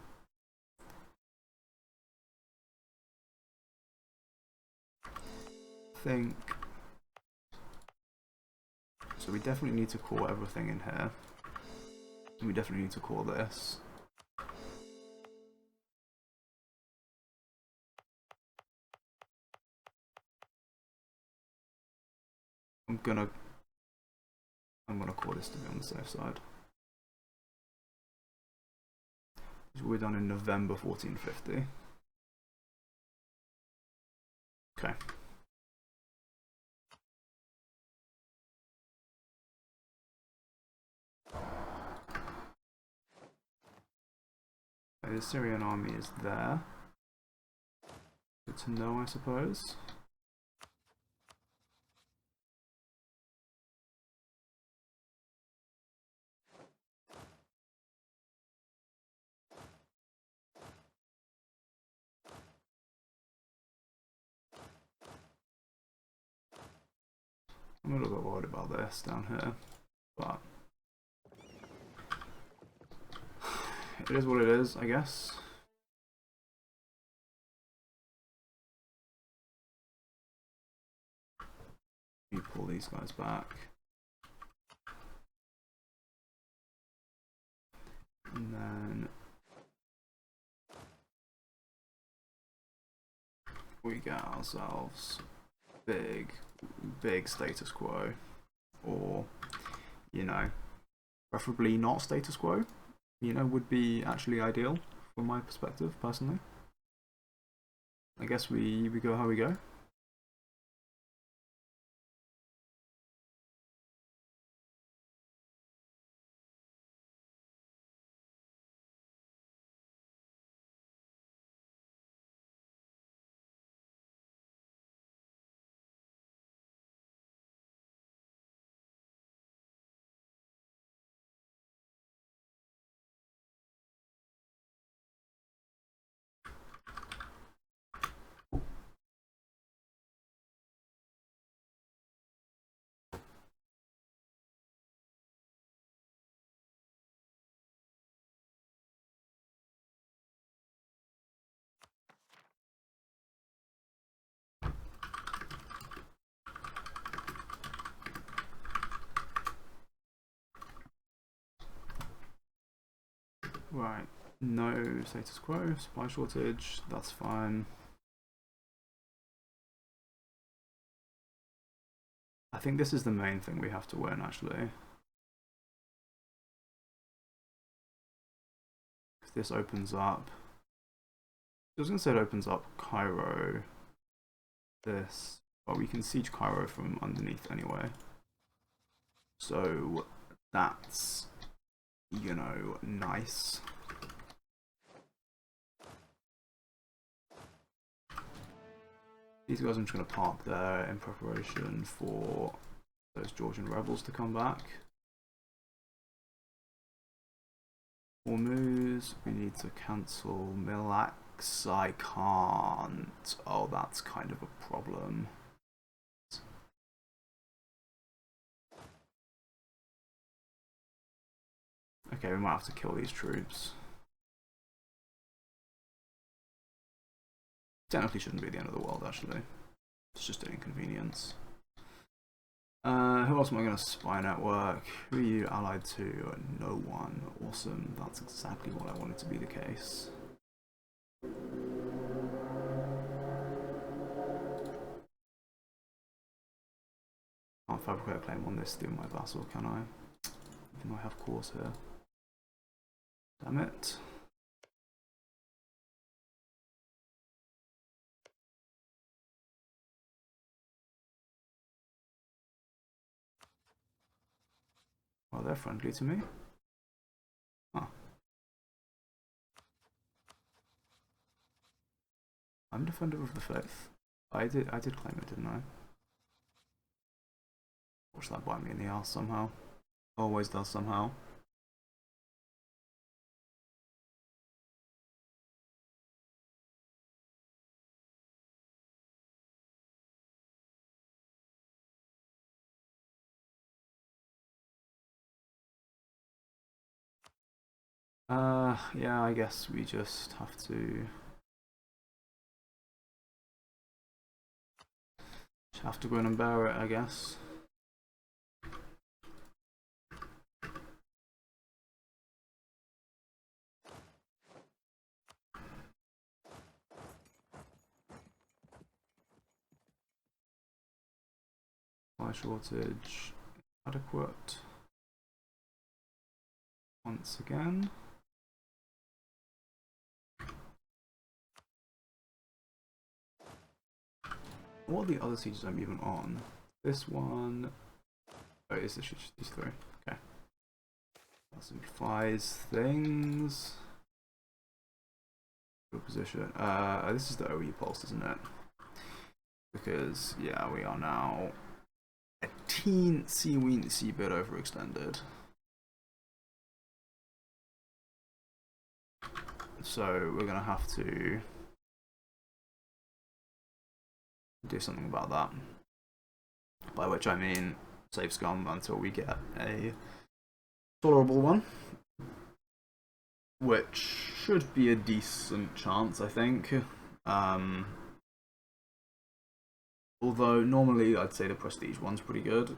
I think. So we definitely need to core everything in here. And we definitely need to core this. I'm gonna core this to be on the safe side. We're done in November 1450. Okay. The Syrian army is there. Good to know, I suppose. I'm a little bit worried about this down here, but it is what it is, I guess. You pull these guys back. And then we get ourselves big status quo, or, you know, preferably not status quo, you know, would be actually ideal from my perspective, personally. I guess we go how we go. Right, no status quo, supply shortage, that's fine. I think this is the main thing we have to win, actually. Because this opens up... I was going to say it opens up Cairo, this, but we can siege Cairo from underneath anyway. So that's, you know, nice. These guys I'm just going to park there in preparation for those Georgian rebels to come back. Hormuz, we need to cancel Milax. I can't. Oh, that's kind of a problem. Okay, we might have to kill these troops. Technically shouldn't be the end of the world, actually. It's just an inconvenience. Who else am I going to spy network? Who are you allied to? No one. Awesome. That's exactly what I wanted to be the case. Can't fabricate a claim on this through my vassal, can I? Even though I have cores here. Damn it. Well, they're friendly to me. Huh. I'm defender of the faith. I did claim it, didn't I? Watch that bite me in the ass somehow. Always does somehow. Yeah, I guess we just have to go in and bear it, I guess. Supply shortage adequate. Once again. What are the other sieges I'm even on? This one. Oh, it's these three. Okay. That simplifies things. Good position. This is the OE pulse, isn't it? Because, yeah, we are now a teensy bit overextended. So we're gonna have to do something about that. By which I mean save scum until we get a tolerable one. Which should be a decent chance, I think. Although normally I'd say the prestige one's pretty good.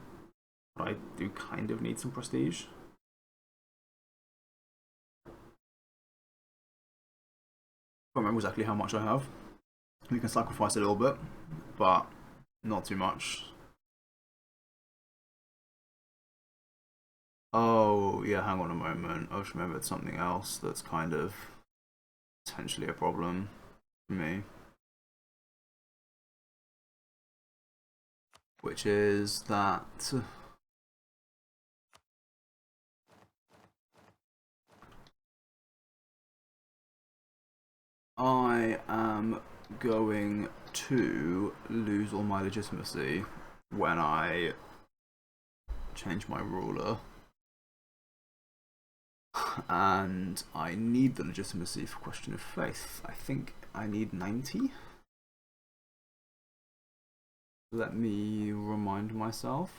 But I do kind of need some prestige. I can't remember exactly how much I have. We can sacrifice a little bit, but not too much. Oh, yeah, hang on a moment. I just remembered something else that's kind of potentially a problem for me. Which is that I am going to lose all my legitimacy when I change my ruler. And I need the legitimacy for question of faith. I think I need 90. Let me remind myself,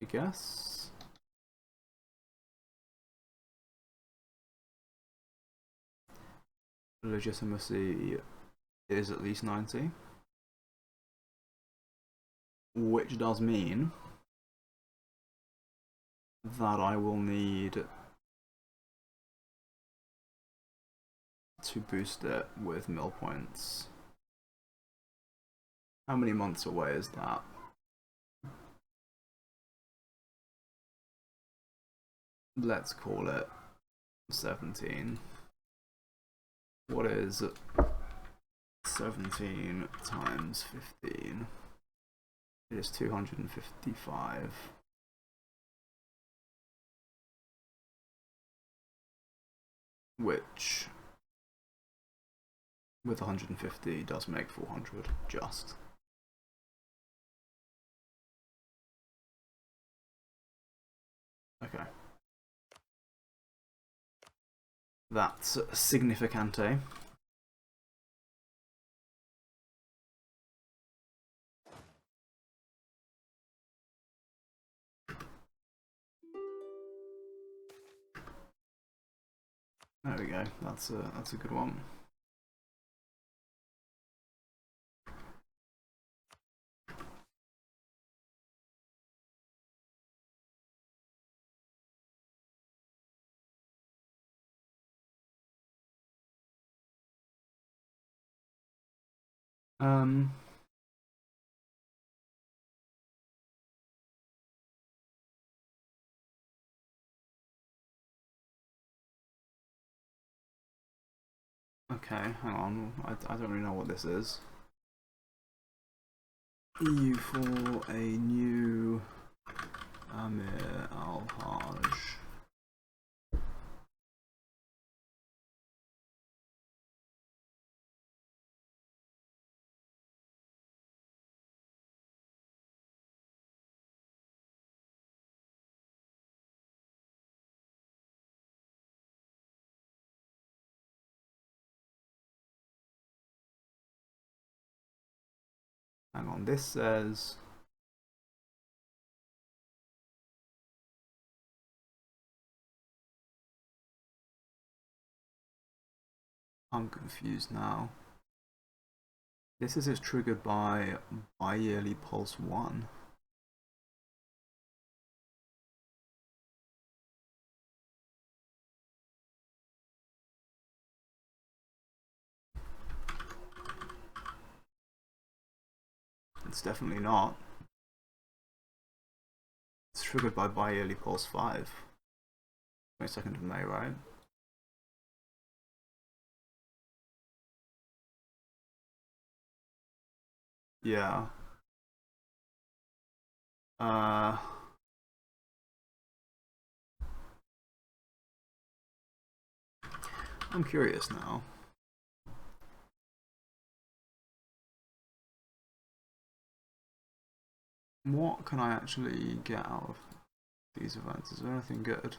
I guess. Legitimacy is at least 90. Which does mean that I will need to boost it with mill points. How many months away is that? Let's call it 17. What is 17 times 15? It is 255. Which, with 150, does make 400, just. Okay. That's significante. There we go. That's a good one. Okay, hang on. I don't really know what this is. EU for a new Amir Al-Hajj. Hang on, this says... I'm confused now. This is triggered by bi-yearly pulse 1. It's definitely not. It's triggered by bi-yearly pulse 5. 22nd of May, right? Yeah. I'm curious now. What can I actually get out of these events? Is there anything good?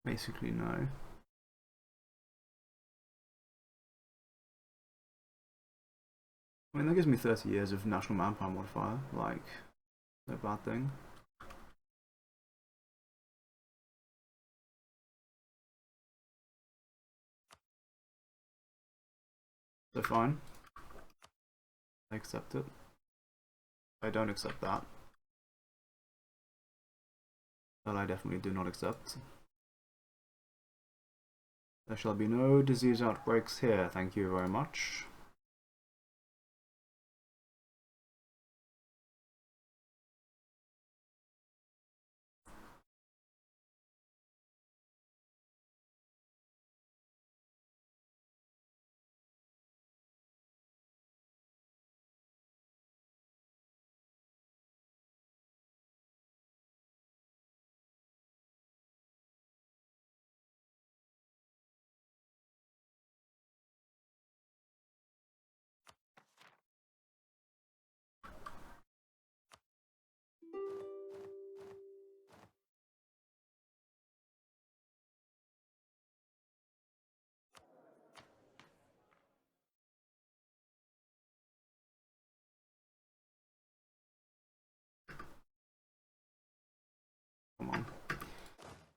Basically, no. I mean, that gives me 30 years of national manpower modifier, like, no bad thing. So fine. I accept it. I don't accept that. That I definitely do not accept. There shall be no disease outbreaks here, thank you very much.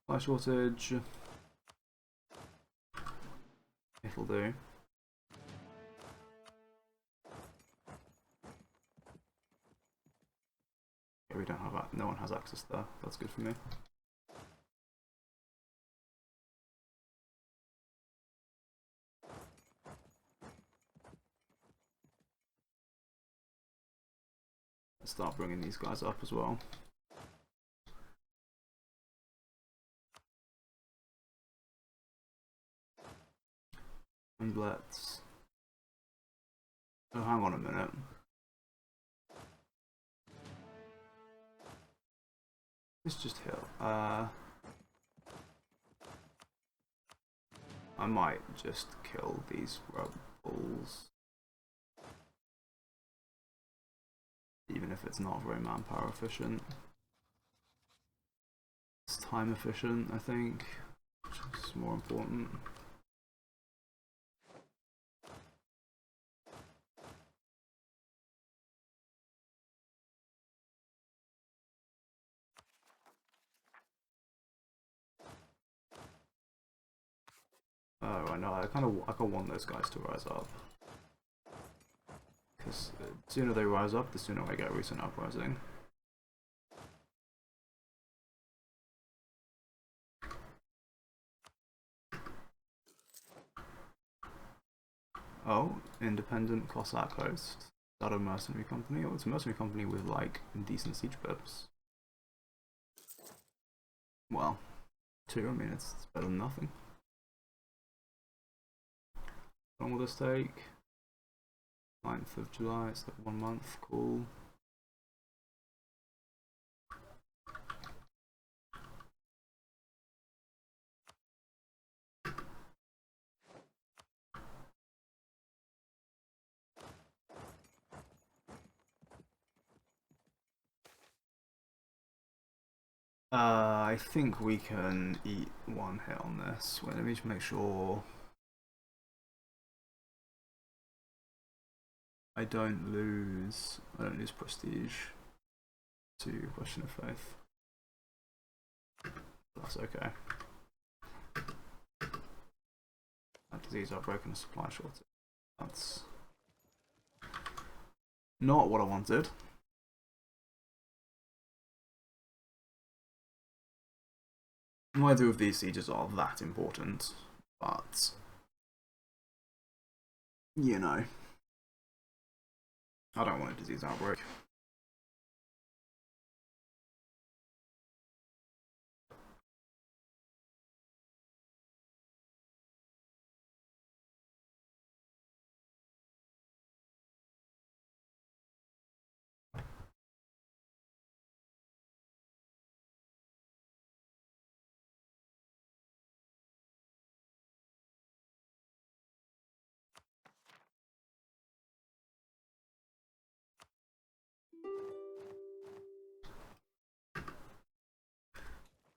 Supply shortage. It'll do. Yeah, we don't have that. No one has access there. That's good for me. Let's start bringing these guys up as well. And let's. Oh, hang on a minute. Let's just heal. I might just kill these rebels. Even if it's not very manpower efficient. It's time efficient, I think, which is more important. Oh, I know. I kind of want those guys to rise up, because the sooner they rise up, the sooner I get a recent uprising. Oh, independent Cossack host. Is that a mercenary company? Oh, it's a mercenary company with like decent siege pips. Well, 2. I mean, it's better than nothing. How long will this take? 9th of July, it's like 1 month, cool. I think we can eat 1 hit on this. Wait, let me just make sure I don't lose prestige to question of faith. That's okay. That disease outbreak and a supply shortage. That's not what I wanted. Neither of these sieges are that important, but you know, I don't want a disease outbreak.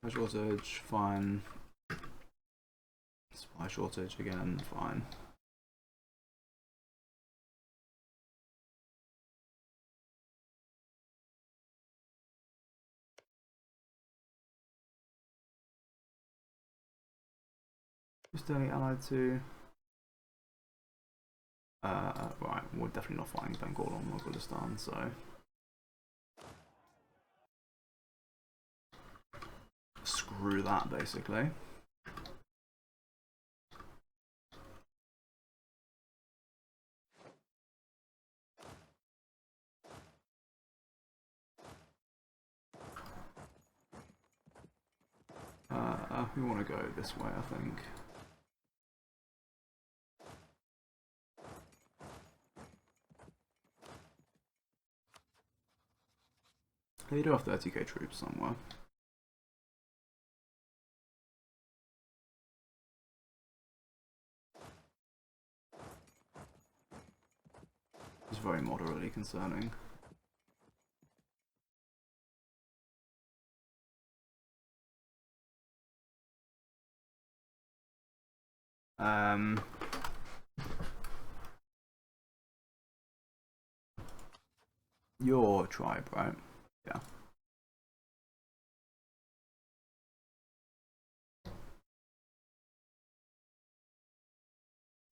Shortage, fine. Supply shortage again, fine. Just only allied to. Right, we're definitely not fighting Bengal or Mogulistan, so. Screw that, basically. We want to go this way, I think. They do have 30k troops somewhere. It's very moderately concerning. Your tribe, right? Yeah.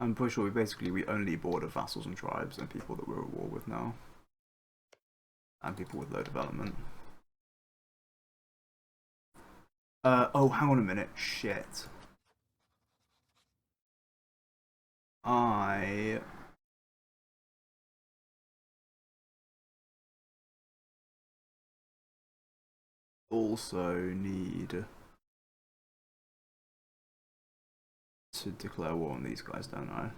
I'm pretty sure we only border vassals and tribes and people that we're at war with now. And people with low development. Oh, hang on a minute. Shit. I also need to declare war on these guys, don't I?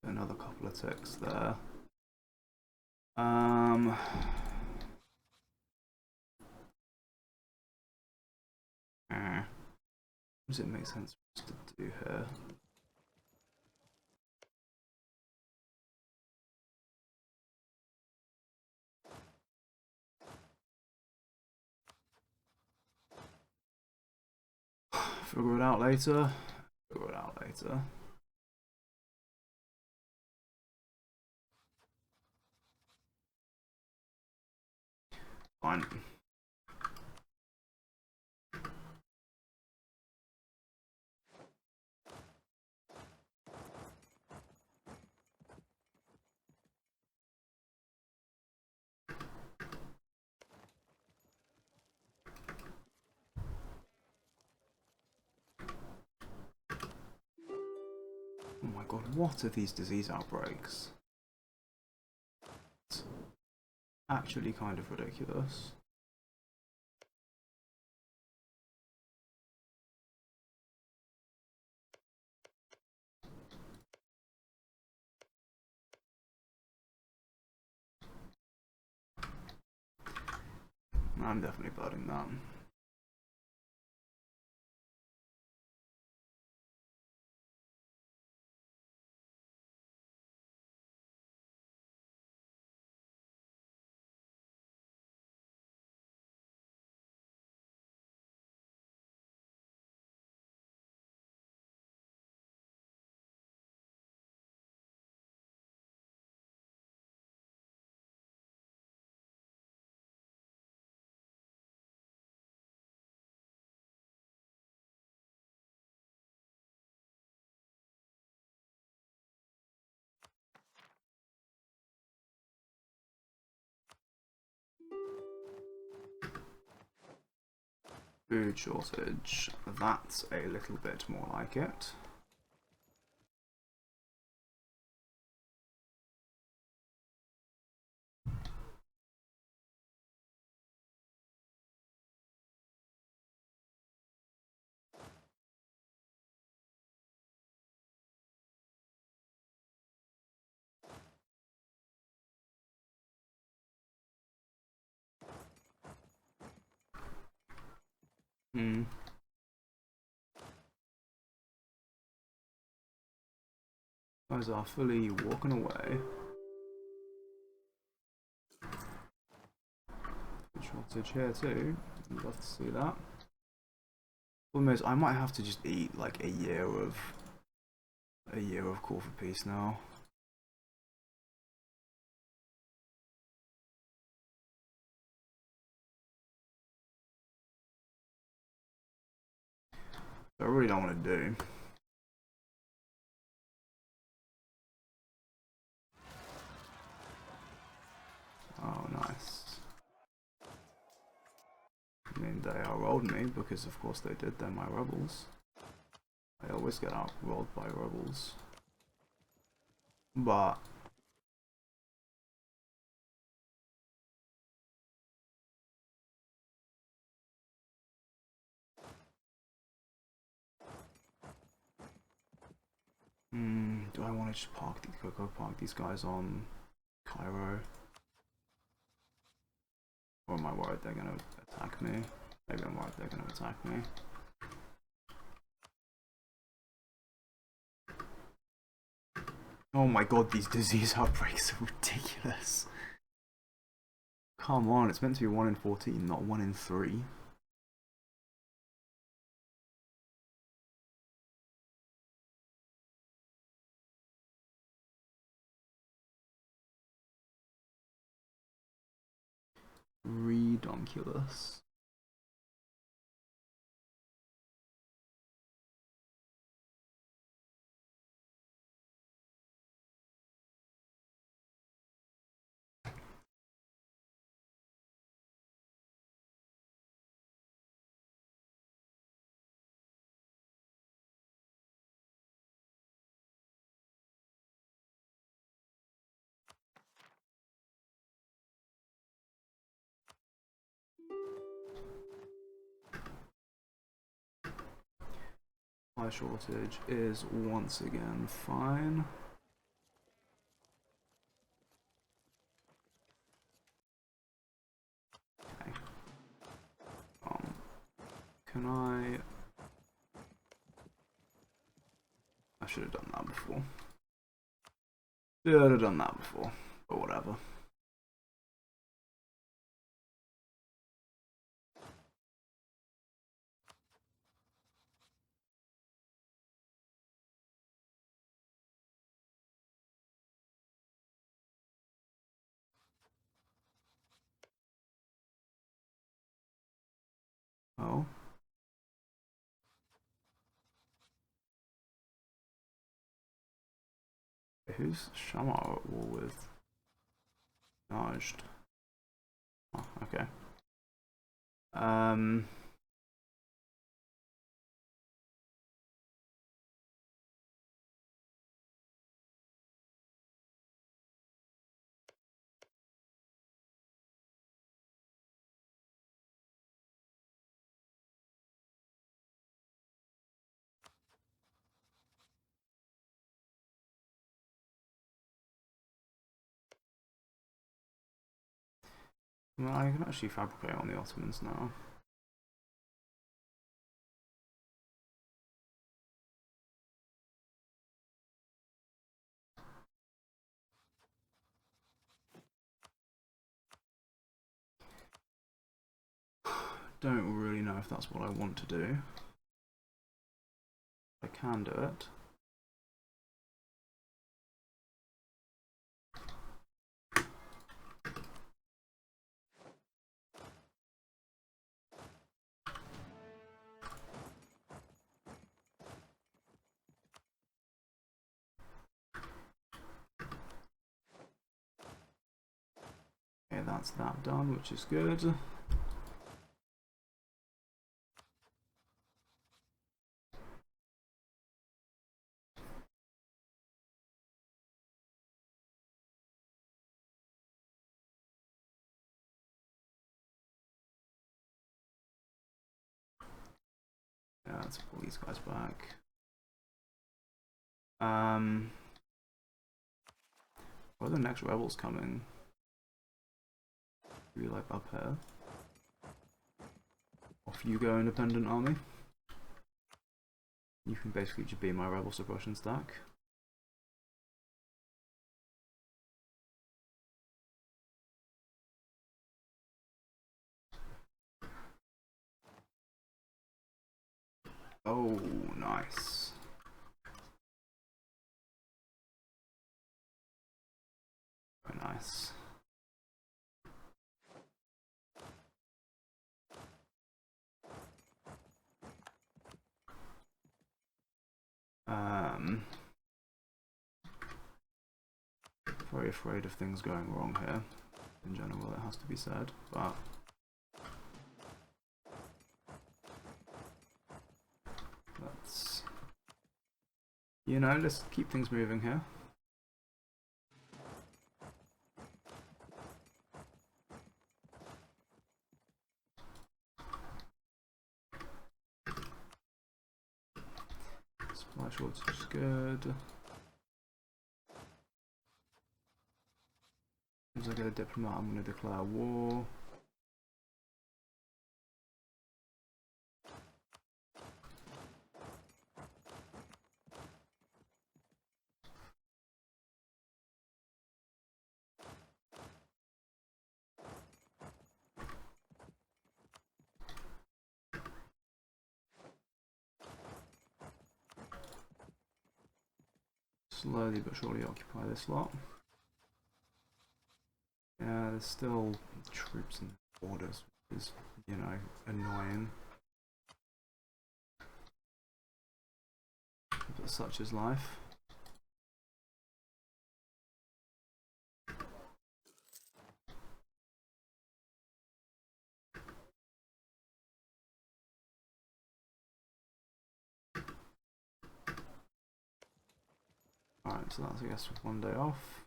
Another couple of ticks there. Does it make sense for us to do here? Figure it out later. Figure it out later. Fine. Oh my god, what are these disease outbreaks? It's actually kind of ridiculous. I'm definitely birding that. Food shortage. That's a little bit more like it. Guys are fully walking away. Food shortage here too. I'd love to see that. Problem is, I might have to just eat like a year of Call for Peace now. I really don't want to do. Oh, nice. I mean, they outrolled me because, of course, they did. They're my rebels. I always get outrolled by rebels. But do I want to just go park these guys on Cairo? Or am I worried they're gonna attack me? Maybe I'm worried they're gonna attack me. Oh my god, these disease outbreaks are ridiculous. Come on, it's meant to be 1 in 14, not 1 in 3. Redonkulous. Supply shortage is once again fine. Okay. Can I should have done that before. Should have done that before, but whatever. Oh. Who's Shamar at war with? Charged. Oh, okay. Well, I can actually fabricate on the Ottomans now. Don't really know if that's what I want to do. I can do it. Okay, that's that done, which is good. Yeah, let's pull these guys back. Where are the next rebels coming? Maybe like up here. Off you go, independent army. You can basically just be my rebel suppression stack. Oh, nice. Very nice. Very afraid of things going wrong here. In general, it has to be said, but let's, you know, let's keep things moving here. Supply shortage is good. As I get a diplomat, I'm going to declare war. slowly but surely occupy this lot. Yeah, there's still troops in the borders, which is, you know, annoying. But such is life. Alright, so that's, I guess, 1 day off.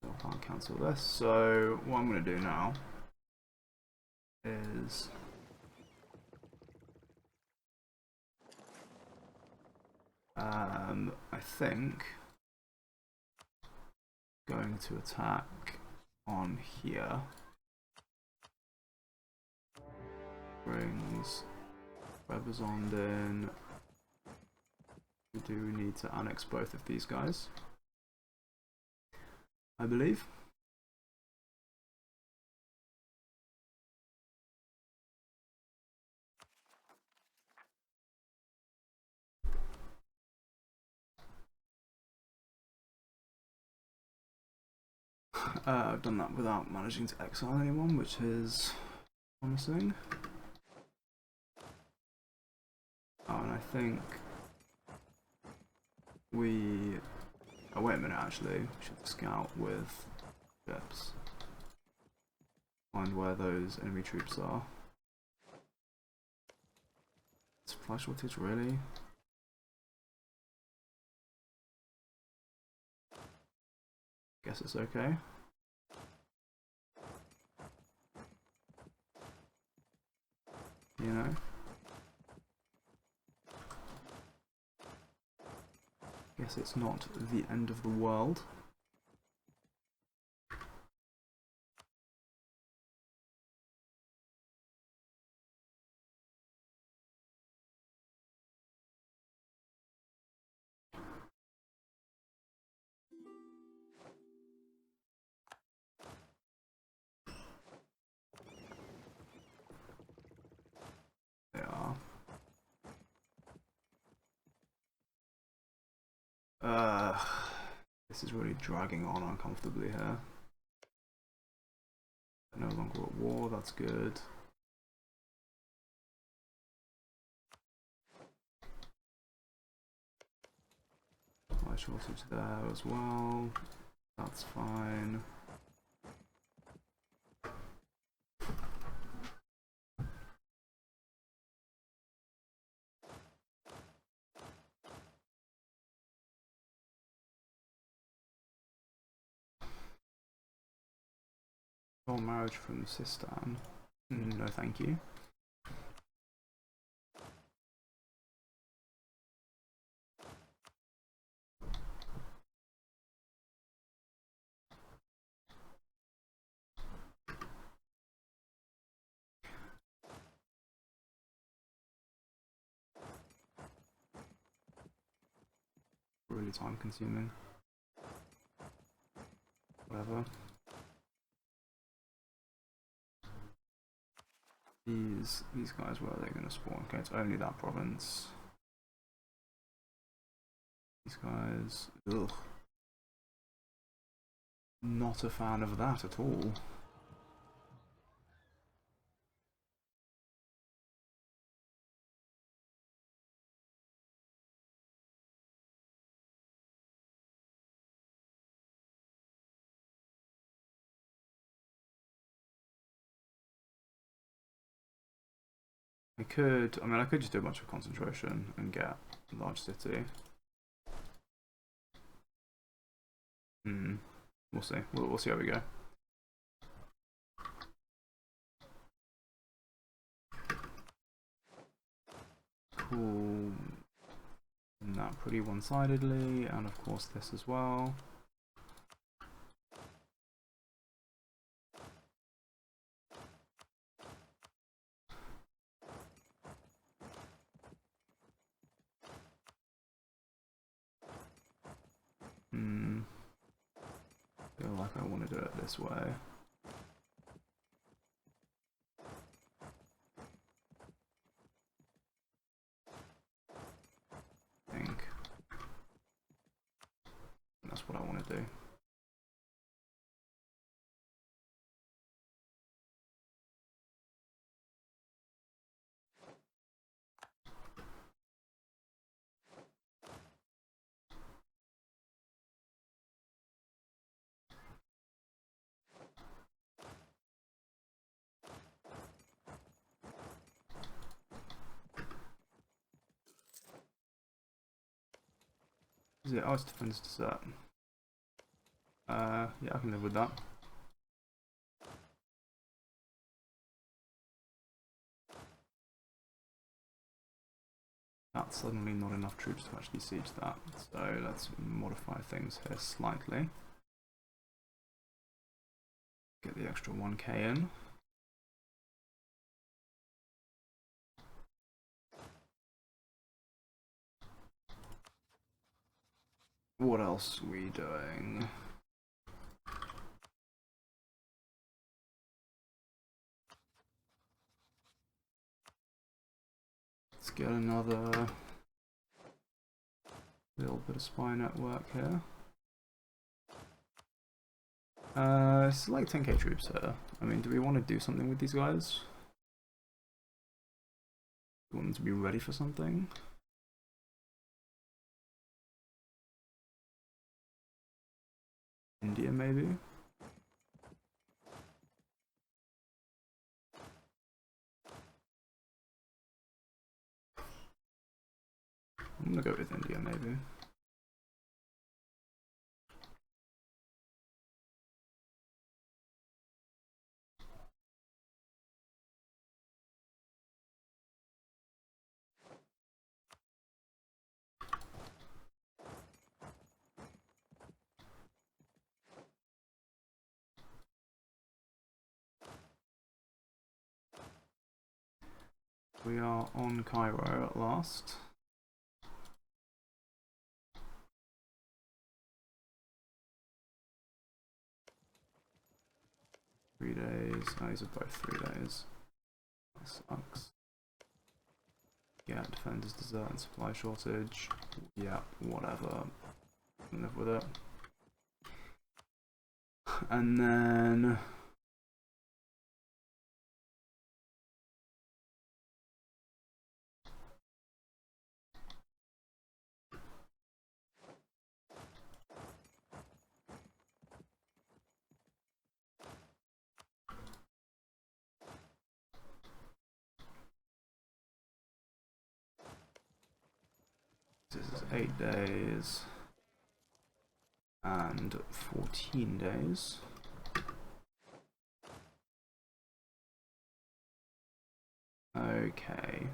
So I can't cancel this. So what I'm going to do now is I think going to attack on here brings Rebazond in. We do need to annex both of these guys, I believe. I've done that without managing to exile anyone, which is promising. Oh, and I think we... Oh, wait a minute, actually. We should scout with ships. Find where those enemy troops are. Supply shortage, really? Guess it's okay. You know? Guess it's not the end of the world. They are. This is really dragging on uncomfortably here. They're no longer at war, that's good. Supply shortage there as well. That's fine. Oh, marriage from Sistan. No, thank you. Really time consuming. Whatever. These guys, where are they going to spawn? Okay, it's only that province. These guys, ugh. Not a fan of that at all. I could just do a bunch of concentration and get a large city. We'll see. We'll see how we go. Cool. And that pretty one-sidedly, and of course this as well. Feel like I want to do it this way. to do. Is it ice defense desert? Yeah, I can live with that. That's suddenly not enough troops to actually siege that, so let's modify things here slightly. Get the extra 1k in. What else are we doing? Let's get another little bit of spy network here. It's like 10k troops here. I mean, do we want to do something with these guys? Do we want them to be ready for something? India, maybe? I'm gonna go with India, maybe. We are on Cairo at last. Three days. Oh, these are both 3 days. That sucks. Yeah, defenders, desert, and supply shortage. Yeah, whatever. Live with it. And then this is 8 days and 14 days. Okay.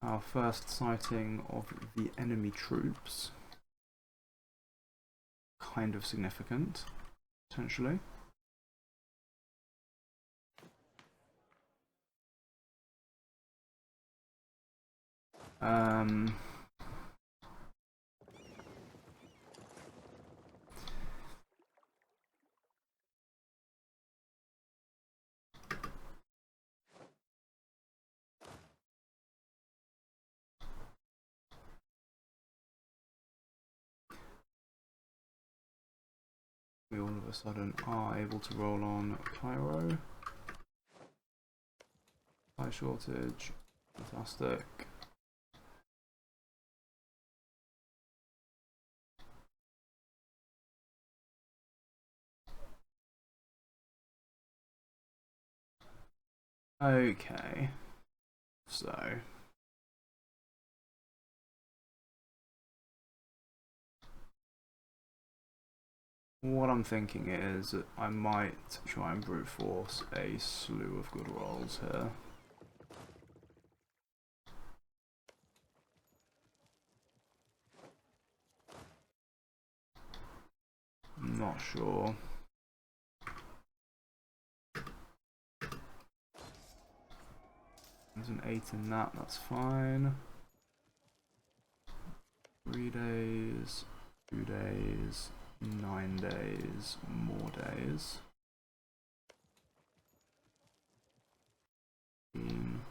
Our first sighting of the enemy troops. Kind of significant, potentially. We all of a sudden are able to roll on Cairo. High shortage, fantastic. Okay, so what I'm thinking is I might try and brute force a slew of good rolls here. I'm not sure. There's an 8 in that, that's fine. 3 days. 2 days, 9 days, more days. 15.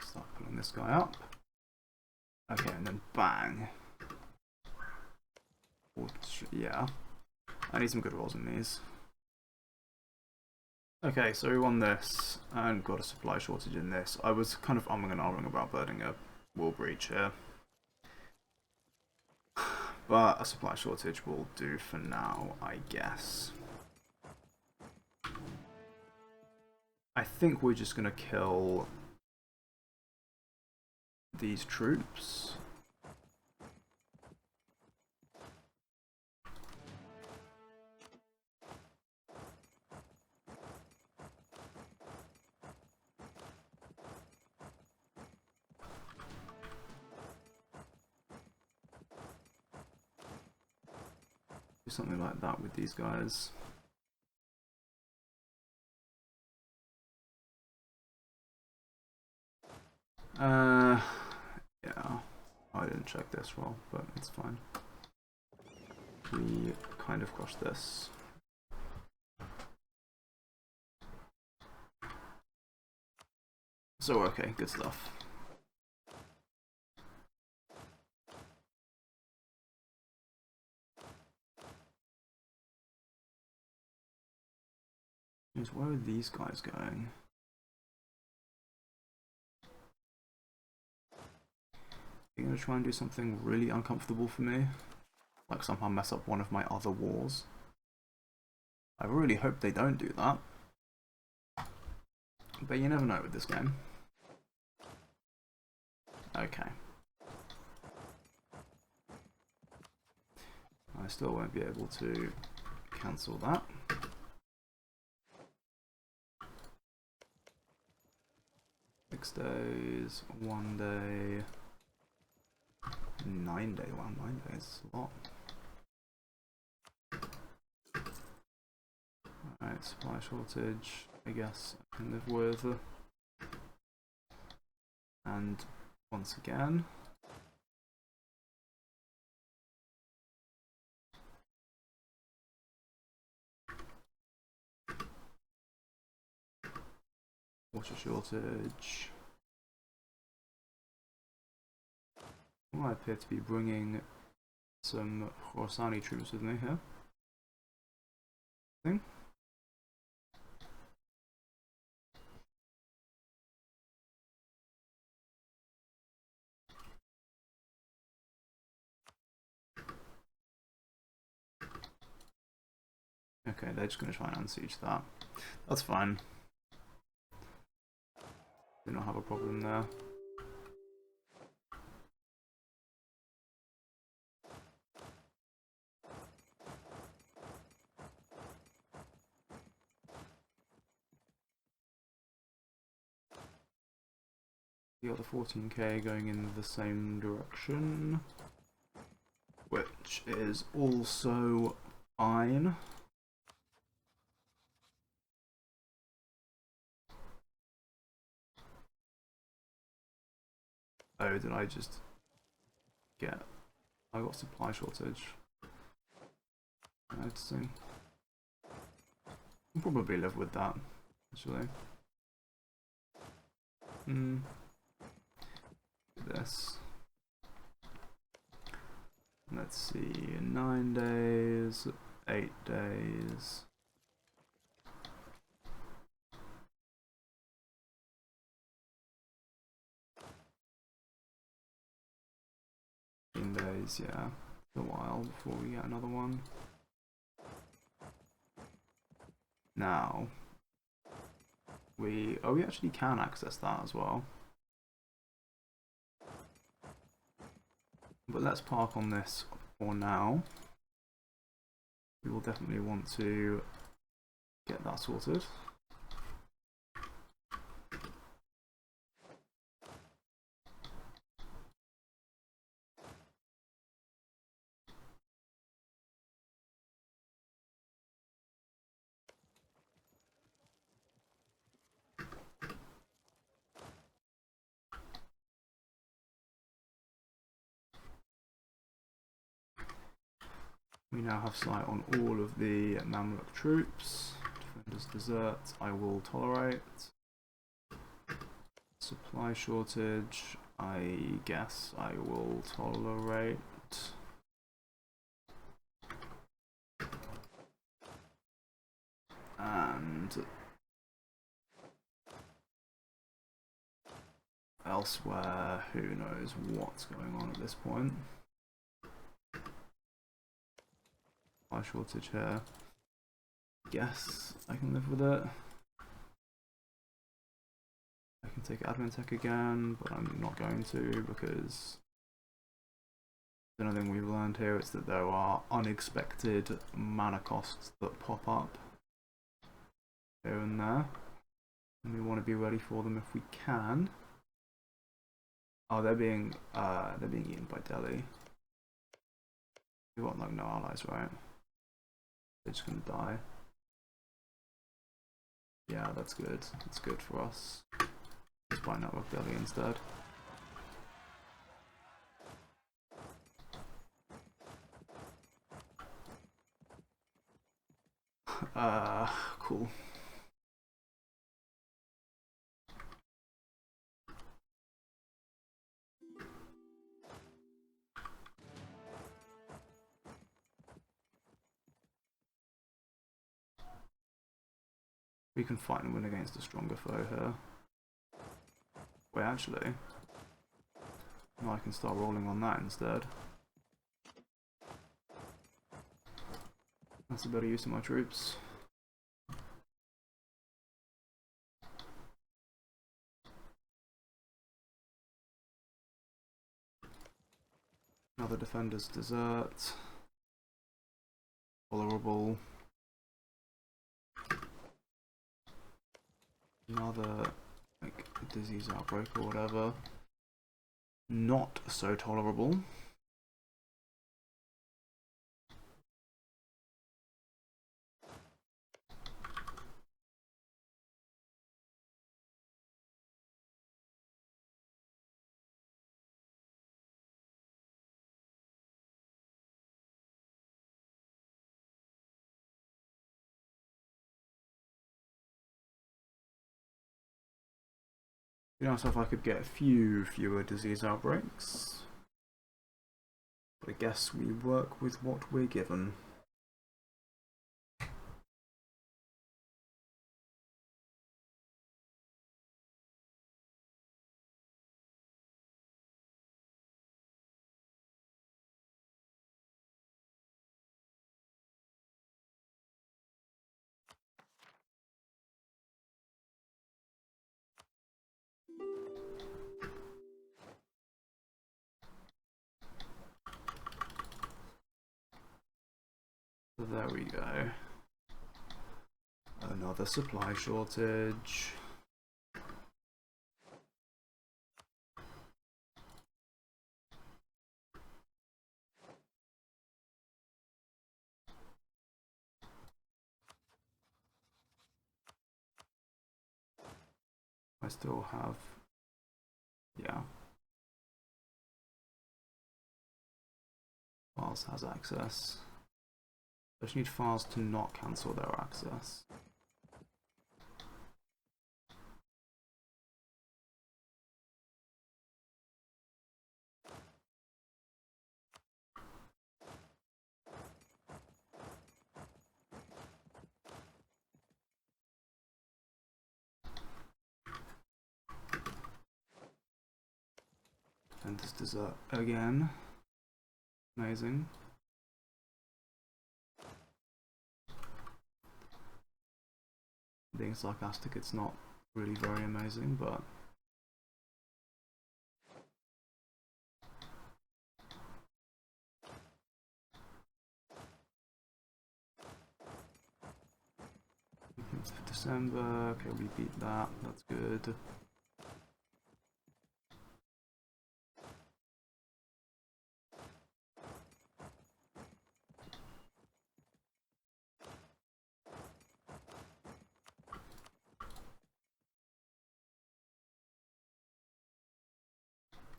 Start pulling this guy up. Okay, and then bang. Yeah. I need some good rolls in these. Okay, so we won this and got a supply shortage in this. I was kind of umming and ahhing about burning a wall breach here. But a supply shortage will do for now, I guess. I think we're just going to kill these troops. Do something like that with these guys. Yeah, I didn't check this well, but it's fine. We kind of crushed this. So okay, good stuff. Where are these guys going? Are you gonna try and do something really uncomfortable for me? Like somehow mess up one of my other wars? I really hope they don't do that. But you never know with this game. Okay. I still won't be able to cancel that. Six days, 1 day, 9 days. Wow, 9 days is a lot. Alright, supply shortage, I guess I can live with. And once again, water shortage. I appear to be bringing some Khorassani troops with me here. Okay, they're just going to try and unsiege that. That's fine. Do not have a problem there. The other 14k going in the same direction, which is also fine. Oh, did I just get... I got supply shortage. Noticing. I'll probably live with that, actually. This. Let's see, 9 days, 8 days. Days, yeah, a while before we get another one. Now, we actually can access that as well. But let's park on this for now. We will definitely want to get that sorted. We now have sight on all of the Mamluk troops. Defenders desert, I will tolerate. Supply shortage, I guess I will tolerate. And elsewhere, who knows what's going on at this point. Supply shortage here. Guess I can live with it. I can take admin tech again, but I'm not going to because the only thing we've learned here is that there are unexpected mana costs that pop up here and there, and we want to be ready for them if we can. Oh, they're being eaten by Delhi. We've got like no allies, right? They're just gonna die. Yeah, that's good. That's good for us. Let's buy Network Delhi instead. Cool. We can fight and win against a stronger foe here. Wait, actually, no, I can start rolling on that instead. That's a better use of my troops. Another defender's desert. Tolerable. Another like disease outbreak or whatever. Not so tolerable. You know, so if I could get a fewer disease outbreaks. But I guess we work with what we're given. So there we go. Another supply shortage. I still have, yeah. Files has access. I just need files to not cancel their access. And this dessert again. Amazing. Being sarcastic, it's not really very amazing, but December, okay, we beat that, that's good.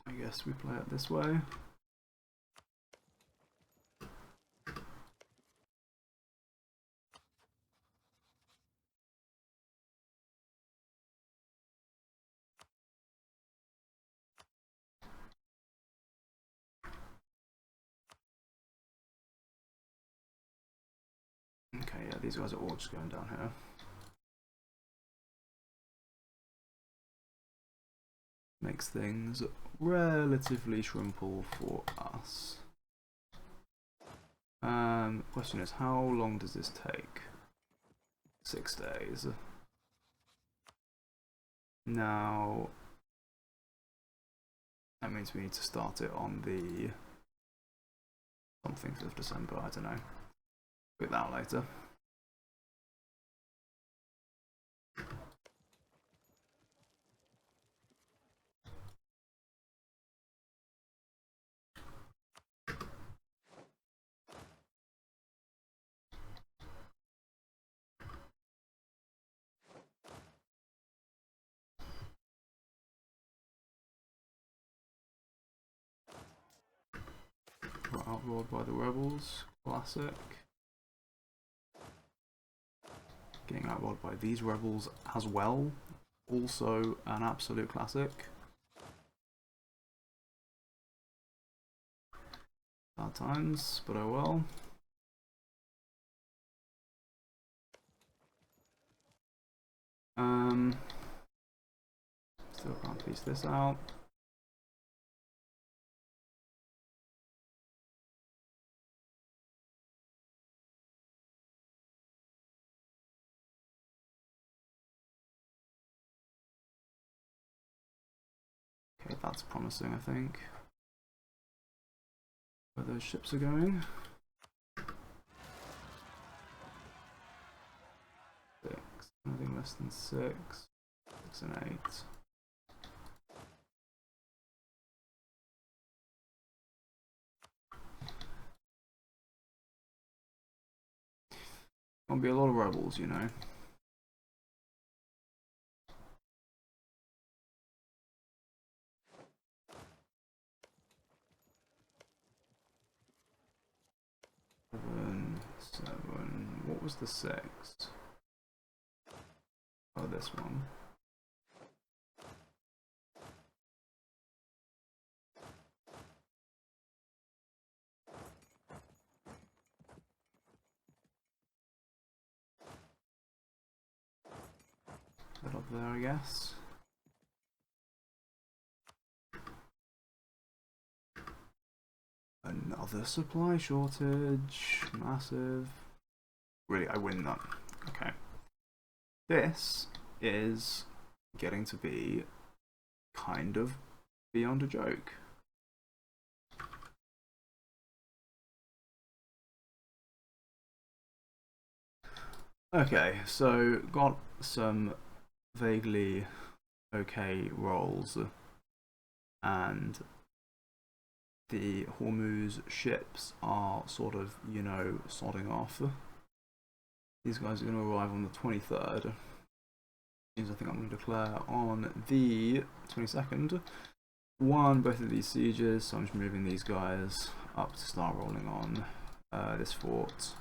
I guess we play it this way. Okay, yeah, these guys are all just going down here. Makes things relatively shrimple for us. Question is, how long does this take? 6 days. Now, that means we need to start it on the something of December, I don't know. Put that out later. Got outlawed by the rebels, classic. Getting outlawed by these rebels as well, also an absolute classic. Bad times, but oh well. Still can't piece this out. Okay, that's promising, I think. Where those ships are going. 6, anything less than 6. 6 and 8. Gonna be a lot of rebels, you know. Seven. What was the 6? Oh, this one. That up there, I guess. Another supply shortage. Massive. Really, I win that. Okay. This is getting to be kind of beyond a joke. Okay, so got some vaguely okay rolls, and the Hormuz ships are sort of, you know, sodding off. These guys are going to arrive on the 23rd. Means I think I'm going to declare on the 22nd. Won both of these sieges, so I'm just moving these guys up to start rolling on this fort.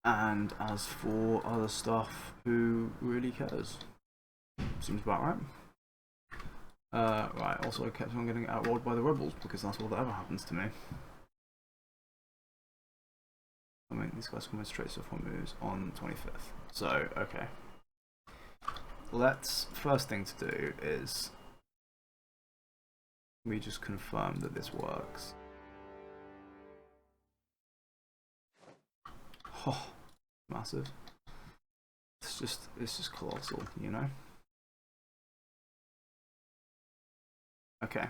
And as for other stuff, who really cares? Seems about right. Right, also I kept on getting outrolled by the rebels because that's all that ever happens to me. I mean, these guys come straight to Hormuz on 25th. So, okay. Let's, first thing to do is we just confirm that this works. Oh, massive. It's just colossal, you know? Okay.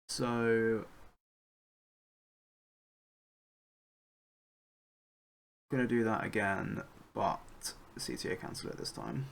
So gonna do that again, but CTA cancel it this time.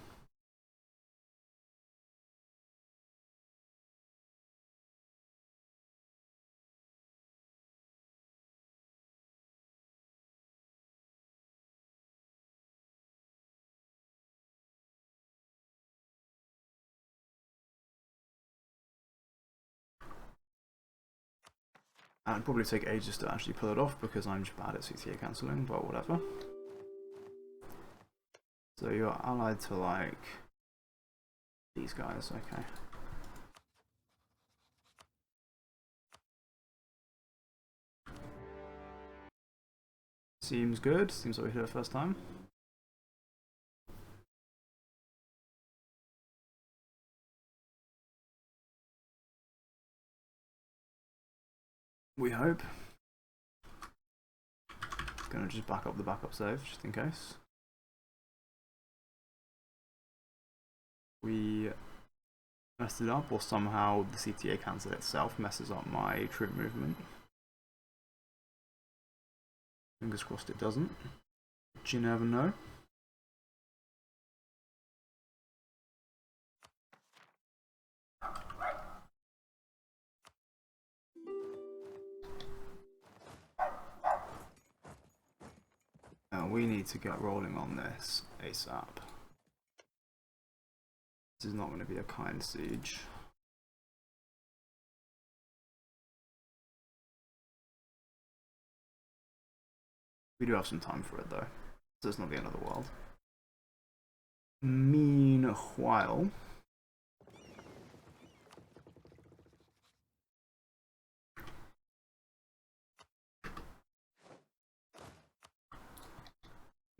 And it'd probably take ages to actually pull it off because I'm just bad at CTA cancelling, but whatever. So you're allied to, like, these guys, okay. Seems good. Seems like we hit it first time. We hope. Gonna just back up the backup save just in case. We messed it up, or somehow the CTA cancel itself messes up my troop movement. Fingers crossed it doesn't. But you never know. Now we need to get rolling on this ASAP. This is not going to be a kind siege. We do have some time for it though, so it's not the end of the world. Meanwhile,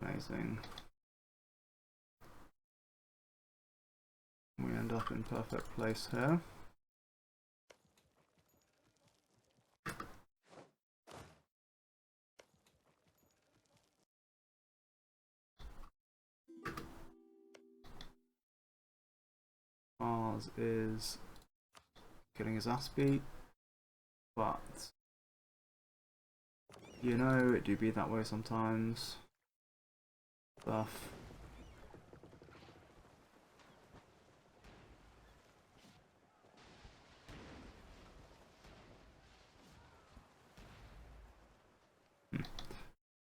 amazing. We end up in perfect place here. Mars is getting his ass beat, but you know, it do be that way sometimes. Buff.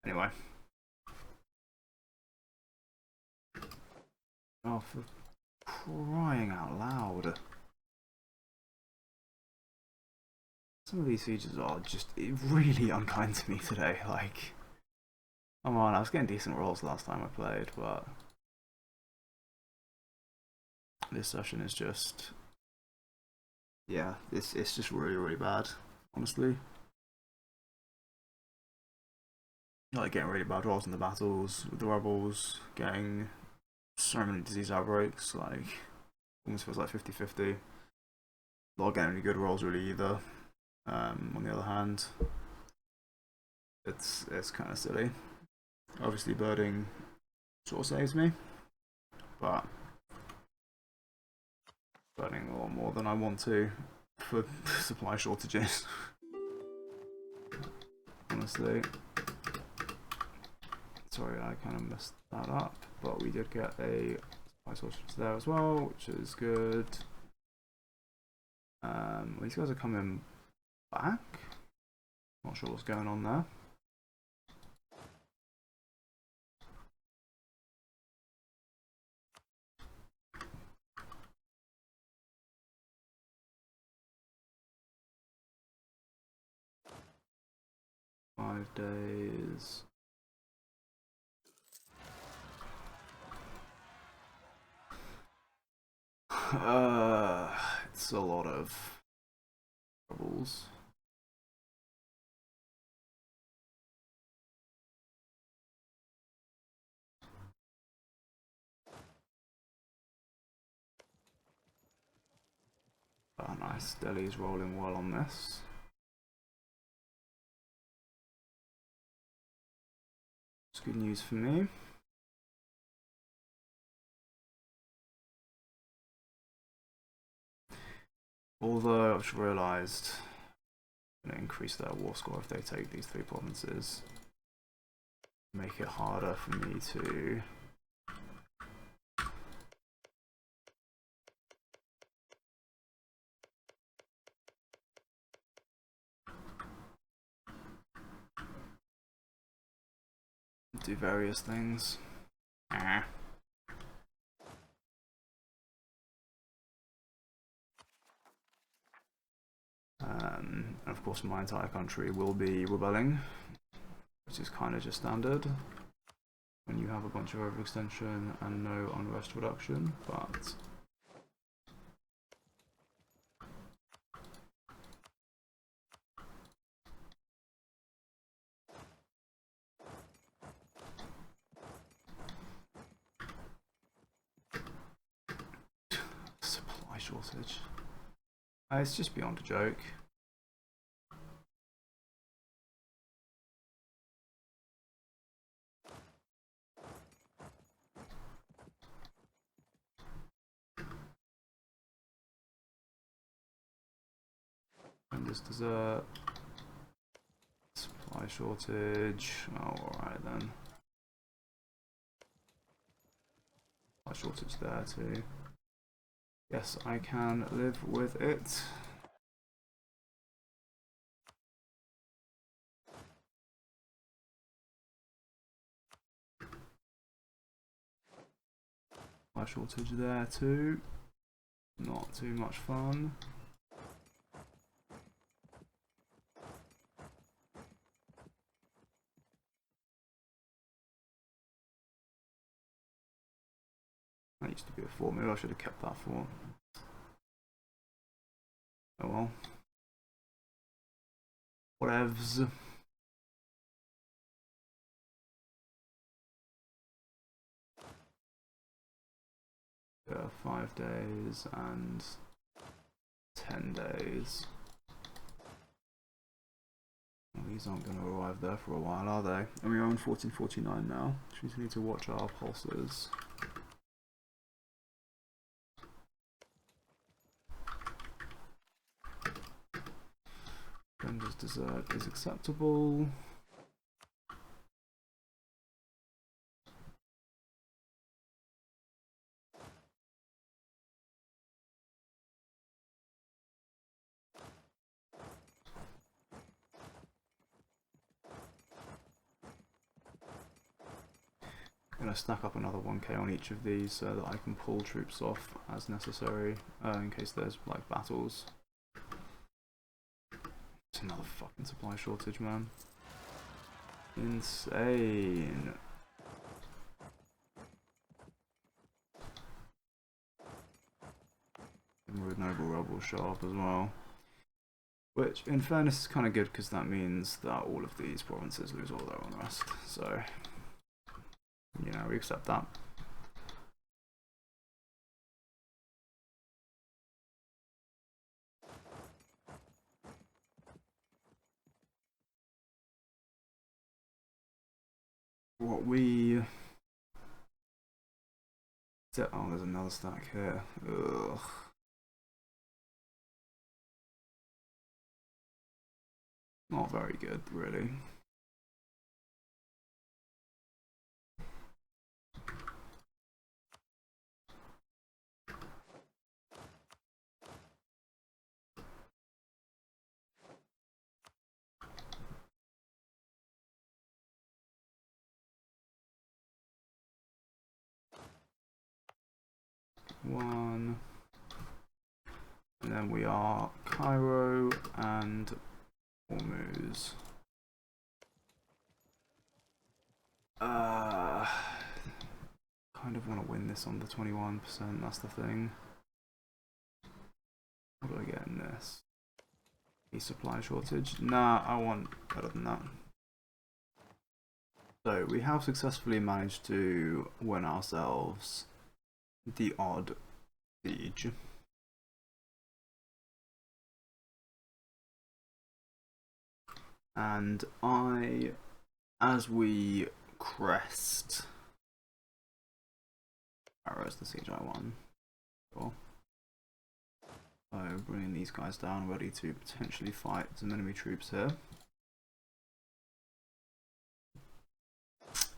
Anyway. Oh, for crying out loud. Some of these sieges are just really unkind to me today. Like, come on, I was getting decent rolls last time I played, but this session is just, yeah, it's just really bad, honestly. Like getting really bad rolls in the battles with the rebels, getting so many disease outbreaks, like almost feels like 50-50. Not getting any good rolls really either. On the other hand, it's kind of silly. Obviously birding sort of saves me, but birding a lot more than I want to for supply shortages. Honestly. Sorry, I kind of messed that up, but we did get a supply shortage there as well, which is good. These guys are coming back. Not sure what's going on there. Five days. It's a lot of troubles. Oh, nice. Delhi's rolling well on this. It's good news for me. Although I've just realised I'm going to increase their war score if they take these 3 provinces. Make it harder for me to do various things. And of course my entire country will be rebelling, which is kind of just standard when you have a bunch of overextension and no unrest reduction, but shortage. It's just beyond a joke. And this dessert. Supply shortage. Oh, alright then. Supply shortage there too. Yes, I can live with it. Supply shortage there too. Not too much fun. That used to be a fort. Maybe I should have kept that fort. Oh well. Whatevs. Yeah, 5 days and 10 days. Well, these aren't going to arrive there for a while, are they? And we are on 1449 now, which means we need to watch our pulses. Brenda's dessert is acceptable. I'm going to stack up another 1k on each of these so that I can pull troops off as necessary in case there's like battles. It's another fucking supply shortage, man. Insane. Timurids Noble Rebels show up as well. Which, in fairness, is kind of good because that means that all of these provinces lose all their unrest. So, you know, we accept that. What we... Oh, there's another stack here. Ugh. Not very good, really. One. And then we are Cairo and Hormuz. Kind of want to win this on the 21%, that's the thing. What do I get in this? A supply shortage? Nah, I want better than that. So we have successfully managed to win ourselves the odd siege. And as we crest, where's the siege I won? Cool. So bringing these guys down, ready to potentially fight some enemy troops here.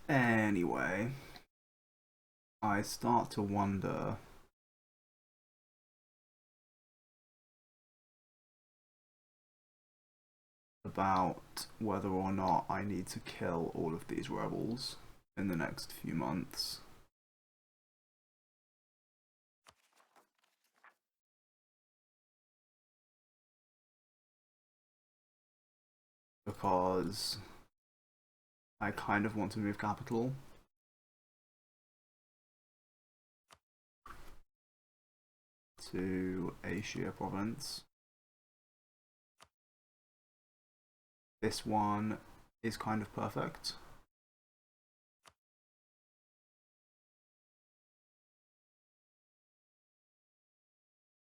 Anyway, I start to wonder about whether or not I need to kill all of these rebels in the next few months. Because I kind of want to move capital. To Asia province. This one is kind of perfect.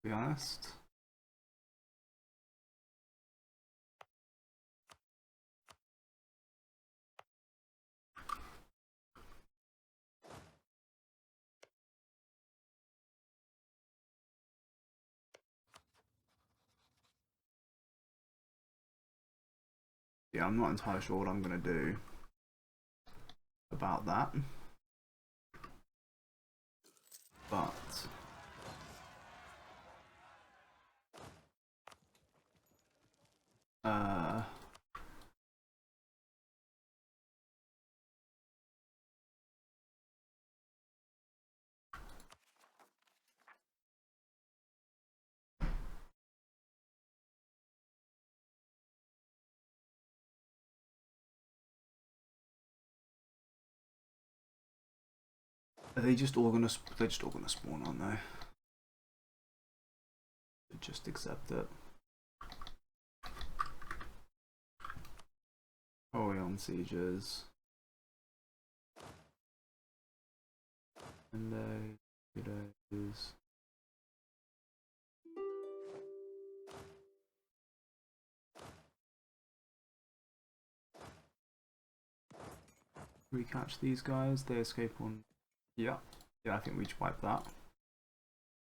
be honest. Yeah, I'm not entirely sure what I'm going to do about that. But are they just all gonna? They're just all gonna spawn, aren't they? Just accept it. Oh, we on sieges. And 2 days. We catch these guys. They escape on. Yeah, I think we just wipe that.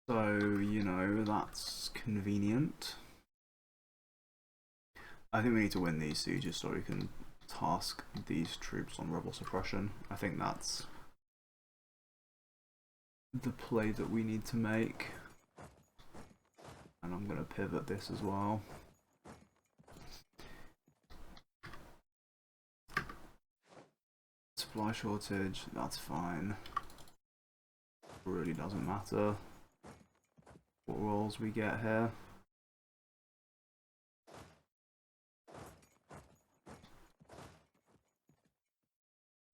So you know that's convenient. I think we need to win these sieges so we can task these troops on rebel suppression. I think that's the play that we need to make. And I'm going to pivot this as well. Supply shortage, that's fine. Really doesn't matter what rolls we get here.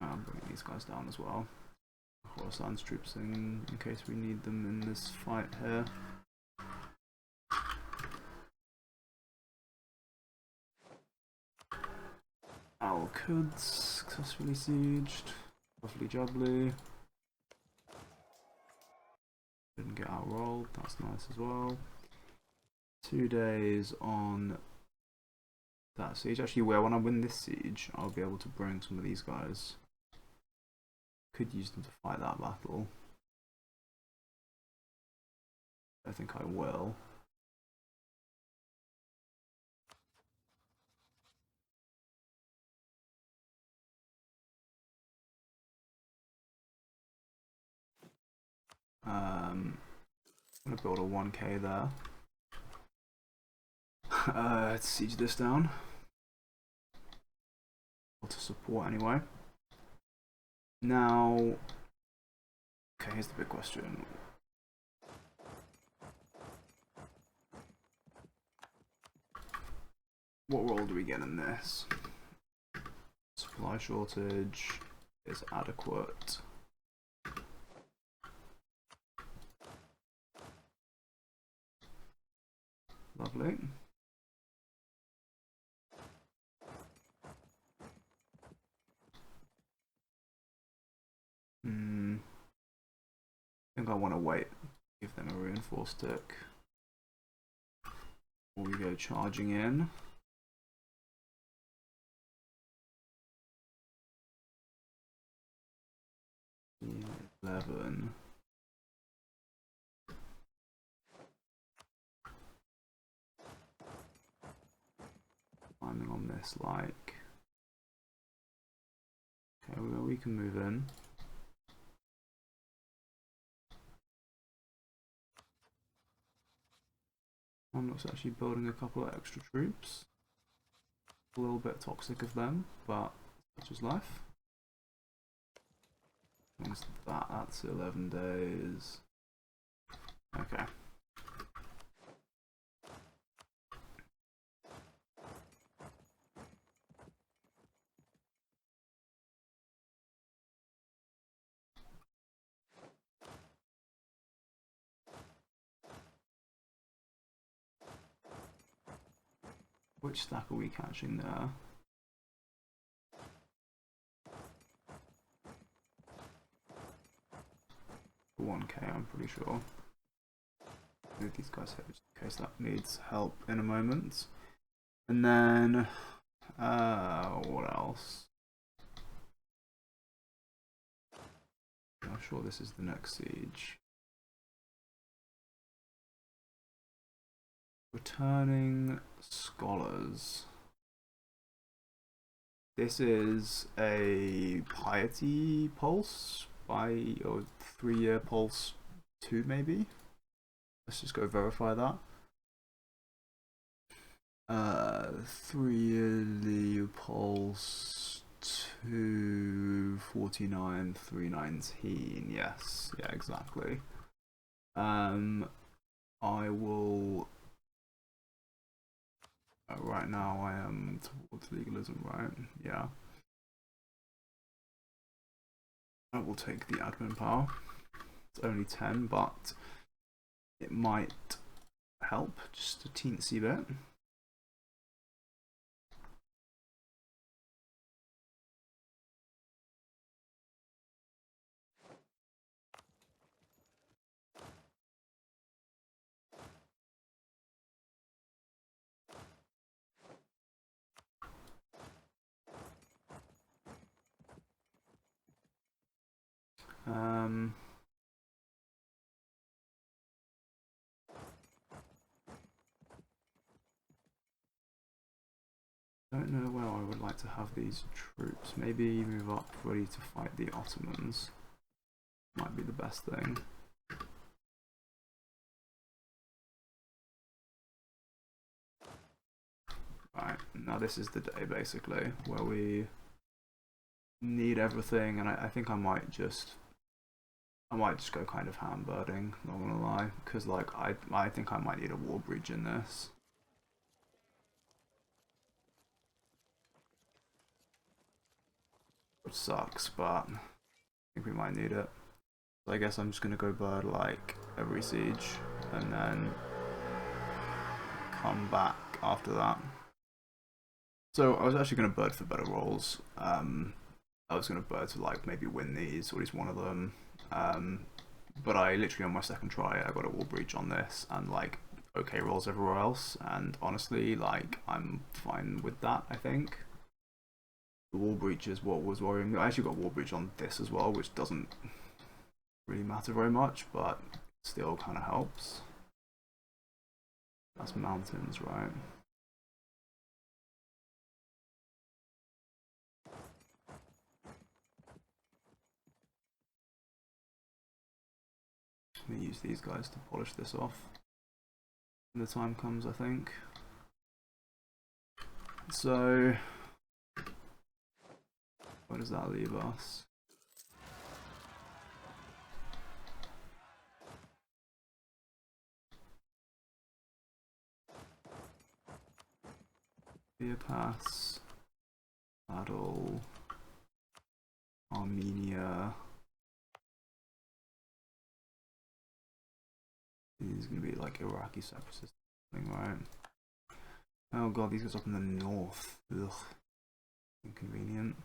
I'm bringing these guys down as well. Khorasan's troops in case we need them in this fight here. Al-Quds successfully sieged. Roughly jubbly. Didn't get outrolled, that's nice as well. 2 days on that siege. Actually, when I win this siege, I'll be able to bring some of these guys. Could use them to fight that battle. I think I will. I'm gonna build a 1k there. Let's siege this down. Or to support anyway. Now, okay, here's the big question. What role do we get in this? Supply shortage is adequate. Lovely. I think I want to wait, give them a reinforced tick. Before we go charging in. Yeah, 11. Climbing on this, like. Okay, we can move in. One looks actually building a couple of extra troops. A little bit toxic of them, but such is life. What's that? That's 11 days. Okay. Which stack are we catching there? For 1k, I'm pretty sure. Move these guys here just in case that needs help in a moment. And then, what else? I'm sure this is the next siege. Returning scholars. This is a piety pulse or 3-year pulse 2 maybe. Let's just go verify that. 3-yearly pulse 249 319. Yes, yeah, exactly. I will. Right now, I am towards legalism, right? Yeah. I will take the admin power. It's only 10, but it might help just a teensy bit. I don't know where I would like to have these troops. Maybe move up ready to fight the Ottomans. Might be the best thing. Right, now this is the day basically where we need everything, and I think I might just go kind of ham birding, not gonna lie, because like I think I might need a war bridge in this. Which sucks, but I think we might need it. So I guess I'm just gonna go bird like every siege and then come back after that. So I was actually gonna bird for better rolls. I was gonna bird to like maybe win these, or at least one of them. But I literally on my second try I got a wall breach on this and like okay rolls everywhere else, and honestly like I'm fine with that. I think the wall breach is what was worrying me. I actually got wall breach on this as well, which doesn't really matter very much, but still kind of helps. That's mountains, right? I'm gonna use these guys to polish this off when the time comes, I think. So where does that leave us? Pass, battle, Armenia. These are gonna be like Iraqi separatists, right? Oh god, these guys up in the north. Ugh, inconvenient.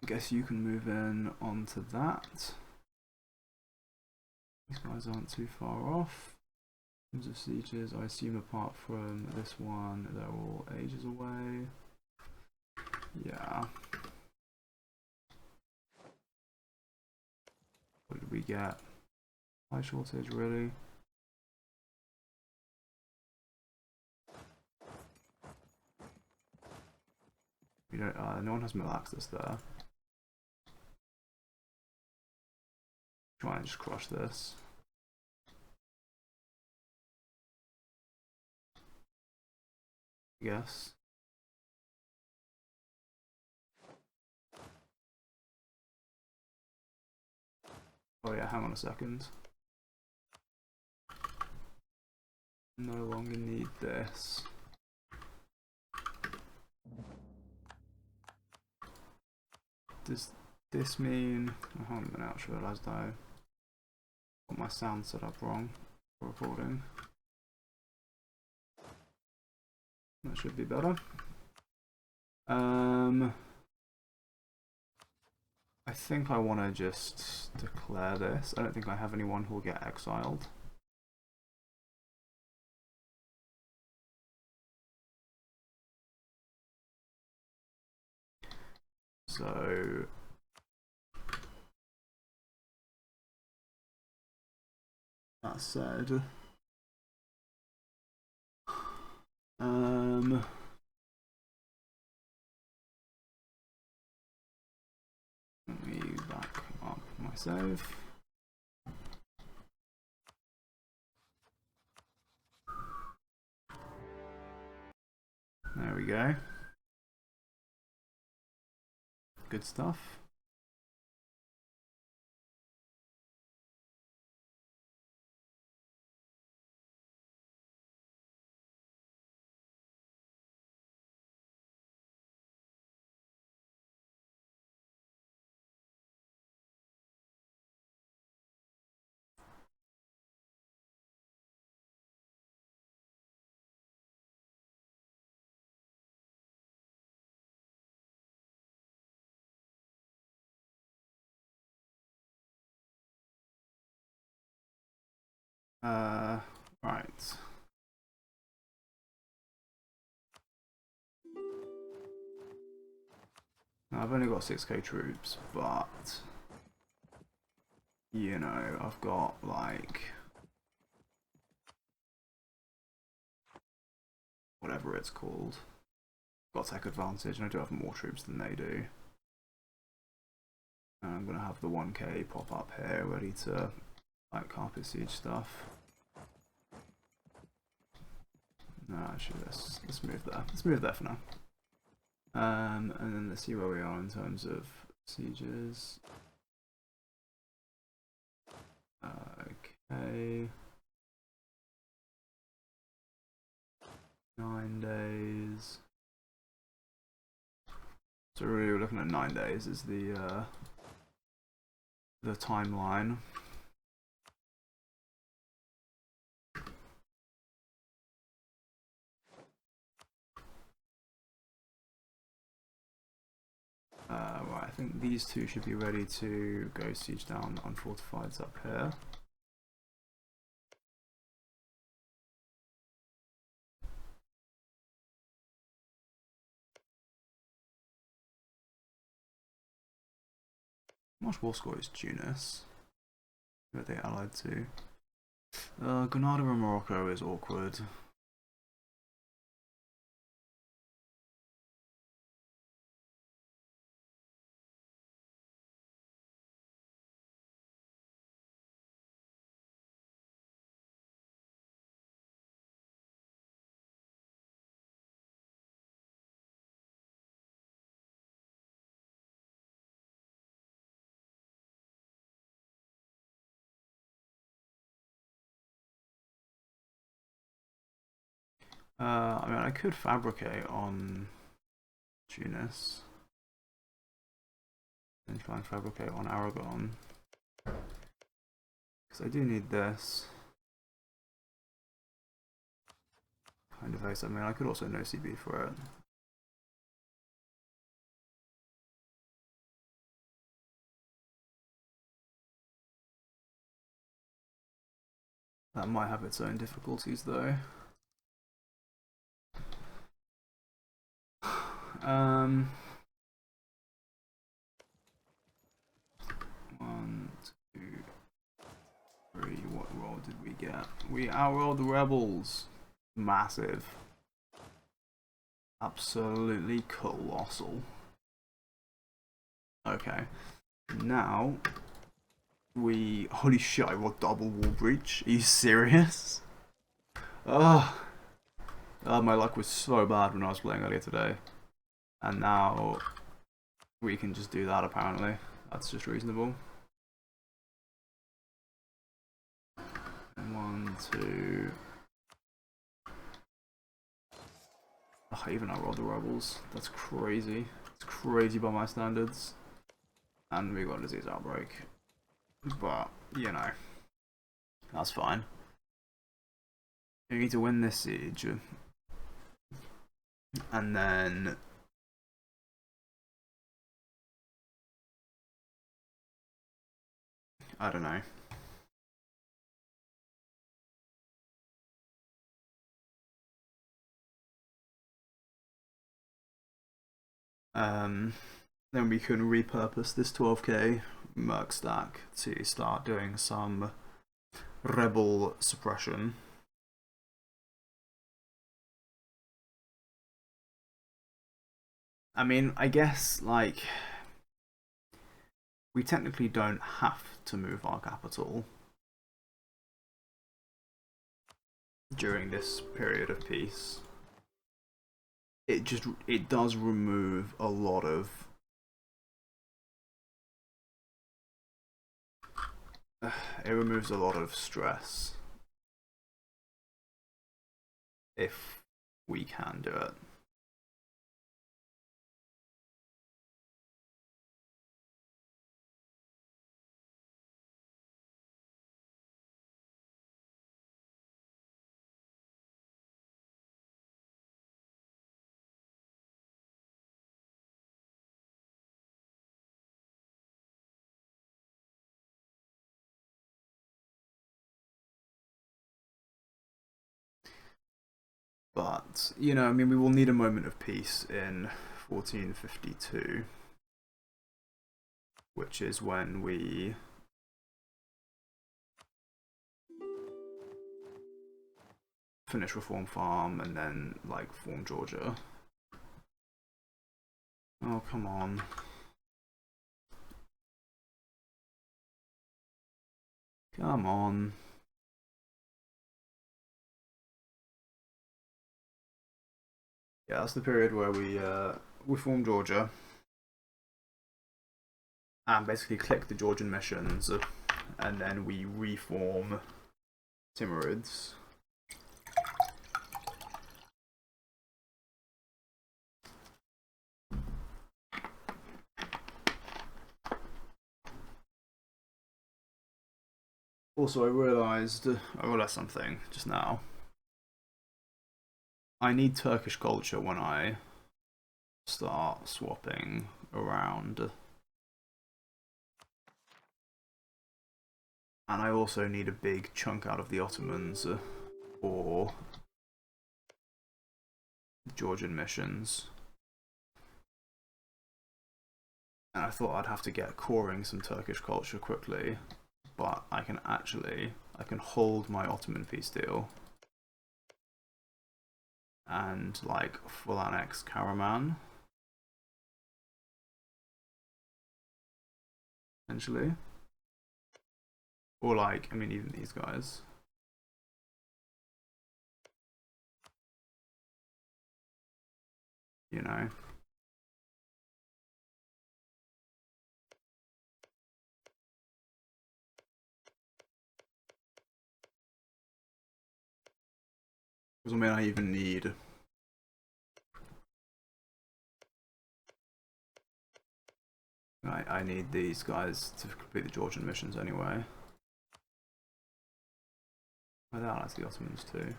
I guess you can move in onto that. These guys aren't too far off. In terms of sieges, I assume apart from this one, they're all ages away. Yeah. What did we get? High shortage, really? We don't. No one has mill access there. Try and just crush this. I guess. Oh yeah, hang on a second. No longer need this. Does this mean... Oh, hold on a minute, I just realised I got my sound set up wrong for recording. That should be better. I think I want to just declare this. I don't think I have anyone who will get exiled. So that said, let me back up my save. There we go. Good stuff. Right. Now, I've only got 6k troops, but you know, I've got like whatever it's called. Got tech advantage, and I do have more troops than they do. And I'm gonna have the 1k pop up here, ready to like carpet siege stuff. No, actually, let's move there. Let's move there for now. And then let's see where we are in terms of sieges. Okay. 9 days. So really we're looking at 9 days is the timeline. Right, I think these two should be ready to go siege down unfortifieds up here. How much war score is Tunis? Who are they allied to? Grenada and Morocco is awkward. I mean, I could fabricate on Tunis and try and fabricate on Aragon because I do need this kind of base. I mean, I could also no CB for it. That might have its own difficulties though. One, two, three. What roll did we get? We outrolled the rebels. Massive. Absolutely colossal. Okay. Now we. Holy shit! I rolled double wall breach. Are you serious? Oh. My luck was so bad when I was playing earlier today. And now we can just do that apparently. That's just reasonable. 1, 2. Oh, even I rolled the rebels. That's crazy. It's crazy by my standards. And we got a disease outbreak. But, you know. That's fine. We need to win this siege. And then I don't know. Then we can repurpose this 12k merc stack to start doing some rebel suppression. I mean, I guess, like, we technically don't have to move our capital during this period of peace. It does remove a lot of it removes a lot of stress if we can do it. But, you know, I mean, we will need a moment of peace in 1452, which is when we finish Reform Farm and then, like, form Georgia. Oh, come on. Come on. Yeah, that's the period where we form Georgia and basically click the Georgian missions, and then we reform Timurids. Also, I realised something just now. I need Turkish culture when I start swapping around. And I also need a big chunk out of the Ottomans for Georgian missions. And I thought I'd have to get coring some Turkish culture quickly, but I can hold my Ottoman peace deal and, like, full annex Karaman, essentially. Or, like, I mean, even these guys. You know. Because, I mean, I even need... I need these guys to complete the Georgian missions anyway. Oh, that has the Ottomans too.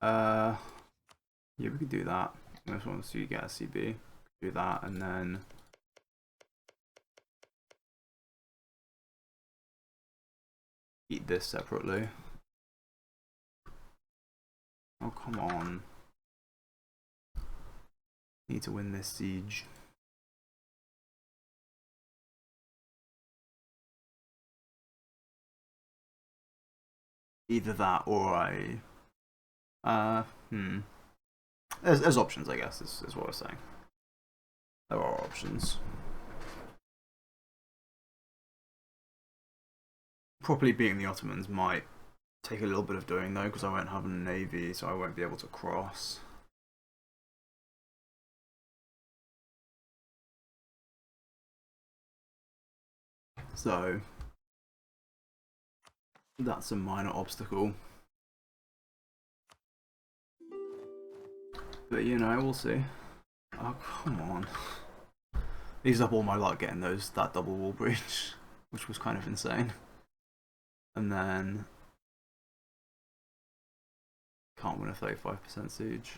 Yeah, we could do that. This one, so you get a CB. Do that, and then eat this separately. Oh, come on. Need to win this siege. Either that or I... There's options, I guess, is what I was saying. There are options. Properly beating the Ottomans might take a little bit of doing, though, because I won't have a navy, so I won't be able to cross. So that's a minor obstacle. But, you know, we'll see. Oh, come on. Used up all my luck getting that double wall breach, which was kind of insane. And then can't win a 35% siege.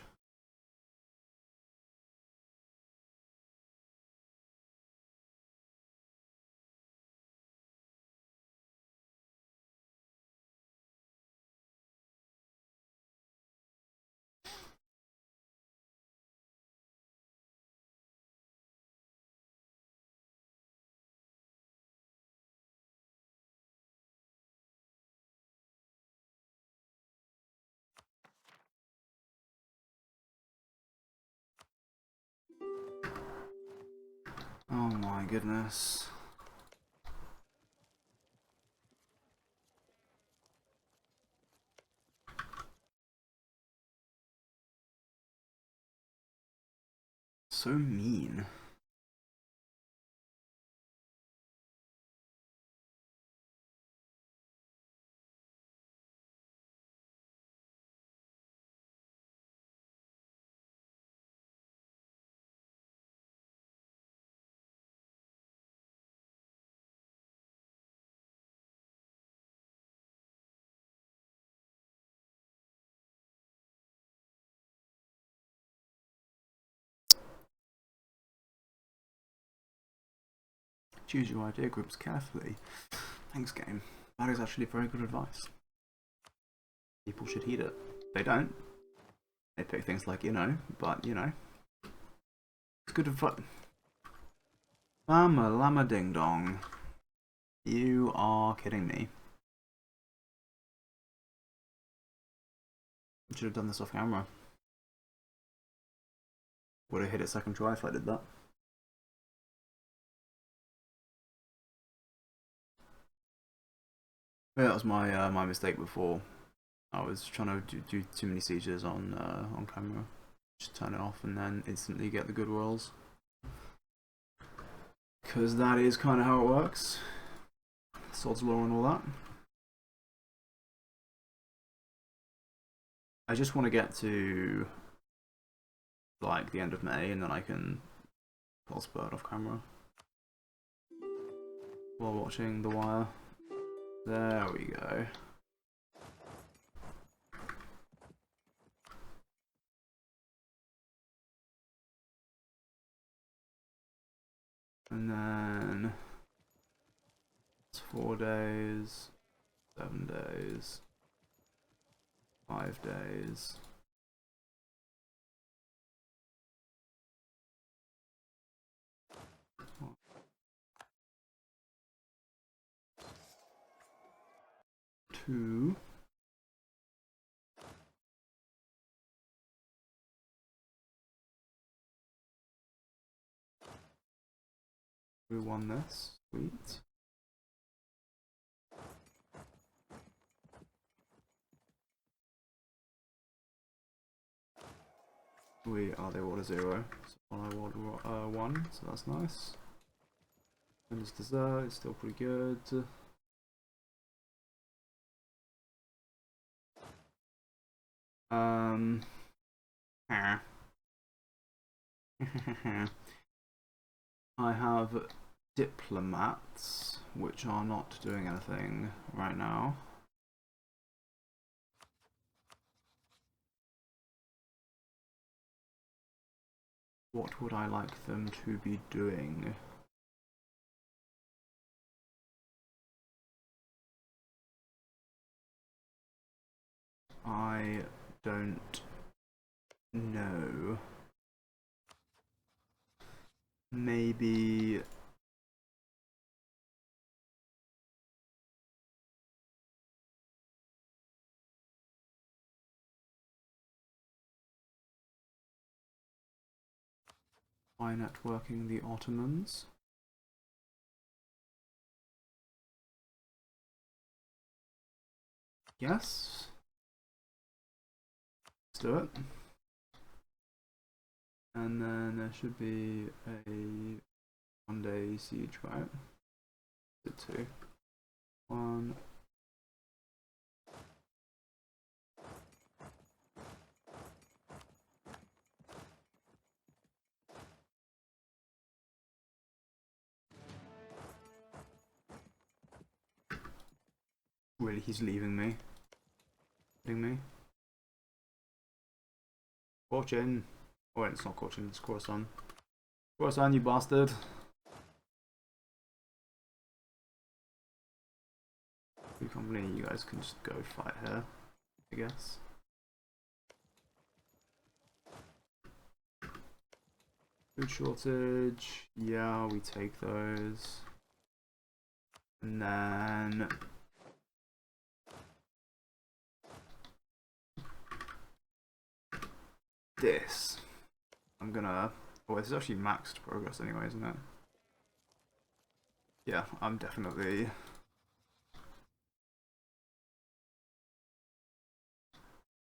my goodness. So mean. Choose your idea groups carefully. Thanks, game. That is actually very good advice. People should heed it. They don't. They pick things like, you know, but, you know. It's good advice. Lama Lama Ding Dong. You are kidding me. Should have done this off camera. Would have hit it second try if I did that. Yeah, that was my mistake before. I was trying to do too many sieges on camera. Just turn it off and then instantly get the good rolls. Because that is kind of how it works. Sod's law and all that. I just want to get to like the end of May and then I can pulse bird off camera while watching The Wire. There we go. And then it's 4 days, 7 days, 5 days. Two. We won this. Sweet. They all a 0. So I rolled 1, so that's nice. And this dessert is still pretty good. I have diplomats, which are not doing anything right now. What would I like them to be doing? I don't know. Maybe by networking the Ottomans. Yes. Let's do it. And then there should be a 1-day siege, right? Is it 2? 1. Really, he's leaving me. Leaving me. Fortune. Oh wait, it's not Fortune, it's Coruscant. Coruscant, you bastard. Food company, you guys can just go fight her, I guess. Food shortage, yeah, we take those. And then this. I'm gonna. Oh, this is actually maxed progress anyway, isn't it? yeah, I'm definitely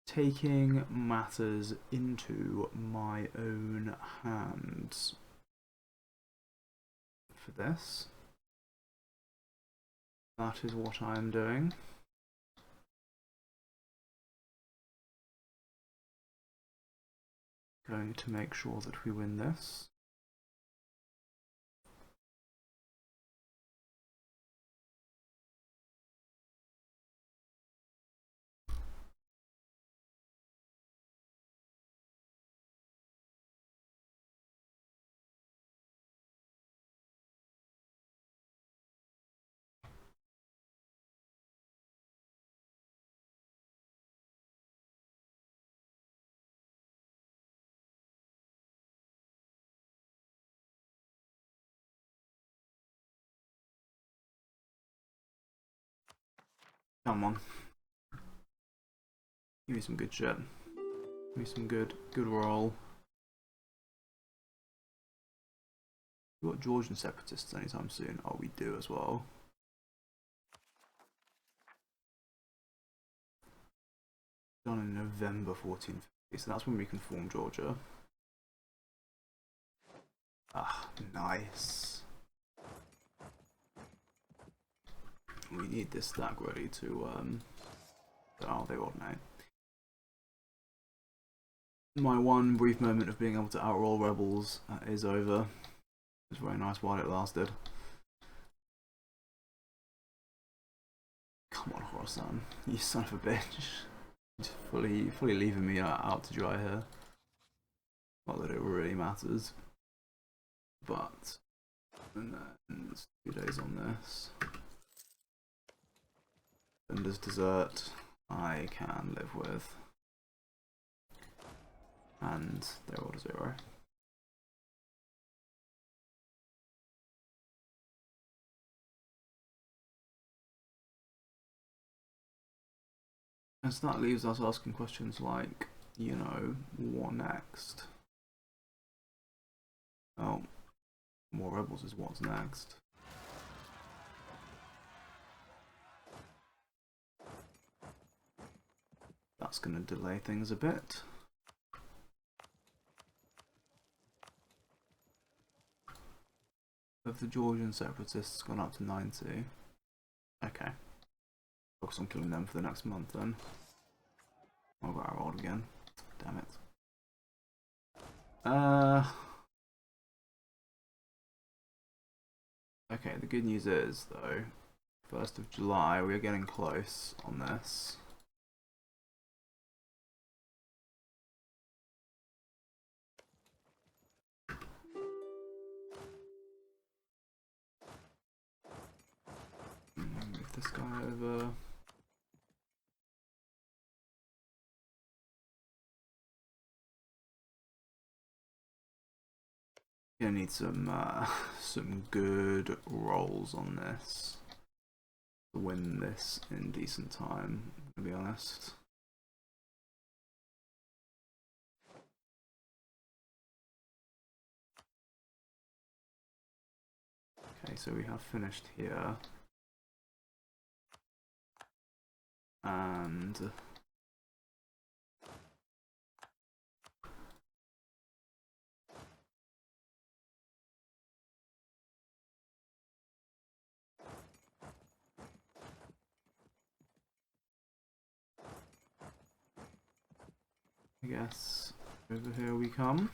taking matters into my own hands for this. That is what I am doing. Going to make sure that we win this. Come on. Give me some good shit. Give me some good roll. We've got Georgian separatists anytime soon. Oh, we do as well. Done in November 1450, so that's when we can form Georgia. Ah, nice. We need this stack ready to, oh, they alternate. My one brief moment of being able to outroll rebels is over. It was very nice while it lasted. Come on, Horasan, you son of a bitch. Just fully leaving me out to dry here. Not that it really matters. But, and then it's 2 days on this. Bender's dessert, I can live with. And they're all to 0. And so that leaves us asking questions like, you know, what next? Oh, more rebels is what's next. That's going to delay things a bit. Have the Georgian separatists gone up to 90? Okay. Focus on killing them for the next month then. Oh, got our old again. Damn it. Okay, the good news is, though, 1st of July, we are getting close on this. Move this guy over. Gonna need some good rolls on this to win this in decent time, to be honest. Okay, so we have finished here. And I guess over here we come.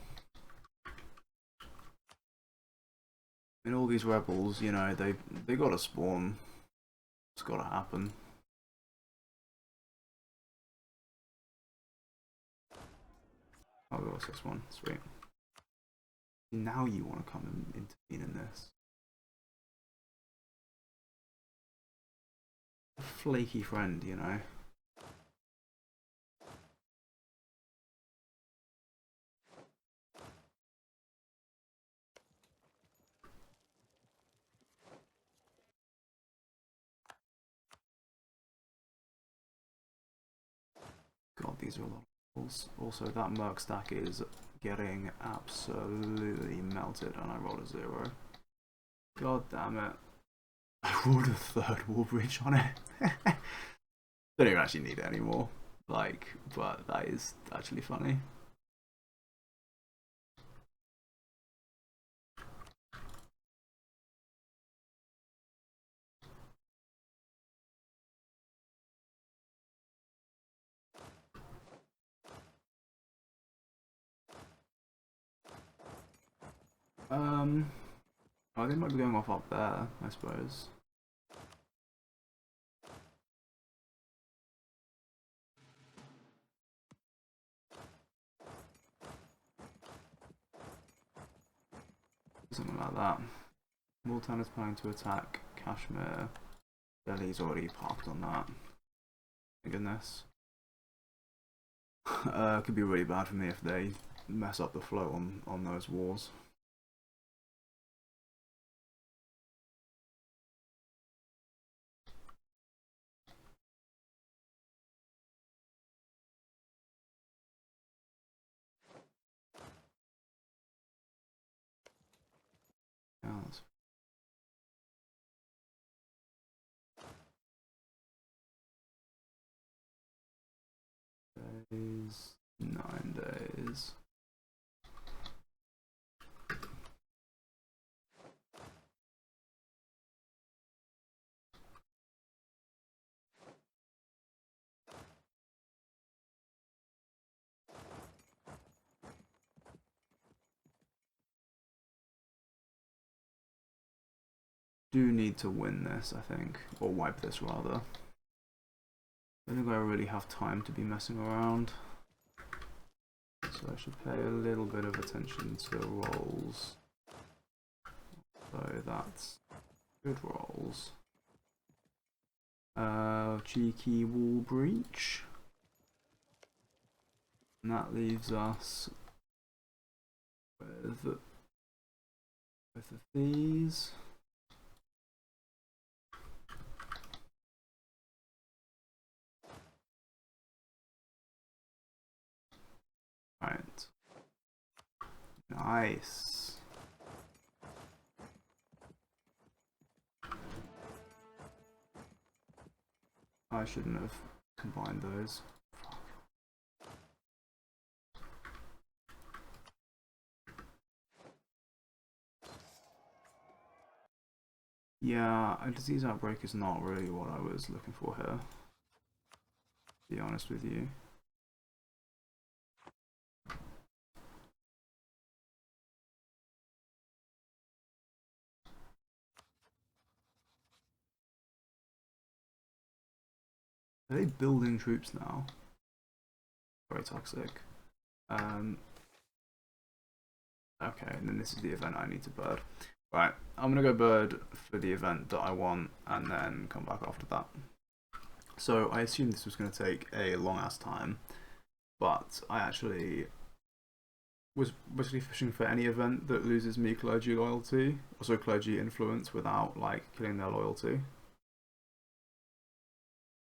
And all these rebels, you know, they gotta spawn. It's gotta happen. Oh, what's this one? Sweet. Now you want to come and intervene in this. A flaky friend, you know. God, these are a lot of balls. Also, that merc stack is getting absolutely melted, and I rolled a 0. God damn it. I rolled a third wall breach on it. Don't even actually need it anymore. Like, but that is actually funny. Oh, they might be going off up there, I suppose. Something like that. Multan is planning to attack Kashmir. Delhi's already parked on that. Thank goodness. Could be really bad for me if they mess up the flow on those wars. Yeah, that's... days, 9 days. Do need to win this, I think, or wipe this rather. I don't think I really have time to be messing around, so I should pay a little bit of attention to rolls. So that's good rolls. Cheeky wall breach, and that leaves us with both of these. Right. Nice. I shouldn't have combined those. Yeah, a disease outbreak is not really what I was looking for here, to be honest with you. Are they building troops now? Very toxic. Okay, and then this is the event I need to bird. Right, I'm gonna go bird for the event that I want and then come back after that. So I assumed this was gonna take a long ass time, but I actually was basically fishing for any event that loses me clergy loyalty, also clergy influence without like killing their loyalty.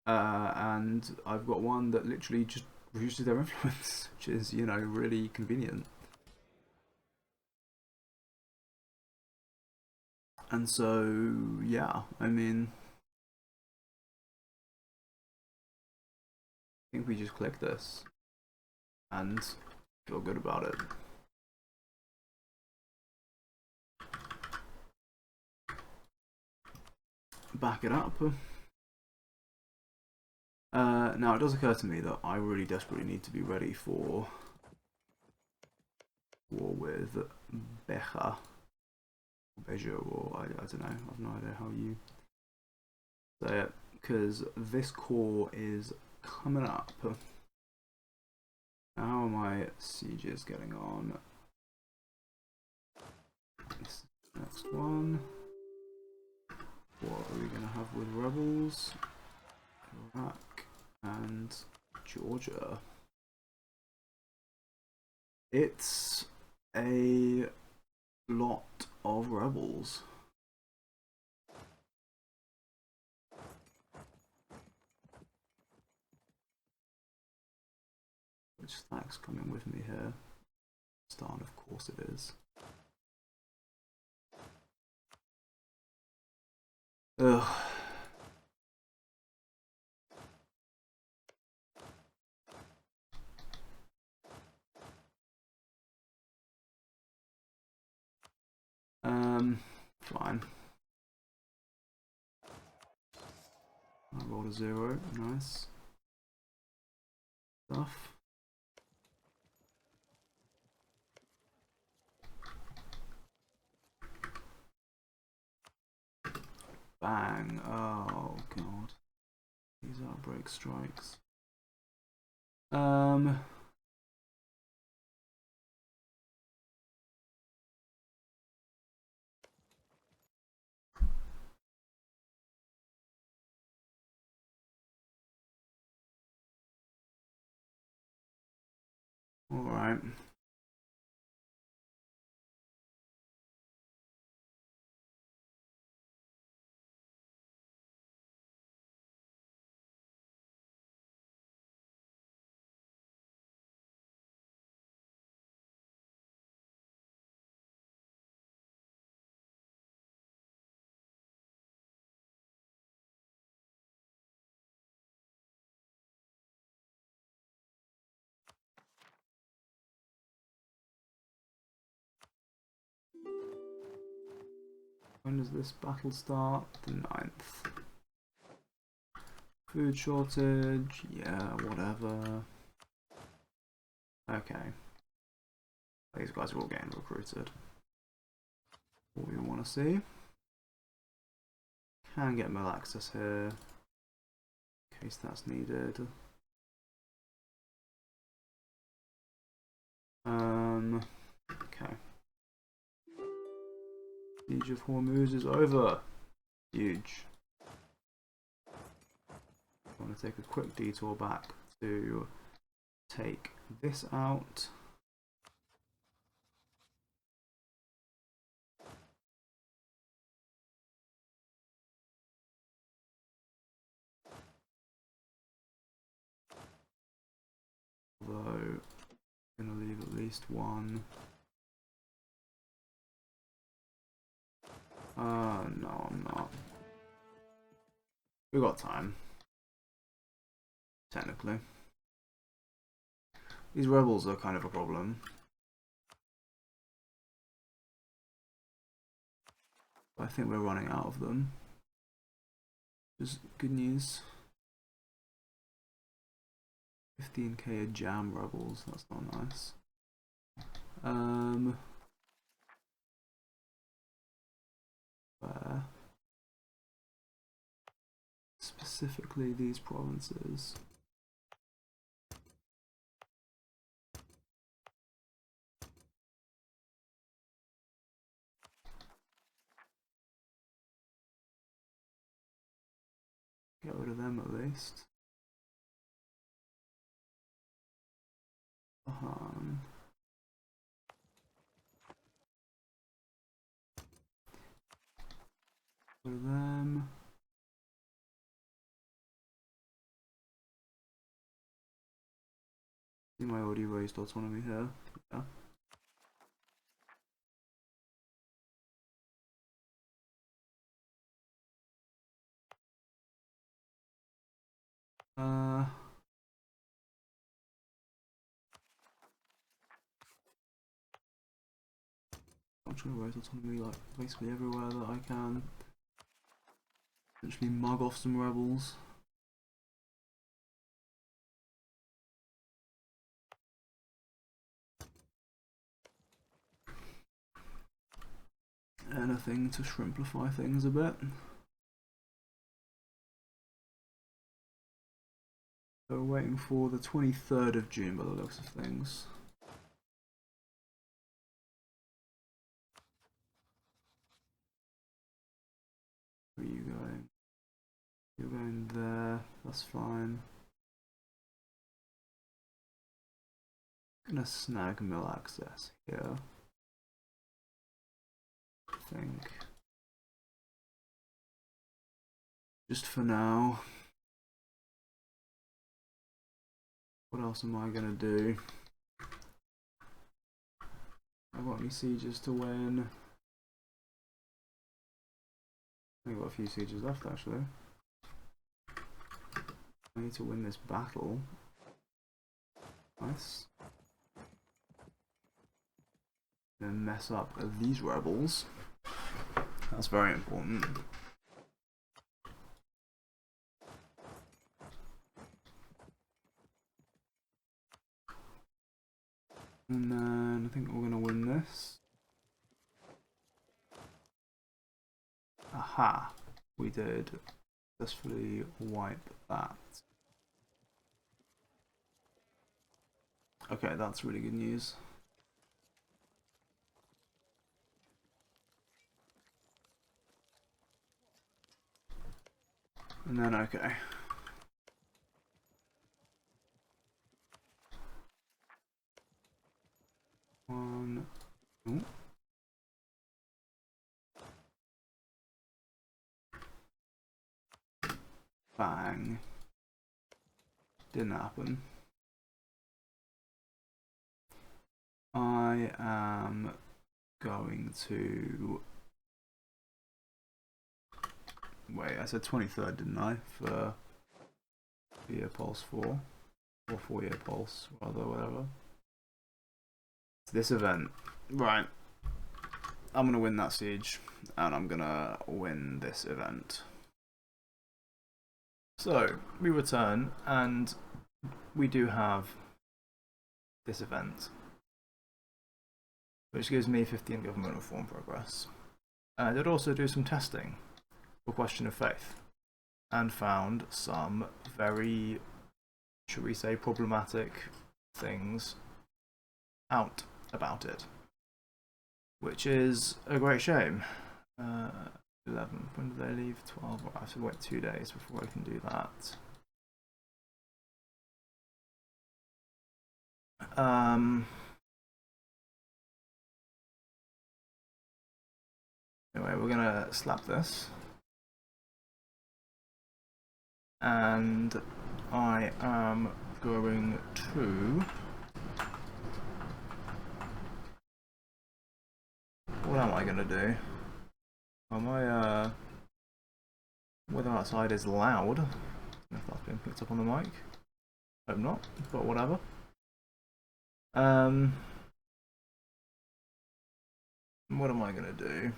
And I've got one that literally just reduces their influence, which is, you know, really convenient. And so, yeah, I mean, I think we just click this and feel good about it. Back it up. Now, it does occur to me that I really desperately need to be ready for war with Beja. Beja, or I don't know, I have no idea how you say it, because this core is coming up. How are my sieges getting on? This is the next one. What are we going to have with rebels? Iraq and Georgia. It's a lot of rebels. Which stack's coming with me here? Stan, of course it is. Ugh. Fine. I rolled a 0. Nice stuff. Bang. Oh god. These outbreak strikes. Alright. When does this battle start? The 9th. Food shortage, yeah, whatever. Okay. These guys are all getting recruited. What we want to see. Can get mill access here. In case that's needed. Okay. Siege of Hormuz is over. Huge. I want to take a quick detour back to take this out. Although, I'm going to leave at least one. No, I'm not. We've got time. Technically. These rebels are kind of a problem. But I think we're running out of them. Which is good news. 15k of jam rebels, that's not nice. Where? Specifically these provinces. Get rid of them at least. Get rid of them. I think I already raised autonomy here. Yeah. I'm trying to raise autonomy like basically everywhere that I can. Essentially mug off some rebels. Anything to shrimplify things a bit. So we're waiting for the 23rd of June by the looks of things. Where are you going? You're going there, that's fine. I'm gonna snag mill access here. I think. Just for now. What else am I gonna do? I've got any sieges to win. Only got a few sieges left actually. I need to win this battle. Nice. Then mess up these rebels. That's very important. And then I think we're gonna win this. Aha! We did successfully wipe that. Okay, that's really good news. And then, okay. One. Ooh. Bang. Didn't happen. I am going to... Wait, I said 23rd, didn't I? For year pulse 4. Or 4-year pulse, rather, whatever. It's this event. Right. I'm going to win that siege. And I'm going to win this event. So, we return, and we do have this event, which gives me 15 government reform progress. And I'd also do some testing for question of faith, and found some very, should we say, problematic things out about it, which is a great shame. 11. When do they leave? 12. I have to wait 2 days before I can do that. Anyway, we're gonna slap this. And I am going to... What am I gonna do? Am I, whether outside is loud. I don't know if that's been picked up on the mic. Hope not, but whatever. What am I gonna do?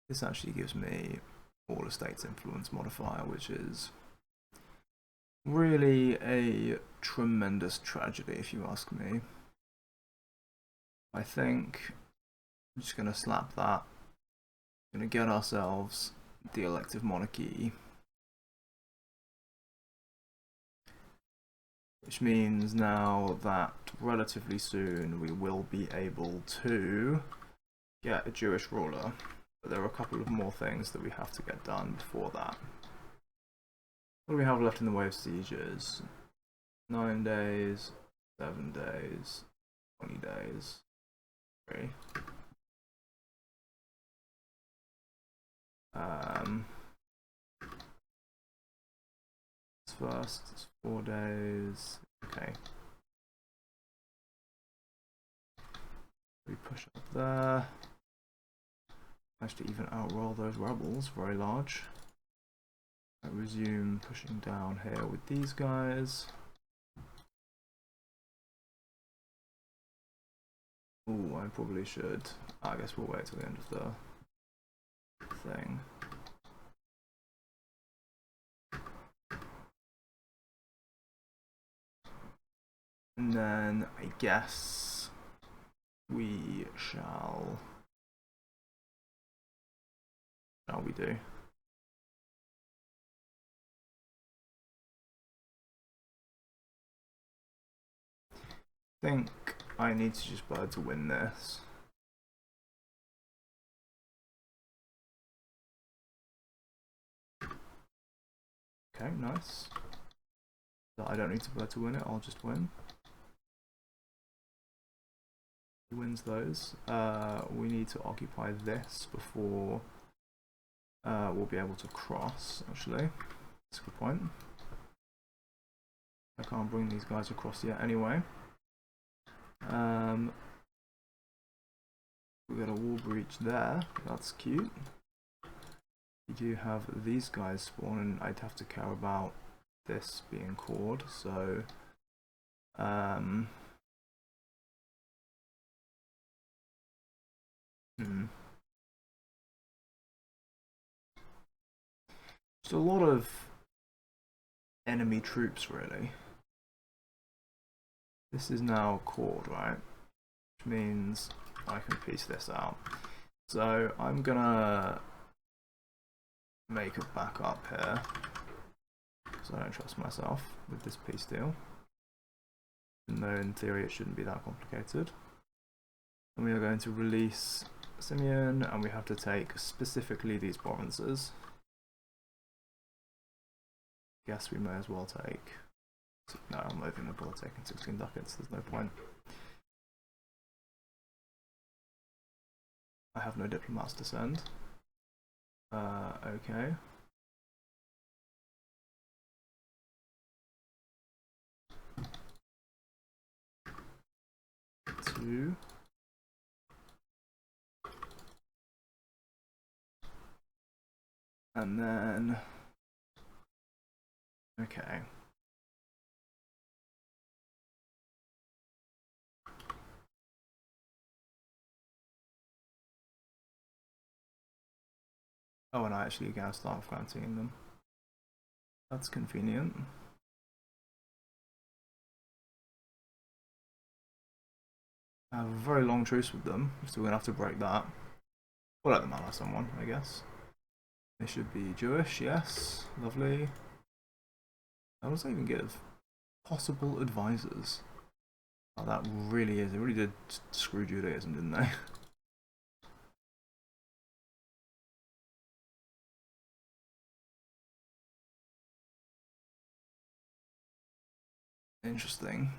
This actually gives me all estates influence modifier, which is really a tremendous tragedy if you ask me. I think I'm just gonna slap that. Gonna get ourselves the elective monarchy, which means now that relatively soon we will be able to get a Jewish ruler. But there are a couple of more things that we have to get done before that. What do we have left in the way of sieges? 9 days, 7 days, 20 days. 3. First, it's 4 days. Okay. We push up there. Managed to even outroll those rebels, very large. I resume pushing down here with these guys. Ooh, I probably should. I guess we'll wait till the end of the thing. And then I guess we shall we do? I think I need to just bird to win this. Okay, nice. So I don't need to bird to win it, I'll just win.
Who wins those? We need to occupy this before we'll be able to cross, actually. That's a good point. I can't bring these guys across yet anyway. We got a wall breach there, that's cute. You do have these guys spawn, and I'd have to care about this being cored, so just a lot of enemy troops, really. This is now cored, right? Which means I can piece this out. So I'm gonna make a backup here, because I don't trust myself with this piece deal. Even though in theory it shouldn't be that complicated. And we are going to release Simeon, and we have to take specifically these provinces. Guess we may as well take... No, I'm not even going to bother taking 16 ducats, there's no point. I have no diplomats to send. Okay. Two. And then... Okay. Oh, and I actually gotta start fancying them. That's convenient. I have a very long truce with them, so we're gonna have to break that. We'll let them ally someone, I guess. They should be Jewish, yes. Lovely. How does that even give? Possible advisors. Oh, that really is. They really did screw Judaism, didn't they? Interesting.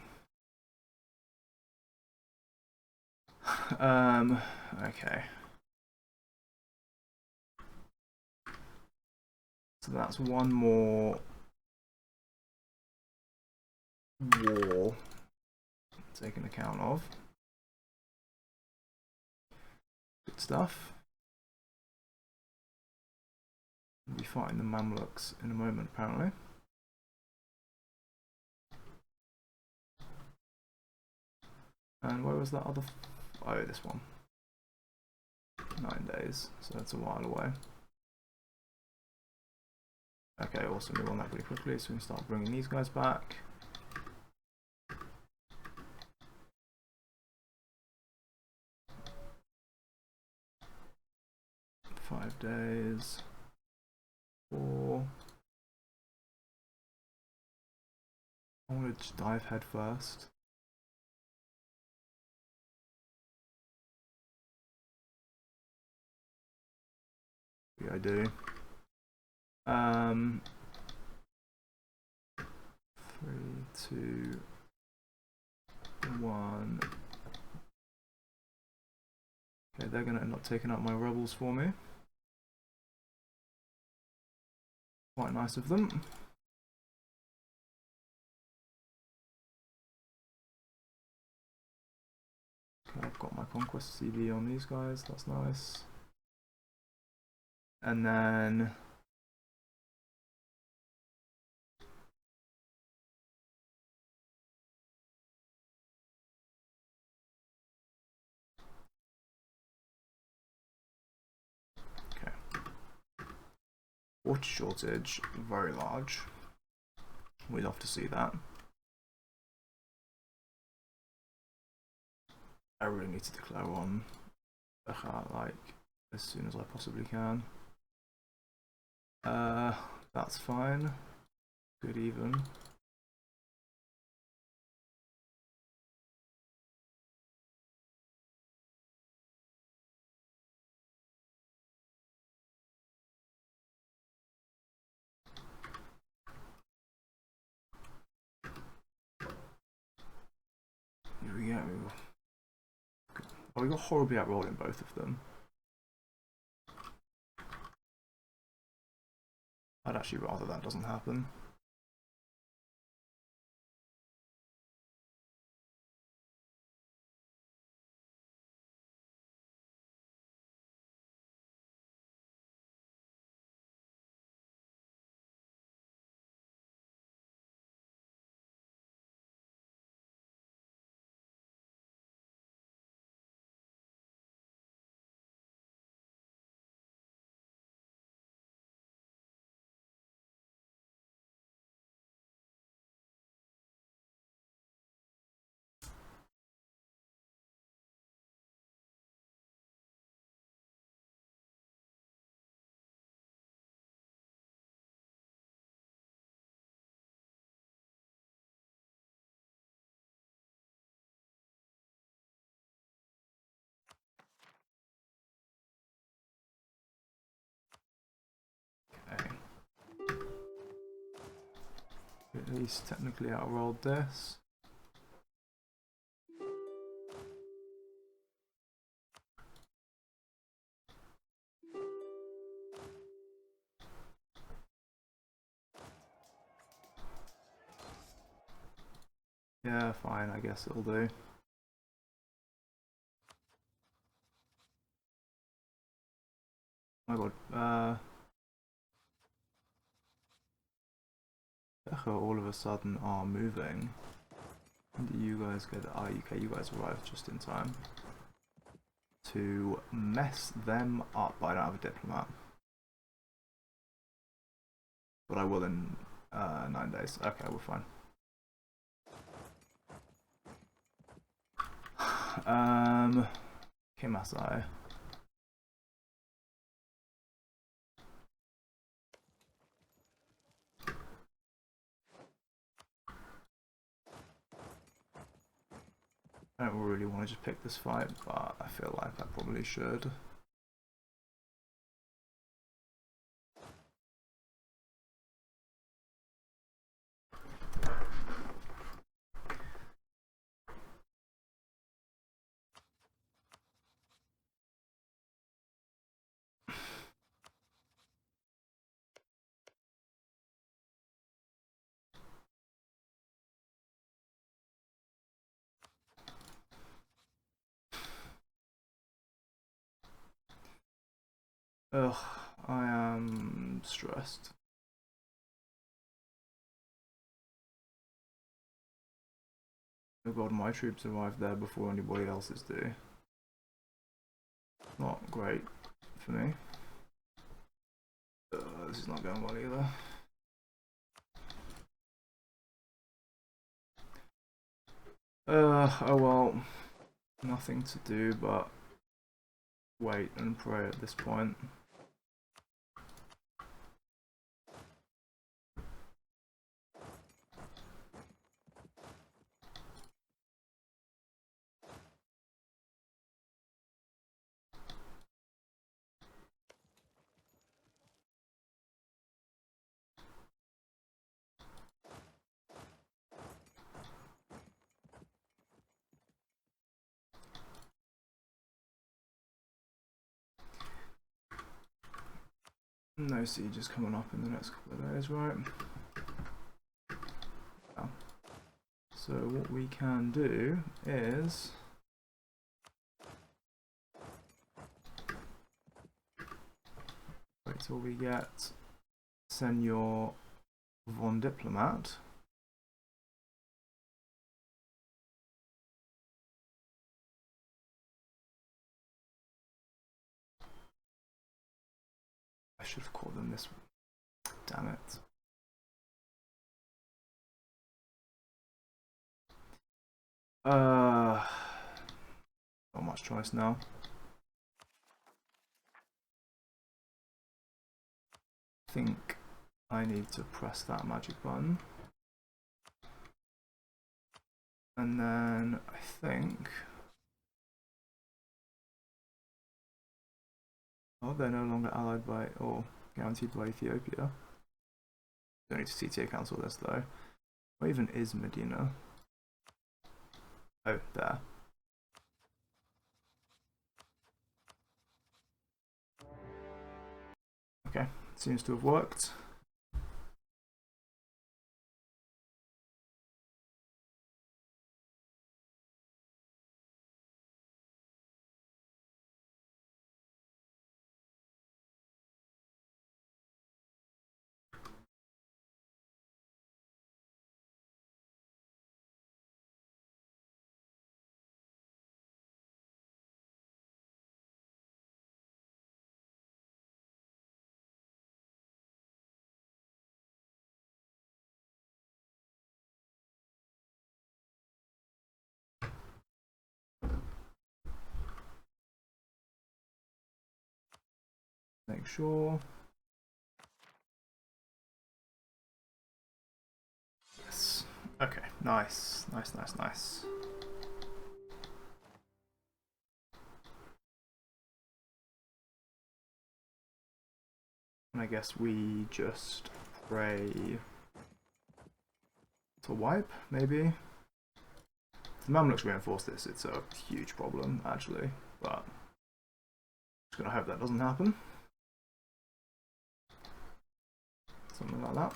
Okay. So that's one more war taken account of. Good stuff. We'll be fighting the Mamluks in a moment, apparently. And where was that other... Oh, this one. 9 days, so that's a while away. Okay, awesome, we won that pretty quickly, so we can start bringing these guys back. Five days. 4. I want to dive head first. Yeah, I do. 3, 2, 1. Okay, they're gonna end up taking out my rebels for me. Quite nice of them. Okay, I've got my conquest CV on these guys, that's nice. And then water shortage, very large. We'd love to see that. I really need to declare on like as soon as I possibly can. That's fine. Good even. Here we go. Good Oh, we got horribly outrolled in both of them. I'd actually rather that doesn't happen. Okay. At least technically outrolled this. Yeah, fine, I guess it'll do. Oh my god, Echo all of a sudden are moving. When do you guys get? Oh, okay, you guys arrived just in time to mess them up. I don't have a diplomat, but I will in 9 days. Okay, we're fine. Okay, Masai. I don't really want to just pick this fight, but I feel like I probably should. Ugh, I am stressed. Oh god, my troops arrived there before anybody else's do. Not great for me. This is not going well either. Oh well, nothing to do but wait and pray at this point. No sieges coming up in the next couple of days, right? Yeah. So what we can do is wait till we get Senor von Diplomat. I should have called them this one. Damn it. Not much choice now. I think I need to press that magic button. And then I think... Oh, they're no longer allied by, or guaranteed by Ethiopia. Don't need to CTA cancel this though. What even is Medina? Oh, there. seems to have worked. Make sure. Yes. Okay, nice. Nice. And I guess we just pray to wipe, maybe? If the Mamluks reinforce this, it's a huge problem, actually, but just gonna hope that doesn't happen. Something like that.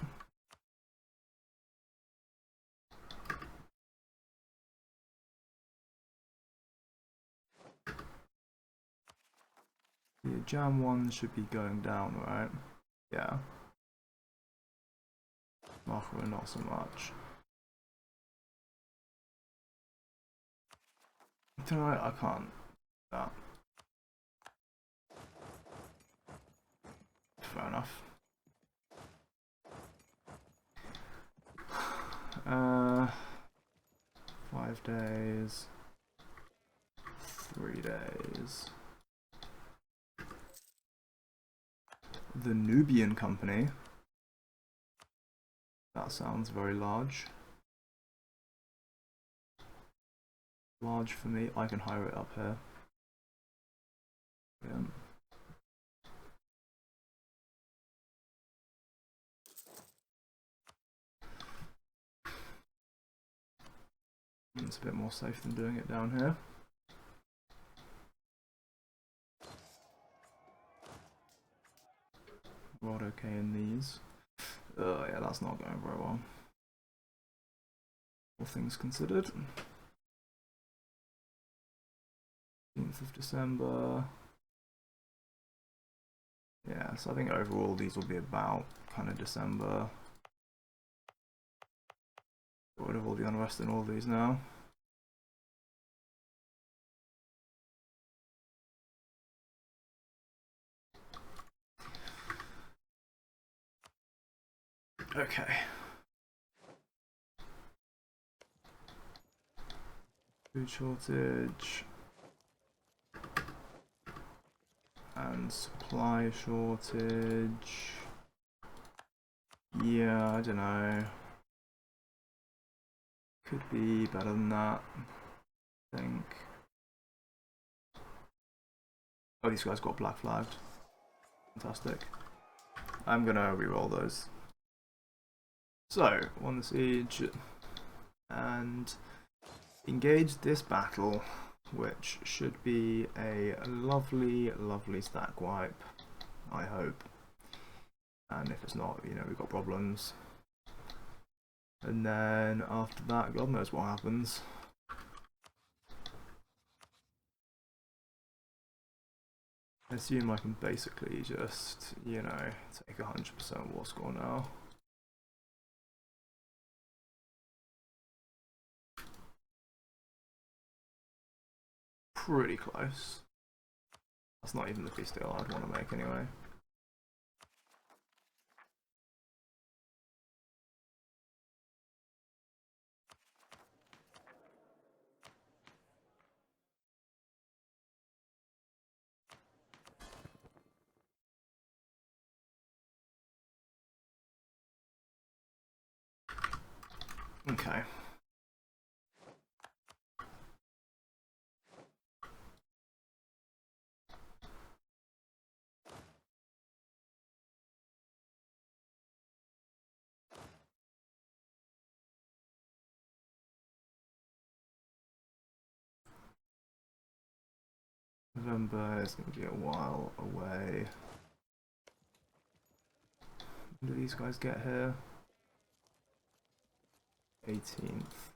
The jam one should be going down, right? Yeah. Marker, not so much. Tonight I can't. That. Fair enough. 5 days. 3 days. The Nubian Company. That sounds very large. Large for me. I can hire it up here. Brilliant. It's a bit more safe than doing it down here. Rod okay in these. Yeah, that's not going very well. All things considered. 15th of December. Yeah, so I think overall these will be about kind of December. Get rid of all the unrest in all these now. Okay. Food shortage. And supply shortage. Yeah, I don't know. Could be better than that, I think. Oh, these guys got black flagged. Fantastic. I'm gonna reroll those. So, won the siege and engage this battle, which should be a lovely, lovely stack wipe, I hope. And if it's not, you know, we've got problems. And then after that, God knows what happens. I assume I can basically just, you know, take 100% war score now. Pretty close. That's not even the peace deal I'd want to make anyway. Okay. November is going to be a while away. When do these guys get here? 18th.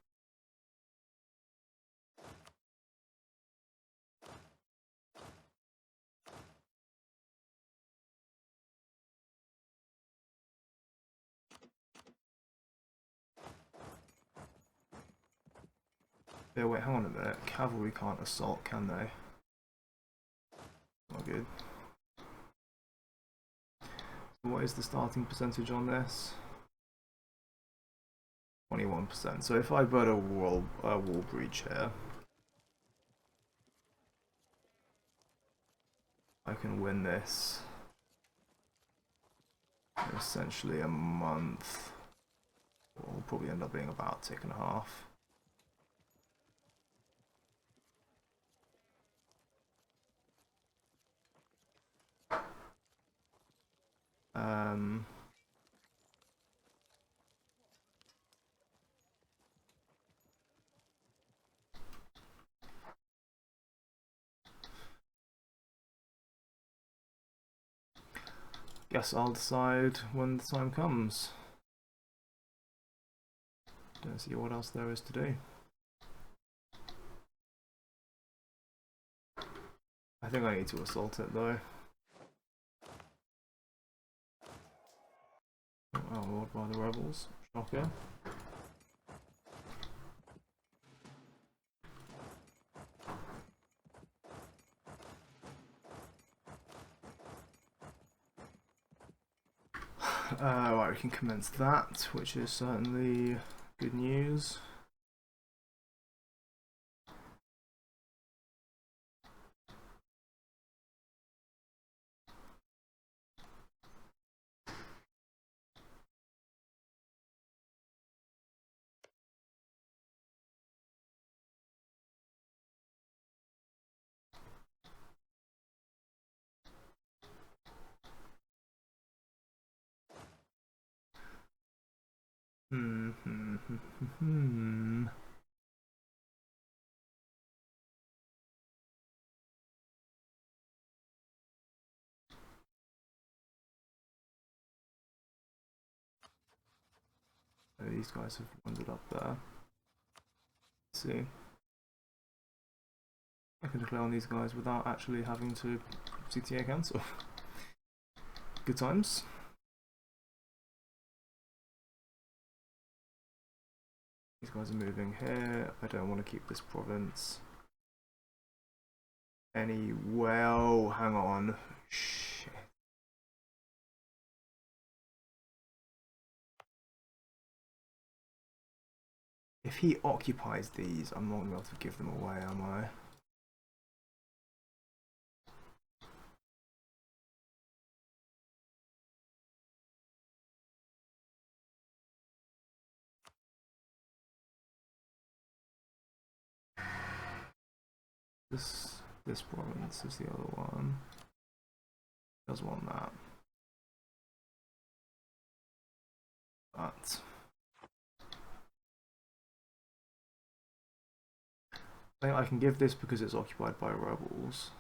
Yeah, wait, hang on a minute. Cavalry can't assault, can they? Not good. What is the starting percentage on this? 21%. So if I build a wall breach here, I can win this in essentially a month. Will probably end up being about a tick and a half. Guess I'll decide when the time comes. Don't see what else there is to do. I think I need to assault it though. Outlawed by the rebels. Shocker. Right, we can commence that, which is certainly good news. These guys have wandered up there. Let's see. I can declare on these guys without actually having to CTA cancel. Good times. These guys are moving here. I don't want to keep this province. Well, hang on. Shit. If he occupies these, I'm not going to be able to give them away, am I? This province is the other one. Does want that. But I think I can give this because it's occupied by rebels.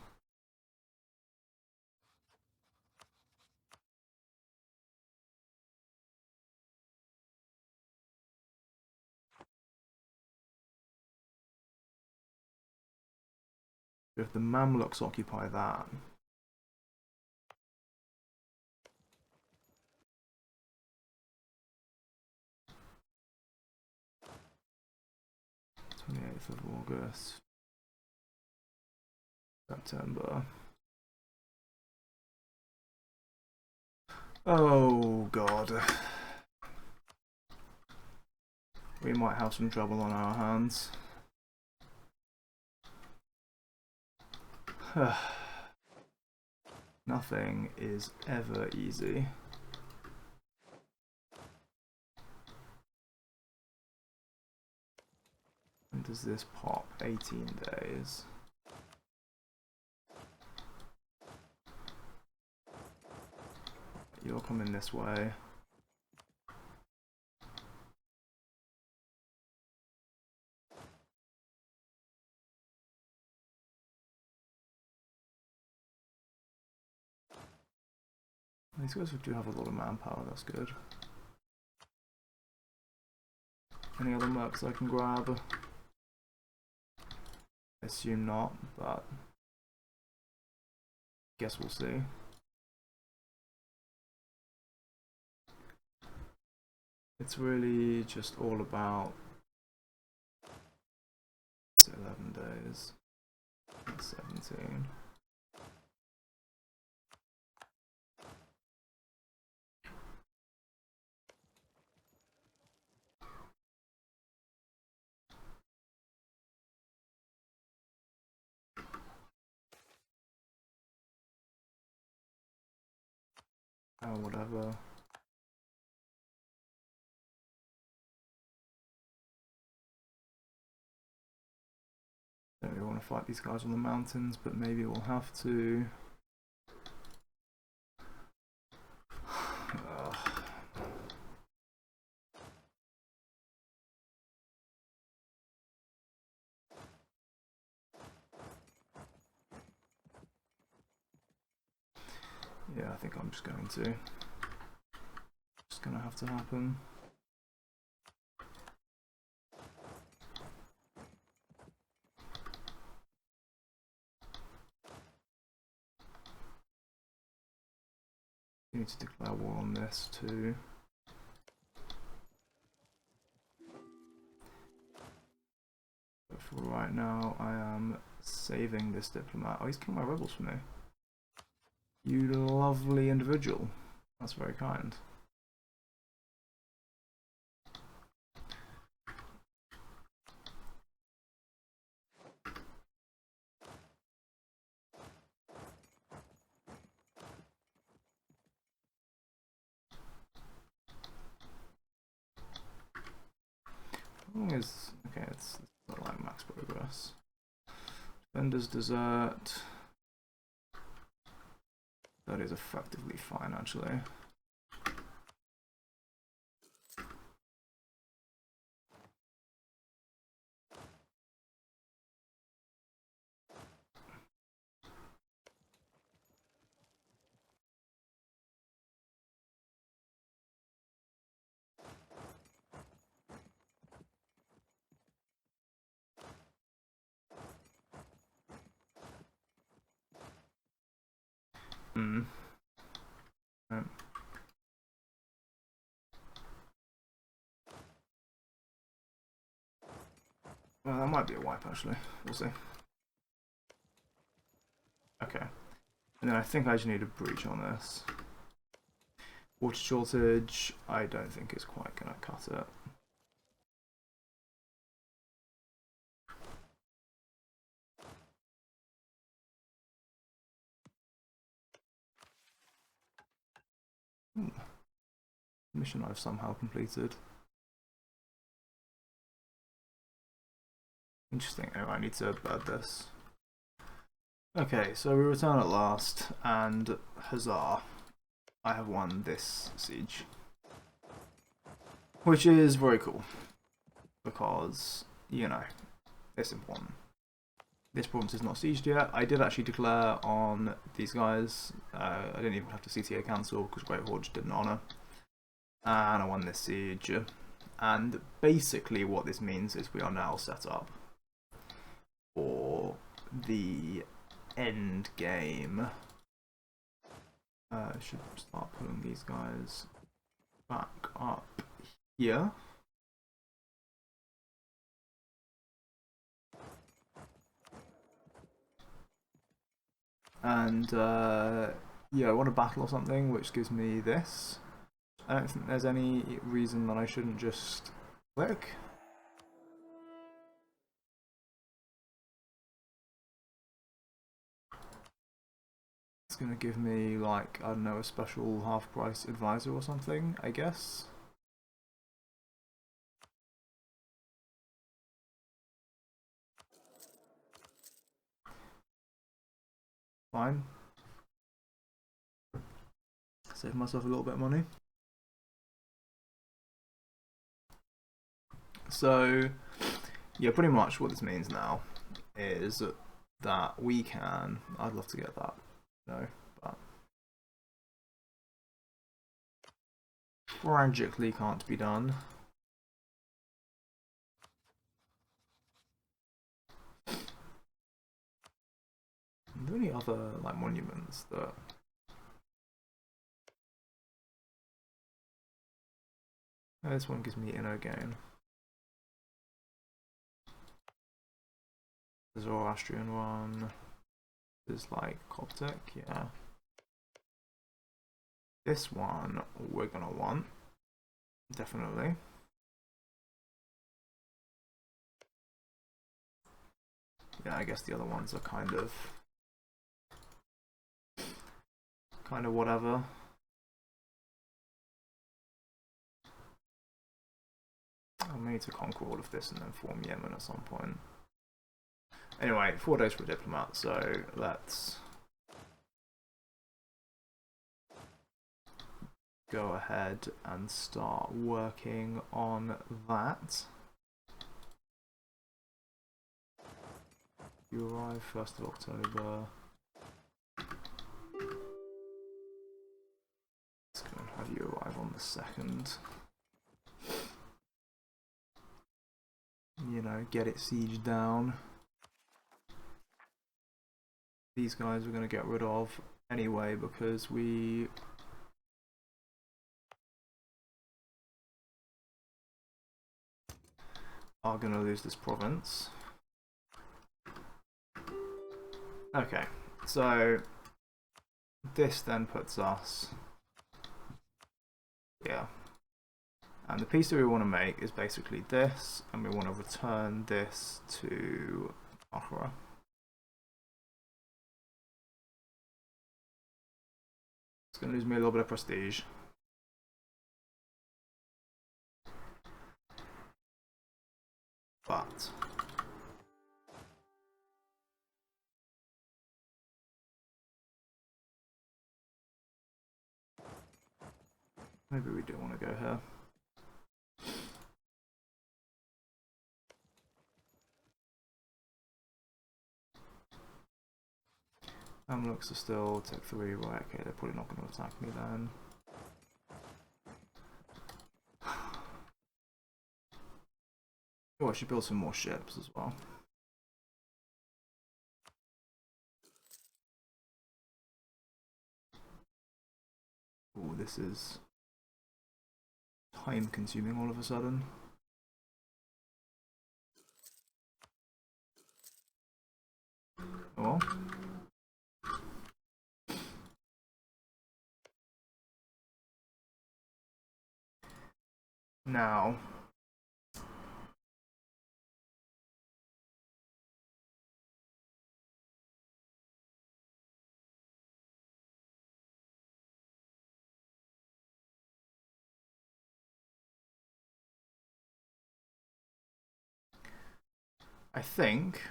If the Mamluks occupy that, of August, September. Oh god. We might have some trouble on our hands. Nothing is ever easy. When does this pop? 18 days. You're coming this way. These guys do have a lot of manpower, that's good. Any other mercs I can grab? I assume not, but guess we'll see. It's really just all about 11 days, 17. Oh, whatever. Don't really want to fight these guys on the mountains, but maybe we'll have to. Yeah, I think I'm just going to. It's gonna have to happen. You need to declare war on this too. But for right now, I am saving this diplomat. Oh, he's killing my rebels for me. You lovely individual. That's very kind. Okay, it's not like max progress. Defender's desert. That is effectively fine, actually. Right. Well, that might be a wipe, actually. We'll see. Okay. And then I think I just need a breach on this. Water shortage, I don't think it's quite going to cut it. Mission I've somehow completed. Interesting. Oh, I need to bird this. Okay, so we return at last, and huzzah, I have won this siege. Which is very cool, because, you know, it's important. This province is not sieged yet. I did actually declare on these guys. I didn't even have to CTA cancel because Great Horde just didn't honour. And I won this siege. And basically what this means is we are now set up for the end game. I should start pulling these guys back up here. And yeah, I want a battle or something, which gives me this. I don't think there's any reason that I shouldn't just click. It's gonna give me, like, I don't know, a special half price advisor or something, I guess. Fine. Save myself a little bit of money. So, yeah, pretty much what this means now is that we can. I'd love to get that, no, but tragically can't be done. Are there any other like monuments that this one gives me inner gain? The Zoroastrian one is like Coptic, yeah. This one we're gonna want, definitely. Yeah, I guess the other ones are kind of whatever. I may need to conquer all of this and then form Yemen at some point. Anyway, 4 days for a diplomat, so let's go ahead and start working on that. You arrive 1st of October. Let's go and have you arrive on the 2nd. You know, get it sieged down. These guys we're going to get rid of anyway because we are going to lose this province. Okay, so this then puts us, yeah, and the piece that we want to make is basically this, and we want to return this to Ankara. It's going to lose me a little bit of prestige. But maybe we do want to go here. Looks are still tech 3, right? Okay, they're probably not going to attack me then. Oh, I should build some more ships as well. Oh, this is time consuming all of a sudden. Oh well. Now, I think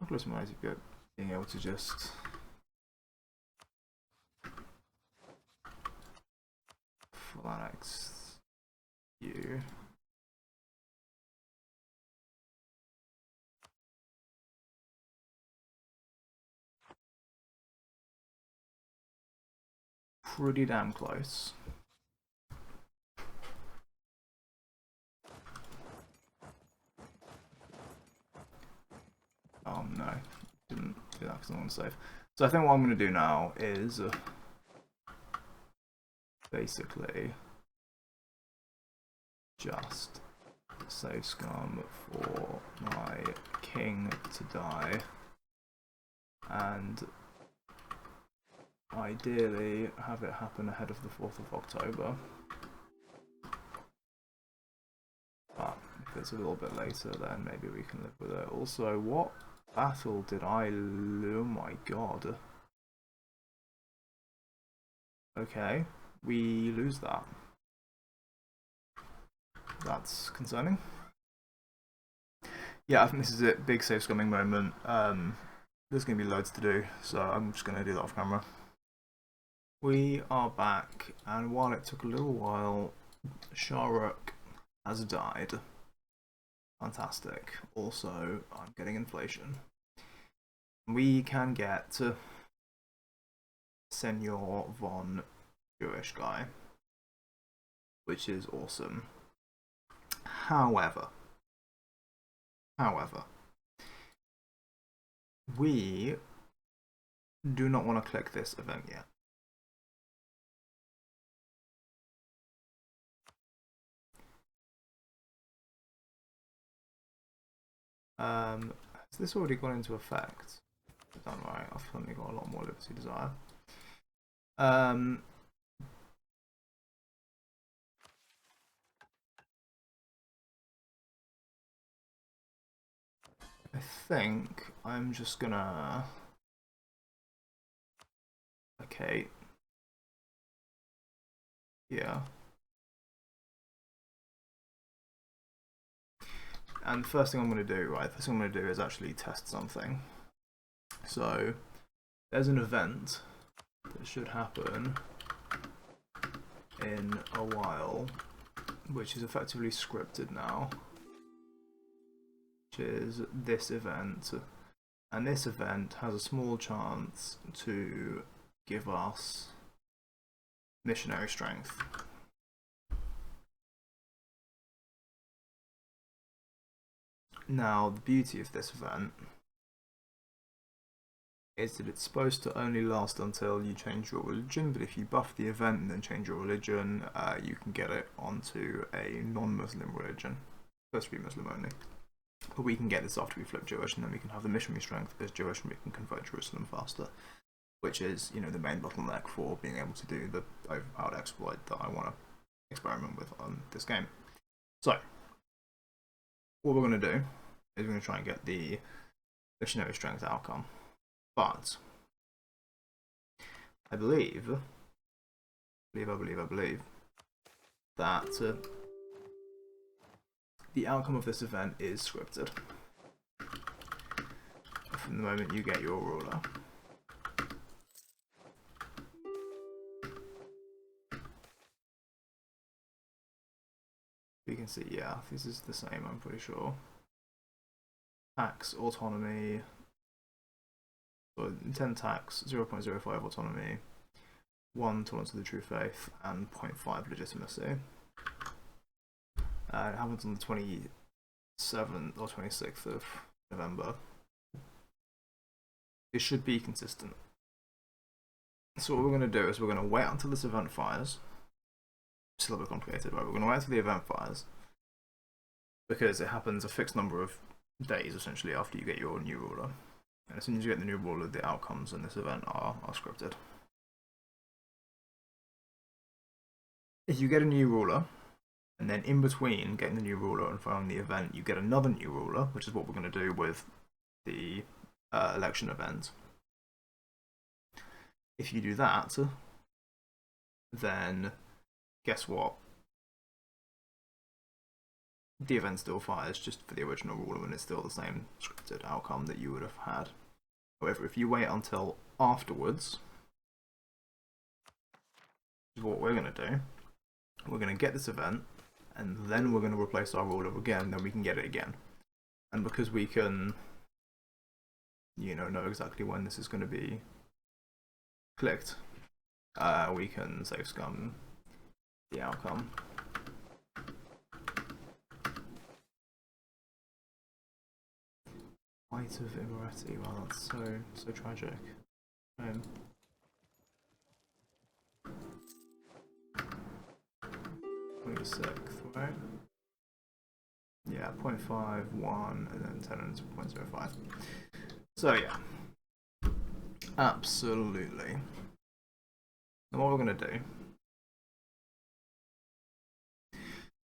I'll close my eyes a bit, being able to just full annex you. Pretty damn close. Oh no, didn't do that because I want to save. So I think what I'm going to do now is basically just save scum for my king to die, and ideally have it happen ahead of the 4th of October. But if it's a little bit later, then maybe we can live with it. Also, what battle did I lose? Oh my god. Okay, we lose that. That's concerning. Yeah, I think this is it. Big save scumming moment. There's going to be loads to do, so I'm just going to do that off camera. We are back, and while it took a little while, Shahrukh has died. Fantastic. Also, I'm getting inflation. We can get Senor Von Jewish guy, which is awesome. However, we do not want to click this event yet. Has this already gone into effect? Done right. I've suddenly got a lot more liberty desire. I think I'm just gonna. Okay. Yeah. And the first thing I'm going to do, right, first thing I'm going to do is actually test something. So, there's an event that should happen in a while, which is effectively scripted now, which is this event. And this event has a small chance to give us missionary strength. Now, the beauty of this event is that it's supposed to only last until you change your religion, but if you buff the event and then change your religion, you can get it onto a non-Muslim religion. It's supposed to be Muslim only. But we can get this after we flip Jewish, and then we can have the missionary strength as Jewish, and we can convert Jerusalem faster, which is, you know, the main bottleneck for being able to do the overpowered exploit that I want to experiment with on this game. So, what we're going to do is we're going to try and get the missionary strength outcome. But I believe that the outcome of this event is scripted. From the moment you get your ruler. You can see, yeah, this is the same, I'm pretty sure. Tax, autonomy, so 10 tax, 0.05 autonomy, 1 tolerance of the true faith, and 0.5 legitimacy. It happens on the 27th or 26th of November. It should be consistent. So what we're going to do is we're going to wait until this event fires. It's a little bit complicated, right? We're going to wait until the event fires, because it happens a fixed number of days, essentially, after you get your new ruler. And as soon as you get the new ruler, the outcomes in this event are scripted. If you get a new ruler, and then in between getting the new ruler and firing the event, you get another new ruler, which is what we're going to do with the election event. If you do that, then guess what? The event still fires just for the original ruler, and it's still the same scripted outcome that you would have had. However, if you wait until afterwards, which is what we're going to do, we're going to get this event, and then we're going to replace our ruler again, then we can get it again. And because we can, you know exactly when this is going to be clicked, we can save scum the outcome. Light of immorality, wow, that's so tragic. 26th, right? Yeah, 0.5, 1, and then 10 and 0.05. So yeah, absolutely. And what we're going to do,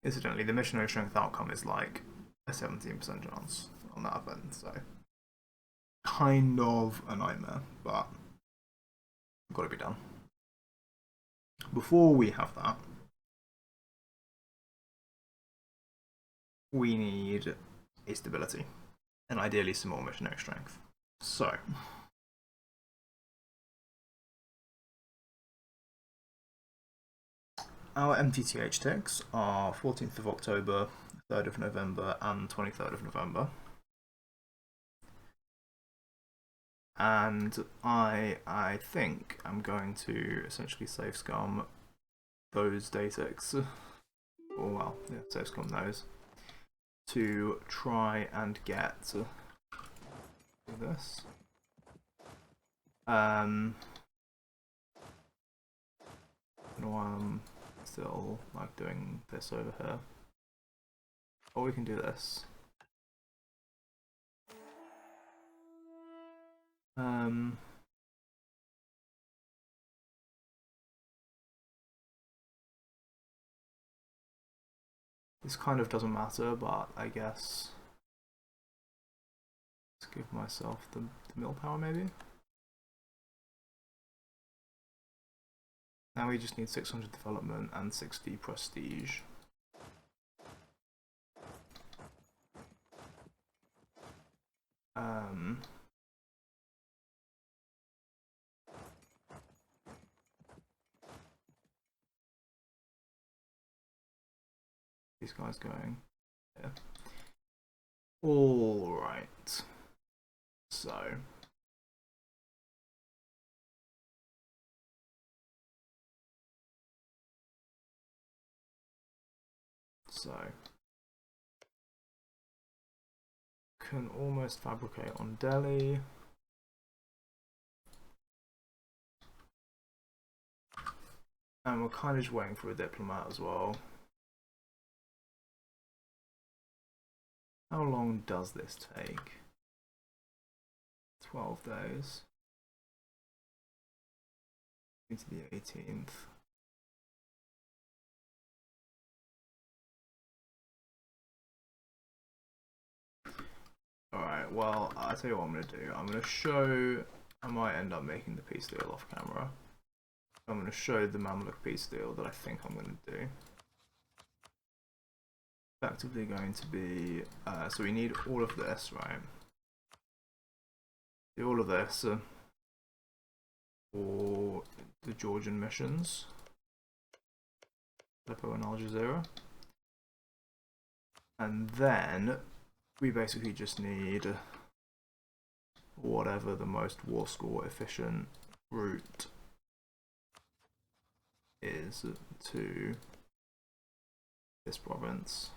incidentally, the missionary strength outcome is like a 17% chance on that event, so kind of a nightmare, but got to be done. Before we have that, we need a stability, and ideally some more missionary strength. So, our MTTH ticks are 14th of October, 3rd of November, and 23rd of November. and I think I'm going to essentially save scum those datics, or well, yeah, save scum those, to try and get this. I'm still like doing this over here. Or we can do this. This kind of doesn't matter, but I guess let's give myself the mill power maybe. Now we just need 600 development and 60 prestige. These guys going here. All right. So can almost fabricate on Delhi. And we're kind of just waiting for a diplomat as well. How long does this take? 12 days. Into the 18th. Alright, well, I'll tell you what I'm going to do. I'm going to show... I might end up making the peace deal off camera. I'm going to show the Mamluk peace deal that I think I'm going to do. Effectively going to be... so we need all of this, right? Do all of this for the Georgian missions. Aleppo and Al Jazeera. And then we basically just need whatever the most war score efficient route is to this province.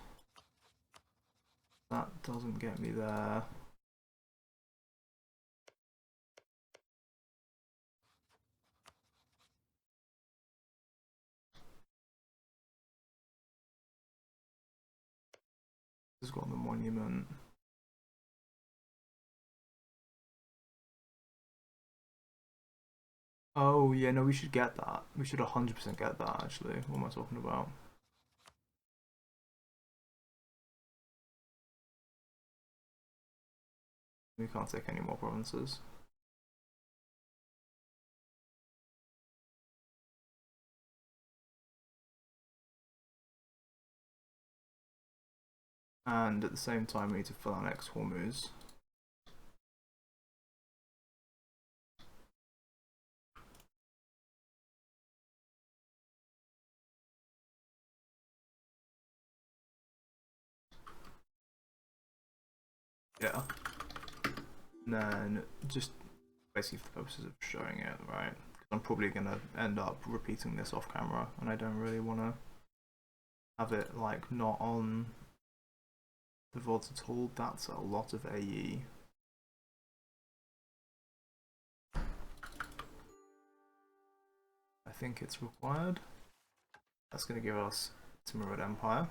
That doesn't get me there. It's got the monument. Oh yeah, no, we should get that. We should 100% get that actually. What am I talking about? We can't take any more provinces. And at the same time we need to fill annex Hormuz. Yeah. And then just basically for the purposes of showing it, right? Because I'm probably gonna end up repeating this off camera and I don't really wanna have it like not on the VODs at all. That's a lot of AE. I think it's required. That's going to give us Timurid Empire.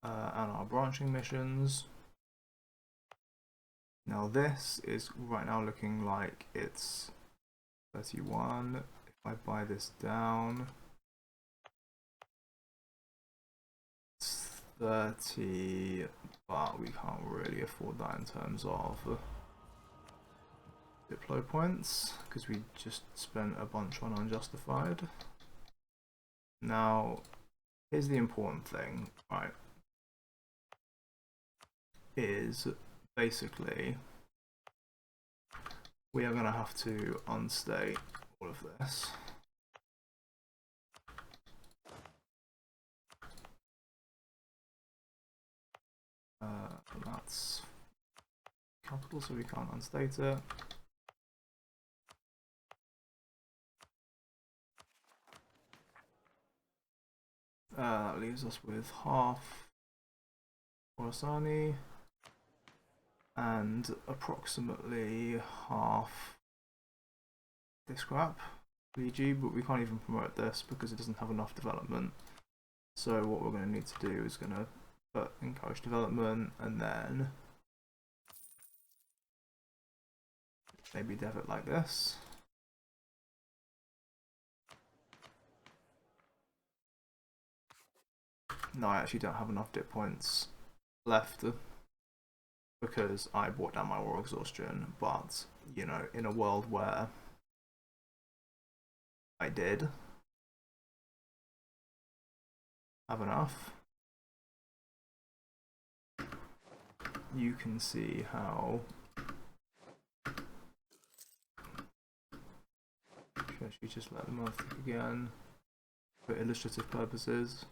And our branching missions. Now this is right now looking like it's 31. If I buy this down, it's 30, but we can't really afford that in terms of Diplo points because we just spent a bunch on unjustified. Now, here's the important thing, right? Is basically we are going to have to unstate all of this. And that's capital, so we can't unstate it. That leaves us with half Orasani and approximately half this crap, BG, but we can't even promote this because it doesn't have enough development. So what we're going to need to do is going to put encourage development and then maybe dev it like this. No, I actually don't have enough dip points left because I brought down my war exhaustion, but you know, in a world where I did have enough, you can see how should I actually just let them off again for illustrative purposes.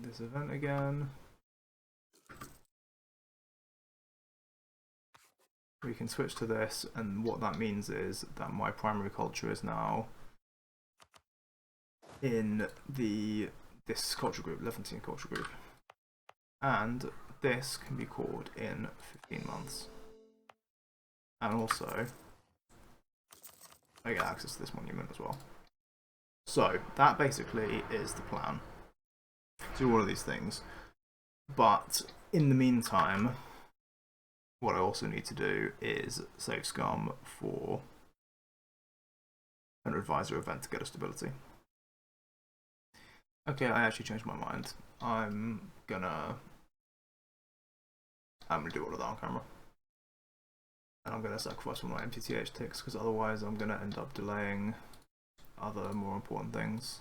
This event again. We can switch to this, and what that means is that my primary culture is now in this culture group, Levantine culture group, and this can be called in 15 months. And also, I get access to this monument as well. So that basically is the plan. Do all of these things, but in the meantime, what I also need to do is save scum for an advisor event to get us stability. Okay, I actually changed my mind. I'm gonna do all of that on camera. And I'm gonna sacrifice one of my MTTH ticks because otherwise I'm gonna end up delaying other more important things.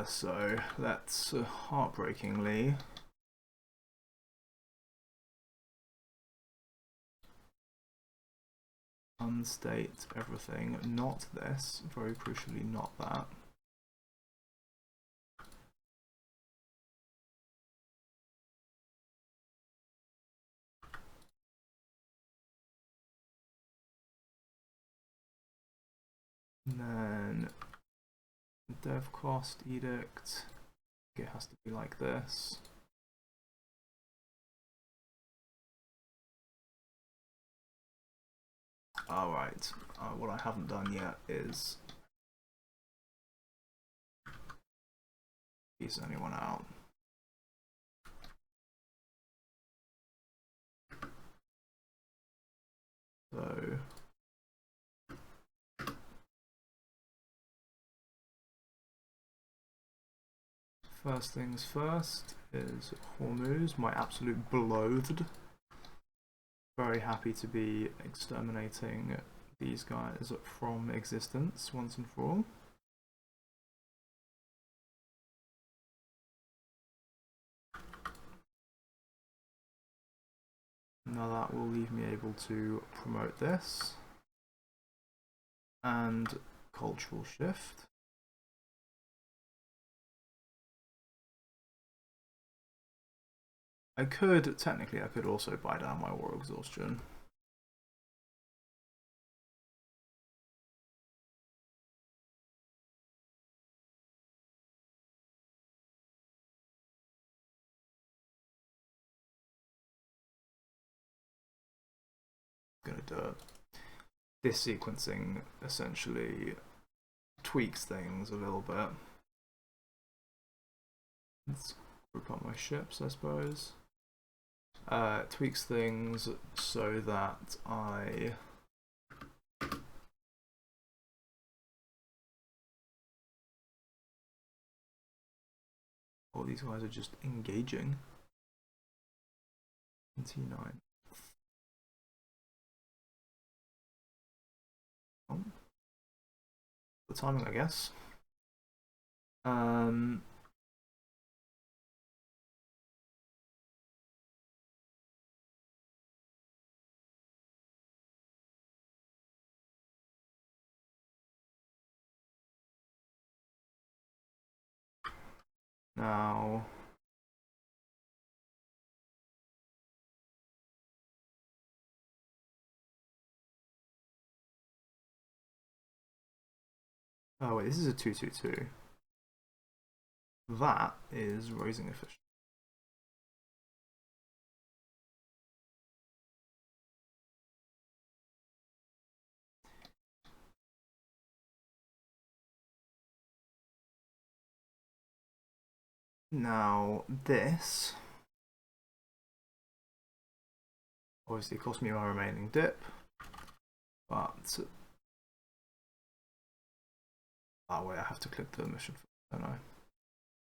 So let's heartbreakingly unstate everything, not this, very crucially not that. And then dev cost edict, it has to be like this. Alright, what I haven't done yet is piece anyone out. So first things first is Hormuz, my absolute beloved. Very happy to be exterminating these guys from existence once and for all. Now that will leave me able to promote this and cultural shift. Technically I could also buy down my war exhaustion. I'm gonna do it. This sequencing essentially tweaks things a little bit. Let's group up my ships, I suppose. Tweaks things so that all these guys are just engaging. T9. Oh. The timing, I guess. Now, oh wait, this is a 222. That is raising efficiency. Now, this obviously cost me my remaining dip, but that way I have to click the mission, don't I?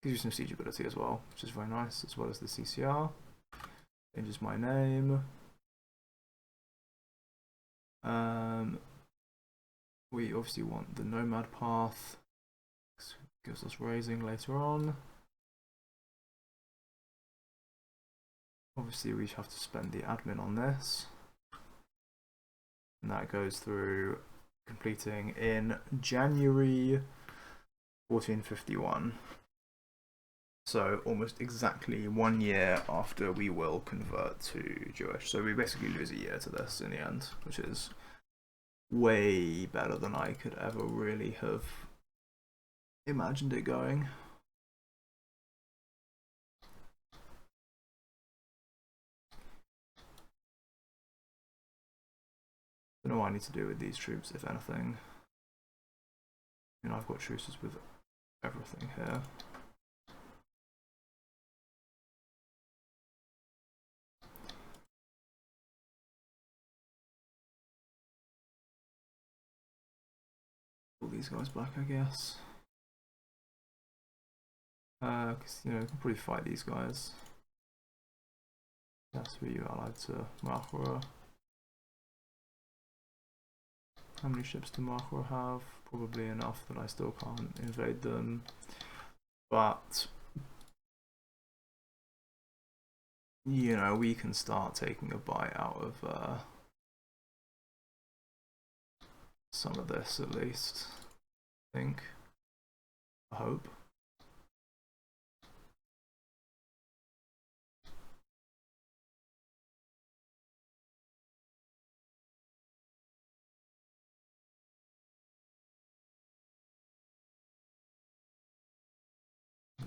Gives you some siege ability as well, which is very nice, as well as the CCR. Changes my name. We obviously want the nomad path. Gives us raising later on. Obviously we have to spend the admin on this. And that goes through completing in January 1451. So almost exactly 1 year after we will convert to Jewish. So we basically lose a year to this in the end, which is way better than I could ever really have imagined it going. I don't know what I need to do with these troops, if anything. You know, I've got truces with everything here. Pull these guys back, I guess. Because, you know, we can probably fight these guys. That's where you allied to Mahra. How many ships do Mahra have? Probably enough that I still can't invade them. But, you know, we can start taking a bite out of some of this at least. I think. I hope.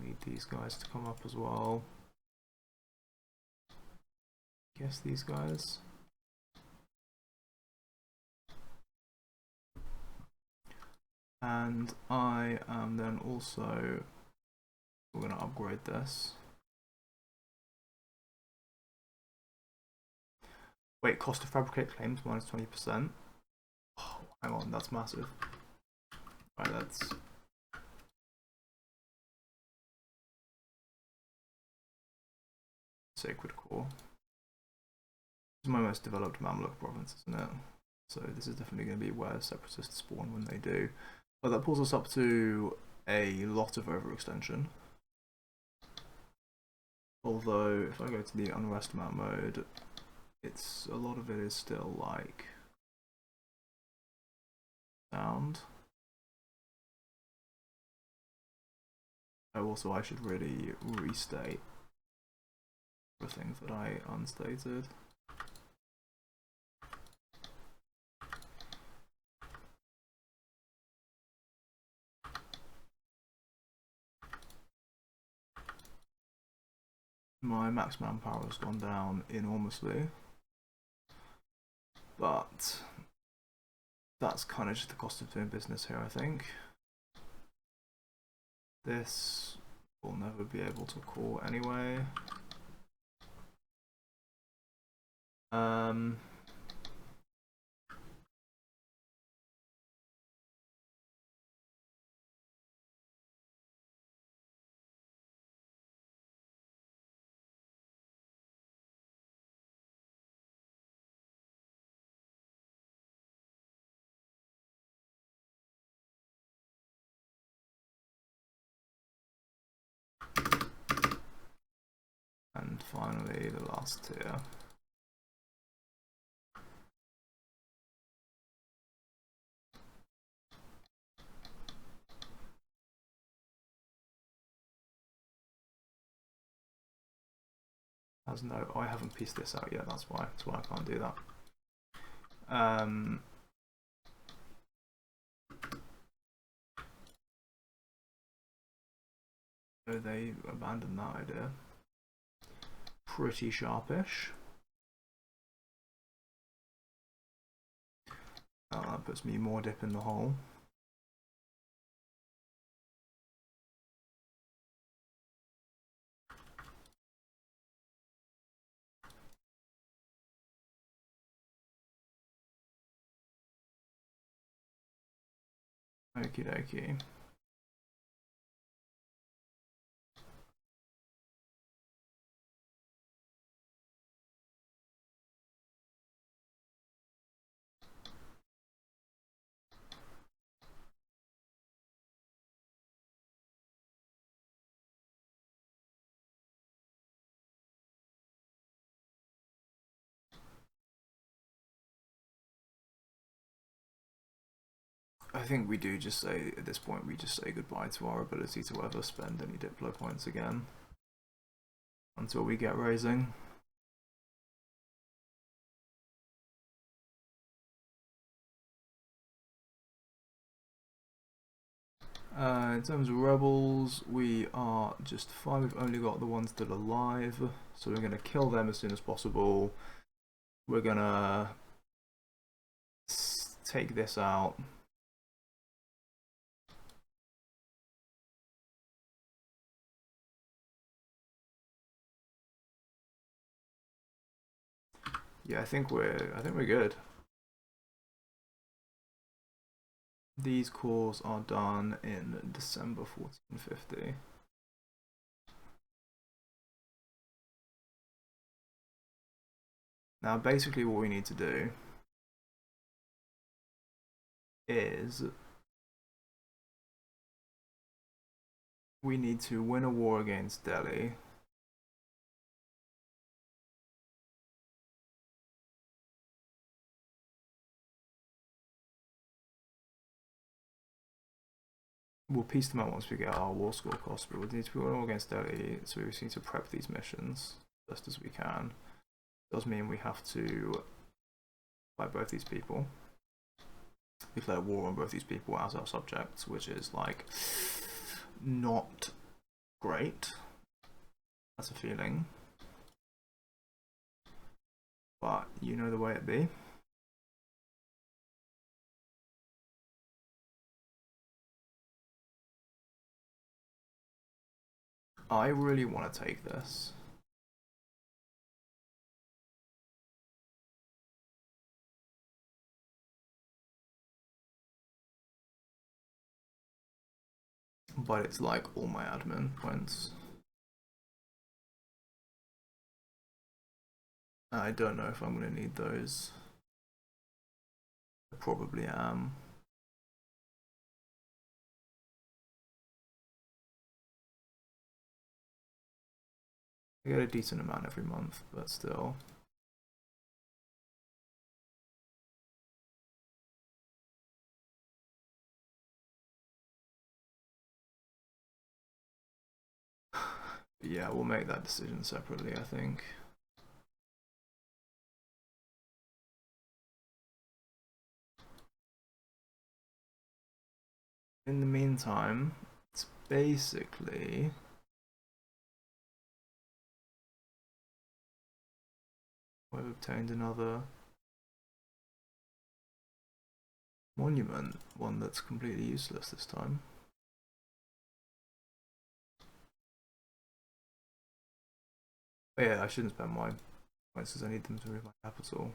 Need these guys to come up as well. Guess these guys. And I am then also, we're going to upgrade this. Wait, cost to fabricate claims minus 20%. Oh, hang on, that's massive. Right, that's Sacred Core. This is my most developed Mamluk province, isn't it? So this is definitely going to be where separatists spawn when they do. But that pulls us up to a lot of overextension. Although, if I go to the unrest map mode, a lot of it is still like sound. Oh, also I should really restate everything that I unstated. My max manpower has gone down enormously, but that's kind of just the cost of doing business here, I think. This will never be able to call anyway. And finally, the last tier. Has no. Oh, I haven't pieced this out yet. That's why. That's why I can't do that. So they abandoned that idea. Pretty sharpish. Oh, that puts me more dip in the hole. Okie dokie. I think we do just say, at this point, we just say goodbye to our ability to ever spend any Diplo points again. Until we get raising. In terms of rebels, we are just fine. We've only got the ones still alive, so we're going to kill them as soon as possible. We're going to take this out. Yeah, I think we're good. These cores are done in December 1450. Now, basically what we need to do is we need to win a war against Delhi. We'll piece them out once we get our war score cost, but we need to win a war against Delhi, so we just need to prep these missions best as we can. Does mean we have to fight both these people. Declare war on both these people as our subjects, which is like not great. That's a feeling. But you know the way it be. I really want to take this. But it's like all my admin points. I don't know if I'm going to need those. I probably am. I get a decent amount every month, but still. Yeah, we'll make that decision separately, I think. In the meantime, it's basically we've obtained another monument, one that's completely useless this time. Oh yeah, I shouldn't spend my points because I need them to move my capital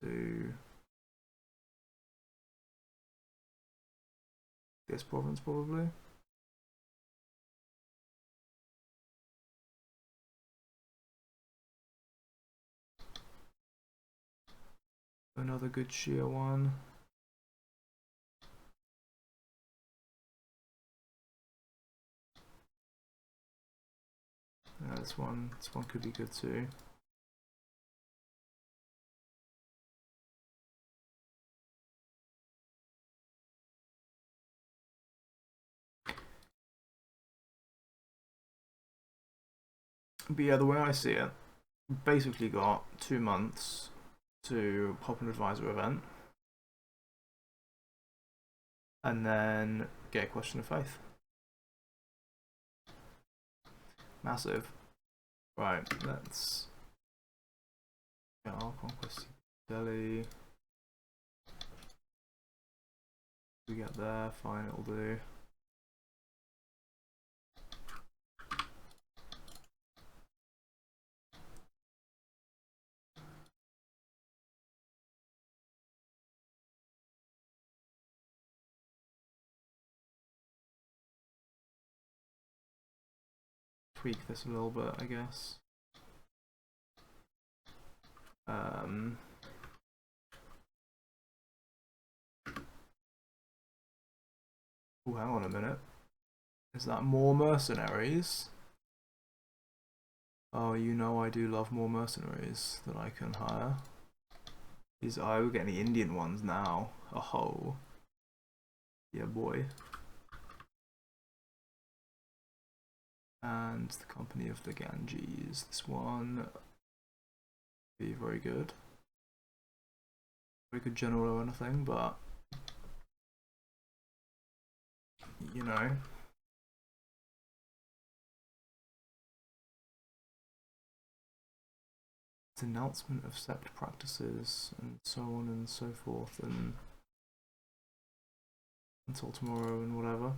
to this province probably. Another good sheer one. This one could be good too. But yeah, the way I see it, basically got 2 months to pop an advisor event and then get a question of faith. Massive. Right, let's get our conquest Delhi. We get there, fine, it'll do. Tweak this a little bit, I guess. Oh, hang on a minute. Is that more mercenaries? Oh, you know I do love more mercenaries that I can hire. Oh, we're getting the Indian ones now. Oh, yeah, boy. And the Company of the Ganges. This one be very good. Very good general or anything, but you know. Denouncement of sect practices and so on and so forth, and until tomorrow and whatever.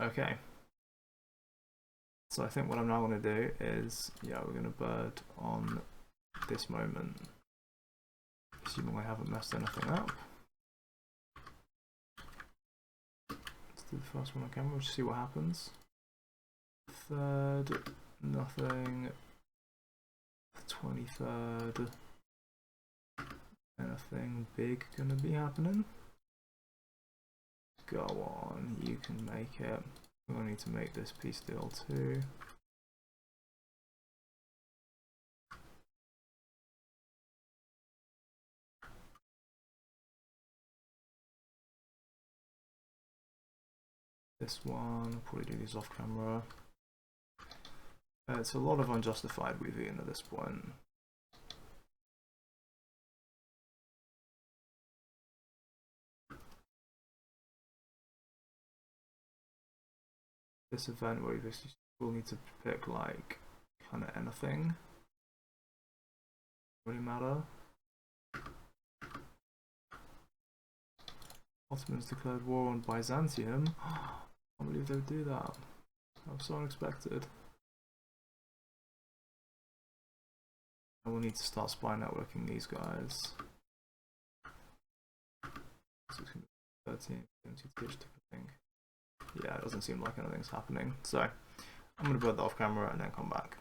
Okay. So I think what I'm now going to do is, yeah, we're going to bird on this moment, assuming I haven't messed anything up. Let's do the first one on camera, just see what happens. Third, nothing. 23rd, anything big gonna be happening? Go on, you can make it. We're gonna need to make this peace deal too. This one, I'll probably do these off camera. It's a lot of unjustified we've eaten at this point. This event where you basically will need to pick like kind of anything. Really matter. Ottomans declared war on Byzantium. I can't believe they would do that. That was so unexpected. I will need to start spy networking these guys. So it's going to be 13, 17, I think. Yeah, it doesn't seem like anything's happening. So I'm going to put that off camera and then come back.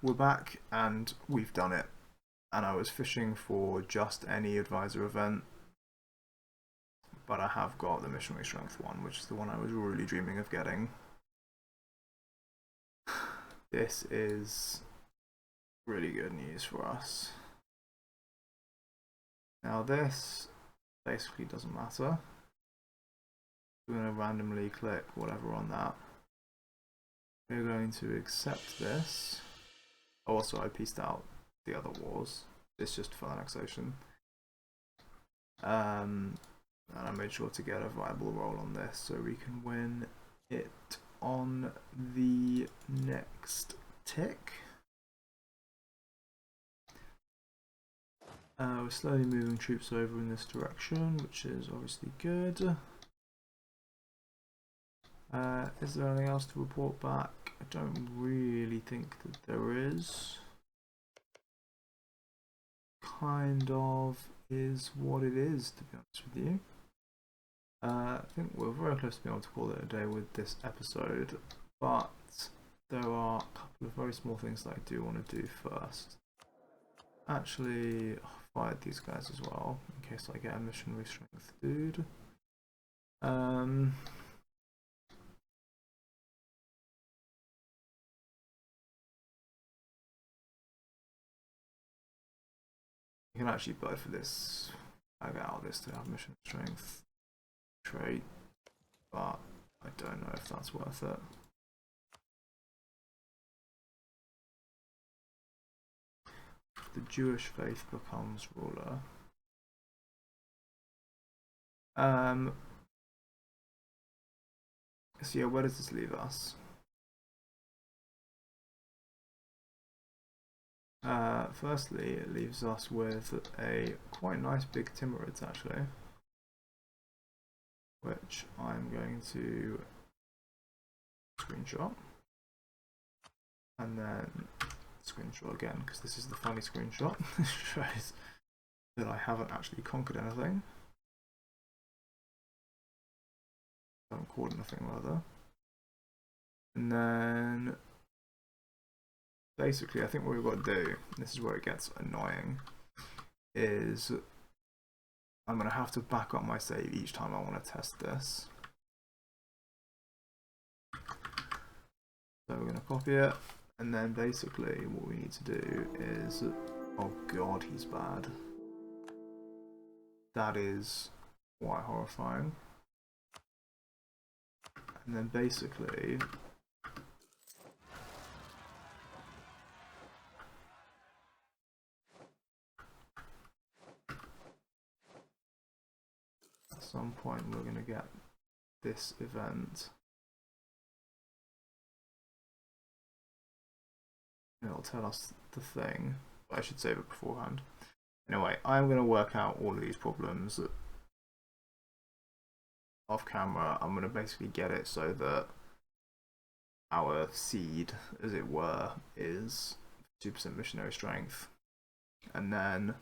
We're back and we've done it. And I was fishing for just any advisor event. But I have got the missionary strength one, which is the one I was really dreaming of getting. This is really good news for us. Now this basically doesn't matter. We're going to randomly click whatever on that. We're going to accept this. Oh, also I pieced out the other wars. It's just for annexation. And I made sure to get a viable roll on this so we can win it on the next tick. We're slowly moving troops over in this direction, which is obviously good. Is there anything else to report back? I don't really think that there is. Kind of is what it is, to be honest with you. I think we're very close to being able to call it a day with this episode, but there are a couple of very small things that I do want to do first. Actually, I fired these guys as well, in case I get a missionary strength dude. You can actually buy for this. I got out this to have mission strength trait. but I don't know if that's worth it. The Jewish faith becomes ruler. So yeah, where does this leave us? Firstly, it leaves us with a quite nice big Timurids actually, which I'm going to screenshot and then screenshot again because this is the funny screenshot. This shows that I haven't actually conquered anything. I haven't caught anything rather. And then basically I think what we've got to do, and this is where it gets annoying, is I'm going to have to back up my save each time I want to test this. So we're going to copy it, and then basically what we need to do is, oh god, he's bad. That is quite horrifying. And then basically at some point we're going to get this event. It'll tell us the thing, but I should save it beforehand. Anyway, I'm going to work out all of these problems off camera. I'm going to basically get it so that our seed, as it were, is 2% missionary strength. And then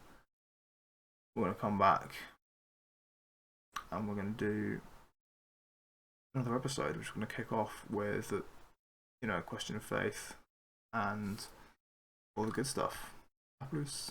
we're going to come back and we're going to do another episode, which is going to kick off with, you know, a question of faith and all the good stuff. Plus.